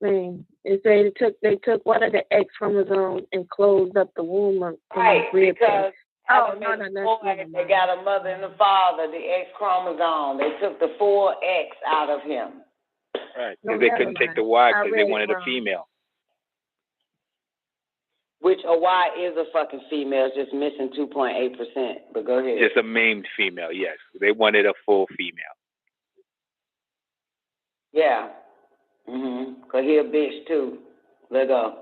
thing? It said they took one of the X chromosomes and closed up the womb of right, because they got a mother and a father, the X chromosome. They took the full X out of him. Right, because they couldn't take the Y because they wanted a female. Which a Y is a fucking female, just missing 2.8%. But go ahead. Just a maimed female, yes. They wanted a full female. Yeah. Because he a bitch too. Let go.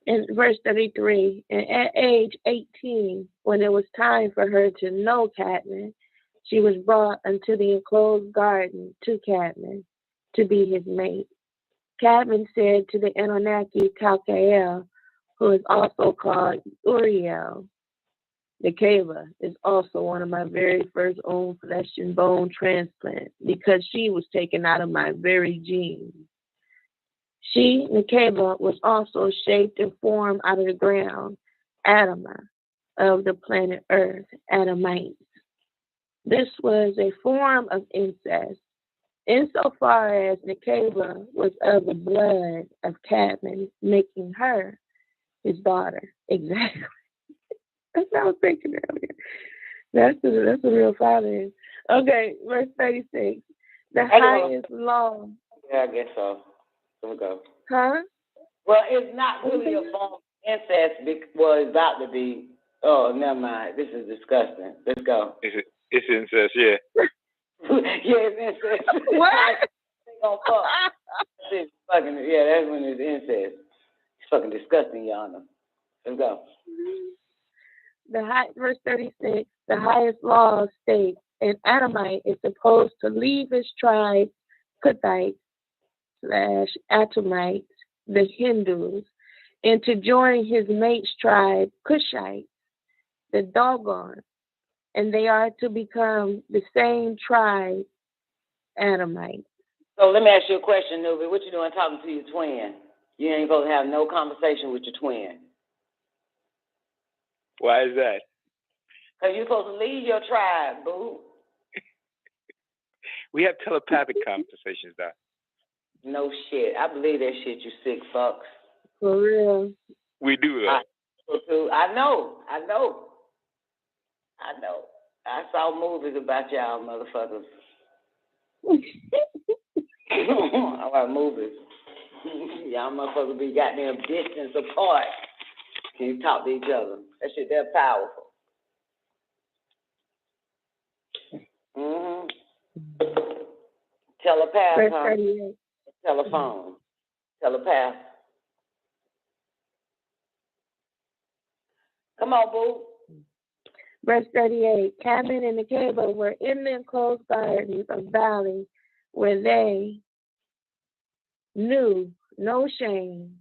In verse 33, and at age 18, when it was time for her to know Kadmon, she was brought into the enclosed garden to Kadmon to be his mate. Kadmon said to the Anunnaki Kalkael, who is also called Uriel, Nekaybaw is also one of my very first own flesh and bone transplants because she was taken out of my very genes. She, Nekaybaw, was also shaped and formed out of the ground, Adamah, of the planet Earth, Adamites. This was a form of incest, insofar as Nekaybaw was of the blood of Kadmon, making her his daughter. Exactly. That's what I was thinking earlier. That's the real father. Okay, verse 36. The highest law. Yeah, I guess so. Let's go. Huh? Well, it's not really a form of incest. Well, it's about to be. Oh, never mind. This is disgusting. Let's go. It's incest, yeah. Yeah, it's incest. What? They gonna fuck. It's fucking, yeah, that's when it's incest. It's fucking disgusting, y'all know. Let's go. verse 36, the highest law states an Adamite is supposed to leave his tribe, Kuthites / Adamites, the Hindus, and to join his mate's tribe, Cushites, the Dogon, and they are to become the same tribe, Adamites. So let me ask you a question, Nubi. What you doing talking to your twin? You ain't supposed to have no conversation with your twin. Why is that? Because you're supposed to leave your tribe, boo. We have telepathic conversations, Doc. No shit. I believe that shit, you sick fucks. For real. We do, though. I know. I saw movies about y'all motherfuckers. All right, movies. Y'all motherfuckers be goddamn distance apart. Can you talk to each other? That shit, they're powerful. Mm-hmm. Telepath, huh? Telephone. Telepath. Come on, boo. Verse 38, Kadmon and Nekaybaw were in the enclosed gardens of valley where they knew no shame.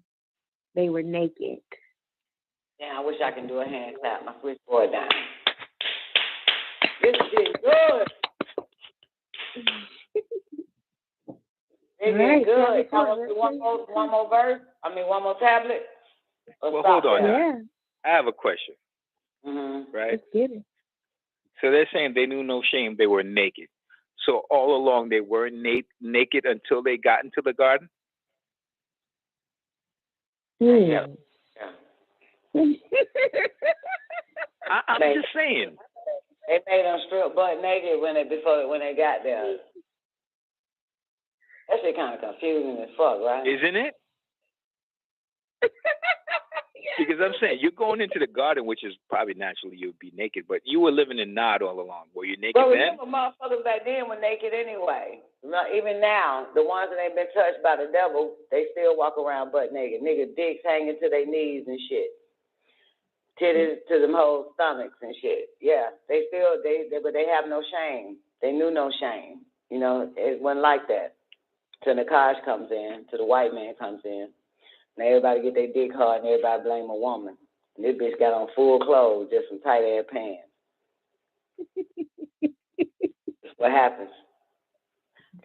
They were naked. Yeah, I wish I could do a hand clap. My switchboard down. This is getting good. It's getting good. One more verse? One more tablet? Well, hold on now. I have a question. Mm-hmm. Right? Let's get it. So they're saying they knew no shame. They were naked. So all along they were naked until they got into the garden? Yeah. I'm just saying. They made them strip butt naked when they got there. That shit kind of confusing as fuck, right? Isn't it? Because I'm saying you're going into the garden, which is probably naturally you'd be naked, but you were living in Nod all along. Were you naked then? Remember, motherfuckers back then were naked anyway. Even now, the ones that ain't been touched by the devil, they still walk around butt naked. Nigga dicks hanging to their knees and shit. Titties to them whole stomachs and shit. Yeah, but they have no shame. They knew no shame. You know, it wasn't like that. Till Nakash comes in, till the white man comes in. And everybody get their dick hard and everybody blame a woman. And this bitch got on full clothes, just some tight ass pants. That's what happens.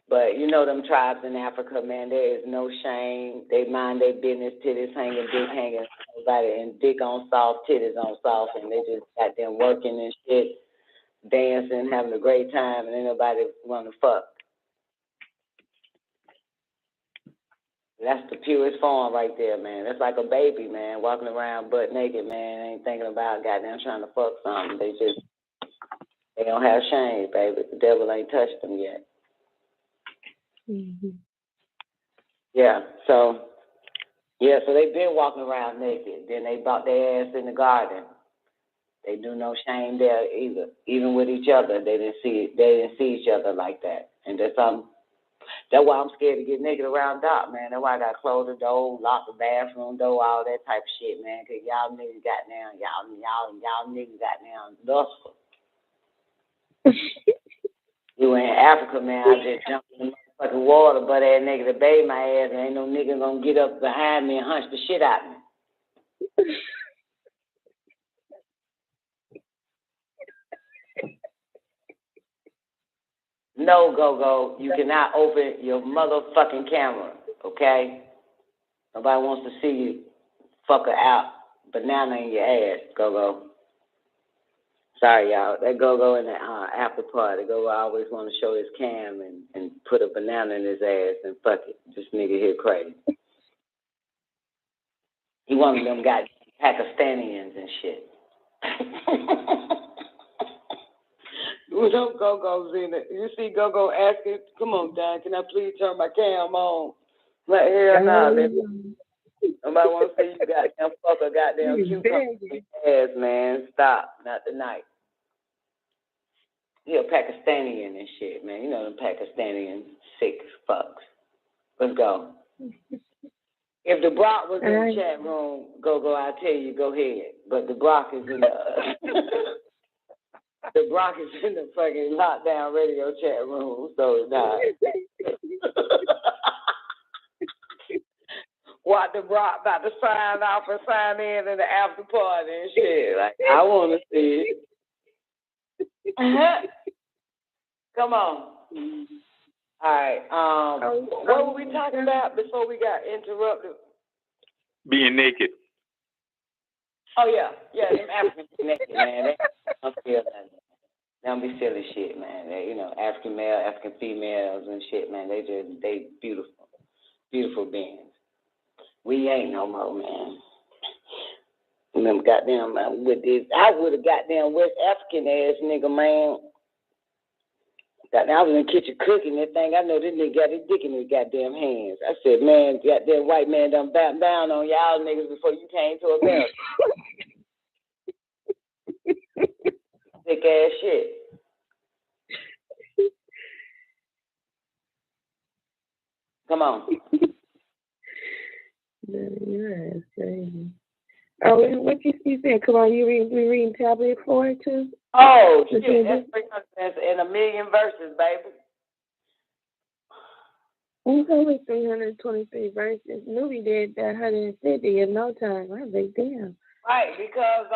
But you know them tribes in Africa, man, there is no shame. They mind their business, titties hanging, dick hanging, everybody, and dick on soft, titties on soft, and they just got them working and shit, dancing, having a great time, and ain't nobody want to fuck. That's the purest form right there, man. That's like a baby, man, walking around butt naked, man, ain't thinking about goddamn trying to fuck something. They don't have shame, baby. The devil ain't touched them yet. Mm-hmm. So they've been walking around naked. Then they bought their ass in the garden. They do no shame there either. Even with each other, they didn't see each other like that. And that's why I'm scared to get naked around Doc, man. That's why I got to close the door, lock the bathroom door, all that type of shit, man. Because y'all niggas got down, y'all niggas got down lustful. You in Africa, man, I just jumped in the motherfucking water, but that nigga to bathe my ass, and ain't no nigga gonna get up behind me and hunch the shit out of me. No, Go-Go, you cannot open your motherfucking camera, okay? Nobody wants to see you fucker out banana in your ass, Go-Go. Sorry, y'all. That Go-Go in the after party, Go-Go always want to show his cam and put a banana in his ass and fuck it. This nigga here crazy. He one of them got Pakistanians and shit. No Go-Go's in it. You see Go-Go asking, come on, Don, can I please turn my cam on? Like, hell no, baby. Nobody want to see you goddamn fucker, goddamn cute ass, man. Stop. Not tonight. He a Pakistanian and shit, man. You know them Pakistanian sick fucks. Let's go. If the Brock was in the chat room, go, I'll tell you, go ahead. But the Brock is in the Brock is in the fucking lockdown radio chat room, so it's not. What the Brock about to sign off and sign in the after party and shit. Like, I want to see it. Come on. All right. What were we talking about before we got interrupted? Being naked. Oh, yeah. Yeah, them Africans naked, man. They don't be silly shit, man. They, African male, African females and shit, man. They beautiful. Beautiful beings. We ain't no more, man. Them goddamn, with this, I would have goddamn West African ass nigga, man. Goddamn, I was in the kitchen cooking that thing. I know this nigga got his dick in his goddamn hands. I said, man, goddamn white man done back down on y'all niggas before you came to America. Thick ass shit. Come on. Your ass crazy. Oh, what you said? Come on, we reading tablet 4 too? Oh, shit, that's 300 in a million verses, baby. It's only 323 verses. Newbie did that 150 in no time. I was like, damn. Right, because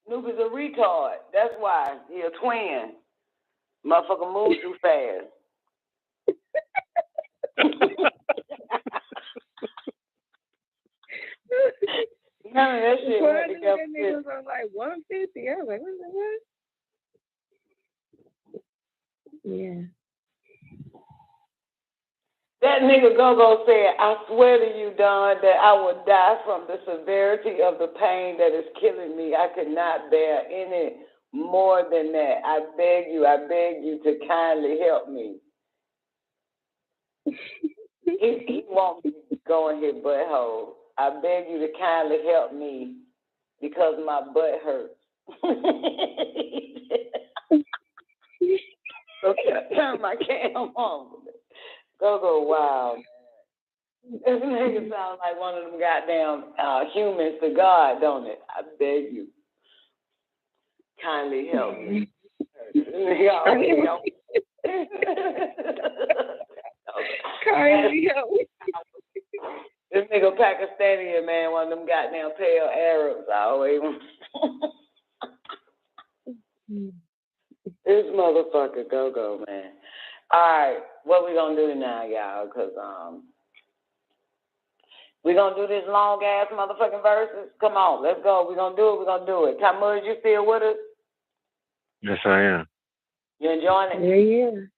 Newbie's a retard. That's why. He a twin. Motherfucker moves too fast. None of that shit went together. That nigga was on like 150. I was like, what the heck? Yeah. That nigga Go-Go said, I swear to you, Don, that I will die from the severity of the pain that is killing me. I could not bear any more than that. I beg you to kindly help me. He wants me to go in his butthole. I beg you to kindly help me because my butt hurts. So turn my cam on. Go wild. This nigga sounds like one of them goddamn humans to God, don't it? I beg you. Kindly help me. Kindly help me. This nigga Pakistani man, one of them goddamn pale Arabs. I always this motherfucker Go, man. All right, what we gonna do now, y'all? Because we gonna do this long ass motherfucking verses. Come on, let's go. We gonna do it. Kamud, you still with us? Yes, I am. You enjoying it? Yeah.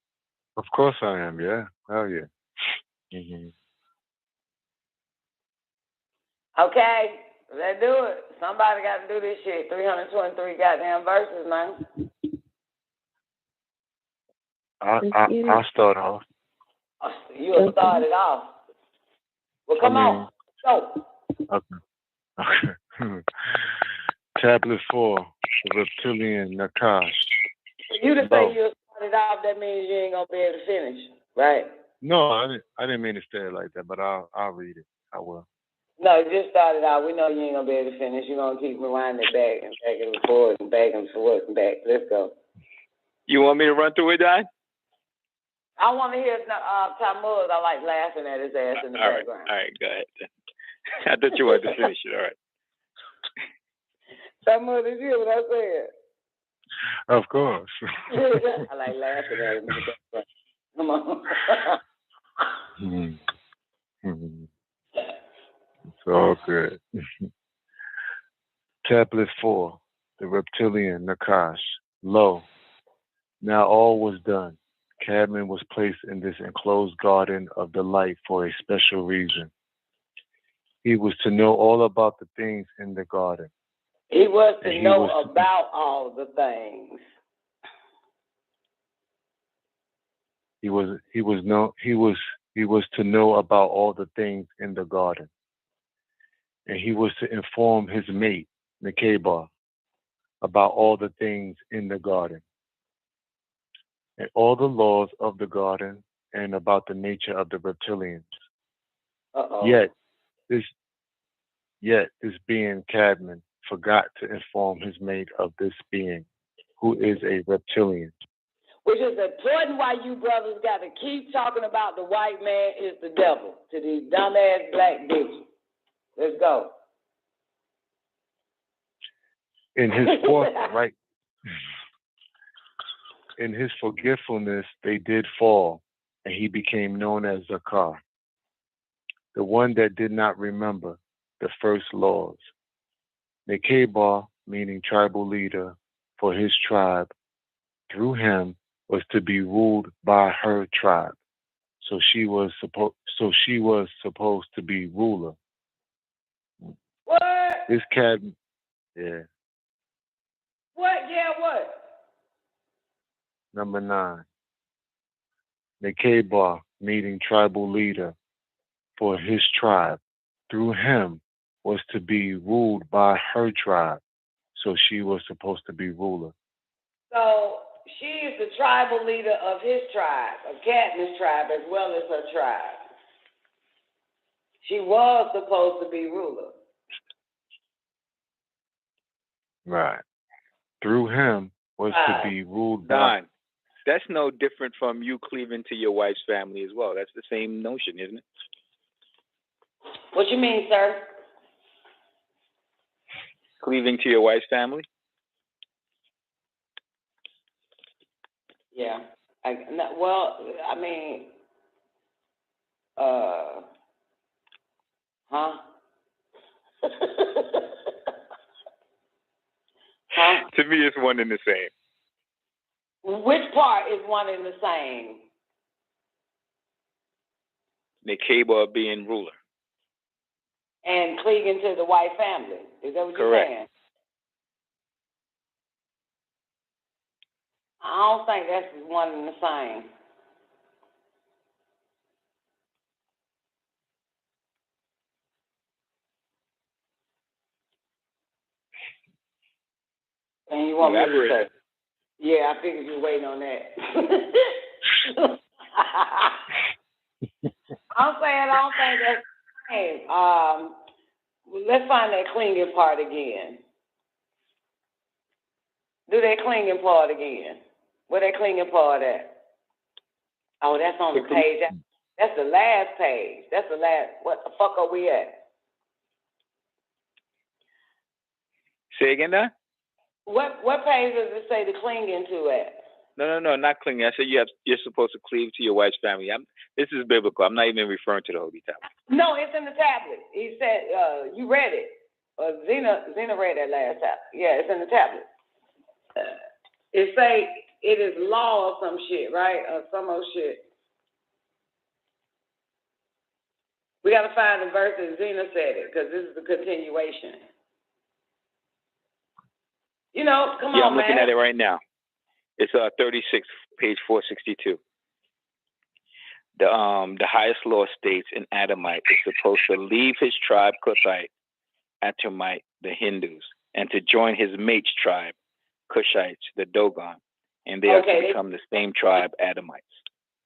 Of course I am. Yeah. Hell yeah. Mm-hmm. Okay, let's do it. Somebody got to do this shit. 323 goddamn verses, man. I'll start off. You'll start it off. Well, come on. Go. Okay. Tablet 4, the reptilian Nakash. For you to say you'll start it off, that means you ain't going to be able to finish, right? No, I didn't mean to say it like that, but I'll read it. I will. No, just start it out. We know you ain't going to be able to finish. You're going to keep rewinding back and forth and back and forth and back. Let's go. You want me to run through it, Don? I want to hear Tamuz. I like laughing at his ass in the background. All right, go ahead. I thought you wanted to finish it. All right. Tamuz, did you hear what I said? Of course. I like laughing at him in the background. Come on. It's all good. Tablet 4, the reptilian Nakash. Lo, now all was done. Kadmon was placed in this enclosed garden of the light for a special reason. He was to know all about the things in the garden. He was to know about all the things. He was to know about all the things in the garden. And he was to inform his mate, Nekaybaw, about all the things in the garden. And all the laws of the garden and about the nature of the reptilians. Uh-oh. Yet this being Kadmon forgot to inform his mate of this being, who is a reptilian. Which is important why you brothers got to keep talking about the white man is the devil to these dumbass black bitches. Let's go. In his in his forgetfulness, they did fall, and he became known as Zakar, the one that did not remember the first laws. Nekaybaw, meaning tribal leader for his tribe, through him was to be ruled by her tribe. So she was supposed to be ruler. What? This Kadmon, yeah. What? Yeah, what? Number 9. Nekaybaw, meeting tribal leader for his tribe, through him was to be ruled by her tribe. So she was supposed to be ruler. So she is the tribal leader of his tribe, of Kadmon's tribe, as well as her tribe. She was supposed to be ruler. Right. Through him was to be ruled by... Don, that's no different from you cleaving to your wife's family as well. That's the same notion, isn't it? What you mean, sir? Cleaving to your wife's family? Yeah. Huh? Huh? To me, it's one and the same. Which part is one and the same? Nekaybaw being ruler. And cleaving to the white family. Is that what you're saying? I don't think that's one and the same. And you want me to say? Yeah, I figured you were waiting on that. I don't think that's the same. Let's find that clinging part again. Do that clinging part again. Where that clinging part at? Oh, that's on the page. That's the last page. That's the last. What the fuck are we at? Say again, now? What page does it say the clinging to at? No, not clinging. I said you're supposed to cleave to your wife's family. This is biblical. I'm not even referring to the Holy Tablet. No, it's in the tablet. He said you read it. Zena read that last tablet. Yeah, it's in the tablet. It say it is law or some shit, right? Or some old shit. We got to find the verse that Zena said it, because this is the continuation. You know, come on, I'm looking at it right now. It's 36, page 462. The highest law states an Adamite is supposed to leave his tribe, Kushite, Atamite, the Hindus, and to join his mate's tribe, Kushites, the Dogon, and they are to become the same tribe, Adamites.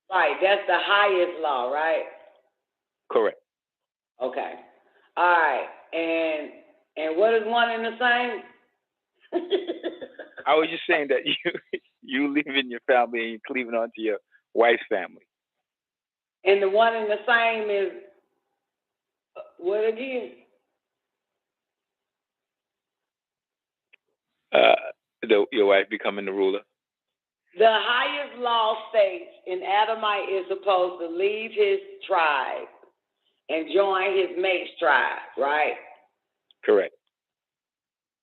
Right, that's the highest law, right? Correct. Okay. All right, and what is one and the same? I was just saying that you leaving your family and you're cleaving onto your wife's family. And the one and the same is what again? Your wife becoming the ruler. The highest law states an Adamite is supposed to leave his tribe and join his mate's tribe, right? Correct.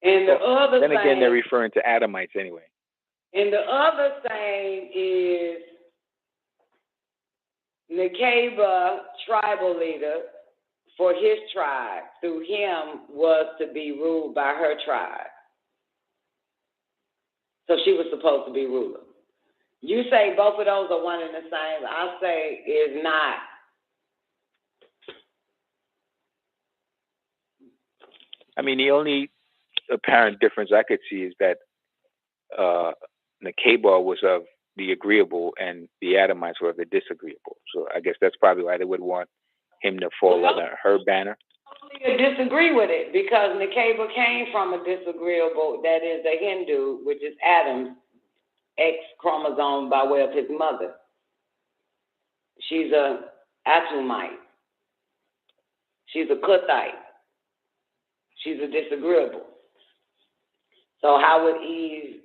And the other then thing, again, they're referring to Adamites anyway. And the other thing is Nekaybaw, tribal leader for his tribe, through him was to be ruled by her tribe. So she was supposed to be ruler. You say both of those are one and the same. I say is not. I mean, the only apparent difference I could see is that Nekaybaw was of the agreeable and the Adamites were of the disagreeable. So I guess that's probably why they would want him to fall under her banner. disagree with it because Nekaybaw came from a disagreeable, that is a Hindu, which is Adam's X chromosome by way of his mother. She's a Atumite. She's a Kuthite. She's a disagreeable. So how would Eve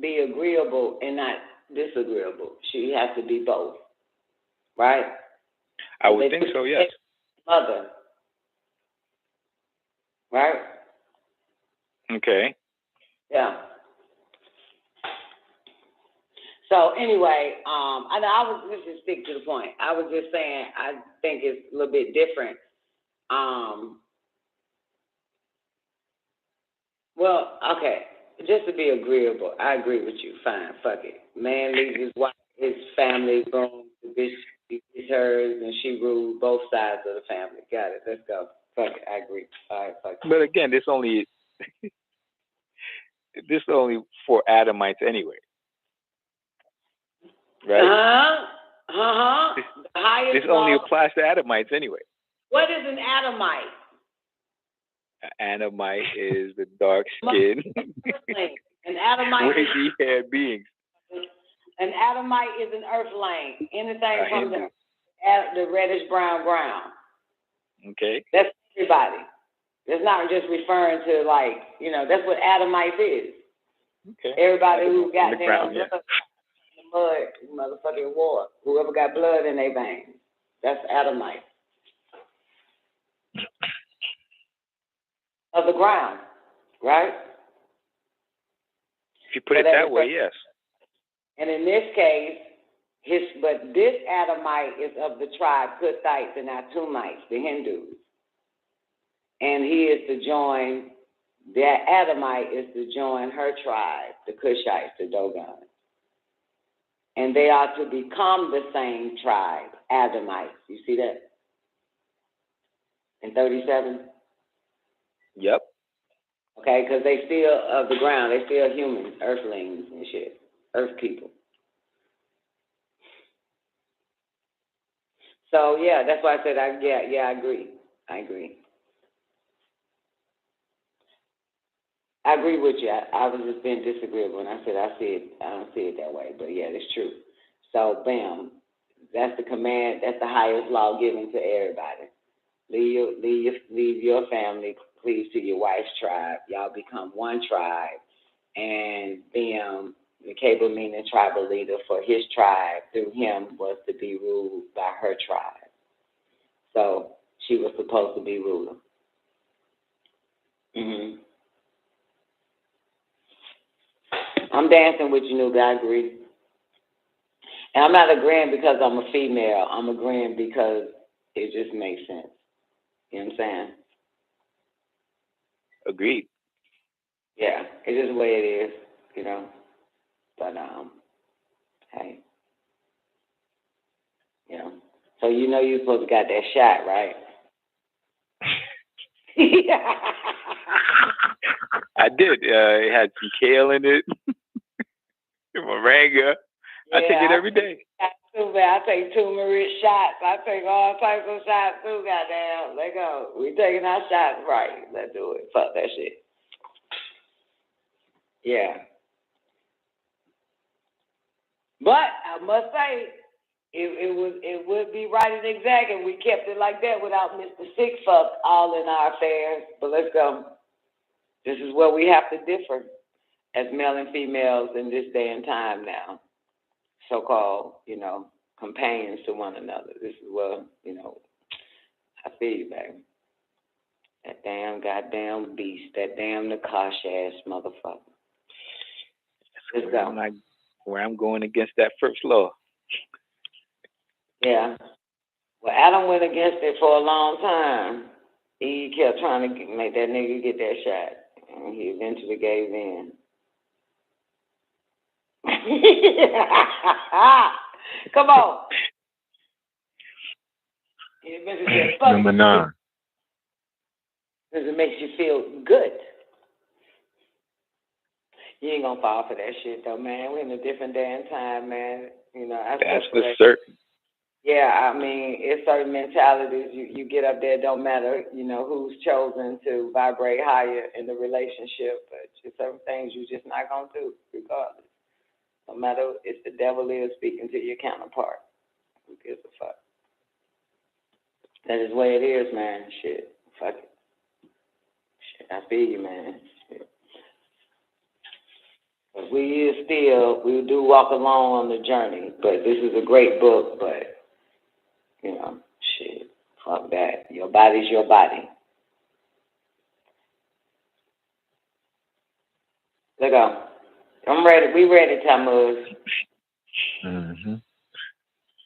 be agreeable and not disagreeable? She has to be both, right? I would think so, yes. Mother, right? Okay. Yeah. So anyway, let's just stick to the point. I was just saying, I think it's a little bit different. Well, okay, just to be agreeable, I agree with you. Fine, fuck it. Man leaves his wife, his family, boom, the bitch is hers, and she rules both sides of the family. Got it. Let's go. Fuck it. I agree. All right, fuck it. But again, this only for Adamites anyway. Right? The highest this only applies to Adamites anyway. What is an Adamite? An Adamite is the dark skin, an Adamite wavy haired beings. An Adamite is an earthling. Anything from the reddish brown ground. Okay. That's everybody. It's not just referring to that's what Adamite is. Okay. Everybody who got down in the mud, motherfucking war. Whoever got blood in their veins. That's Adamite. Of the ground, right? If you put it that way, yes. And in this case, this Adamite is of the tribe Kuthites and Atumites, the Hindus. And he is to join, that Adamite is to join her tribe, the Kushites, the Dogons. And they are to become the same tribe, Adamites. You see that? In 37? Yep. Okay, because they still of the ground. They still humans, earthlings and shit. Earth people. So, yeah, that's why I said, I agree. I agree. I agree with you. I was just being disagreeable, and I said I don't see it that way. But, yeah, it's true. So, bam, that's the command. That's the highest law given to everybody. Leave your family, please, to your wife's tribe. Y'all become one tribe. And then Nekaybaw, meaning tribal leader for his tribe, through him was to be ruled by her tribe. So she was supposed to be ruler. Mm-hmm. I'm dancing with you, Nuga. I agree. And I'm not agreeing because I'm a female. I'm agreeing because it just makes sense. You know what I'm saying? Agreed. Yeah, it's just the way it is, But, hey. So you're supposed to got that shot, right? I did. It had some kale in it. Moringa. I take it every day. I take turmeric shots. I take all types of shots too, goddamn. Let go. We taking our shots right. Let's do it. Fuck that shit. Yeah. But I must say, it would be right and exact if we kept it like that without Mr. Sick Fuck all in our affairs. But let's go. This is where we have to differ as male and females in this day and time now. So-called, companions to one another. This is where, I feel you, baby. That damn goddamn beast, that damn Nakash ass motherfucker. Let's go. Where I'm going against that first law. Yeah. Well, Adam went against it for a long time. He kept trying to make that nigga get that shot. And he eventually gave in. Come on. Number 9. Because it makes you feel good. You ain't gonna fall for that shit though, man. We're in a different day and time, man. That's for certain. Yeah, I mean, it's certain mentalities. You get up there, don't matter, who's chosen to vibrate higher in the relationship, but just certain things you're just not going to do, regardless. No matter if the devil is speaking to your counterpart. Who gives a fuck? That is the way it is, man. Shit. Fuck it. Shit, I feel you, man. Shit. But we do walk along on the journey, but this is a great book, but shit, fuck that. Your body's your body. Let go. I'm ready. We ready, Tammuz.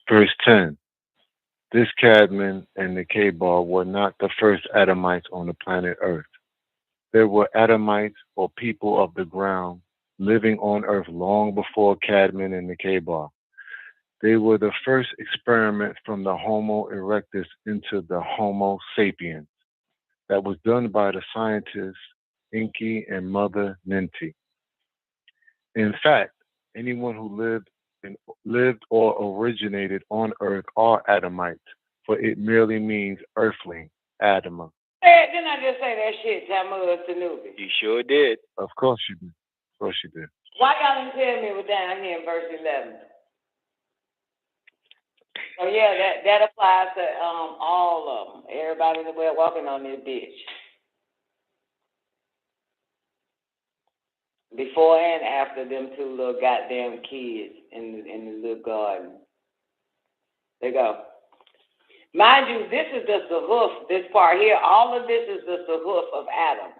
Verse 10. This Kadmon and Nekaybaw were not the first Adamites on the planet Earth. There were Adamites, or people of the ground, living on Earth long before Kadmon and Nekaybaw. They were the first experiment from the Homo erectus into the Homo sapiens that was done by the scientists Enki and Mother Ninti. In fact, anyone who lived or originated on Earth are Adamites, for it merely means earthling, Adama. Hey, didn't I just say that shit, Tammuz Tanubi? You sure did. Of course you did. Of course you did. Why y'all didn't tell me it was down here in verse 11? So yeah, that applies to all of them. Everybody that we're walking on this bitch. Before and after them two little goddamn kids in the little garden. There you go. Mind you, this is the sahuf, this part here. All of this is the sahuf of Adam.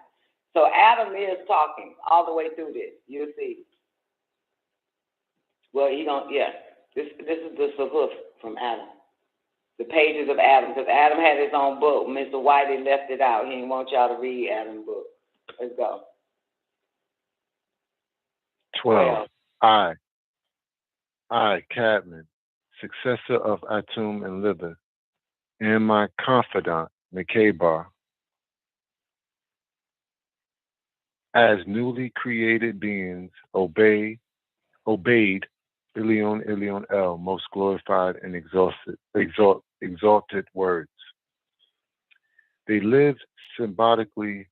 So Adam is talking all the way through this. You'll see. Well, This is the sahuf from Adam. The pages of Adam, because Adam had his own book. Mr. Whitey left it out. He didn't want y'all to read Adam's book. Let's go. 12. I, Kadmon, successor of Atum and Lilith, and my confidant, Nekaybaw, as newly created beings, obeyed Ilion El, most glorified and exalted words. They lived symbiotically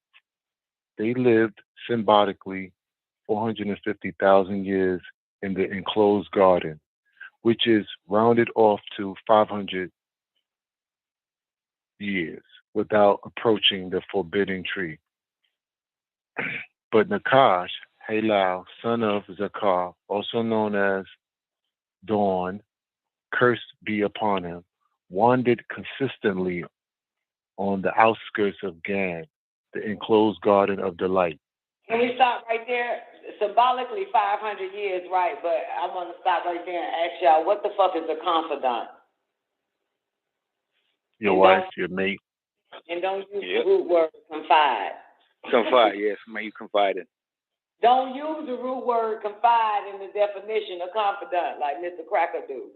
450,000 years in the enclosed garden, which is rounded off to 500 years without approaching the forbidden tree. But Nakash, Halal, son of Zakar, also known as Dawn, cursed be upon him, wandered consistently on the outskirts of Gan, the enclosed garden of delight. Can we stop right there? Symbolically 500 years, right, but I want to stop right there and ask y'all, what the fuck is a confidant? Your wife, your mate. And don't use the root word confide. Confide, yes, somebody you confide in. Don't use the root word confide in the definition of confidant like Mr. Cracker do.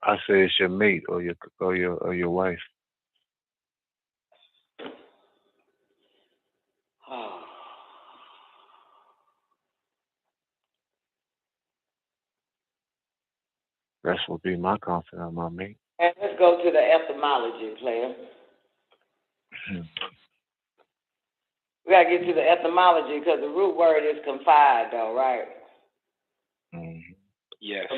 I say it's your mate or your wife. That's what be my confidant, my mate. And let's go to the etymology, player. We gotta get to the etymology because the root word is confide, though, right? Yes.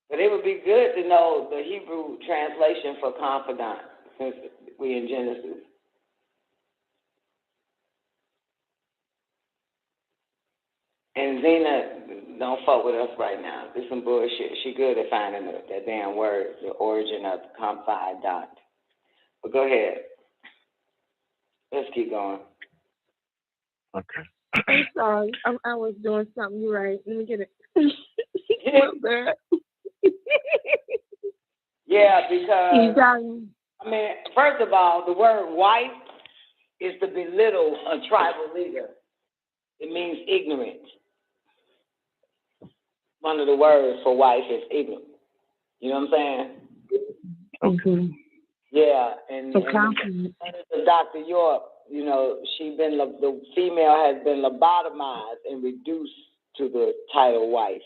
But it would be good to know the Hebrew translation for confidant since we in Genesis. And Zena, don't fuck with us right now. This some bullshit. She good at finding that damn word, the origin of confidant. But go ahead. Let's keep going. Okay. I'm sorry. I was doing something. You're right. Let me get it. What's that? Yeah, because, I mean, first of all, the word wife is to belittle a tribal leader. It means ignorant. One of the words for wife is ignorant. You know what I'm saying? Okay. Yeah, and Dr. York, you know, the female has been lobotomized and reduced to the title wife.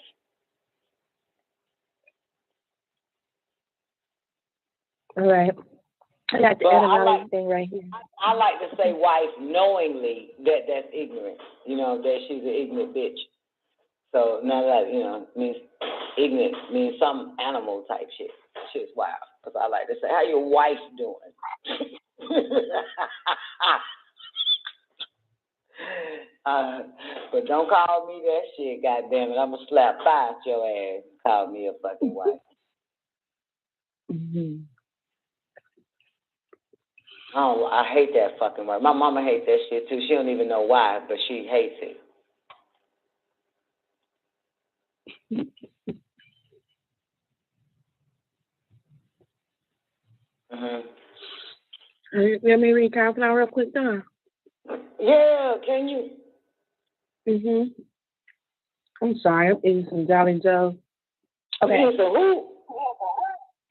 All right. I got the etymology thing right here. I like to say wife knowingly that's ignorant. You know, that she's an ignorant bitch. So now that, you know, means ignorant means some animal type shit. Shit's wild. Because I like to say, how your wife doing? But don't call me that shit, goddammit. I'm going to slap fire at your ass. Call me a fucking wife. Mm-hmm. Oh, I hate that fucking word. My mama hates that shit too. She don't even know why, but she hates it. Let me read Countdown real quick, Don. Yeah, can you? I'm sorry, I'm eating some Jolly Joe. Okay. You some who?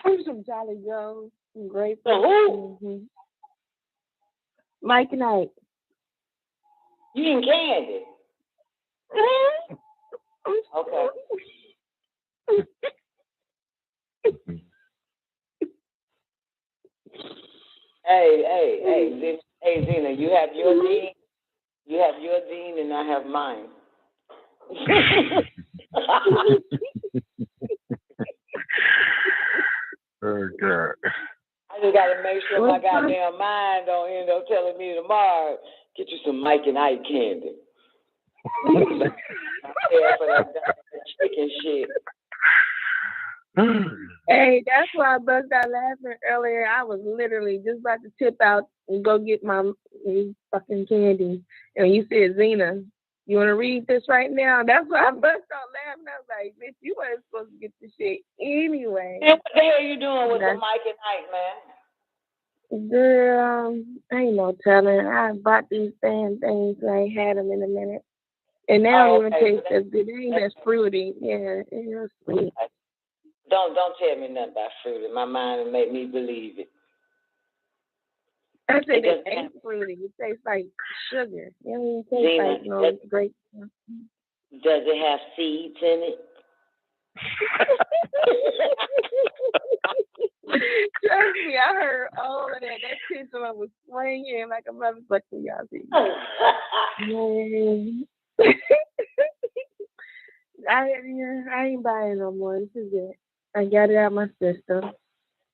I'm some Jolly Joe. Some grape. Who? Mike and Ike. You eating candy? Okay. Hey, Zena, you have your dean. You have your dean, and I have mine. Oh, God. I just got to make sure my goddamn mind don't end up telling me tomorrow, get you some Mike and Ike candy. For that chicken shit. Hey, that's why I bust out laughing earlier. I was literally just about to tip out and go get my fucking candy. And you said, Zena, you want to read this right now? That's why I bust out laughing. I was like, bitch, you weren't supposed to get this shit anyway. And what the hell you doing with the Mike and Ike, man? Girl, ain't no telling. I bought these damn things. I ain't had them in a minute. And now it don't even taste as good. It ain't as fruity. Yeah, it's sweet. Don't tell me nothing about fruity. My mind will make me believe it. I said it ain't fruity. It tastes like sugar. It don't taste like no grape. Does it have seeds in it? Trust me, I heard all of that. That pendulum was swinging like a motherfucker, y'all see. I ain't buying no more. This is it. I got it out of my system.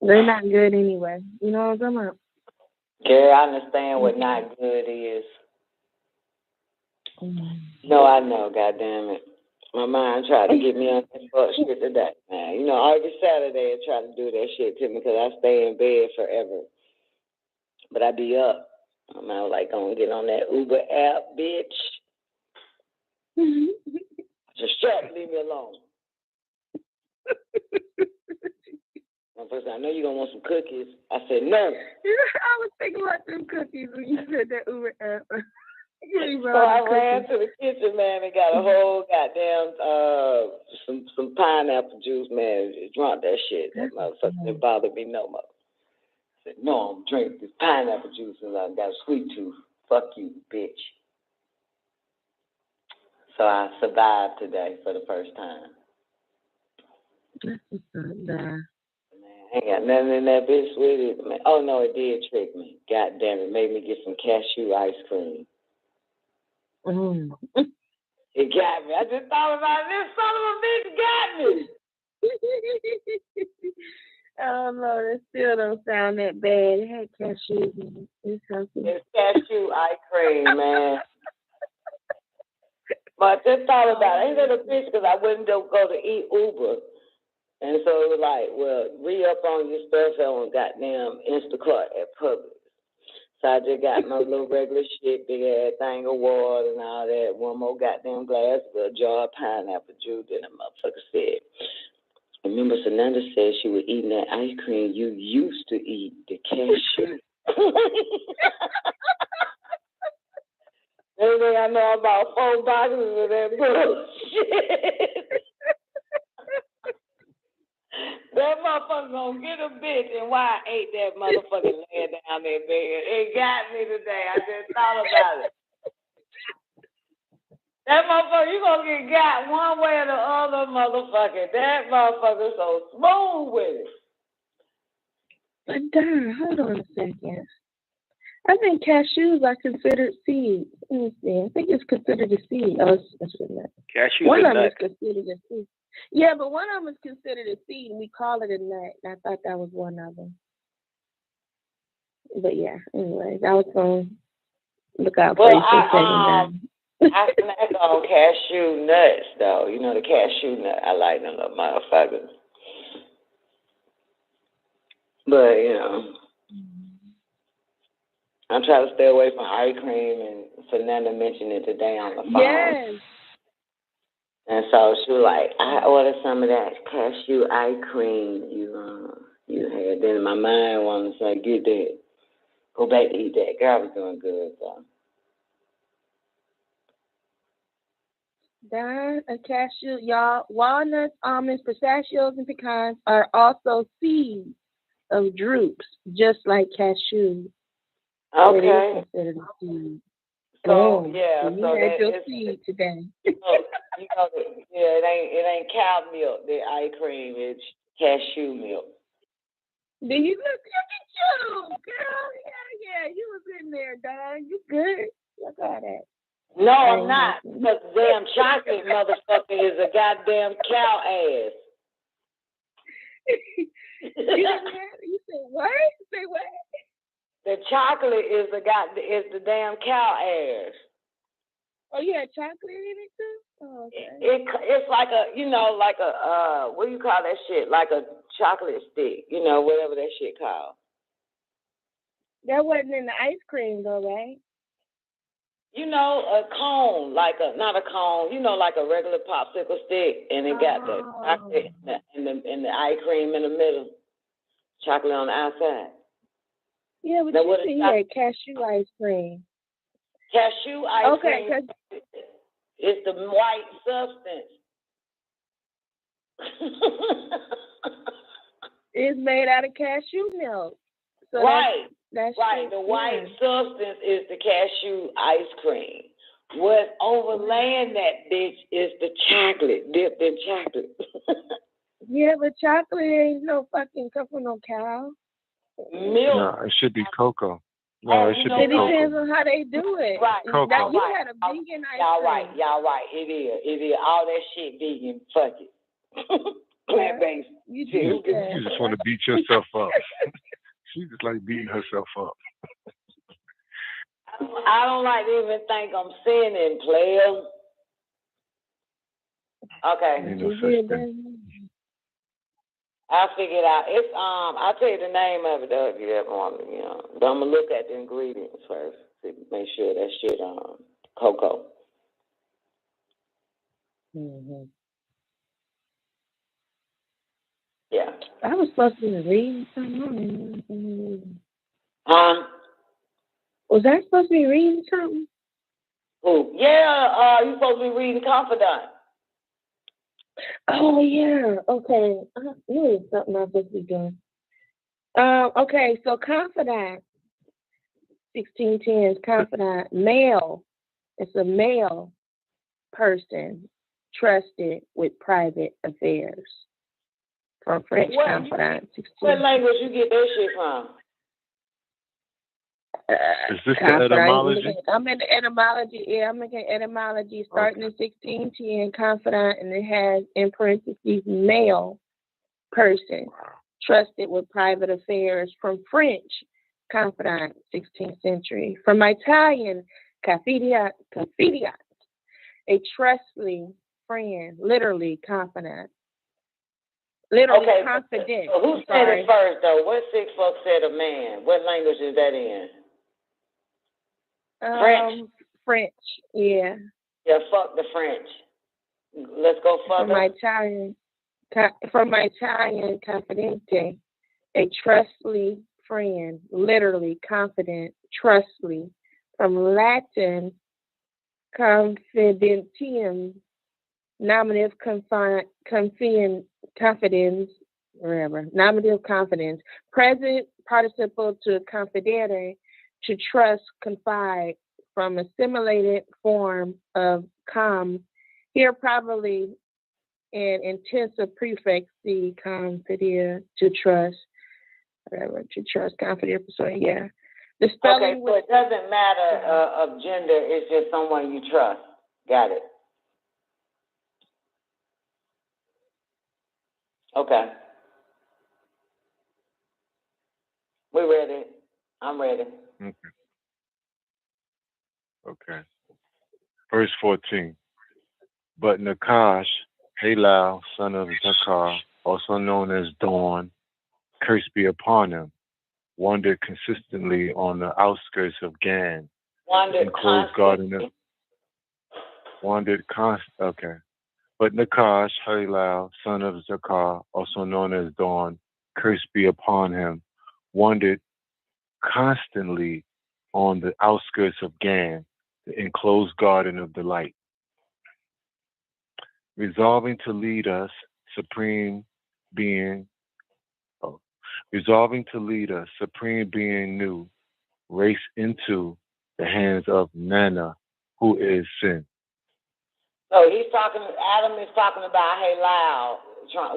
They're not good anyway. You know what I'm talking about? Girl, I understand what not good is. No, I know, goddammit. My mind tried to get me on that fuck shit today, man. You know, every Saturday I try to do that shit to me because I stay in bed forever. But I be up. I'm out like, gonna get on that Uber app, bitch. Just shut up, leave me alone. I know you're going to want some cookies. I said, no. I was thinking about them cookies when you said that Uber app. So I ran to the kitchen, man, and got a whole goddamn, some pineapple juice, man. Drunk that shit. That motherfucker didn't bother me no more. I said, no, I'm drinking this pineapple juice and I got a sweet tooth. Fuck you, bitch. So I survived today for the first time. I ain't got nothing in that bitch with it, man. Oh, no, it did trick me. God damn it. Made me get some cashew ice cream. It got me. I just thought about this son of a bitch got me. Oh, no, that still don't sound that bad. It had cashews in it. It's cashew ice cream, man. But I just thought about it. Ain't that a bitch because I wouldn't go to eat Uber. And so it was like, well, re-up on your stuff on goddamn Instacart at Publix. So I just got my little regular shit, big ass thing of water and all that. One more goddamn glass of a jar of pineapple juice. And the motherfucker said, remember Sananda said she was eating that ice cream you used to eat, the cashew. Everything I know about 4 boxes of that bullshit. That motherfucker gonna get a bitch, and why I ate that motherfucker laying down that bed. It got me today. I just thought about it. That motherfucker, you gonna get got one way or the other, motherfucker. That motherfucker's so smooth with it. But darn, hold on a second. I think cashews are considered seeds. Let me see. I think it's considered a seed. Oh, it's a nut. Cashews one are of them nuts. is considered a seed. Yeah, but one of them is considered a seed, and we call it a nut. And I thought that was one of them. But yeah, anyways, I was going to look out for you for a second. I snack on cashew nuts, though. You know the cashew nut. I like them little motherfuckers. But, you know, I'm trying to stay away from ice cream, and Fernanda mentioned it today on the phone. Yes. And so she was like, I ordered some of that cashew ice cream you had. Then my mind wanted to say, get that. Go back to eat that. Girl was doing good, so. Darn, a cashew, y'all. Walnuts, almonds, pistachios, and pecans are also seeds of drupes, just like cashews. Okay. It is considered a seed. So, yeah. You So had your seed today. You know, it ain't cow milk, the ice cream. It's cashew milk. Do you look at you, girl? Yeah, you was in there, dog. You good? Look at that. No, I'm not. Because damn chocolate motherfucker is a goddamn cow ass. You said what? Say what? The chocolate is the damn cow ass. Oh, you had chocolate in it too? Oh, okay. It's like a what do you call that shit? Like a chocolate stick, whatever that shit called. That wasn't in the ice cream though, right? A cone, not a cone, like a regular popsicle stick, and it got the chocolate and the ice cream in the middle, chocolate on the outside. Yeah, but you said you had cashew ice cream. Cashew ice cream is the white substance. It's made out of cashew milk. So right. That's right. The white substance is the cashew ice cream. What's overlaying that bitch is the chocolate, dipped in chocolate. Yeah, but chocolate ain't no fucking come from no cow. Milk. No, it should be cocoa. No, it should be cocoa. It depends on how they do it. Right. Cocoa. You had a vegan ice cream. Y'all right. It is. All that shit vegan. Fuck it. Plant-based. You just want to beat yourself up. She just like beating herself up. I don't like to even think I'm sinning, player. Okay. Ain't no such thing. I'll figure it out. It's I'll tell you the name of it though if you ever want me, But I'm gonna look at the ingredients first to make sure that shit cocoa. Mm-hmm. Yeah. I was supposed to be reading something. Was I supposed to be reading something? Oh, yeah, you're supposed to be reading Confidant. Oh, yeah. Okay. Knew something I was supposed to be doing. Okay, so Confidant, 1610's Confidant, male. It's a male person trusted with private affairs. From French Confidant, 16. What language you get that shit from? Is this the etymology? I'm in the etymology. Yeah, I'm in etymology starting in 1610, Confidant, and it has in parentheses male person trusted with private affairs. From French Confidant, 16th century. From Italian Confidant, a trustly friend, literally confidant. Literally confident. So who said it first, though? What six folks said a man? What language is that in? French. French, yeah. Yeah, fuck the French. Let's go fuck them. From Italian confidente, a trustly friend, literally confident, trustly. From Latin, confidentium, nominative confidence, whatever. Nominative confidence. Present participle to confidere, to trust, confide, from assimilated form of comes, here probably an intensive prefix, the confidere, to trust, whatever, to trust, confidere, persuade, yeah. The spelling so it doesn't matter of gender, it's just someone you trust. Got it. Okay. We ready. I'm ready. Okay. Verse 14. But Nakash, Halal, son of Zakar, also known as Dawn, curse be upon him, wandered consistently on the outskirts of Gan, enclosed garden of okay. But Nakash, Halal, son of Zakar, also known as Dawn, curse be upon him, wandered constantly on the outskirts of Gan, the enclosed garden of delight. Resolving to lead us, Supreme Being new, race into the hands of Nana, who is sin. So Adam is talking about Halal,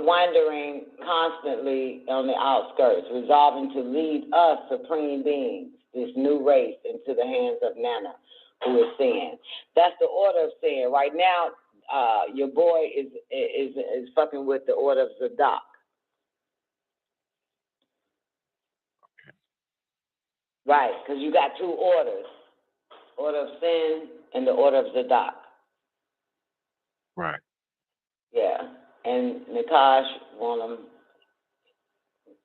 wandering constantly on the outskirts, resolving to lead us, supreme beings, this new race, into the hands of Nana, who is sin. That's the order of sin. Right now, your boy is fucking with the order of Zadok. Right, because you got two orders, order of sin and the order of Zadok. Right. Yeah, and Nakash want them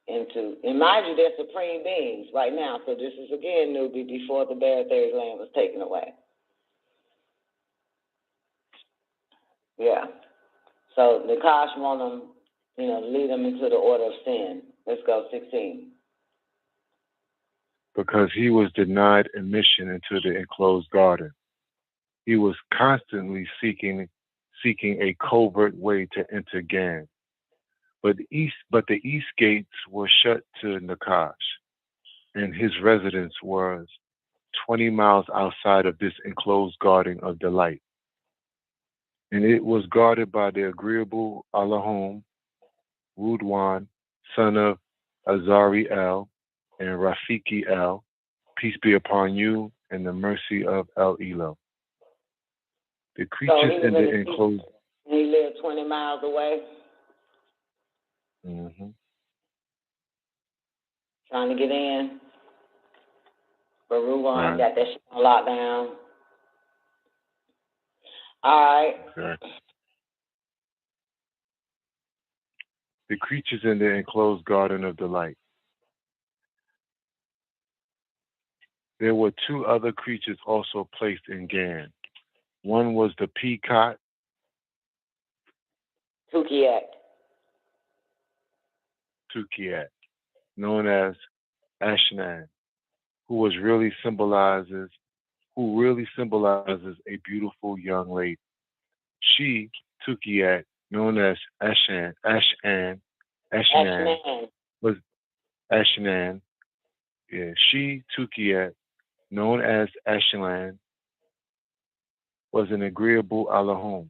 into, and mind you, they're supreme beings right now, so this is again newbie before the Bttb land was taken away. Yeah, so Nakash want them, lead them into the order of sin. Let's go, 16. Because he was denied admission into the enclosed garden. He was constantly seeking a covert way to enter Gan. But the east gates were shut to Nakash, and his residence was 20 miles outside of this enclosed garden of delight. And it was guarded by the agreeable Allahum, Rudwan, son of Azari El, and Rafiki El, peace be upon you, and the mercy of El Elo. The creatures in the enclosed. He lived 20 miles away. Mm-hmm. Trying to get in. But Rudwan got that shit on lockdown. All right. Okay. The creatures in the enclosed garden of delight. There were two other creatures also placed in Gan. One was the peacock. Tukiat, known as Ashnan, who really symbolizes a beautiful young lady. She, Tukiat, known as Ashnan, was Ashnan. Yeah, she, Tukiat, known as Ashlan, was an agreeable Allahum.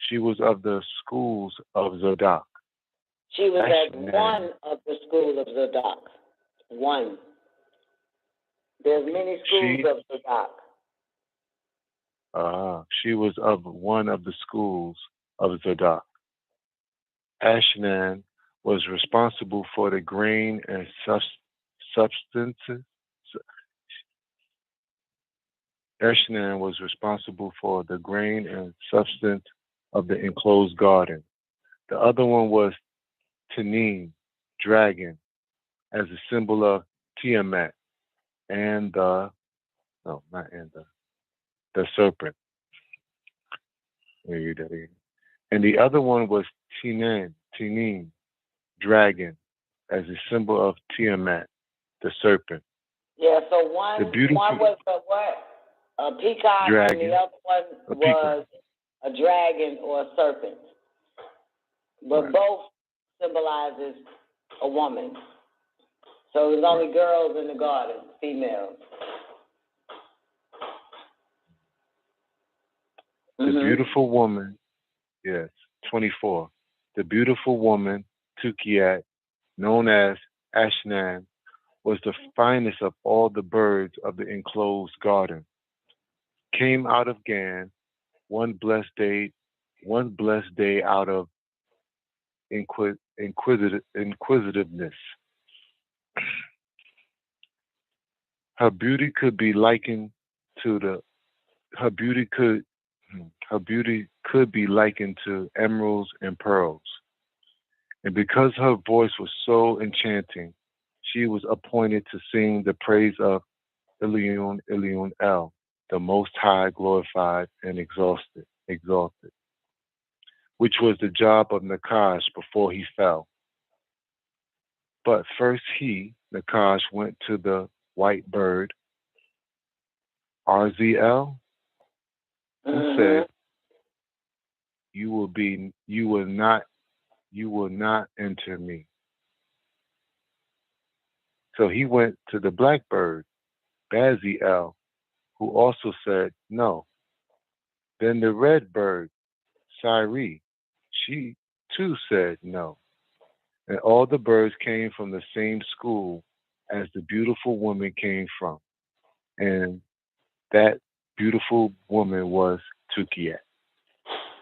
She was of the schools of Zadok. She was at one of the schools of Zadok. One. There's many schools of Zadok. She was of one of the schools of Zadok. Ashnan was responsible for the grain and substances. Ashnan was responsible for the grain and substance of the enclosed garden. The other one was Tanin, dragon, as a symbol of Tiamat, and the serpent. Let me read that again. And the other one was Tinin, dragon, as a symbol of Tiamat, the serpent. Yeah, so one was a what? A peacock, dragon, and the other one was a dragon or a serpent. But both symbolizes a woman. So there's only girls in the garden, females. The beautiful woman, yes, 24. The beautiful woman, Tukiat, known as Ashnan, was the finest of all the birds of the enclosed garden. Came out of Gan one blessed day out of inquisitiveness. Her beauty could be likened to emeralds and pearls. And because her voice was so enchanting, she was appointed to sing the praise of Ilion El, the Most High, glorified and exalted, which was the job of Nakash before he fell. But first he, Nakash, went to the white bird, RZL, who said, you will not enter me. So he went to the blackbird, Baziel, who also said no. Then the red bird, Siri, she too said no. And all the birds came from the same school as the beautiful woman came from. And that beautiful woman was Tukiat.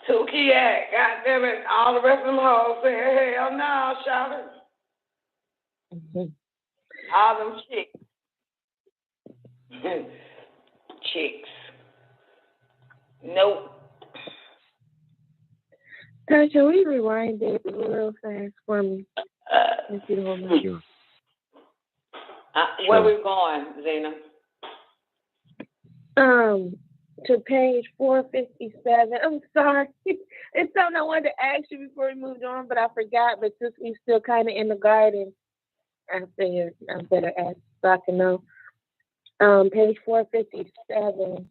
Tukiat, goddammit, all the rest of them hoes saying, hell no, shout it. All them chicks. Chicks. Nope. Can we rewind it real fast for me? If you don't mind. Sure. Where we going, Zena? To page 457. I'm sorry. It's something I wanted to ask you before we moved on, but I forgot. But since we're still kind of in the garden, I figured I better ask so I can know. Page 457.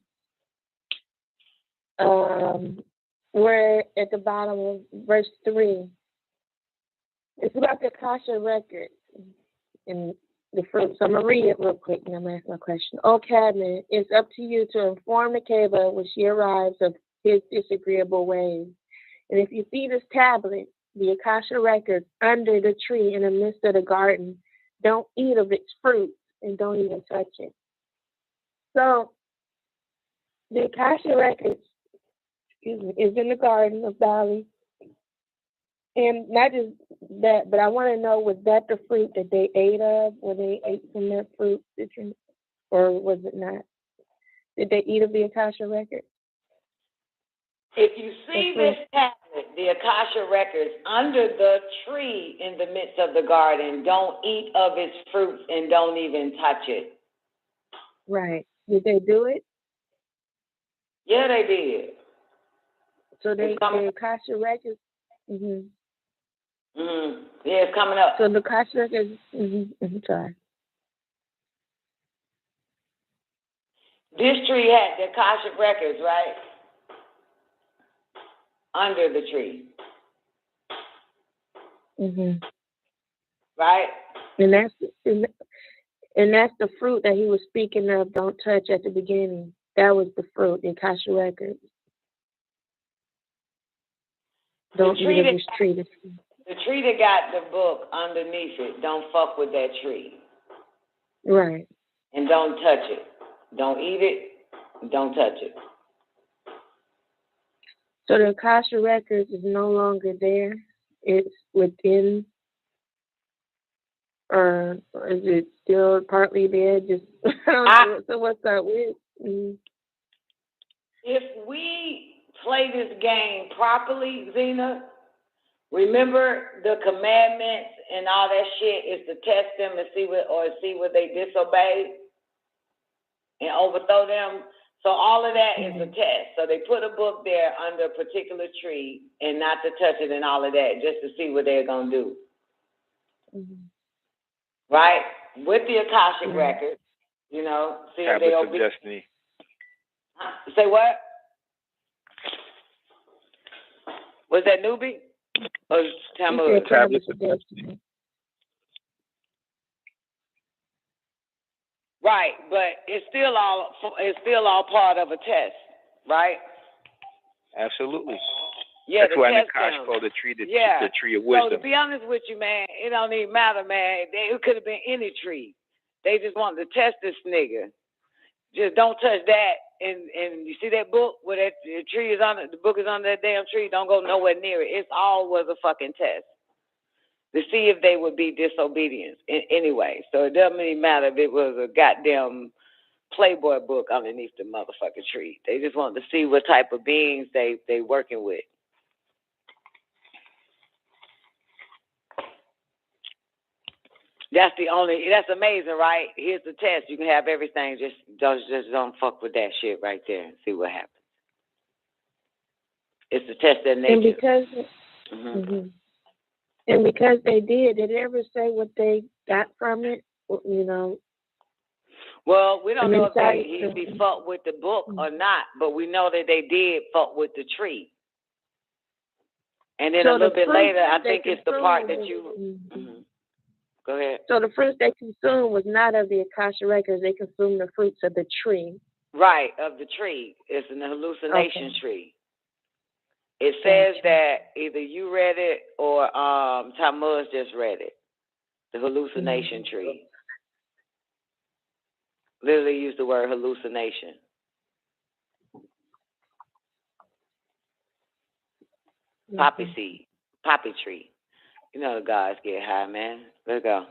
We're at the bottom of verse 3. It's about the Akasha records and the fruit. So I'm going to read it real quick and I'm going to ask my question. O Kadmon, it's up to you to inform Nekaybaw when she arrives of his disagreeable ways. And if you see this tablet, the Akasha records, under the tree in the midst of the garden, don't eat of its fruit and don't even touch it. So the Akasha records, is in the garden of Bali. And not just that, but I want to know, was that the fruit that they ate of? Were they ate from that fruit? Or was it not? Did they eat of the Akasha records? If you see this tablet, the Akasha records, under the tree in the midst of the garden, don't eat of its fruits and don't even touch it. Right. Did they do it? Yeah, they did. So the Akasha records. Yeah, it's coming up. So the Akasha records. Sorry. This tree had the Akasha records, right? Under the tree. Right? And that's the fruit that he was speaking of. Don't touch at the beginning. That was the fruit, the Akasha records. Don't eat of this tree. The tree that got the book underneath it, don't fuck with that tree. Right. And don't touch it. Don't eat it. Don't touch it. So the Akasha records is no longer there. It's within, or is it still partly there? Just I don't know. So what's that with? If we play this game properly, Zena, remember the commandments and all that shit is to test them and see what they disobey and overthrow them. So all of that is a test. So they put a book there under a particular tree and not to touch it and all of that, just to see what they're gonna do. Right? With the Akashic record, you know, see if they obey. Destiny. Say what? Was that newbie? Or Tamu? Tablets of Destiny. Right, but it's still all part of a test, right? Absolutely. Yeah, that's why test Nakash them. called the tree the tree of So wisdom. to be honest with you, man, it don't even matter, man. It could have been any tree. They just wanted to test this nigga. Just don't touch that. And you see that book where that the tree is on it, the book is on that damn tree. Don't go nowhere near it. It's all was a fucking test to see if they would be disobedient anyway. So it doesn't really matter if it was a goddamn Playboy book underneath the motherfucking tree. They just wanted to see what type of beings they working with. That's amazing, right? Here's the test. You can have everything. Just don't fuck with that shit right there and see what happens. It's the test of nature. And because they did it ever say what they got from it? You know. Well, we don't know if he fucked with the book or not, but we know that they did fuck with the tree. And then a little bit later, I think it's the part that you. Go ahead. So the fruits they consumed was not of the Akasha records. They consumed the fruits of the tree. Right, of the tree. It's an hallucination tree. It says that either you read it or Tammuz just read it. The hallucination tree. Literally use the word hallucination. Poppy seed. Poppy tree. You know the guys get high, man. Let's go.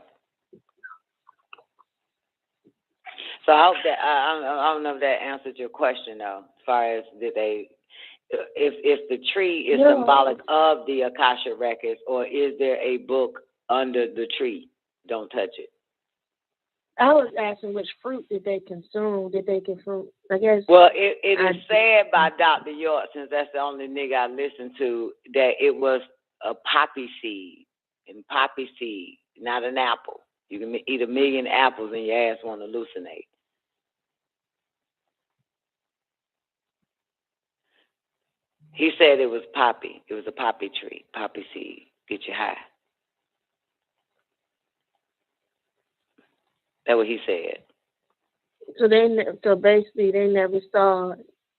So I hope that I don't know if that answered your question though. As far as if the tree is symbolic of the Akasha records, or is there a book under the tree? Don't touch it. I was asking which fruit did they consume? I guess. Well, it is said by Dr. York, since that's the only nigga I listen to, that it was a poppy seed. And poppy seed, not an apple. You can eat 1 million apples and your ass won't hallucinate. He said it was poppy. It was a poppy tree, poppy seed. Get you high. That's what he said. So basically, they never saw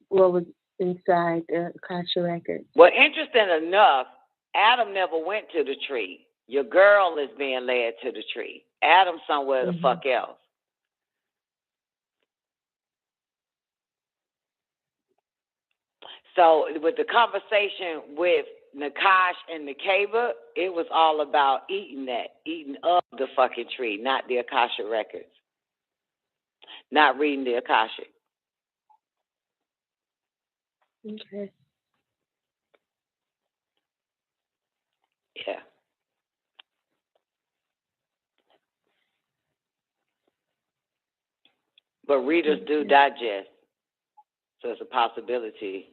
what was inside the Akasha records. Well, interesting enough, Adam never went to the tree. Your girl is being led to the tree. Adam somewhere the fuck else. So with the conversation with Nakash and Nekaybaw, it was all about eating of the fucking tree, not the Akasha records. Not reading the Akashic. Okay. Yeah. But readers do digest. So it's a possibility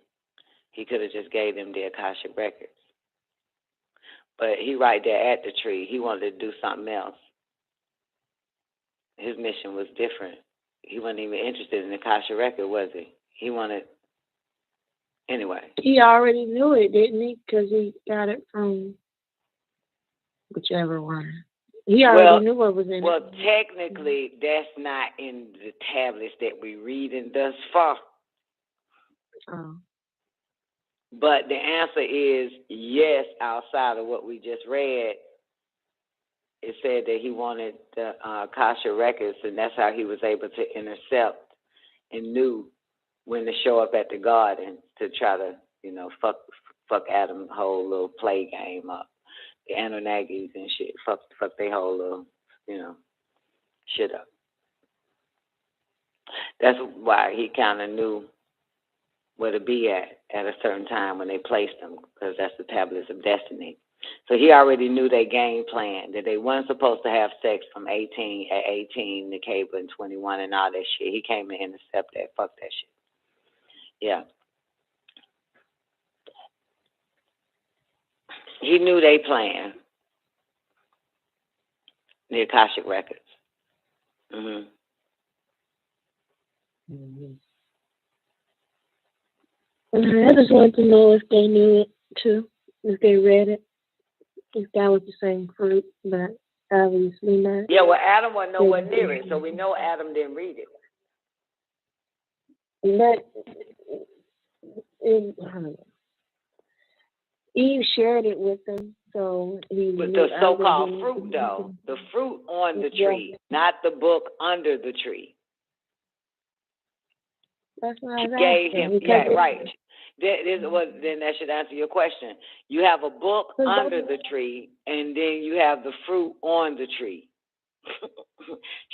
he could have just gave them the Akashic records. But he right there at the tree, he wanted to do something else. His mission was different. He wasn't even interested in the Akasha record, was he? He wanted, anyway. He already knew it, didn't he? Because he got it from whichever one. He already knew what was in it. Well, technically, that's not in the tablets that we read in thus far. Oh. But the answer is yes, outside of what we just read. It said that he wanted the Akasha records, and that's how he was able to intercept and knew when to show up at the garden to try to, fuck Adam's whole little play game up. The Anunnakis and shit, fuck their whole little, shit up. That's why he kind of knew where to be at a certain time when they placed him, because that's the tablets of destiny. So he already knew their game plan, that they weren't supposed to have sex from 18, Nekaybaw, and 21 and all that shit. He came to intercept that. Fuck that shit. Yeah. He knew they plan. The Akashic records. I just wanted to know if they knew it too, if they read it. If that was the same fruit, but obviously not. Yeah, well, Adam wasn't nowhere near it, so we know Adam didn't read it. But I don't know. Eve shared it with him, so he. With the so-called fruit, though, the fruit on the tree, not the book under the tree. That's what I was gave asking, him, yeah, right. Then that should answer your question. You have a book under the tree, and then you have the fruit on the tree.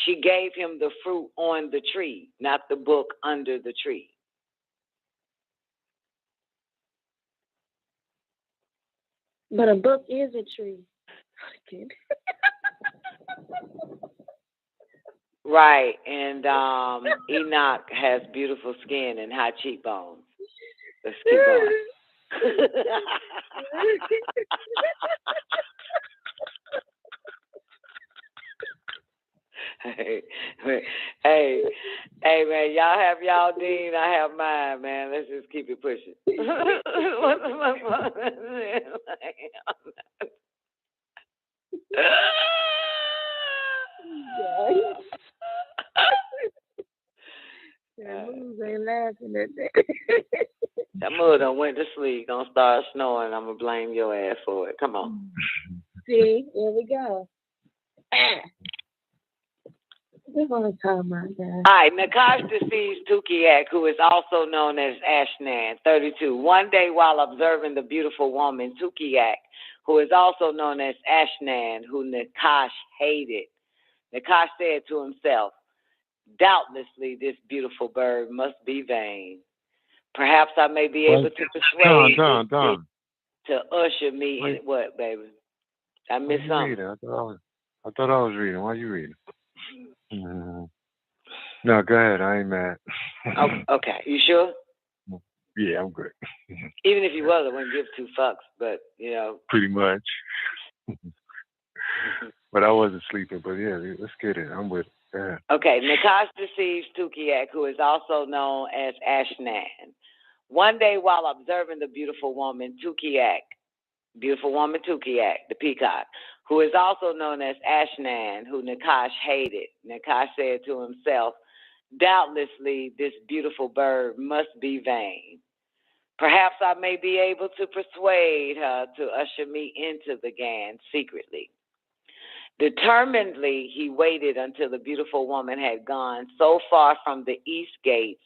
She gave him the fruit on the tree, not the book under the tree. But a book is a tree. Right, and Enoch has beautiful skin and high cheekbones. Let's keep going. Hey, man, y'all have y'all Dean, I have mine, man. Let's just keep it pushing. What the fuck? Ain't laughing at that. That mother done went to sleep. Don't start snoring. I'm going to blame your ass for it. Come on. See, here we go. We're going to talk about that. All right, Nakash deceives Tukiak, who is also known as Ashnan, 32. One day while observing the beautiful woman, Tukiak, who is also known as Ashnan, who Nakash hated, Nakash said to himself, doubtlessly this beautiful bird must be vain. Perhaps I may be able to persuade to usher me in. What, baby? I missed something. I thought I was reading. Why are you reading? No, go ahead. I ain't mad. Okay. You sure? Yeah, I'm good. Even if you was, I wouldn't give two fucks, but, you know. Pretty much. But I wasn't sleeping, but yeah, let's get it. I'm with it. Yeah. Okay, Nakash deceives Tukiak, who is also known as Ashnan. One day while observing the beautiful woman Tukiak, the peacock, who is also known as Ashnan, who Nakash hated, Nakash said to himself, doubtlessly this beautiful bird must be vain. Perhaps I may be able to persuade her to usher me into the Gan secretly. Determinedly, he waited until the beautiful woman had gone so far from the east gates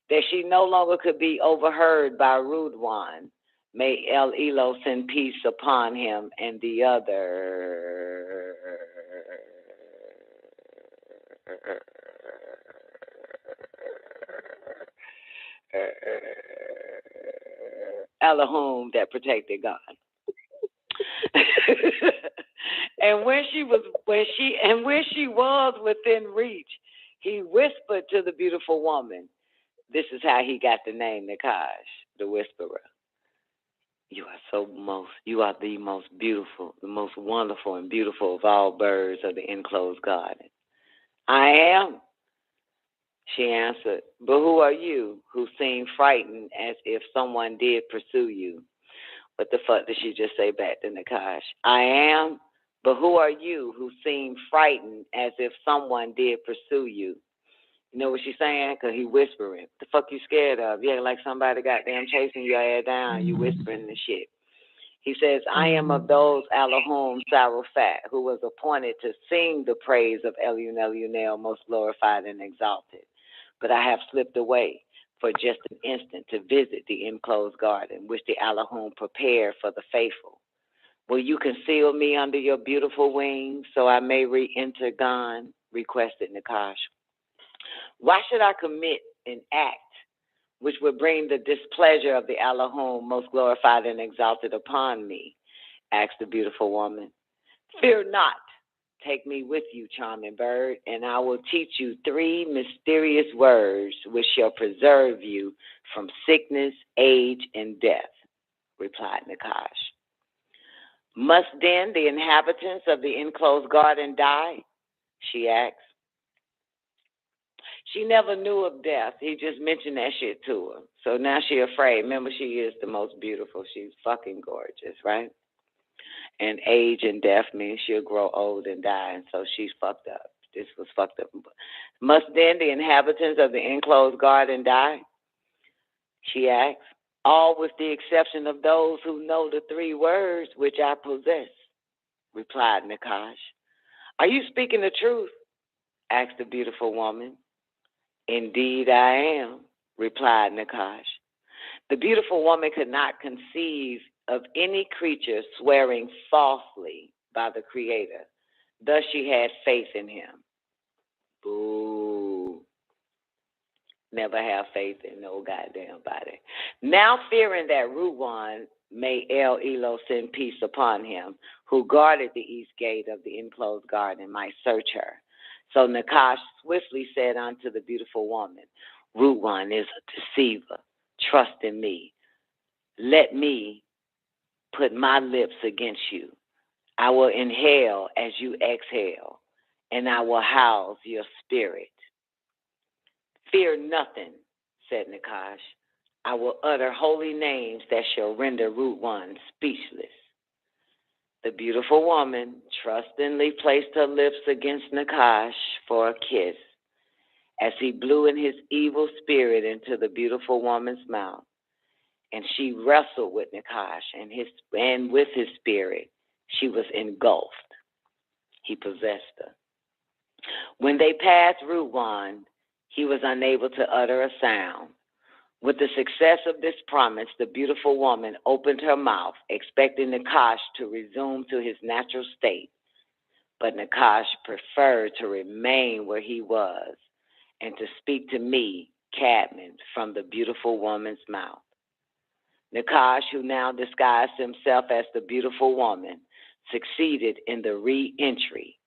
that she no longer could be overheard by Rude One. May El Elo send peace upon him and the other. Elohim that protected God. And when she was within reach, he whispered to the beautiful woman. This is how he got the name Nakash, the whisperer. You are the most beautiful, the most wonderful and beautiful of all birds of the enclosed garden. I am, she answered. But who are you, who seem frightened as if someone did pursue you? What the fuck did she just say back to Nakash? I am, but who are you, who seem frightened as if someone did pursue you? You know what she's saying? Because he whispering. The fuck you scared of? You act like somebody goddamn chasing your ass down. You whispering the shit. He says, I am of those Elohim Sarafat, who was appointed to sing the praise of Elunel, most glorified and exalted. But I have slipped away for just an instant to visit the enclosed garden, which the Elohim prepared for the faithful. Will you conceal me under your beautiful wings so I may re-enter Gan? Requested Nakash. Why should I commit an act which would bring the displeasure of the Elohim, most glorified and exalted, upon me? Asked the beautiful woman. Fear not. Take me with you, charming bird, and I will teach you 3 mysterious words which shall preserve you from sickness, age, and death, replied Nakash. Must then the inhabitants of the enclosed garden die? She asked. She never knew of death. He just mentioned that shit to her. So now she's afraid. Remember, she is the most beautiful. She's fucking gorgeous, right? And age and death means she'll grow old and die, and so she's fucked up. This was fucked up. Must then the inhabitants of the enclosed garden die? She asked. all with the exception of those who know the 3 words which I possess, replied Nakash. Are you speaking the truth? Asked the beautiful woman. Indeed I am, replied Nakash. The beautiful woman could not conceive of any creature swearing falsely by the Creator. Thus she had faith in him. Boo. Never have faith in no goddamn body. Now fearing that Ruwan, may El Elo send peace upon him, who guarded the east gate of the enclosed garden, might search her. So Nakash swiftly said unto the beautiful woman, Ruwan is a deceiver. Trust in me. Let me put my lips against you. I will inhale as you exhale, and I will house your spirit. Fear nothing, said Nakash. I will utter holy names that shall render Root One speechless. The beautiful woman trustingly placed her lips against Nakash for a kiss as he blew in his evil spirit into the beautiful woman's mouth. And she wrestled with Nakash and with his spirit. She was engulfed. He possessed her. When they passed Root One, he was unable to utter a sound. With the success of this promise, the beautiful woman opened her mouth, expecting Nakash to resume to his natural state. But Nakash preferred to remain where he was and to speak to me, Kadmon, from the beautiful woman's mouth. Nakash, who now disguised himself as the beautiful woman, succeeded in the re-entry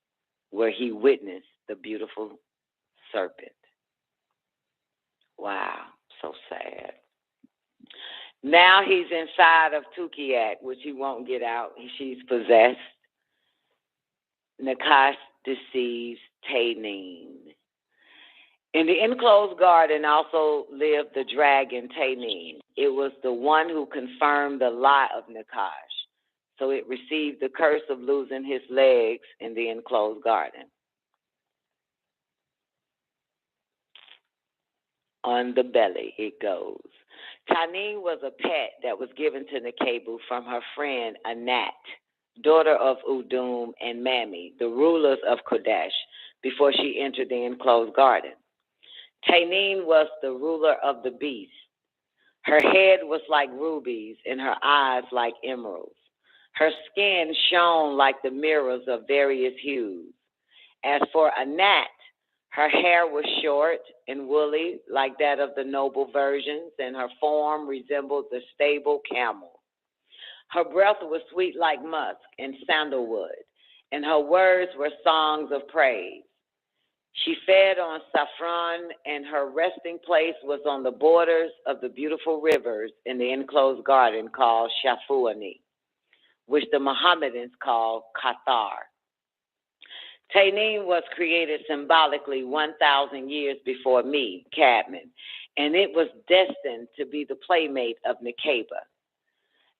where he witnessed the beautiful serpent. Wow, so sad. Now he's inside of Tukiak, which he won't get out. She's possessed. Nakash deceives Tanin. In the enclosed garden also lived the dragon Tanin. It was the one who confirmed the lie of Nakash, so it received the curse of losing his legs in the enclosed garden. On the belly it goes. Tanin was a pet that was given to Nekaybaw from her friend Anat, daughter of Udum and Mami, the rulers of Kodesh, before she entered the enclosed garden. Tanin was the ruler of the beasts. Her head was like rubies and her eyes like emeralds. Her skin shone like the mirrors of various hues. As for Anat, her hair was short and woolly like that of the noble virgins, and her form resembled the stable camel. Her breath was sweet like musk and sandalwood, and her words were songs of praise. She fed on saffron, and her resting place was on the borders of the beautiful rivers in the enclosed garden called Shafuani, which the Mohammedans call Qatar. Tanin was created symbolically 1,000 years before me, Kadmon, and it was destined to be the playmate of Nekaybaw.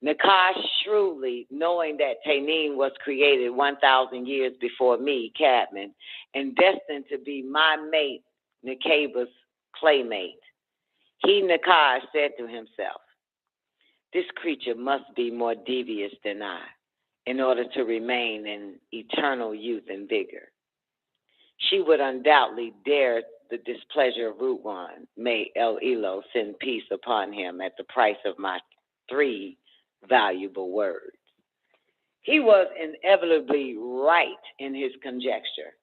Nakash, shrewdly knowing that Tanin was created 1,000 years before me, Kadmon, and destined to be my mate, Nekaybaw's playmate, he, Nakash, said to himself, this creature must be more devious than I, in order to remain in eternal youth and vigor. She would undoubtedly dare the displeasure of Root One. May El Elo send peace upon him at the price of my 3 valuable words. He was inevitably right in his conjecture,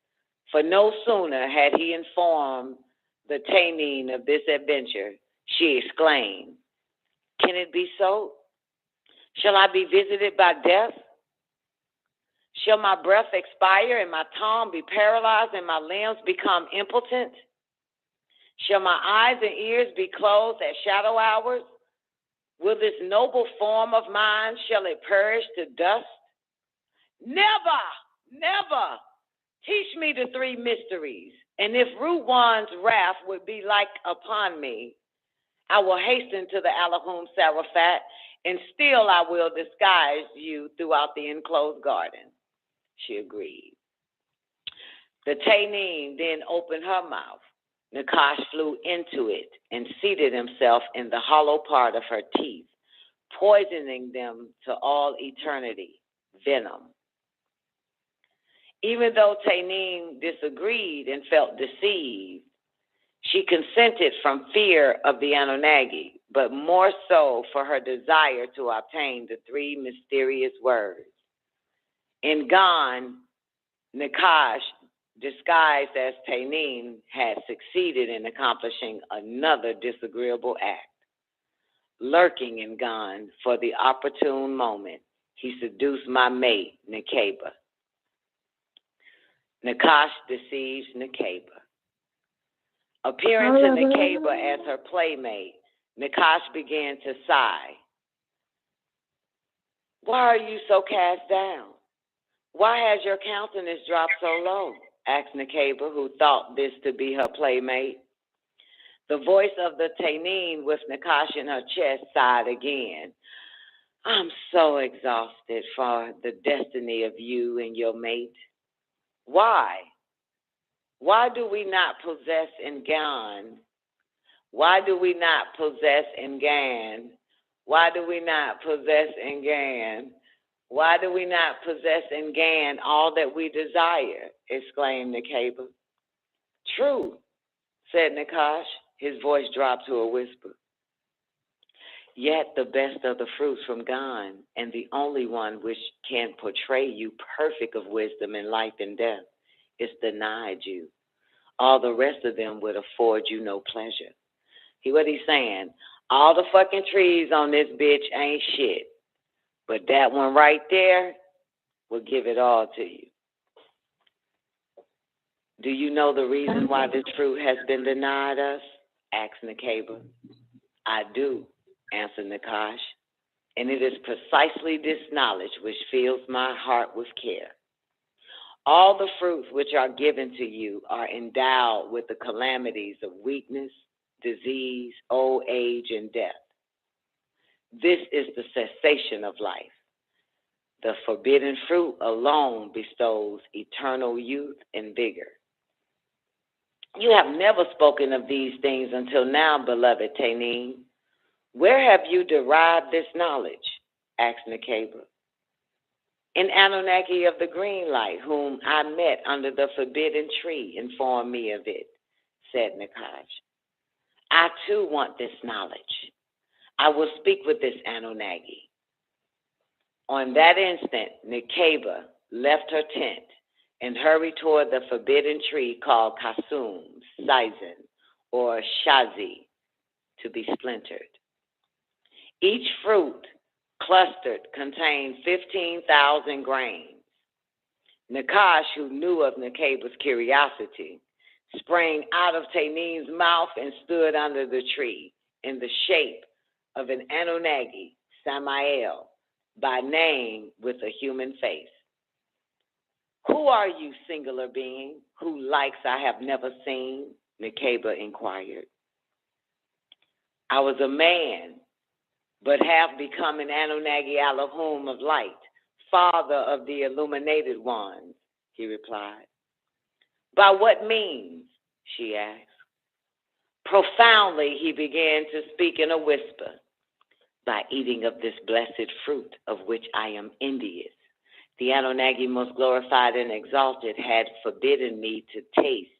for no sooner had he informed the Tanin of this adventure, she exclaimed, can it be so? Shall I be visited by death? Shall my breath expire and my tongue be paralyzed and my limbs become impotent? Shall my eyes and ears be closed at shadow hours? Will this noble form of mine, shall it perish to dust? Never, never. Teach me the 3 mysteries, and if Root One's wrath would be like upon me, I will hasten to the Alahum Sarafat, and still I will disguise you throughout the enclosed garden. She agreed. The Tanin then opened her mouth. Nakash flew into it and seated himself in the hollow part of her teeth poisoning them to all eternity, venom. Even though Tainin disagreed and felt deceived, she consented from fear of the Anunnaki, but more so for her desire to obtain the three mysterious words. In Gan, Nakash, disguised as Tainin, had succeeded in accomplishing another disagreeable act. Lurking in Gan for the opportune moment, he seduced my mate, Nekaybaw. Nakash deceives Nekaybaw. Appearing to Nekaybaw as her playmate, Nakash began to sigh. "Why are you so cast down? Why has your countenance dropped so low?" asked Nekaybaw, who thought this to be her playmate. The voice of the Tainin with Nakash in her chest sighed again. "I'm so exhausted for the destiny of you and your mate. Why? Why do we not possess in Gan? Why do we not possess in Gan? Why do we not possess in Gan? Why do we not possess in Gan all that we desire?" exclaimed Nekaybaw. "True," said Nakash. His voice dropped to a whisper. "Yet the best of the fruits from Gan, and the only one which can portray you perfect of wisdom in life and death, is denied you. All the rest of them would afford you no pleasure." See what he's saying? All the fucking trees on this bitch ain't shit. But that one right there will give it all to you. "Do you know the reason why this fruit has been denied us?" asked Nekaybaw. "I do," answered Nakash, "and it is precisely this knowledge which fills my heart with care. All the fruits which are given to you are endowed with the calamities of weakness, disease, old age, and death. This is the cessation of life. The forbidden fruit alone bestows eternal youth and vigor. You have never spoken of these things until now, beloved Tainin. Where have you derived this knowledge?" asked Nekaybaw. "An Anunnaki of the green light, whom I met under the forbidden tree, informed me of it," said Nakash. "I too want this knowledge. I will speak with this Anunnaki." On that instant, Nekaybaw left her tent and hurried toward the forbidden tree called Kasum, Sizin, or Shazi, to be splintered. Each fruit clustered contained 15,000 grains. Nakash, who knew of Nekaybaw's curiosity, sprang out of Tainin's mouth and stood under the tree in the shape of an Anunnaki, Samael, by name with a human face. "Who are you, singular being, who likes I have never seen?" Nekaybaw inquired. "I was a man, but have become an Anunnaki Elohim of light, father of the illuminated ones," he replied. "By what means?" she asked. Profoundly, he began to speak in a whisper. "By eating of this blessed fruit of which I am envious. The Anunnaki, most glorified and exalted, had forbidden me to taste,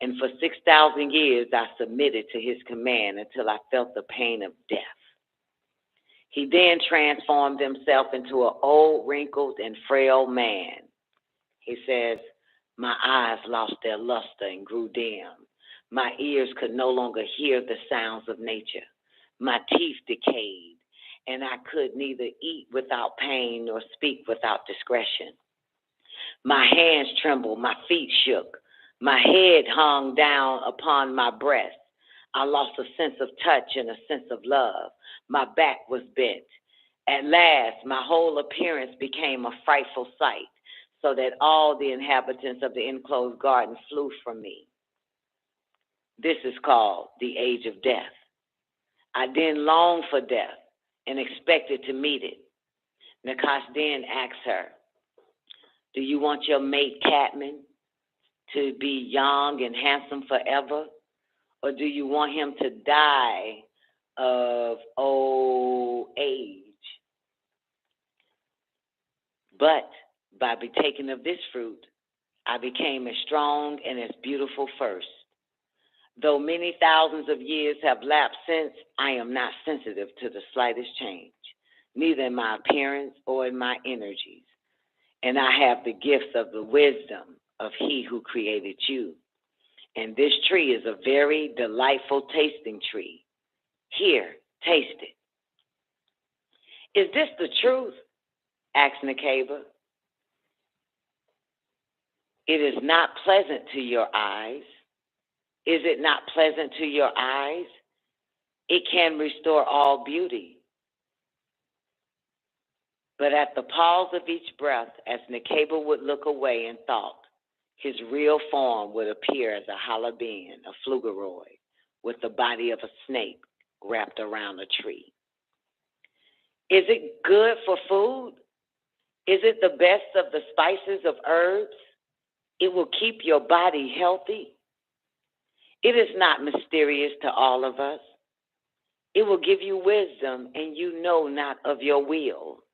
and for 6,000 years I submitted to his command until I felt the pain of death. He then transformed himself into an old, wrinkled, and frail man." He says, "My eyes lost their luster and grew dim. My ears could no longer hear the sounds of nature. My teeth decayed, and I could neither eat without pain nor speak without discretion. My hands trembled, my feet shook, my head hung down upon my breast. I lost a sense of touch and a sense of love. My back was bent. At last, my whole appearance became a frightful sight, so that all the inhabitants of the enclosed garden flew from me. This is called the age of death. I then longed for death and expected to meet it." Nakash then asked her, "Do you want your mate Kadmon to be young and handsome forever, or do you want him to die of old age?" age. But by partaking of this fruit, I became as strong and as beautiful first. Though many thousands of years have lapsed since, I am not sensitive to the slightest change, neither in my appearance or in my energies. And I have the gifts of the wisdom of He who created you. And this tree is a very delightful tasting tree. Here, taste it. Is this the truth? Asked Nekaybaw. It is not pleasant to your eyes. Is it not pleasant to your eyes? It can restore all beauty. But at the pause of each breath, as Nekaybaw would look away in thought, his real form would appear as a halabean, a phlugoroid, with the body of a snake wrapped around a tree. Is it good for food? Is it the best of the spices of herbs? It will keep your body healthy. It is not mysterious to all of us. It will give you wisdom, and you know not of your will.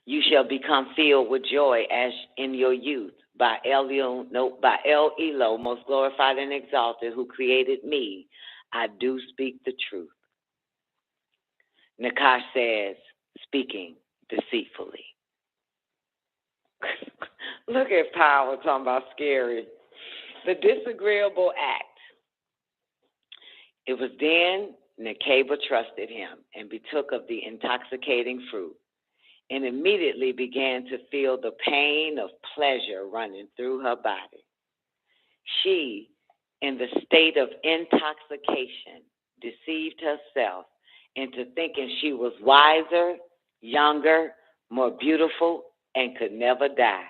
You shall become filled with joy as in your youth by El Elo, most glorified and exalted, who created me. I do speak the truth. Nakash says, speaking deceitfully. Look at power talking about scary. The disagreeable act. It was then Nekaybaw trusted him and betook of the intoxicating fruit, and immediately began to feel the pain of pleasure running through her body. She, in the state of intoxication, deceived herself into thinking she was wiser, younger, more beautiful, and could never die.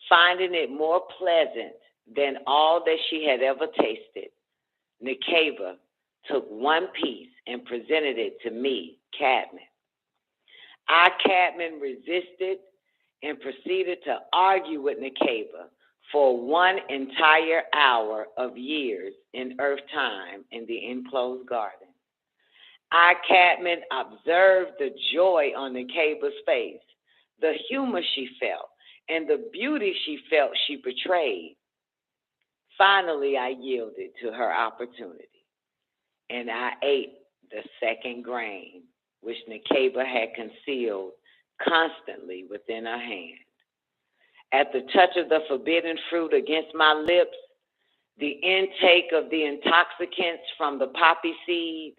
Finding it more pleasant than all that she had ever tasted, Nekaybaw took one piece and presented it to me, Kadmon. I, Kadmon, resisted and proceeded to argue with Nekaybaw for 1 entire hour of years in earth time in the enclosed garden. I, Kadmon, observed the joy on Nekaybaw's face, the humor she felt, and the beauty she felt she betrayed. Finally, I yielded to her opportunity, and I ate the second grain, which Nekaybaw had concealed constantly within her hand. At the touch of the forbidden fruit against my lips, the intake of the intoxicants from the poppy seed,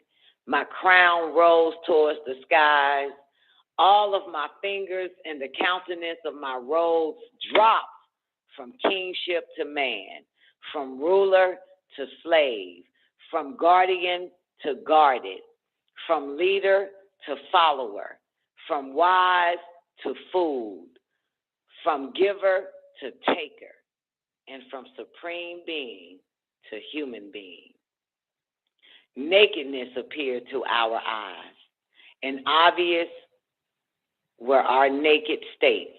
my crown rose towards the skies. All of my fingers and the countenance of my robes dropped from kingship to man, from ruler to slave, from guardian to guarded, from leader to follower, from wise to fool, from giver to taker, and from supreme being to human being. Nakedness appeared to our eyes, and obvious were our naked states,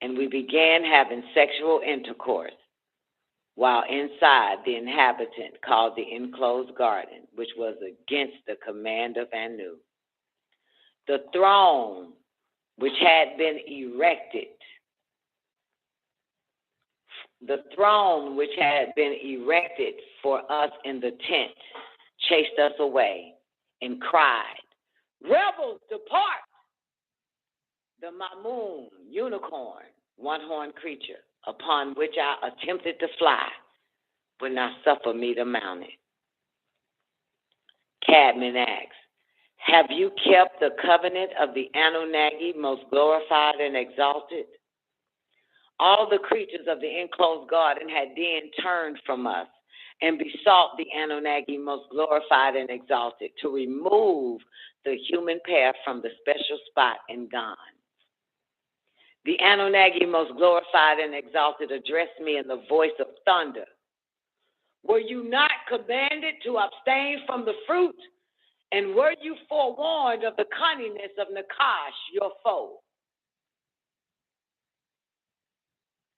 and we began having sexual intercourse, while inside the inhabitant called the enclosed garden, which was against the command of Anu. The throne which had been erected for us in the tent chased us away and cried, "Rebels, depart!" The Mamoon, unicorn, one-horned creature, upon which I attempted to fly, would not suffer me to mount it. Kadmon asked, "Have you kept the covenant of the Anunnaki, most glorified and exalted?" All the creatures of the enclosed garden had then turned from us and besought the Anunnaki, most glorified and exalted, to remove the human pair from the special spot in Gan. The Anunnaki, most glorified and exalted, addressed me in the voice of thunder. "Were you not commanded to abstain from the fruit? And were you forewarned of the cunningness of Nakash, your foe?"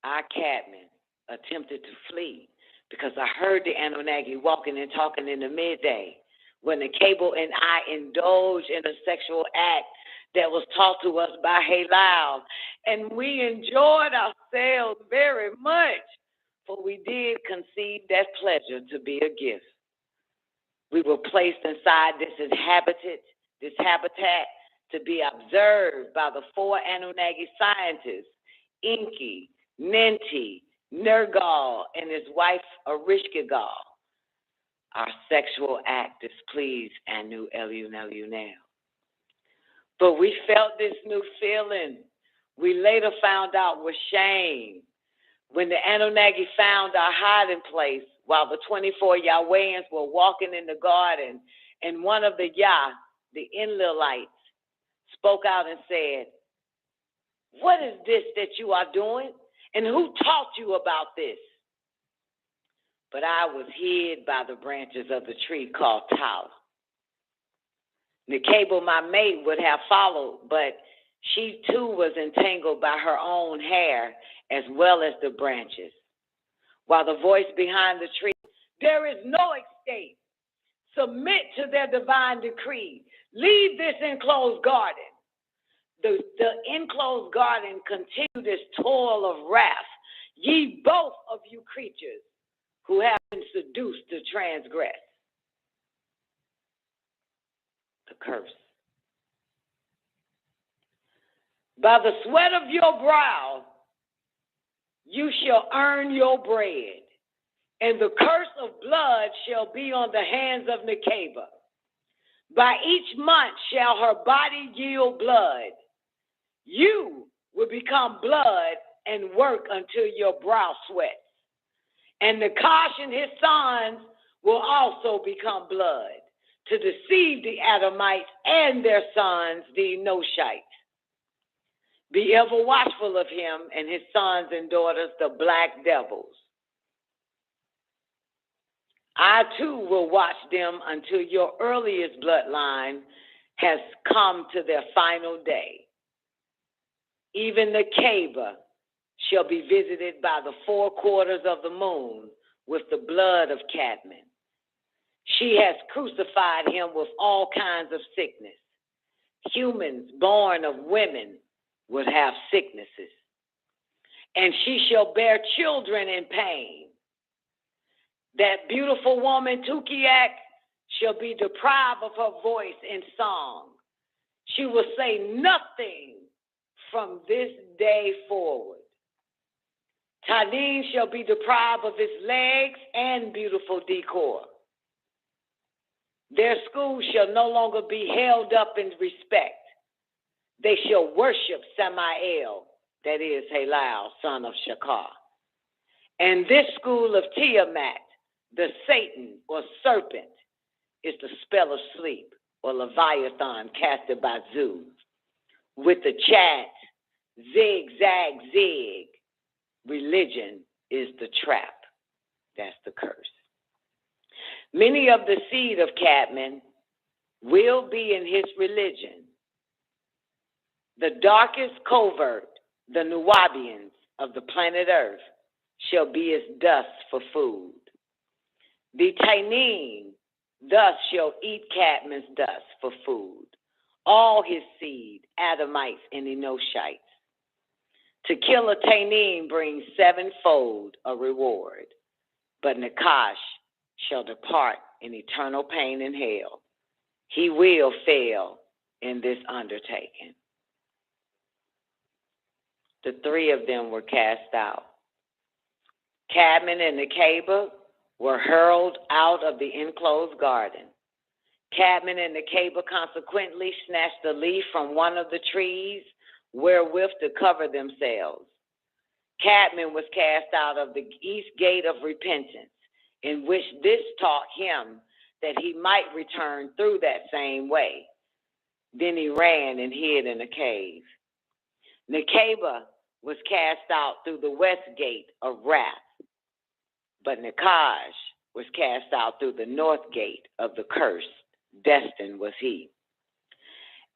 I, Kadmon, attempted to flee because I heard the Anunnaki walking and talking in the midday when Nekaybaw and I indulged in a sexual act that was taught to us by Halal. And we enjoyed ourselves very much, for we did conceive that pleasure to be a gift. We were placed inside this habitat to be observed by the 4 Anunnaki scientists, Enki, Ninti, Nergal, and his wife, Erishkigal. Our sexual act displeased Anu Elu now. But we felt this new feeling. We later found out was shame. When the Anunnaki found our hiding place while the 24 Yahwehians were walking in the garden, and one of the Yah, the Enlilites, spoke out and said, "What is this that you are doing? And who taught you about this?" But I was hid by the branches of the tree called Tala. Nekaybaw, my mate, would have followed, but she too was entangled by her own hair as well as the branches. While the voice behind the tree, "There is no escape. Submit to their divine decree. Leave this enclosed garden." The enclosed garden continued this toil of wrath. "Ye both of you creatures who have been seduced to transgress." The curse. "By the sweat of your brow, you shall earn your bread, and the curse of blood shall be on the hands of Nekaybaw. By each month shall her body yield blood. You will become blood and work until your brow sweats. And Nakash and his sons will also become blood, to deceive the Adamites and their sons, the Enoshites. Be ever watchful of him and his sons and daughters, the black devils. I too will watch them until your earliest bloodline has come to their final day. Even Nekaybaw shall be visited by the 4 quarters of the moon with the blood of Kadmon. She has crucified him with all kinds of sickness. Humans born of women would have sicknesses, and she shall bear children in pain. That beautiful woman, Tukiak, shall be deprived of her voice in song. She will say nothing from this day forward. Tanin shall be deprived of his legs and beautiful decor. Their schools shall no longer be held up in respect. They shall worship Samael, that is Halal, son of Shakar. And this school of Tiamat, the Satan or serpent, is the spell of sleep or Leviathan casted by Zeus. With the chant, zigzag, zig, religion is the trap. That's the curse. Many of the seed of Kadmon will be in his religion. The darkest covert, the Nuwabians of the planet Earth, shall be as dust for food. The Tainin thus shall eat Kadmon's dust for food. All his seed, Adamites and Enoshites. To kill a Tainin brings 7-fold a reward, but Nakash shall depart in eternal pain and hell. He will fail in this undertaking. The 3 of them were cast out. Kadmon and Nekaybaw were hurled out of the enclosed garden. Kadmon and Nekaybaw consequently snatched a leaf from one of the trees wherewith to cover themselves. Kadmon was cast out of the east gate of repentance, in which this taught him that he might return through that same way. Then he ran and hid in a cave. Nekaybaw was cast out through the west gate of wrath, but Nakash was cast out through the north gate of the curse. Destined was he.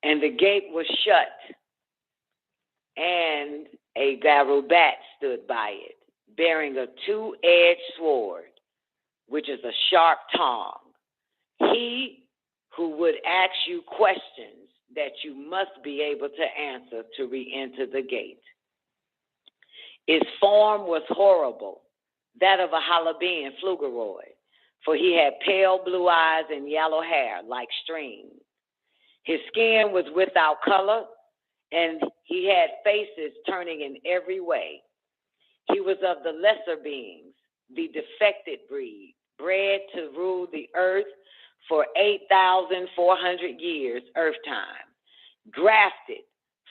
And the gate was shut, and a Garubat stood by it, bearing a 2-edged sword, which is a sharp tongue. He who would ask you questions that you must be able to answer to re-enter the gate. Its form was horrible, that of a Halabian Pflugeroid, for he had pale blue eyes and yellow hair like streams. His skin was without color, and he had faces turning in every way. He was of the lesser beings, the defected breed, bred to rule the earth for 8,400 years, earth time, grafted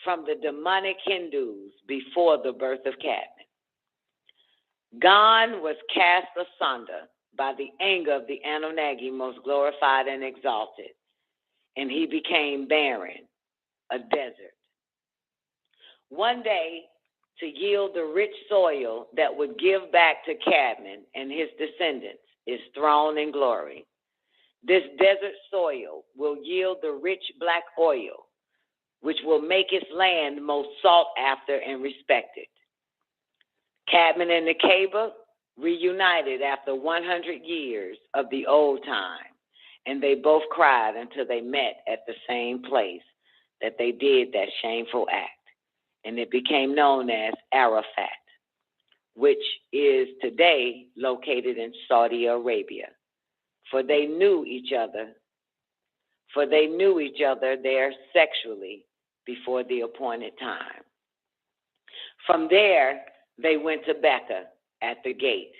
from the demonic Hindus before the birth of Kadmon. Gan was cast asunder by the anger of the Anunnaki, most glorified and exalted, and he became barren, a desert. One day, to yield the rich soil that would give back to Kadmon and his descendants his throne and glory, this desert soil will yield the rich black oil, which will make its land most sought after and respected. Kadmon and Nekaybaw reunited after 100 years of the old time, and they both cried until they met at the same place that they did that shameful act, and it became known as Arafat, which is today located in Saudi Arabia. For they knew each other there sexually before the appointed time. From there, they went to Becca at the gate,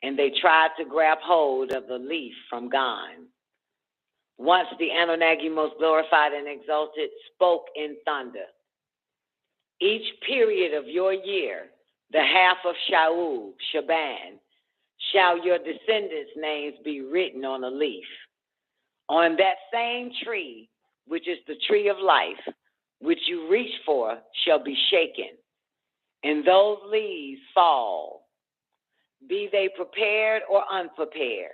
and they tried to grab hold of the leaf from Gan. Once the Anunnaki, most glorified and exalted, spoke in thunder. Each period of your year, the half of Shaul, Shaban, shall your descendants' names be written on a leaf. On that same tree, which is the tree of life, which you reach for, shall be shaken, and those leaves fall, be they prepared or unprepared.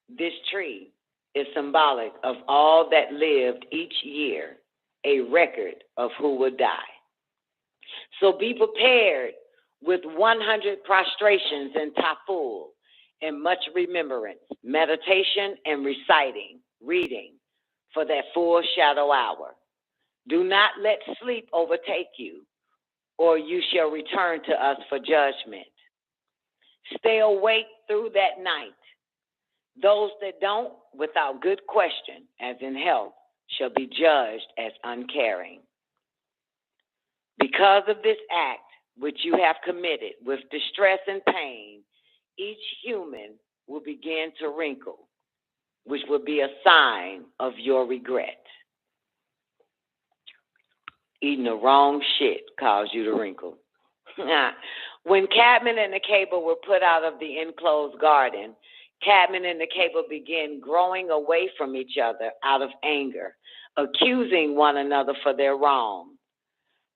This tree is symbolic of all that lived each year, a record of who would die. So be prepared with 100 prostrations and taful, and much remembrance, meditation, and reciting, reading, for that full shadow hour. Do not let sleep overtake you, or you shall return to us for judgment. Stay awake through that night. Those that don't, without good question, as in health, shall be judged as uncaring. Because of this act which you have committed with distress and pain, each human will begin to wrinkle, which will be a sign of your regret. Eating the wrong shit caused you to wrinkle. When Kadmon and Nekaybaw were put out of the enclosed garden, Kadmon and Nekaybaw began growing away from each other out of anger, accusing one another for their wrong.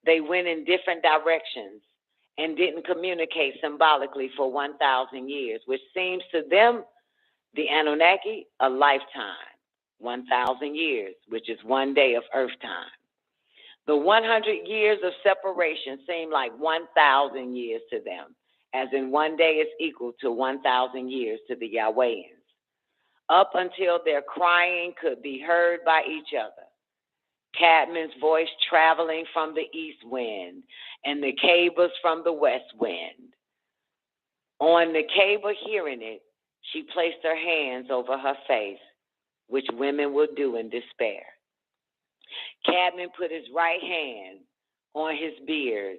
They went in different directions and didn't communicate symbolically for 1,000 years, which seems to them, the Anunnaki, a lifetime, 1,000 years, which is one day of earth time. The 100 years of separation seem like 1,000 years to them, as in one day is equal to 1,000 years to the Yahwehians, up until their crying could be heard by each other. Kadmon's voice traveling from the east wind, and Nekaybaw's from the west wind. On Nekaybaw hearing it, she placed her hands over her face, which women will do in despair. Kadmon put his right hand on his beard,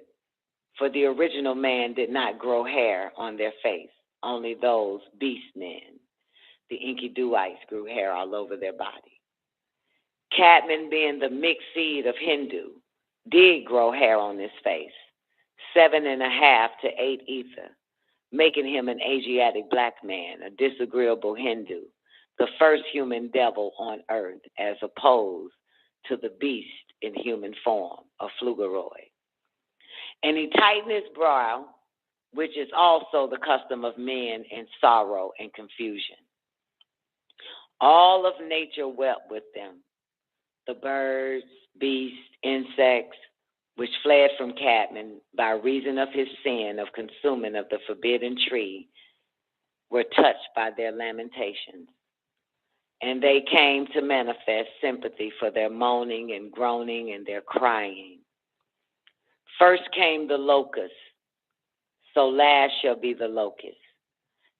for the original man did not grow hair on their face, only those beast men. The Enkiduites grew hair all over their body. Kadmon, being the mixed seed of Hindu, did grow hair on his face, 7.5 to 8 ether, making him an Asiatic black man, a disagreeable Hindu, the first human devil on earth, as opposed to the beast in human form, a Pflugeroid. And he tightened his brow, which is also the custom of men in sorrow and confusion. All of nature wept with them. The birds, beasts, insects, which fled from Kadmon by reason of his sin of consuming of the forbidden tree, were touched by their lamentations. and they came to manifest sympathy for their moaning and groaning and their crying. First came the locust, so last shall be the locust.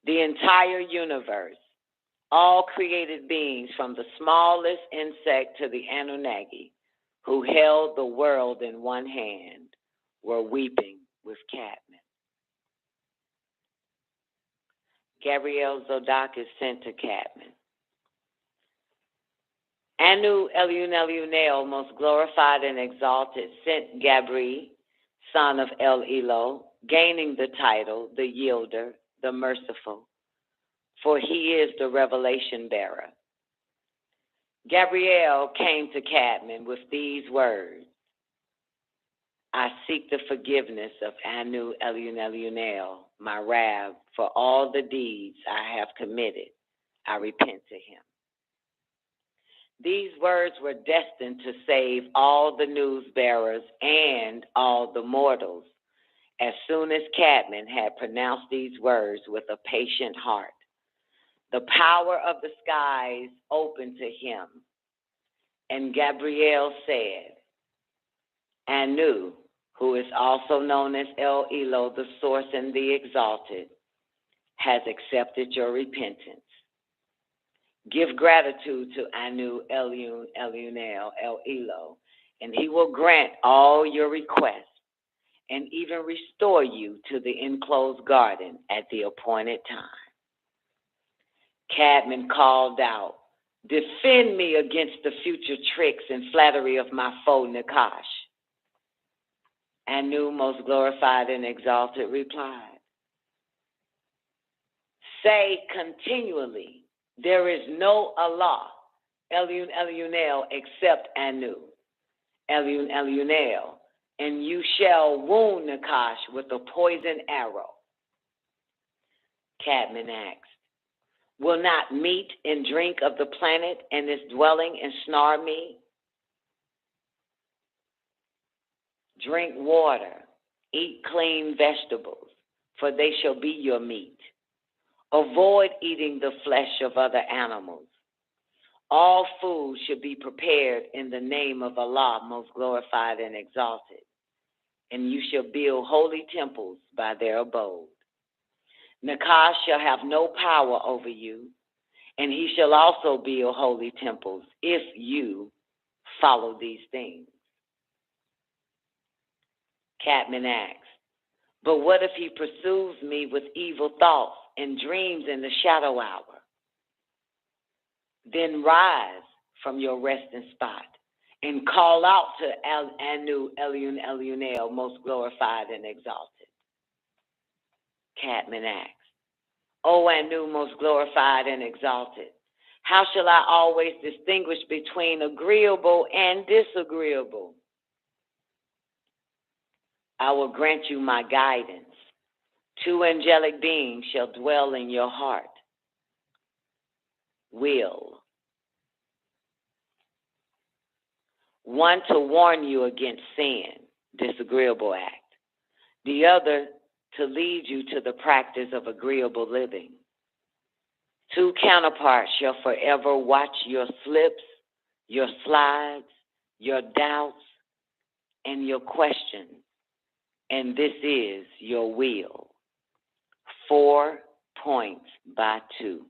The entire universe, all created beings from the smallest insect to the Anunnaki, who held the world in one hand, were weeping with Kadmon. Gabriel Zodak is sent to Kadmon. Anu Elion Elionel, most glorified and exalted, sent Gabri, son of El Elo, gaining the title, the Yielder, the Merciful, for he is the revelation bearer. Gabriel came to Kadmon with these words: I seek the forgiveness of Anu Elion Elionel, my Rab, for all the deeds I have committed. I repent to him. These words were destined to save all the news bearers and all the mortals. As soon as Kadmon had pronounced these words with a patient heart, the power of the skies opened to him, and Gabriel said, Anu, who is also known as El Elo, the Source and the Exalted, has accepted your repentance. Give gratitude to Anu Elion Elionel, El Elo, and he will grant all your requests and even restore you to the enclosed garden at the appointed time. Kadmon called out, defend me against the future tricks and flattery of my foe Nakash. Anu, most glorified and exalted, replied, say continually, there is no Allah, Elion Elionel, except Anu, Elion Elionel, and you shall wound Nakash with a poison arrow. Kadmon asked, will not meat and drink of the planet and its dwelling ensnare me? Drink water, eat clean vegetables, for they shall be your meat. Avoid eating the flesh of other animals. All food should be prepared in the name of Allah, most glorified and exalted, and you shall build holy temples by their abode. Nakash shall have no power over you, and he shall also build holy temples if you follow these things. Kadmon asked, but what if he pursues me with evil thoughts and dreams in the shadow hour? Then rise from your resting spot and call out to Anu Elion Elionel, most glorified and exalted. Kadmon asked, O Anu, most glorified and exalted, how shall I always distinguish between agreeable and disagreeable? I will grant you my guidance. 2 angelic beings shall dwell in your heart. Will. One to warn you against sin, disagreeable act. The other to lead you to the practice of agreeable living. 2 counterparts shall forever watch your slips, your slides, your doubts, and your questions. And this is your will. 4 points by 2.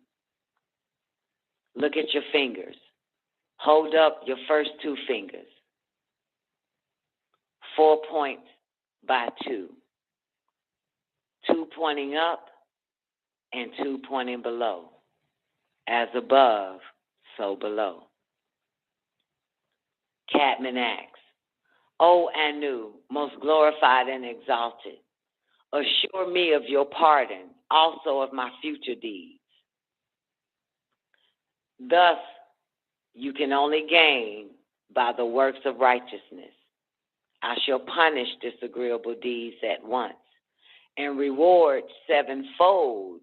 Look at your fingers. Hold up your first 2 fingers. 4 points by 2. 2 pointing up and 2 pointing below. As above, so below. Kadmon asks, O Anu, most glorified and exalted, assure me of your pardon, also of my future deeds. Thus, you can only gain by the works of righteousness. I shall punish disagreeable deeds at once and reward 7-fold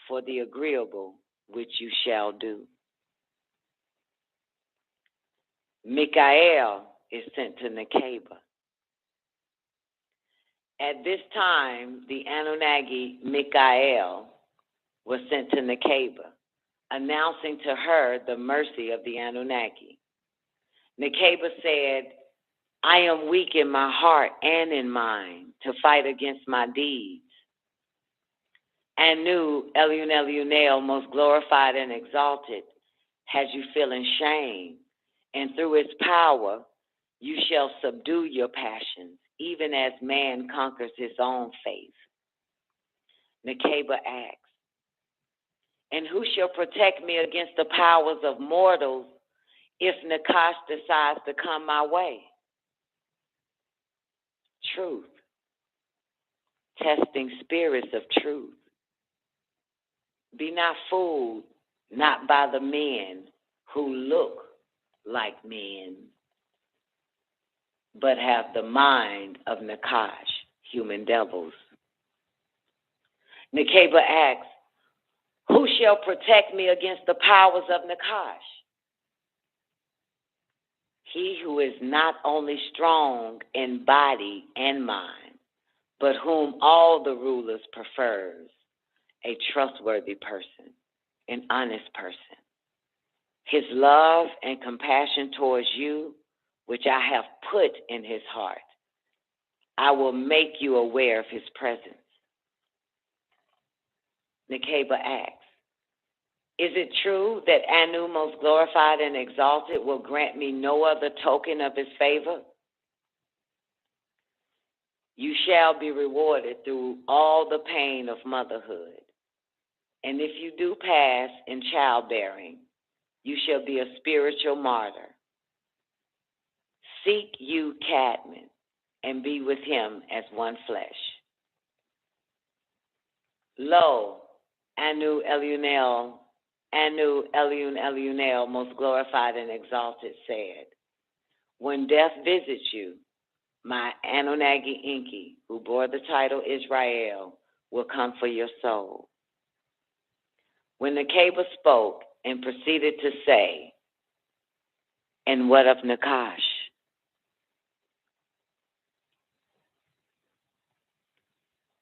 for the agreeable which you shall do. Michael is sent to Nekaybaw. At this time, the Anunnaki Michael was sent to Nekaybaw, announcing to her the mercy of the Anunnaki. Nekaybaw said, I am weak in my heart and in mind to fight against my deeds. Anu, Elun Elunel, most glorified and exalted, has you feeling shame, and through its power you shall subdue your passions, even as man conquers his own faith. Nekaybaw asks, and who shall protect me against the powers of mortals if Nakash decides to come my way? Truth. Testing spirits of truth. Be not fooled, not by the men who look like men, but have the mind of Nakash, human devils. Nekaybaw asks, who shall protect me against the powers of Nakash? He who is not only strong in body and mind, but whom all the rulers prefers, a trustworthy person, an honest person. His love and compassion towards you, which I have put in his heart, I will make you aware of his presence. Nekaybaw asks, is it true that Anu, most glorified and exalted, will grant me no other token of his favor? You shall be rewarded through all the pain of motherhood. And if you do pass in childbearing, you shall be a spiritual martyr. Seek you Kadmon and be with him as one flesh. Lo, Anu Elun Elunel, most glorified and exalted, said, when death visits you, my Anunnaki Inky, who bore the title Israel, will come for your soul. When Nekaybaw spoke and proceeded to say, and what of Nakash?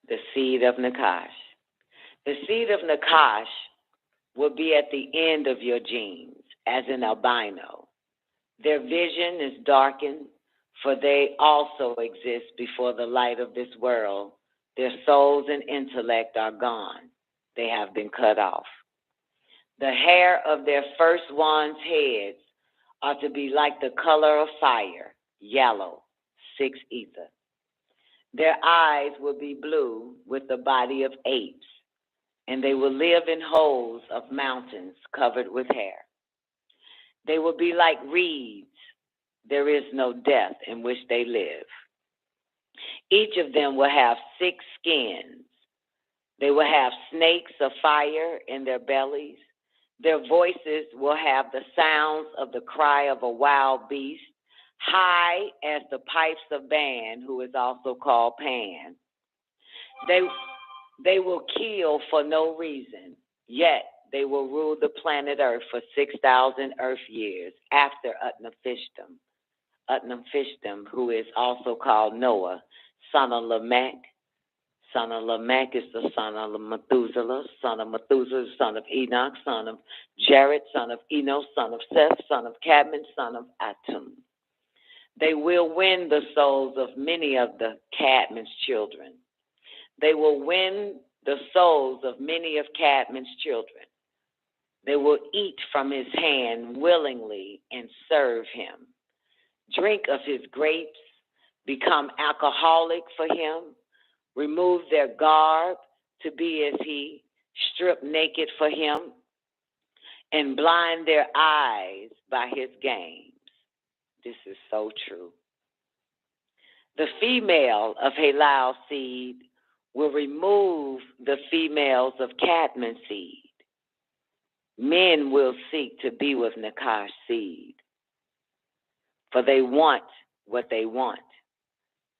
The seed of Nakash. The seed of Nakash will be at the end of your genes as an albino. Their vision is darkened, for they also exist before the light of this world. Their souls and intellect are gone. They have been cut off. The hair of their first one's heads are to be like the color of fire, yellow, 6 ether. Their eyes will be blue with the body of apes, and they will live in holes of mountains covered with hair. They will be like reeds. There is no death in which they live. Each of them will have 6 skins. They will have snakes of fire in their bellies. Their voices will have the sounds of the cry of a wild beast, high as the pipes of Ban, who is also called Pan. They will kill for no reason, yet they will rule the planet Earth for 6,000 Earth years after Utnapishtim. Utnapishtim, who is also called Noah, son of Lamech. Son of Lamech is the son of Methuselah, son of Methuselah, son of Enoch, son of Jared, son of Enos, son of Seth, son of Kadmon, son of Atum. They will win the souls of many of the Kadmon's children. They will win the souls of many of Kadmon's children. They will eat from his hand willingly and serve him. Drink of his grapes, become alcoholic for him, remove their garb to be as he, strip naked for him, and blind their eyes by his games. This is so true. The female of Halal seed will remove the females of Kadmon seed. Men will seek to be with Nakash seed, for they want what they want.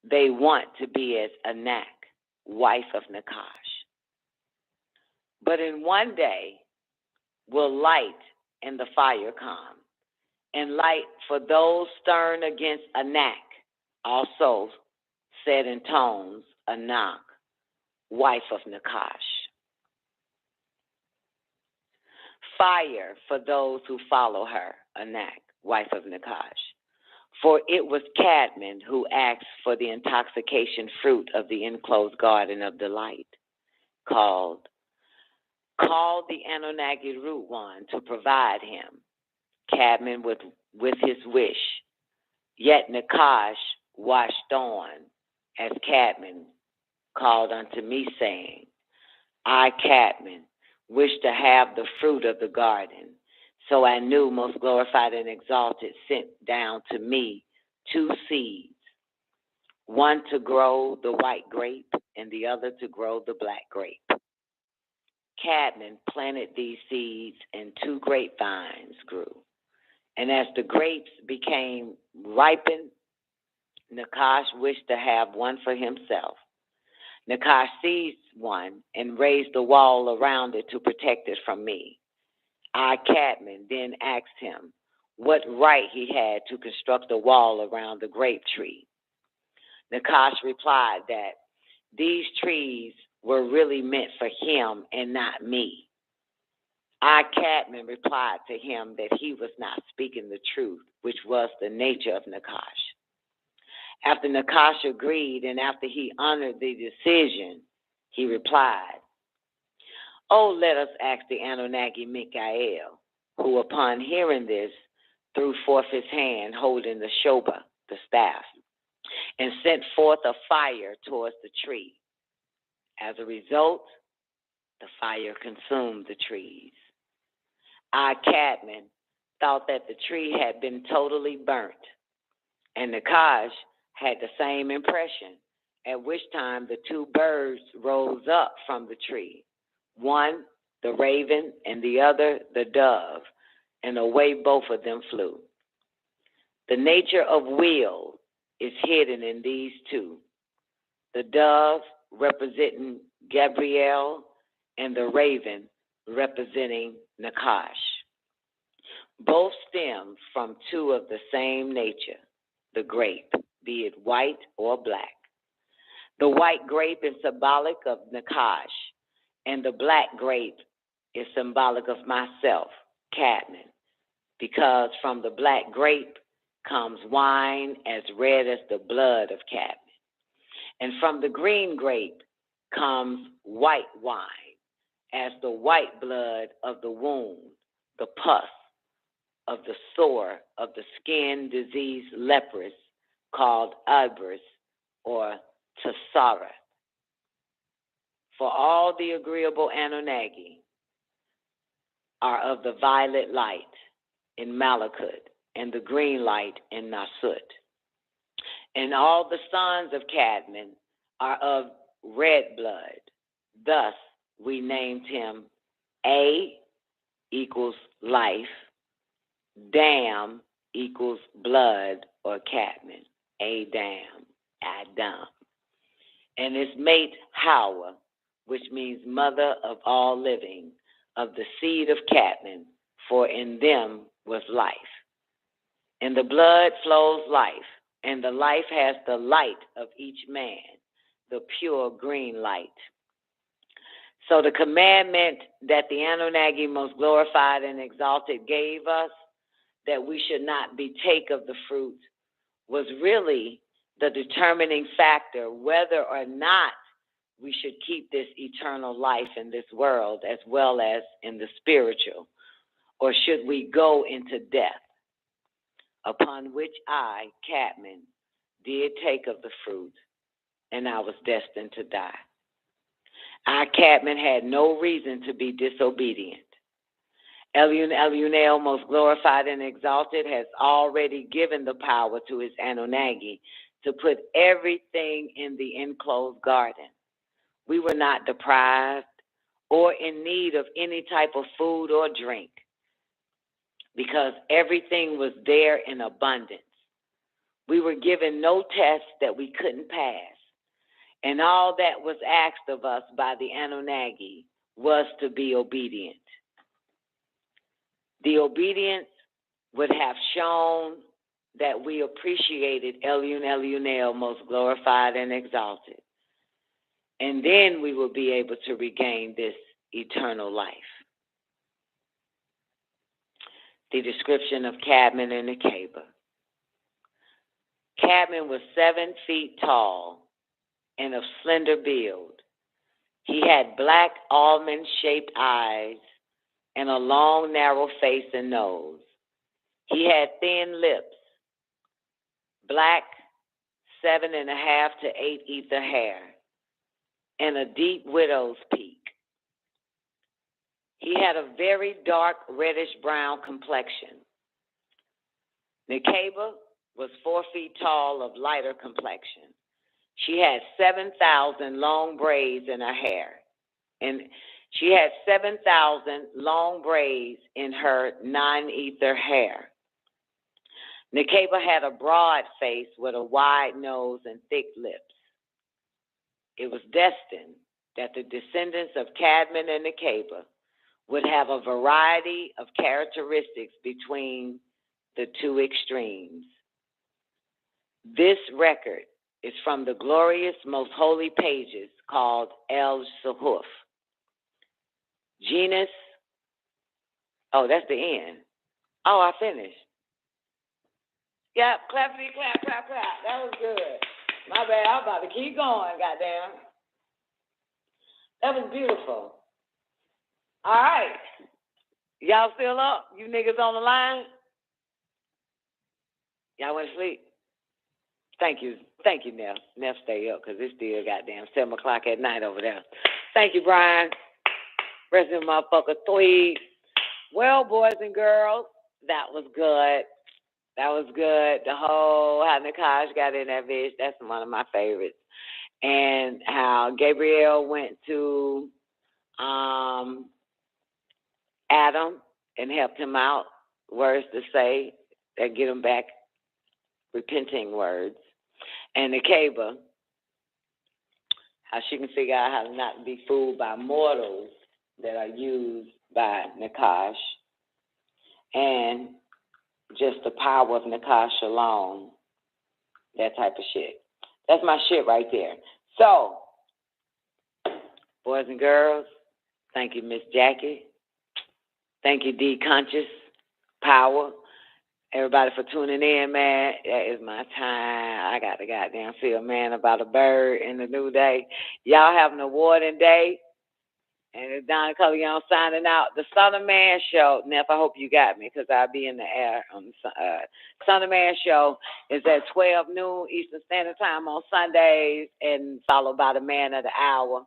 They want to be as Anak, wife of Nakash. But in one day will light and the fire come, and light for those stern against Anak, also said in tones, Anak, wife of Nakash. fire for those who follow her, Anak, wife of Nakash. For it was Kadmon who asked for the intoxication fruit of the enclosed garden of delight, called the Anunnaki root one to provide him, Kadmon with his wish. Yet Nakash watched on as Kadmon called unto me, saying, I, Kadmon, wish to have the fruit of the garden. So I knew most glorified and exalted sent down to me 2 seeds, one to grow the white grape and the other to grow the black grape. Kadmon planted these seeds and 2 grapevines grew. And as the grapes became ripened, Nakash wished to have one for himself. Nakash seized one and raised a wall around it to protect it from me. I, Kadmon, then asked him what right he had to construct a wall around the grape tree. Nakash replied that these trees were really meant for him and not me. I, Kadmon, replied to him that he was not speaking the truth, which was the nature of Nakash. After Nakash agreed and after he honored the decision, he replied, Oh, let us ask the Anunnaki Mikael, who upon hearing this threw forth his hand holding the shoba, the staff, and sent forth a fire towards the tree. As a result, the fire consumed the trees. I, Kadmon, thought that the tree had been totally burnt, and Nakash had the same impression, at which time the 2 birds rose up from the tree, one the raven and the other the dove, and away both of them flew. The nature of will is hidden in these 2, the dove representing Gabriel and the raven representing Nakash. Both stem from 2 of the same nature, the grape, be it white or black. The white grape is symbolic of Nakash, and the black grape is symbolic of myself, Kadmon, because from the black grape comes wine as red as the blood of Kadmon, and from the green grape comes white wine as the white blood of the wound, the pus of the sore of the skin disease leprous called Albers or Tassara. For all the agreeable Anunnaki are of the violet light in Malachut and the green light in Nasut. And all the sons of Kadmon are of red blood. Thus, we named him A equals life, Dam equals blood or Kadmon, Adam, Adam. And his mate Hawa, which means mother of all living, of the seed of Kadmon, for in them was life. In the blood flows life, and the life has the light of each man, the pure green light. So the commandment that the Anunnaki most glorified and exalted gave us, that we should not partake of the fruit, was really the determining factor whether or not we should keep this eternal life in this world as well as in the spiritual, or should we go into death, upon which I, Kadmon, did take of the fruit, and I was destined to die. I, Kadmon, had no reason to be disobedient. Elunel, most glorified and exalted, has already given the power to his Anunnaki to put everything in the enclosed garden. We were not deprived or in need of any type of food or drink because everything was there in abundance. We were given no test that we couldn't pass, and all that was asked of us by the Anunnaki was to be obedient. The obedience would have shown that we appreciated Elunel, most glorified and exalted. And then we will be able to regain this eternal life. the description of Kadmon and Nekaybaw. Kadmon was 7 feet tall and of slender build. He had black almond-shaped eyes and a long, narrow face and nose. He had thin lips, black 7.5 to 8 ether hair, and a deep widow's peak. He had a very dark reddish-brown complexion. Nekaybaw was 4 feet tall of lighter complexion. She had 7,000 long braids in her hair, and she had 7,000 long braids in her non-ether hair. Nekaybaw had a broad face with a wide nose and thick lips. It was destined that the descendants of Kadmon and Nekaybaw would have a variety of characteristics between the two extremes. This record is from the glorious, most holy pages called El Suhuf. Genus, oh, that's the end. Oh, I finished. Yep, clap for me, clap, clap, clap. That was good. My bad, I'm about to keep going, goddamn. That was beautiful. All right. Y'all still up? You niggas on the line? Y'all went to sleep? Thank you, Neff. Neff, stay up, because it's still goddamn 7 o'clock at night over there. Thank you, Brian. Rest of the motherfucker, tweet. Well, boys and girls, that was good. That was good. The whole, how Nakash got in that bitch, that's one of my favorites. And how Gabriel went to Adam and helped him out, words to say that get him back, repenting words. And Nekaybaw, how she can figure out how to not be fooled by mortals that are used by Nakash, and just the power of Nakash alone, that type of shit. That's my shit right there. So, boys and girls, thank you, Miss Jackie. Thank you, D Conscious Power. Everybody for tuning in, man. That is my time. I got to goddamn feel, man, about a bird in the new day. Y'all have an awarding day. And it's Donna Corleone signing out. The Son of Man Show. Neff, I hope you got me, because I'll be in the air on the Son of Man Show is at 12 noon Eastern Standard Time on Sundays, and followed by the Man of the Hour.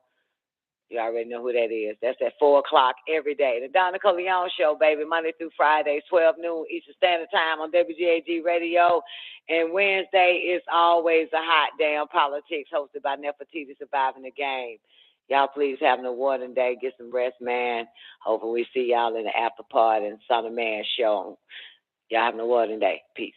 You already know who that is. That's at 4 o'clock every day. The Donna Corleone Show, baby, Monday through Friday, 12 noon Eastern Standard Time on WGAG Radio. And Wednesday is always a hot damn politics, hosted by Nefertiti, Surviving the Game. Y'all please have an awarding day. Get some rest, man. Hopefully we see y'all in the after party and Son of Man Show. Y'all have an awarding day. Peace.